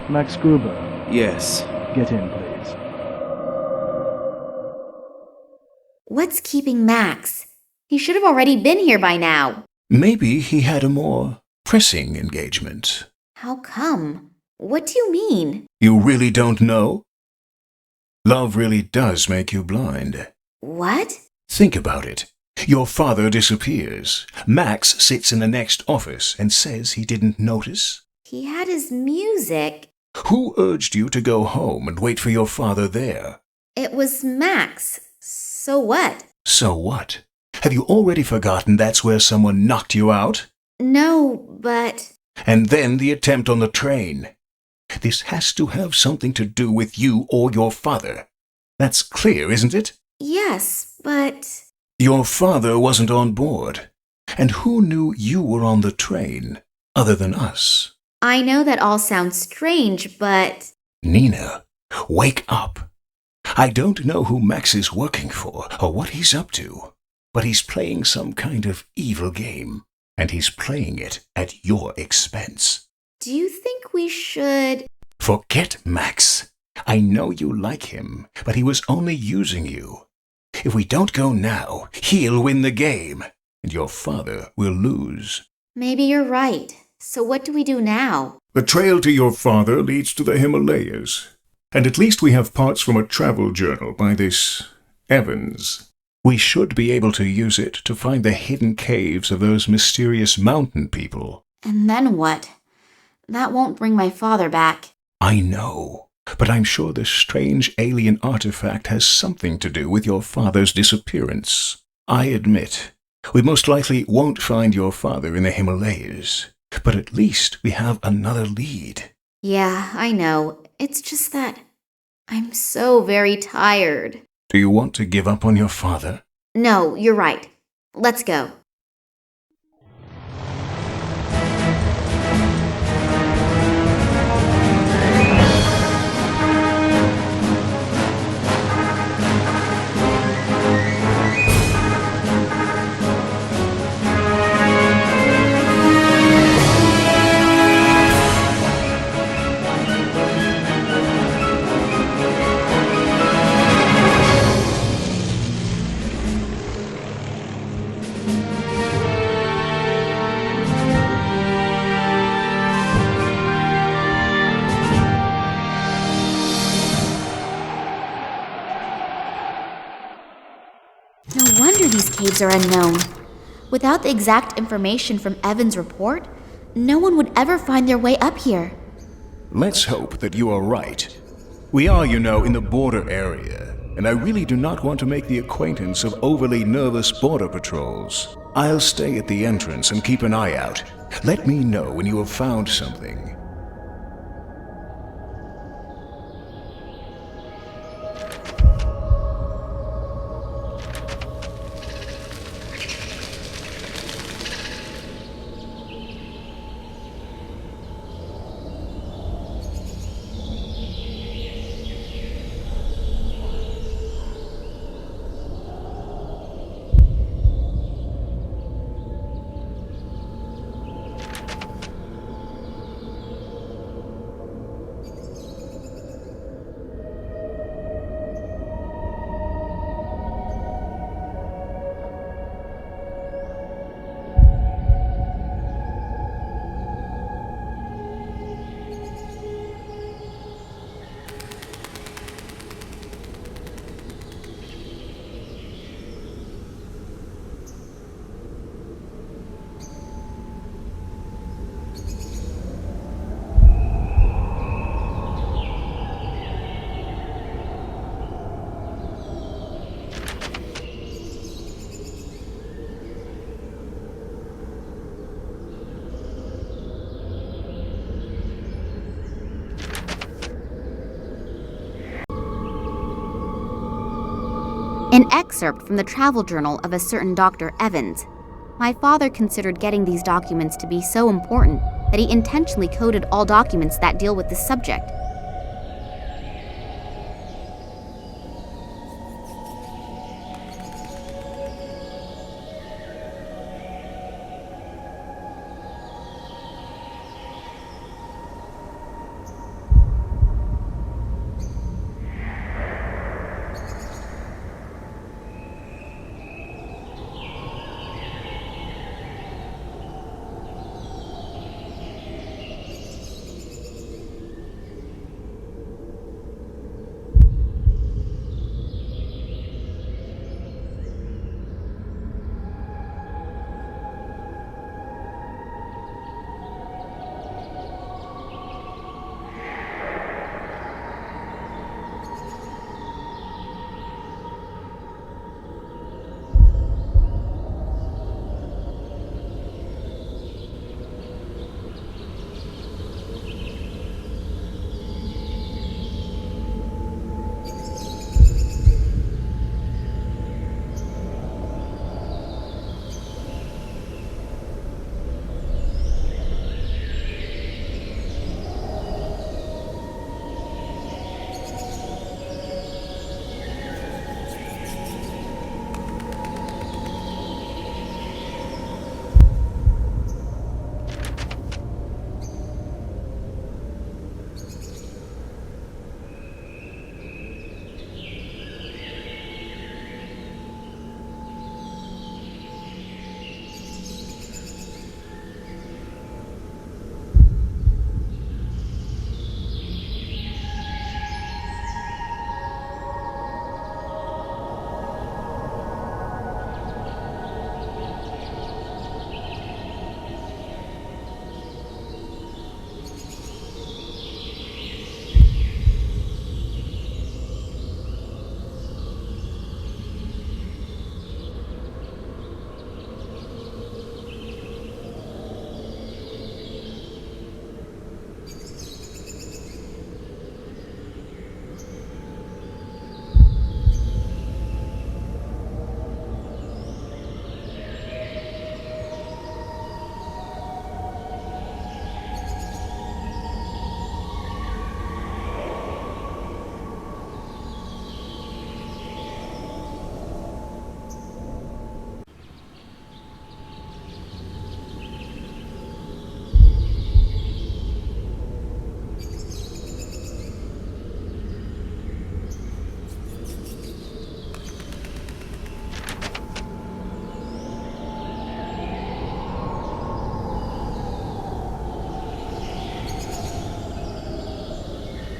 Max Gruber. Yes. Get in, please. What's keeping Max? He should have already been here by now. Maybe he had a more pressing engagement. How come? What do you mean? You really don't know? Love really does make you blind. What? Think about it. Your father disappears. Max sits in the next office and says he didn't notice. He had his music. Who urged you to go home and wait for your father there? It was Max. So what? So what? Have you already forgotten that's where someone knocked you out? No, but... And then the attempt on the train. This has to have something to do with you or your father. That's clear, isn't it? Yes, but... Your father wasn't on board. And who knew you were on the train, other than us? I know that all sounds strange, but... Nina, wake up. I don't know who Max is working for or what he's up to, but he's playing some kind of evil game, and he's playing it at your expense. Do you think we should... Forget Max. I know you like him, but he was only using you. If we don't go now, he'll win the game, and your father will lose. Maybe you're right. So what do we do now? The trail to your father leads to the Himalayas. And at least we have parts from a travel journal by this Evans. We should be able to use it to find the hidden caves of those mysterious mountain people. And then what? That won't bring my father back. I know, but I'm sure this strange alien artifact has something to do with your father's disappearance. I admit, we most likely won't find your father in the Himalayas, but at least we have another lead. Yeah, I know. It's just that I'm so very tired. Do you want to give up on your father? No, you're right. Let's go. No wonder these caves are unknown. Without the exact information from Evan's report, no one would ever find their way up here. Let's hope that you are right. We are, you know, in the border area, and I really do not want to make the acquaintance of overly nervous border patrols. I'll stay at the entrance and keep an eye out. Let me know when you have found something. An excerpt from the travel journal of a certain Dr. Evans. My father considered getting these documents to be so important that he intentionally coded all documents that deal with the subject.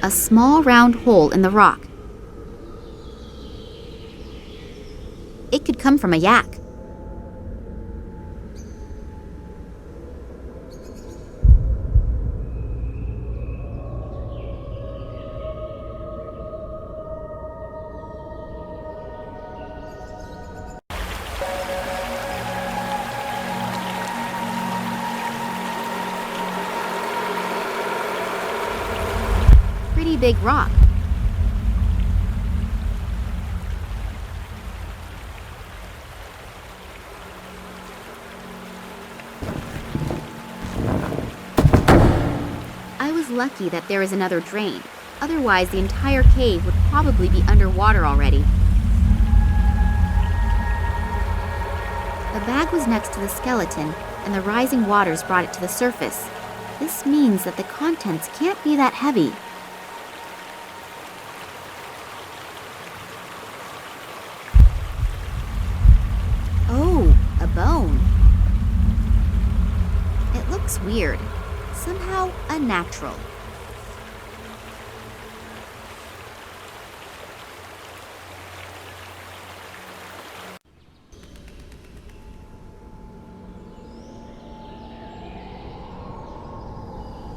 a small round hole in the rock. It could come from a yak. Pretty big rock. I was lucky that there is another drain. Otherwise, the entire cave would probably be underwater already. The bag was next to the skeleton, and the rising waters brought it to the surface. This means that the contents can't be that heavy. Oh, a bone. It looks weird. Somehow unnatural.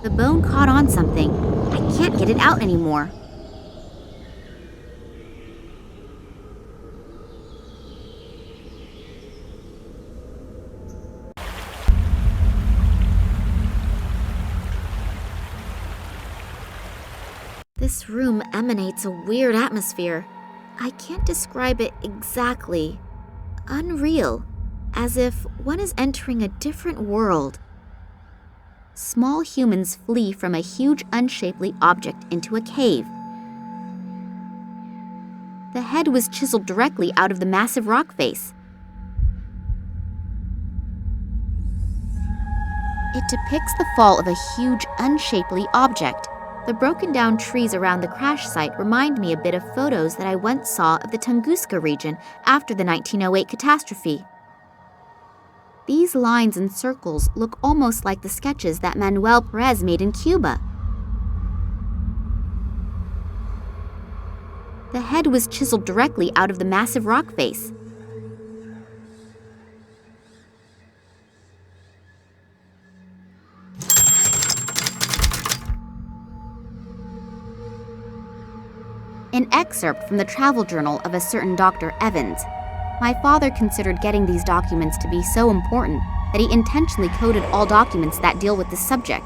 The bone caught on something. I can't get it out anymore. This room emanates a weird atmosphere. I can't describe it exactly. Unreal, as if one is entering a different world. Small humans flee from a huge unshapely object into a cave. The head was chiseled directly out of the massive rock face. It depicts the fall of a huge unshapely object. The broken down trees around the crash site remind me a bit of photos that I once saw of the Tunguska region after the 1908 catastrophe. These lines and circles look almost like the sketches that Manuel Perez made in Cuba. The head was chiseled directly out of the massive rock face. An excerpt from the travel journal of a certain Dr. Evans. My father considered getting these documents to be so important that he intentionally coded all documents that deal with this subject.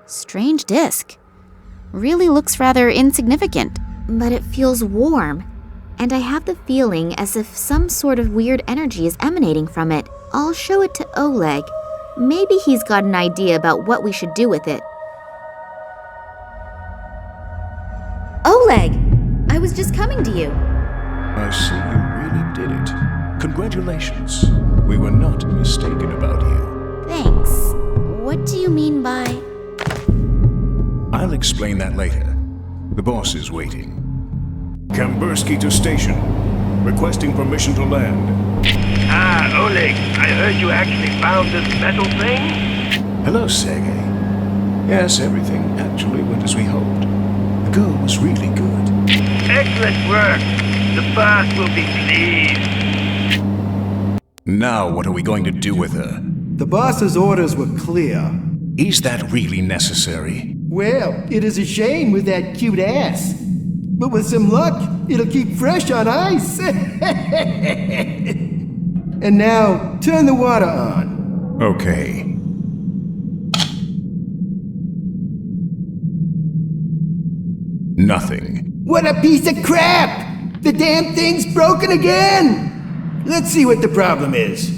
Strange disc. Really looks rather insignificant, but it feels warm, and I have the feeling as if some sort of weird energy is emanating from it. I'll show it to Oleg. Maybe he's got an idea about what we should do with it. Oleg! I was just coming to you. I see you really did it. Congratulations. We were not mistaken about you. Thanks. What do you mean by... I'll explain that later. The boss is waiting. Kambursky to station. Requesting permission to land. Ah, Oleg, I heard you actually found this metal thing? Hello, Sergei. Yes, everything actually went as we hoped. The girl was really good. Excellent work. The boss will be pleased. Now what are we going to do with her? The boss's orders were clear. Is that really necessary? Well, it is a shame with that cute ass. But with some luck, it'll keep fresh on ice. And now, turn the water on. Okay. Nothing. What a piece of crap! The damn thing's broken again! Let's see what the problem is.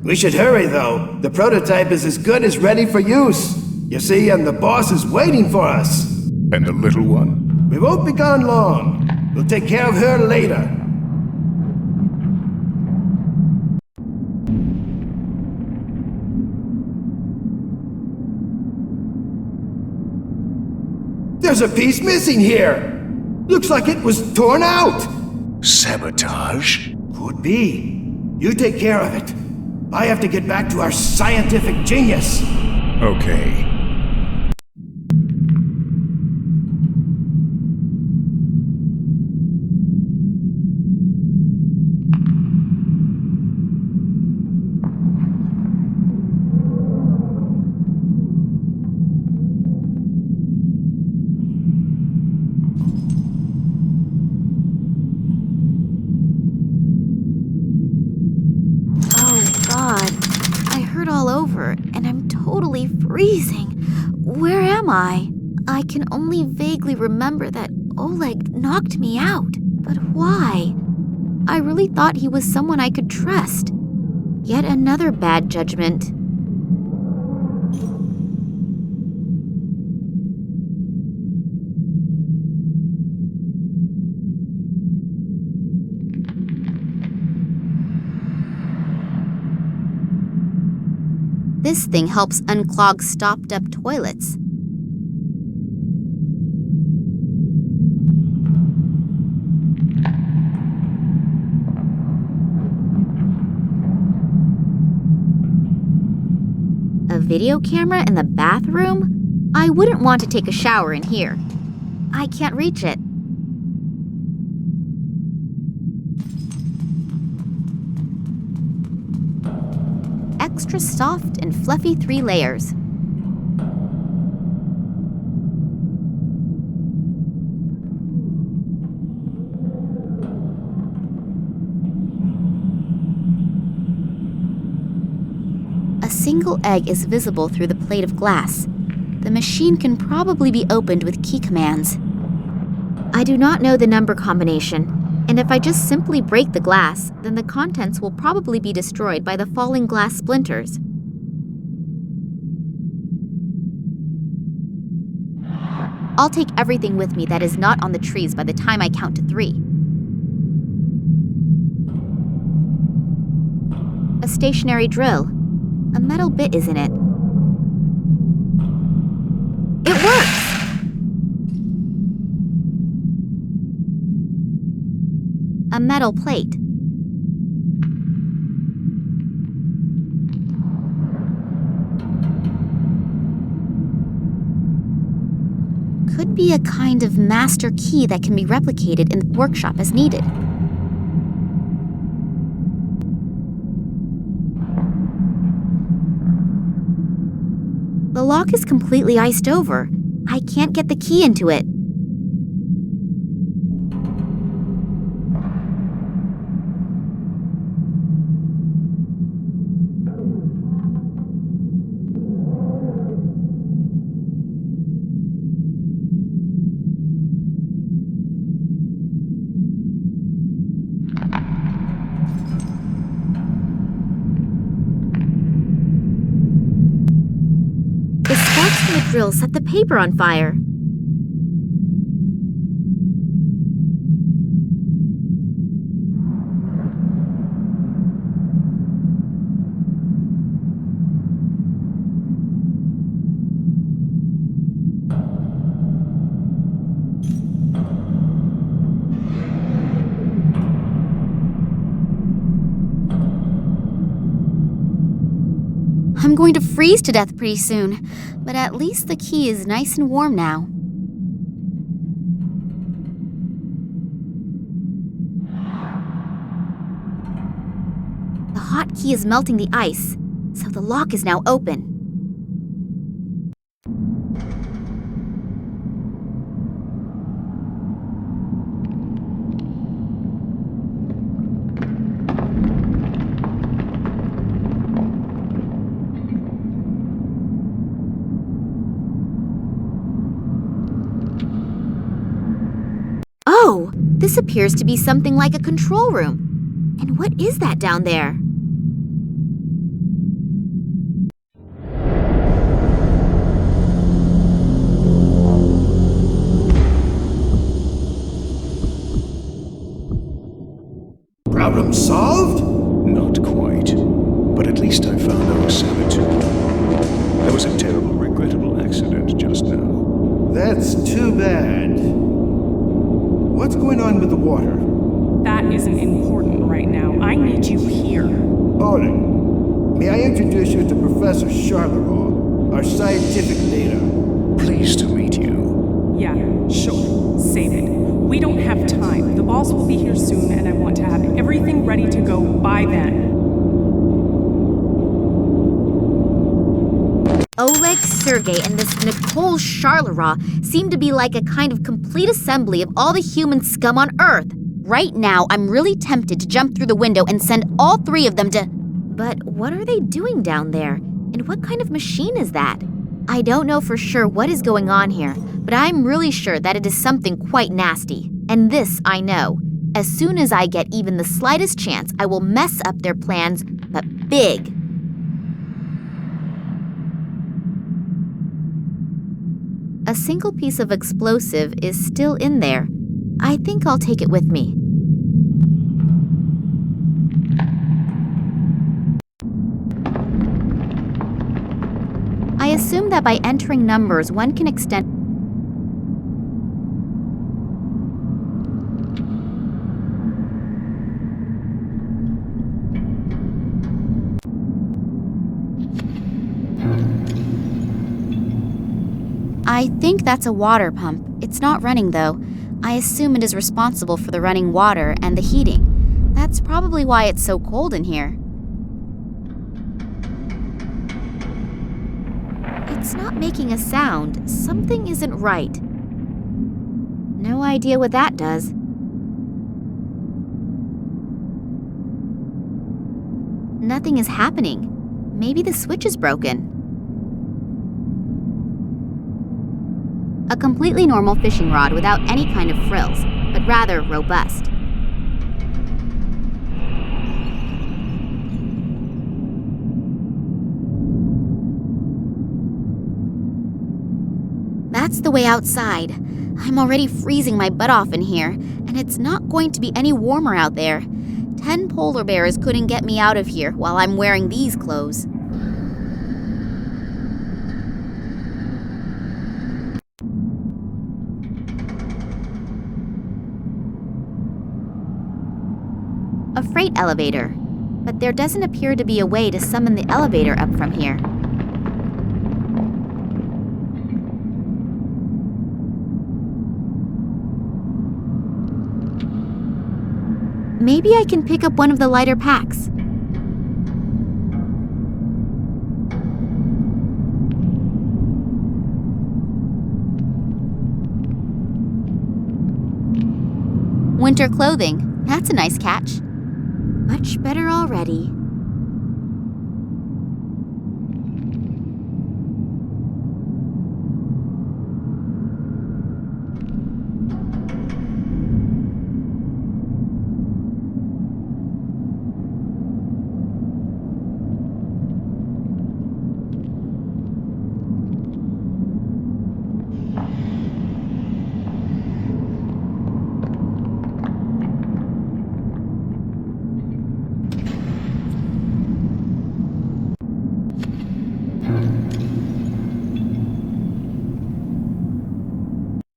We should hurry, though. The prototype is as good as ready for use. You see, and the boss is waiting for us. And the little one? We won't be gone long. We'll take care of her later. There's a piece missing here. Looks like it was torn out. Sabotage? Could be. You take care of it. I have to get back to our scientific genius. Okay. And I'm totally freezing. Where am I? I can only vaguely remember that Oleg knocked me out. But why? I really thought he was someone I could trust. Yet another bad judgment. This thing helps unclog stopped-up toilets. A video camera in the bathroom? I wouldn't want to take a shower in here. I can't reach it. Extra soft and fluffy 3 layers. A single egg is visible through the plate of glass. The machine can probably be opened with key commands. I do not know the number combination, and if I just simply break the glass, then the contents will probably be destroyed by the falling glass splinters. I'll take everything with me that is not on the trees by the time I count to 3. A stationary drill. A metal bit is in it. It works! A metal plate. Could be a kind of master key that can be replicated in the workshop as needed. The lock is completely iced over. I can't get the key into it. The drill set the paper on fire. I'm going to freeze to death pretty soon, but at least the key is nice and warm now. The hot key is melting the ice, so the lock is now open. Oh, this appears to be something like a control room. And what is that down there? What's going on with the water? That isn't important right now. I need you here. Orling, may I introduce you to Professor Charleroi, our scientific leader? Pleased to meet you. Yeah, sure. Save it. We don't have time. The boss will be here soon, and I want to have everything ready to go by then. Oleg, Sergei, and this Nicole Charleroi seem to be like a kind of complete assembly of all the human scum on Earth. Right now, I'm really tempted to jump through the window and send all three of them to... But what are they doing down there? And what kind of machine is that? I don't know for sure what is going on here, but I'm really sure that it is something quite nasty. And this I know. As soon as I get even the slightest chance, I will mess up their plans, but big. A single piece of explosive is still in there. I think I'll take it with me. I assume that by entering numbers, one can extend... I think that's a water pump. It's not running, though. I assume it is responsible for the running water and the heating. That's probably why it's so cold in here. It's not making a sound. Something isn't right. No idea what that does. Nothing is happening. Maybe the switch is broken. A completely normal fishing rod without any kind of frills, but rather robust. That's the way outside. I'm already freezing my butt off in here, and it's not going to be any warmer out there. 10 polar bears couldn't get me out of here while I'm wearing these clothes. A freight elevator, but there doesn't appear to be a way to summon the elevator up from here. Maybe I can pick up one of the lighter packs. Winter clothing, that's a nice catch. Much better already.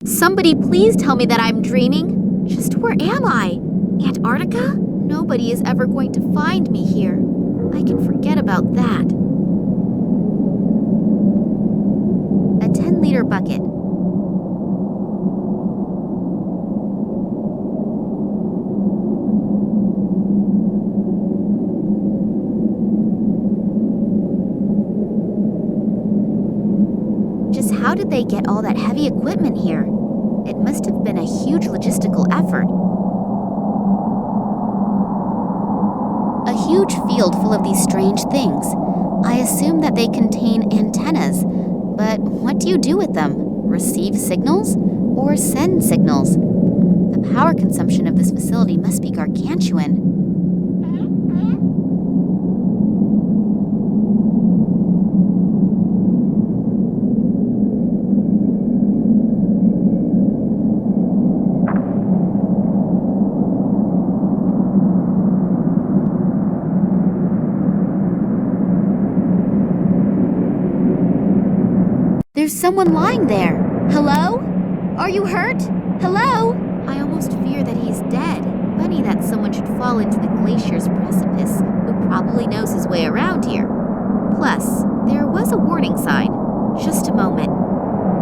Somebody please tell me that I'm dreaming. Just where am I? Antarctica? Nobody is ever going to find me here. I can forget about that. A 10-liter bucket. Just how did they get all that heavy equipment here? It must have been a huge logistical effort. A huge field full of these strange things. I assume that they contain antennas, but what do you do with them? Receive signals? Or send signals? The power consumption of this facility must be gargantuan. There's someone lying there. Hello? Are you hurt? Hello? I almost almost fear that he's dead. Funny that someone should fall into the glacier's precipice who probably knows his way around here. Plus, there was a warning sign. Just a moment.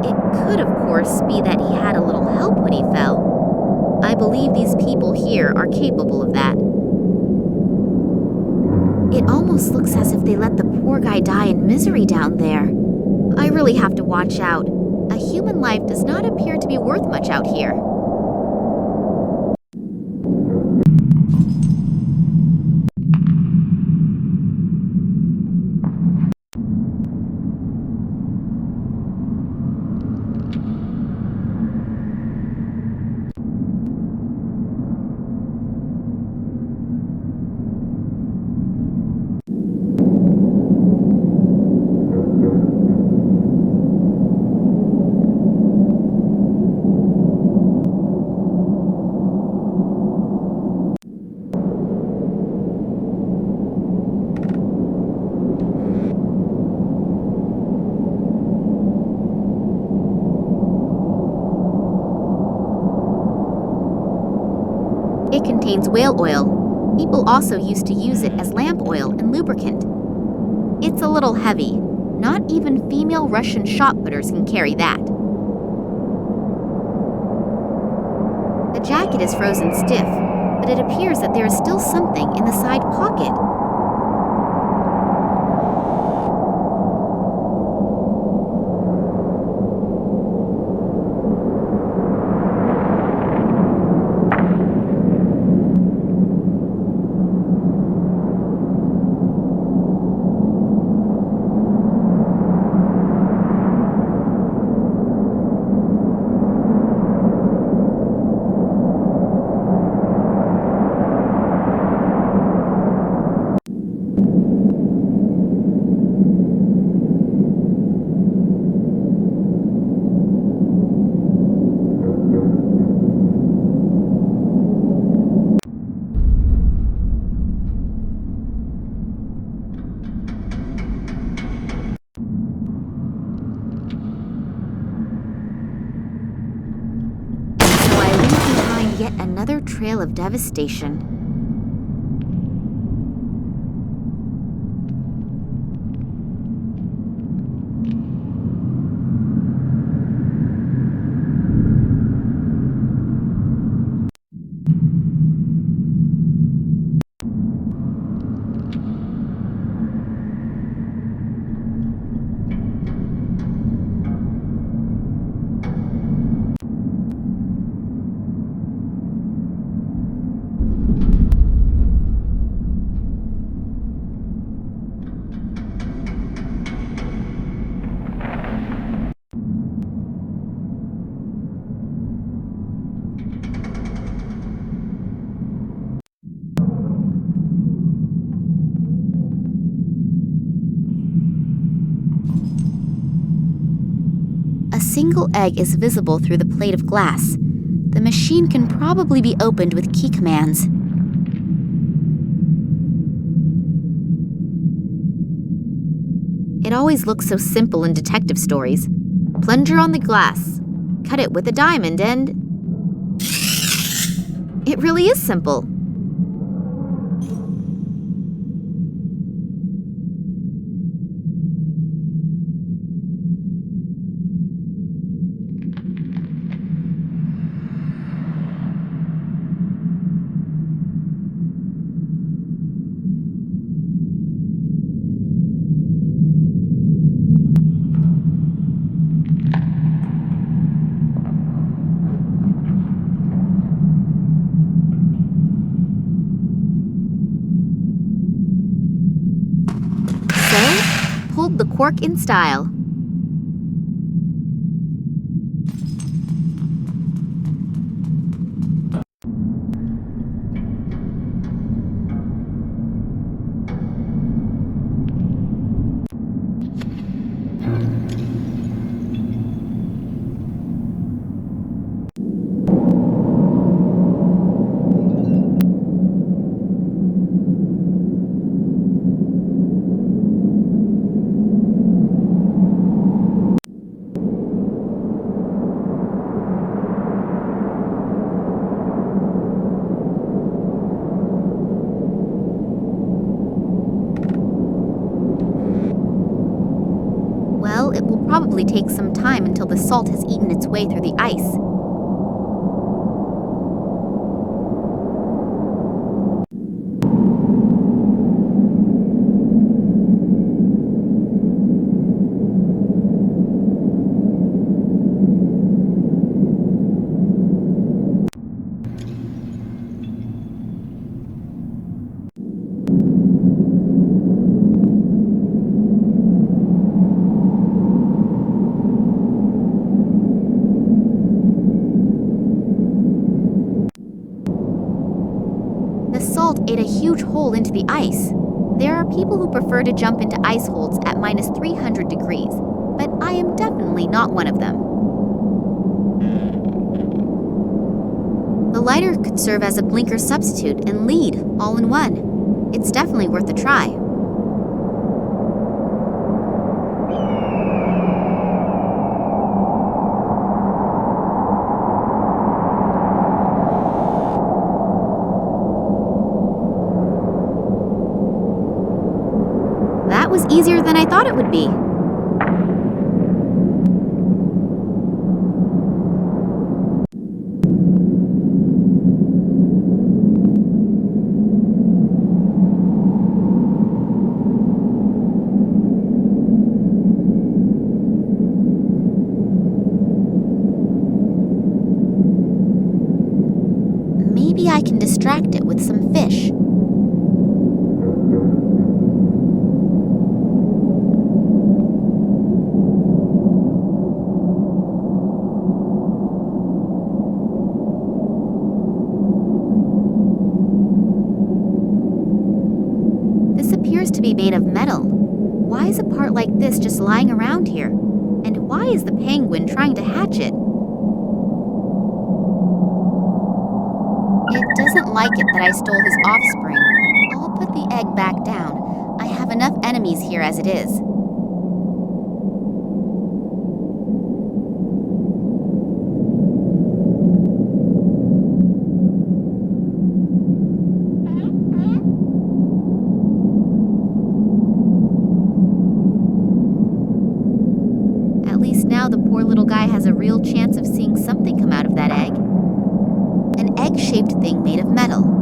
It could, of course, be that he had a little help when he fell. I believe these people here are capable of that. It almost looks as if they let the poor guy die in misery down there. I really have to watch out. A human life does not appear to be worth much out here. It contains whale oil. People also used to use it as lamp oil and lubricant. It's a little heavy. Not even female Russian shot putters can carry that. The jacket is frozen stiff, but it appears that there is still something in the side pocket. Yet another trail of devastation. A single egg is visible through the plate of glass. The machine can probably be opened with key commands. It always looks so simple in detective stories. Plunger on the glass, cut it with a diamond, and... it really is simple. Pulled the cork in style. Well, it will probably take some time until the salt has eaten its way through the ice. The salt ate a huge hole into the ice. There are people who prefer to jump into ice holes at minus 300 degrees, but I am definitely not one of them. The lighter could serve as a blinker substitute and lead all in one. It's definitely worth a try. That was easier than I thought it would be. Maybe I can distract it with some fish. This appears to be made of metal. Why is a part like this just lying around here? And why is the penguin trying to hatch it? It doesn't like it that I stole his offspring. I'll put the egg back down. I have enough enemies here as it is. At least now the poor little guy has a real chance of seeing something come out of that egg. An egg-shaped thing made of metal.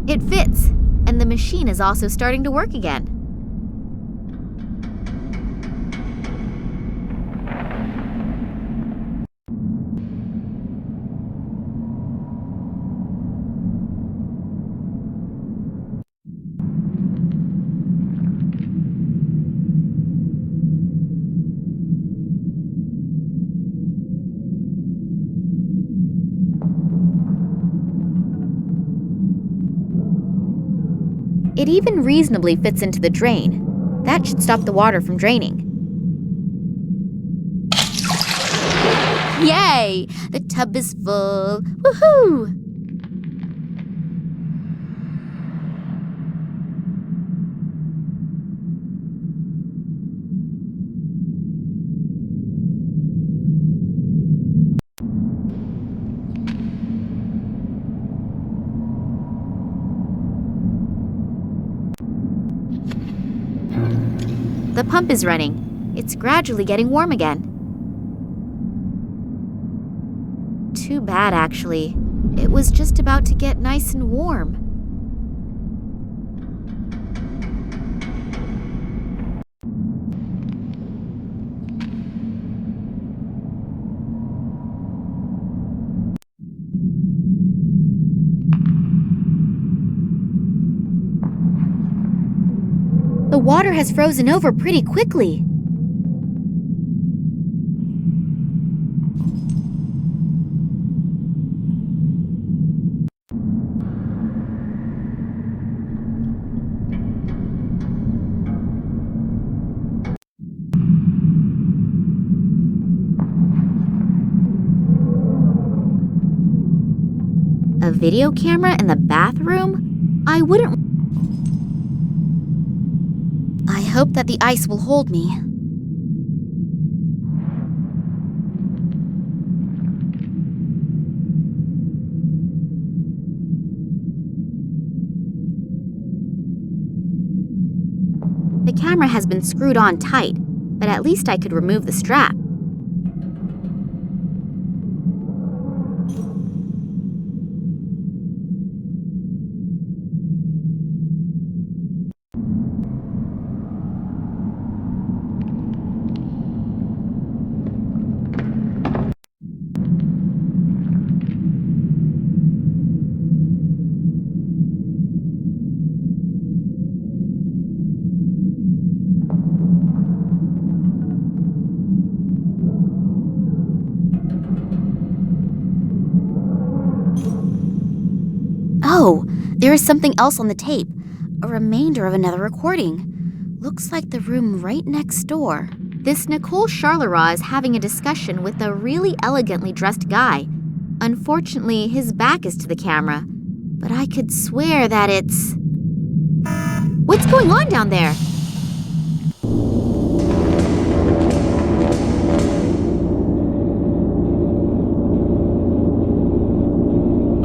It fits, and the machine is also starting to work again. It even reasonably fits into the drain. That should stop the water from draining. Yay! The tub is full. Woohoo! The pump is running. It's gradually getting warm again. Too bad, actually. It was just about to get nice and warm. The water has frozen over pretty quickly. A video camera in the bathroom? I wouldn't... I hope that the ice will hold me. The camera has been screwed on tight, but at least I could remove the strap. Oh, there is something else on the tape. A remainder of another recording. Looks like the room right next door. This Nicole Charleroi is having a discussion with a really elegantly dressed guy. Unfortunately, his back is to the camera, but I could swear that it's... What's going on down there?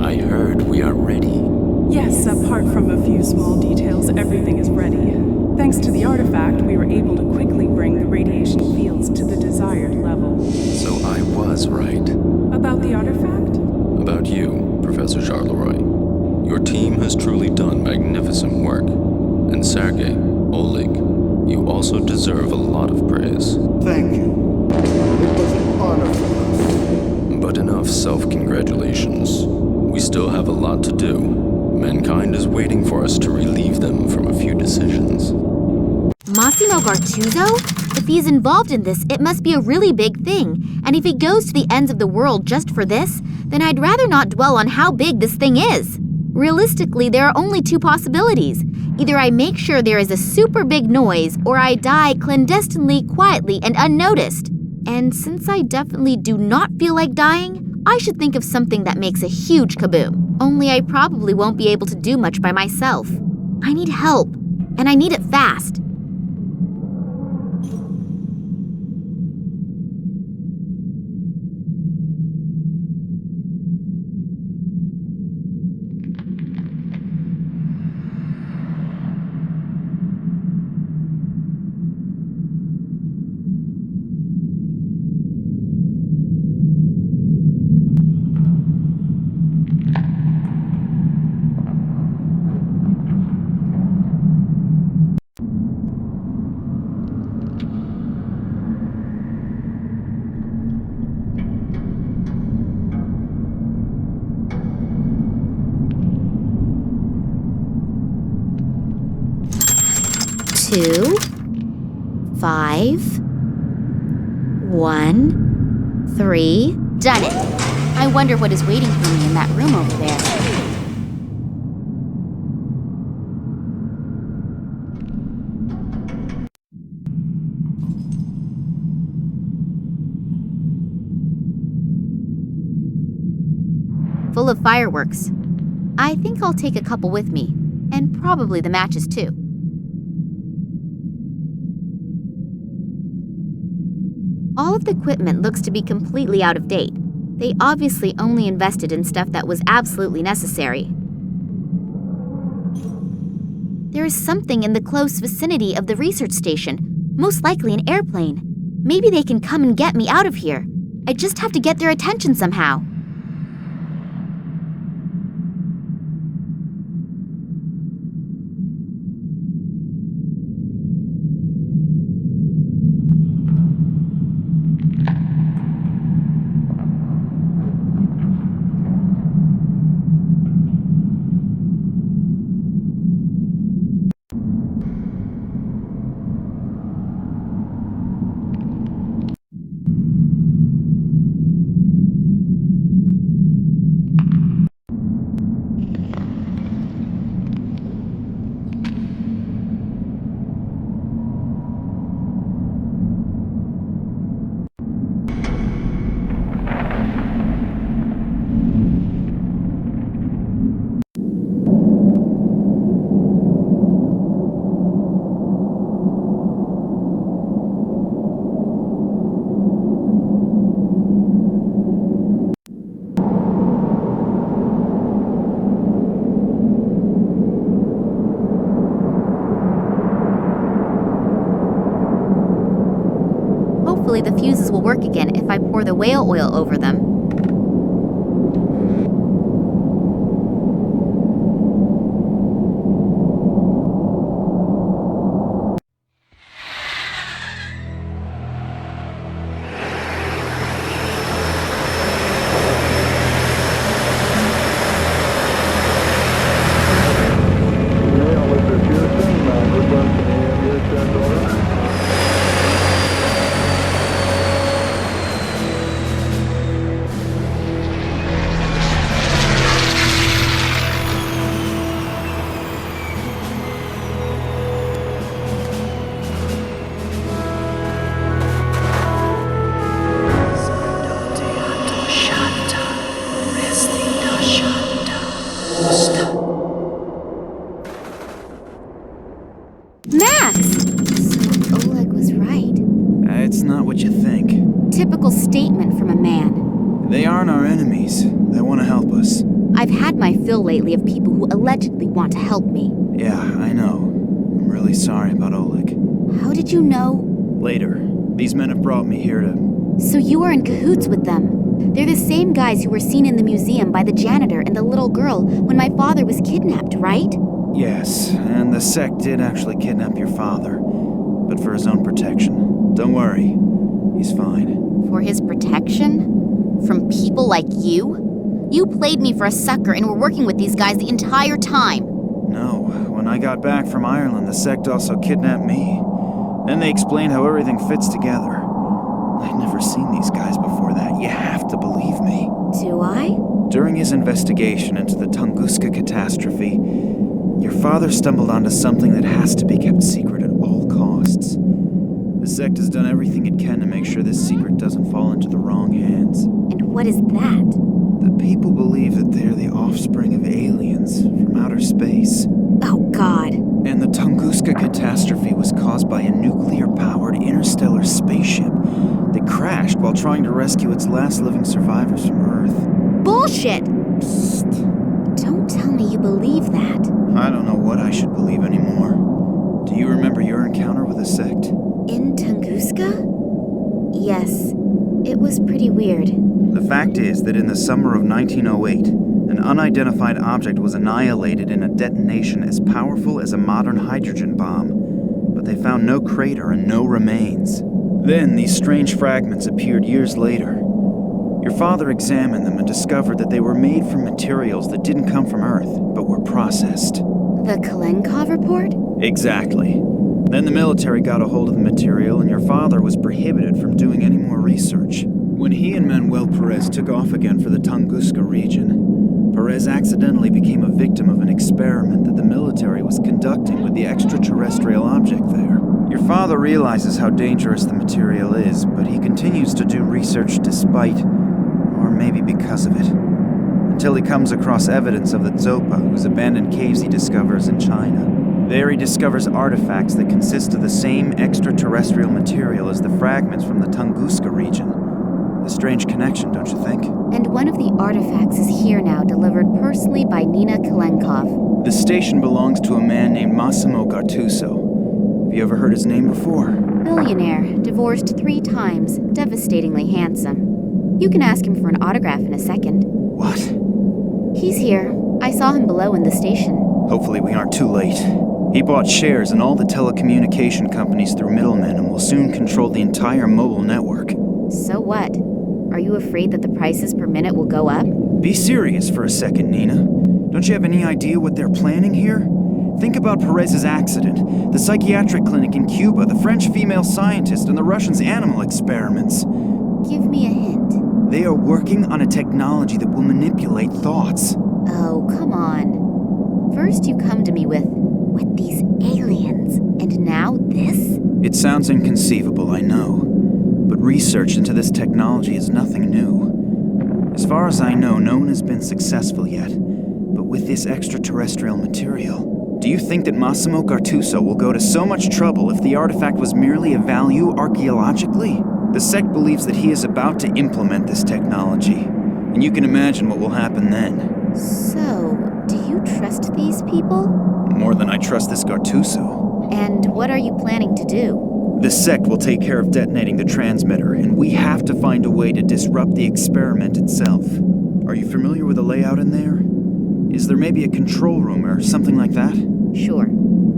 I heard we are ready. Yes, apart from a few small details, everything is ready. Thanks to the artifact, we were able to quickly bring the radiation fields to the desired level. So I was right. About the artifact? About you, Professor Charleroi. Your team has truly done magnificent work. And Sergei, Oleg, you also deserve a lot of praise. Thank you. It was an honor for us. But enough self-congratulations. We still have a lot to do. Mankind is waiting for us to relieve them from a few decisions. Massimo Gartuzzo? If he's involved in this, it must be a really big thing. And if he goes to the ends of the world just for this, then I'd rather not dwell on how big this thing is. Realistically, there are only two possibilities. Either I make sure there is a super big noise, or I die clandestinely, quietly, and unnoticed. And since I definitely do not feel like dying, I should think of something that makes a huge kaboom. Only I probably won't be able to do much by myself. I need help, and I need it fast. Two, 5, 1, 3. Done it. I wonder what is waiting for me in that room over there. Full of fireworks. I think I'll take a couple with me, and probably the matches too. All of the equipment looks to be completely out of date. They obviously only invested in stuff that was absolutely necessary. There is something in the close vicinity of the research station, most likely an airplane. Maybe they can come and get me out of here. I just have to get their attention somehow. work again if I pour the whale oil over them. Max! So Oleg was right. It's not what you think. Typical statement from a man. They aren't our enemies. They want to help us. I've had my fill lately of people who allegedly want to help me. Yeah, I know. I'm really sorry about Oleg. How did you know? Later. These men have brought me here to... So you are in cahoots with them. They're the same guys who were seen in the museum by the janitor and the little girl when my father was kidnapped, right? Yes, and the sect did actually kidnap your father, but for his own protection. Don't worry, he's fine. For his protection? From people like you? You played me for a sucker and were working with these guys the entire time. No, when I got back from Ireland, the sect also kidnapped me. Then they explained how everything fits together. I'd never seen these guys before that. You have to believe me. Do I? During his investigation into the Tunguska catastrophe, your father stumbled onto something that has to be kept secret at all costs. The sect has done everything it can to make sure this secret doesn't fall into the wrong hands. And what is that? The people believe that they're the offspring of aliens from outer space. Oh, God. And the Tunguska catastrophe was caused by a nuclear-powered interstellar spaceship that crashed while trying to rescue its last living survivors from Earth. Bullshit! Psst. Don't tell me you believe that. I don't know what I should believe anymore. Do you remember your encounter with the sect? In Tunguska? Yes. It was pretty weird. The fact is that in the summer of 1908, an unidentified object was annihilated in a detonation as powerful as a modern hydrogen bomb, but they found no crater and no remains. Then these strange fragments appeared years later. Your father examined them and discovered that they were made from materials that didn't come from Earth, but were processed. The Kalenkov report? Exactly. Then the military got a hold of the material, and your father was prohibited from doing any more research. When he and Manuel Perez took off again for the Tunguska region, Perez accidentally became a victim of an experiment that the military was conducting with the extraterrestrial object there. Your father realizes how dangerous the material is, but he continues to do research despite, or maybe because of it, until he comes across evidence of the Zopa, whose abandoned caves he discovers in China. There he discovers artifacts that consist of the same extraterrestrial material as the fragments from the Tunguska region. A strange connection, don't you think? And one of the artifacts is here now, delivered personally by Nina Kalenkov. The station belongs to a man named Massimo Gattuso. Have you ever heard his name before? Billionaire, divorced 3 times, devastatingly handsome. You can ask him for an autograph in a second. What? He's here. I saw him below in the station. Hopefully we aren't too late. He bought shares in all the telecommunication companies through middlemen and will soon control the entire mobile network. So what? Are you afraid that the prices per minute will go up? Be serious for a second, Nina. Don't you have any idea what they're planning here? Think about Perez's accident, the psychiatric clinic in Cuba, the French female scientist, and the Russians' animal experiments. Give me a hint. They are working on a technology that will manipulate thoughts. Oh, come on. First you come to me with these aliens, and now this? It sounds inconceivable, I know. But research into this technology is nothing new. As far as I know, no one has been successful yet. But with this extraterrestrial material, do you think that Massimo Gattuso will go to so much trouble if the artifact was merely of value archaeologically? The sect believes that he is about to implement this technology, and you can imagine what will happen then. So, do you trust these people? More than I trust this Gattuso. And what are you planning to do? The sect will take care of detonating the transmitter, and we have to find a way to disrupt the experiment itself. Are you familiar with the layout in there? Is there maybe a control room or something like that? Sure.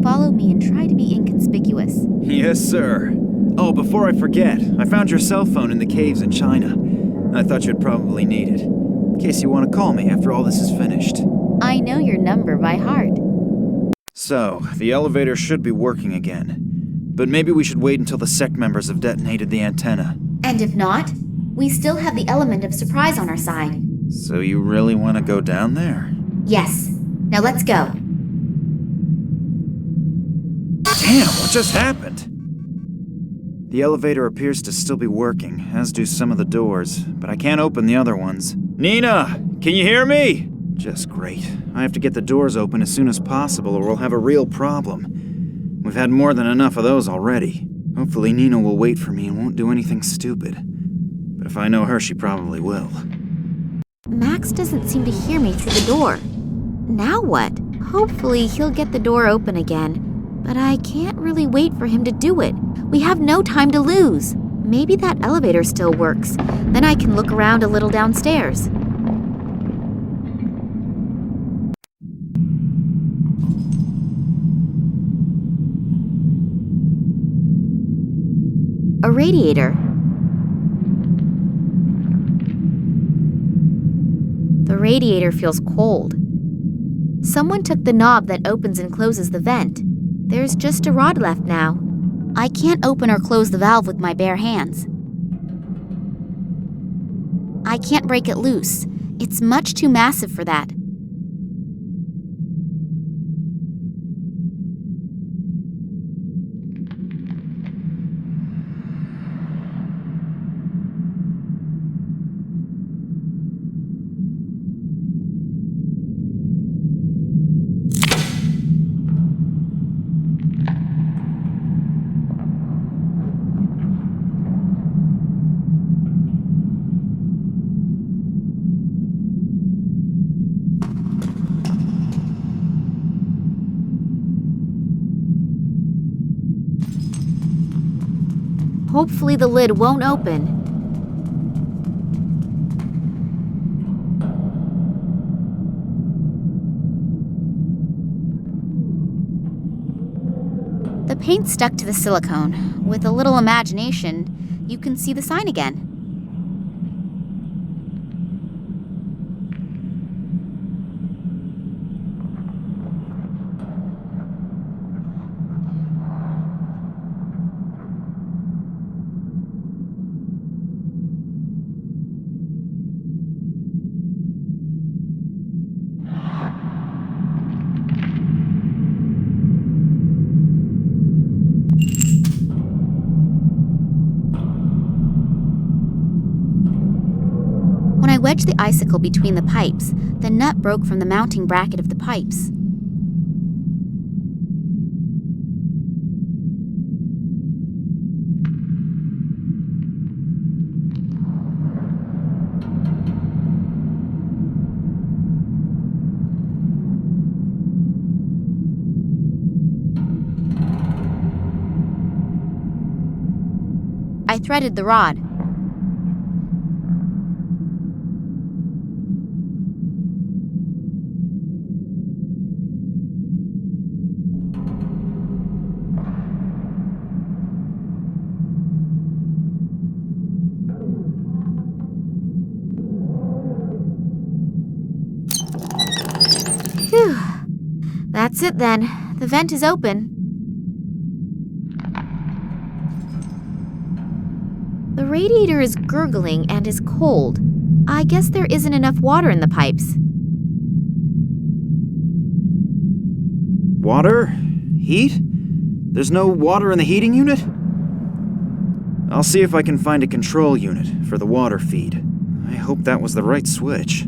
Follow me and try to be inconspicuous. Yes, sir. Oh, before I forget, I found your cell phone in the caves in China. I thought you'd probably need it, in case you want to call me after all this is finished. I know your number by heart. So, the elevator should be working again. But maybe we should wait until the sect members have detonated the antenna. And if not, we still have the element of surprise on our side. So you really want to go down there? Yes. Now let's go. Damn, what just happened? The elevator appears to still be working, as do some of the doors, but I can't open the other ones. Nina, can you hear me? Just great. I have to get the doors open as soon as possible or we'll have a real problem. We've had more than enough of those already. Hopefully Nina will wait for me and won't do anything stupid. But if I know her, she probably will. Max doesn't seem to hear me through the door. Now what? Hopefully he'll get the door open again. But I can't really wait for him to do it. We have no time to lose. Maybe that elevator still works. Then I can look around a little downstairs. A radiator. The radiator feels cold. Someone took the knob that opens and closes the vent. There's just a rod left now. I can't open or close the valve with my bare hands. I can't break it loose. It's much too massive for that. Hopefully the lid won't open. The paint stuck to the silicone. With a little imagination, you can see the sign again. When I wedged the icicle between the pipes, the nut broke from the mounting bracket of the pipes. I threaded the rod. Phew. That's it then. The vent is open. The radiator is gurgling and is cold. I guess there isn't enough water in the pipes. Water? Heat? There's no water in the heating unit? I'll see if I can find a control unit for the water feed. I hope that was the right switch.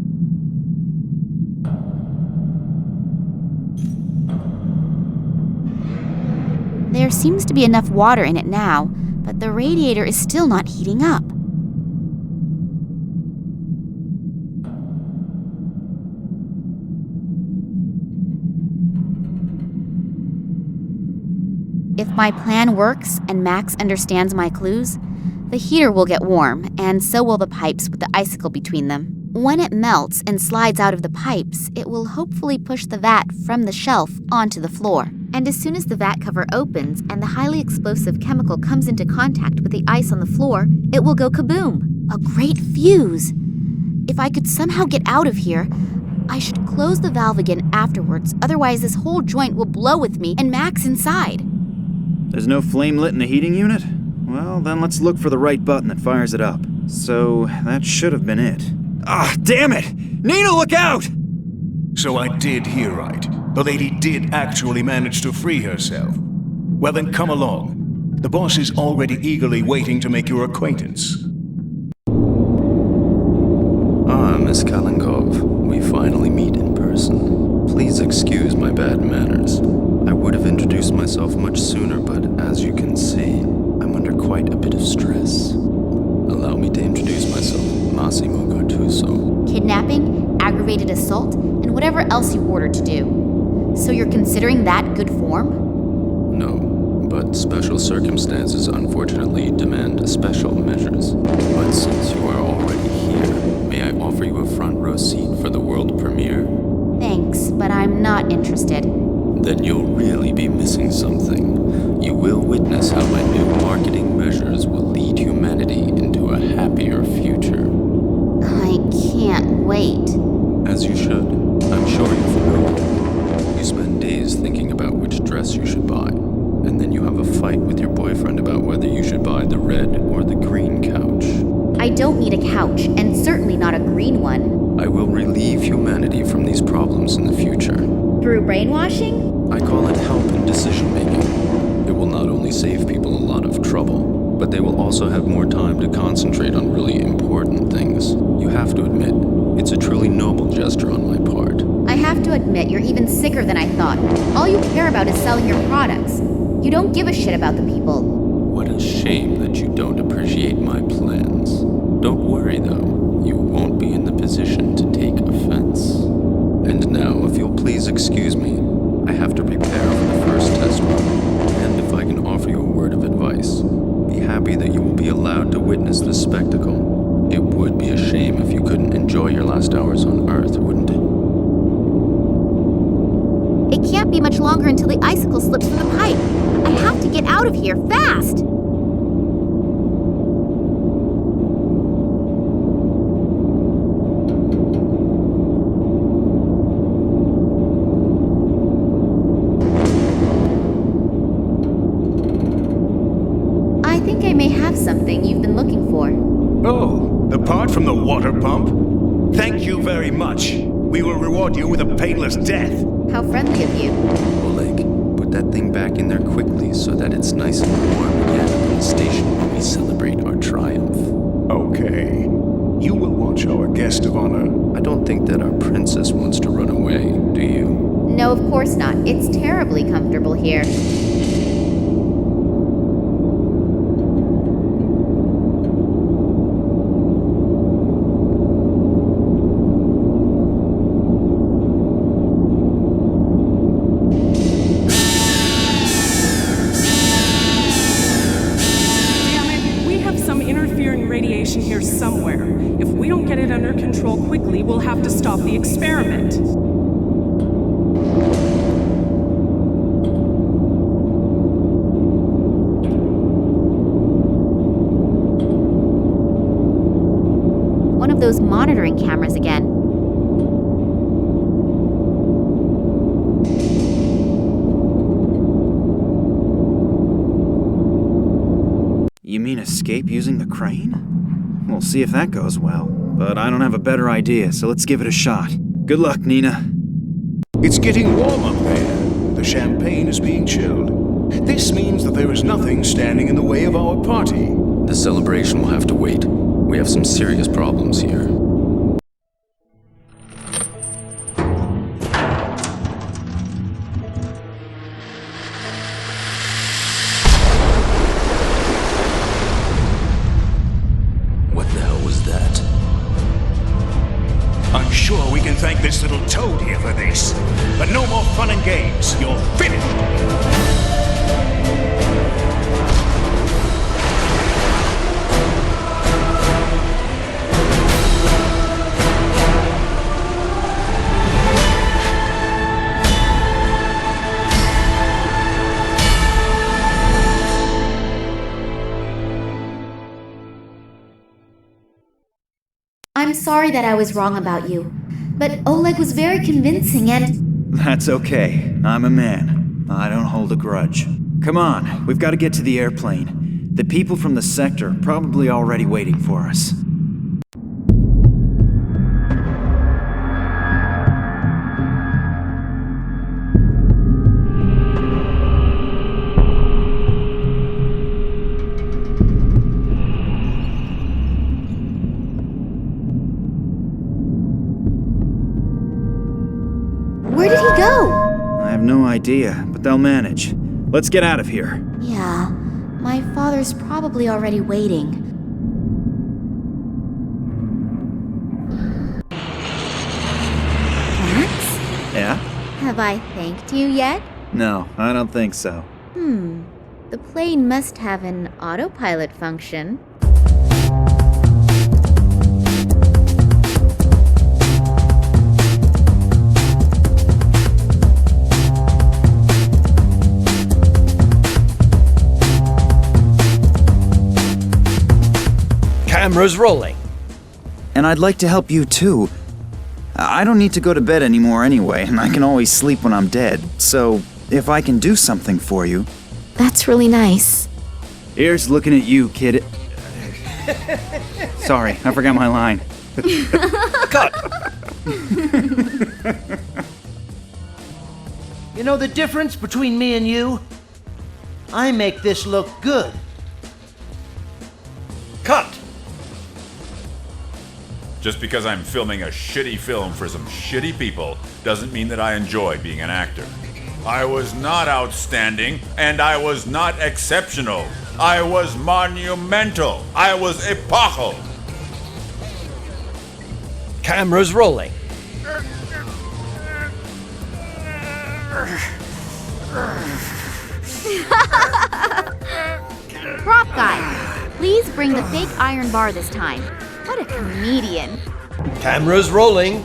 There seems to be enough water in it now, but the radiator is still not heating up. If my plan works and Max understands my clues, the heater will get warm, and so will the pipes with the icicle between them. When it melts and slides out of the pipes, it will hopefully push the vat from the shelf onto the floor. And as soon as the vat cover opens and the highly explosive chemical comes into contact with the ice on the floor, it will go kaboom! A great fuse! If I could somehow get out of here, I should close the valve again afterwards, otherwise this whole joint will blow with me and Max inside. There's no flame lit in the heating unit? Well, then let's look for the right button that fires it up. So, that should have been it. Ah, damn it! Nina, look out! So I did hear right. The lady did actually manage to free herself. Well then, come along. The boss is already eagerly waiting to make your acquaintance. Ah, Miss Kalinkov, we finally meet in person. Please excuse my bad manners. I would have introduced myself much sooner, but as you can see, I'm under quite a bit of stress. Allow me to introduce myself, Massimo Gartuso. Kidnapping, aggravated assault, and whatever else you ordered to do. So you're considering that good form? No, but special circumstances unfortunately demand special measures. But since you are already here, may I offer you a front row seat for the world premiere? Thanks, but I'm not interested. Then you'll really be missing something. You will witness how my new marketing measures will lead humanity into a happier future. I can't wait. As you should. I'm sure you're familiar. You spend days thinking about which dress you should buy, and then you have a fight with your boyfriend about whether you should buy the red or the green couch. I don't need a couch, and certainly not a green one. I will relieve humanity from these problems in the future. Through brainwashing? I call it help in decision-making. It will not only save people a lot of trouble, but they will also have more time to concentrate on really important things. You have to admit, it's a truly noble gesture on my part. I have to admit, you're even sicker than I thought. All you care about is selling your products. You don't give a shit about the people. What a shame that you don't appreciate my plans. Don't worry, though. You won't be in the position to take offense. And now, if you'll please excuse me, I have to prepare for the first test run. And if I can offer you a word of advice, be happy that you will be allowed to witness this spectacle. It would be a shame if you couldn't enjoy your last hours on Earth, wouldn't it? It can't be much longer until the icicle slips from the pipe. I have to get out of here, fast! I think I may have something you've been looking for. Oh, the part from the water pump? Thank you very much. We will reward you with a painless death. How friendly of you. Oleg, put that thing back in there quickly so that it's nice and warm again in the station when we celebrate our triumph. Okay. You will watch our guest of honor. I don't think that our princess wants to run away, do you? No, of course not. It's terribly comfortable here. Here somewhere. If we don't get it under control quickly, we'll have to stop the experiment. One of those monitoring cameras again. You mean escape using the crane? We'll see if that goes well. But I don't have a better idea, so let's give it a shot. Good luck, Nina. It's getting warm up there. The champagne is being chilled. This means that there is nothing standing in the way of our party. The celebration will have to wait. We have some serious problems here. I'm sure we can thank this little toad here for this. But no more fun and games. You're finished! I'm sorry that I was wrong about you. But Oleg was very convincing and... That's okay. I'm a man. I don't hold a grudge. Come on, we've got to get to the airplane. The people from the sector are probably already waiting for us. Where did he go? I have no idea, but they'll manage. Let's get out of here. Yeah, my father's probably already waiting. Max? Yeah? Have I thanked you yet? No, I don't think so. The plane must have an autopilot function. Camera's rolling. And I'd like to help you too. I don't need to go to bed anymore anyway, and I can always sleep when I'm dead. So, if I can do something for you... That's really nice. Here's looking at you, kid. Sorry, I forgot my line. Cut! You know the difference between me and you? I make this look good. Cut! Just because I'm filming a shitty film for some shitty people doesn't mean that I enjoy being an actor. I was not outstanding, and I was not exceptional. I was monumental. I was epochal. Camera's rolling. Prop guy, please bring the fake iron bar this time. What a comedian. Camera's rolling.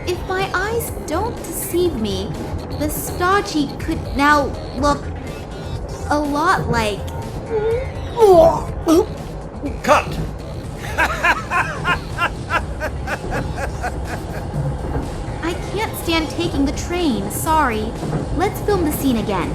If my eyes don't deceive me, the stodgy could now look a lot like... Cut! I can't stand taking the train, sorry. Let's film the scene again.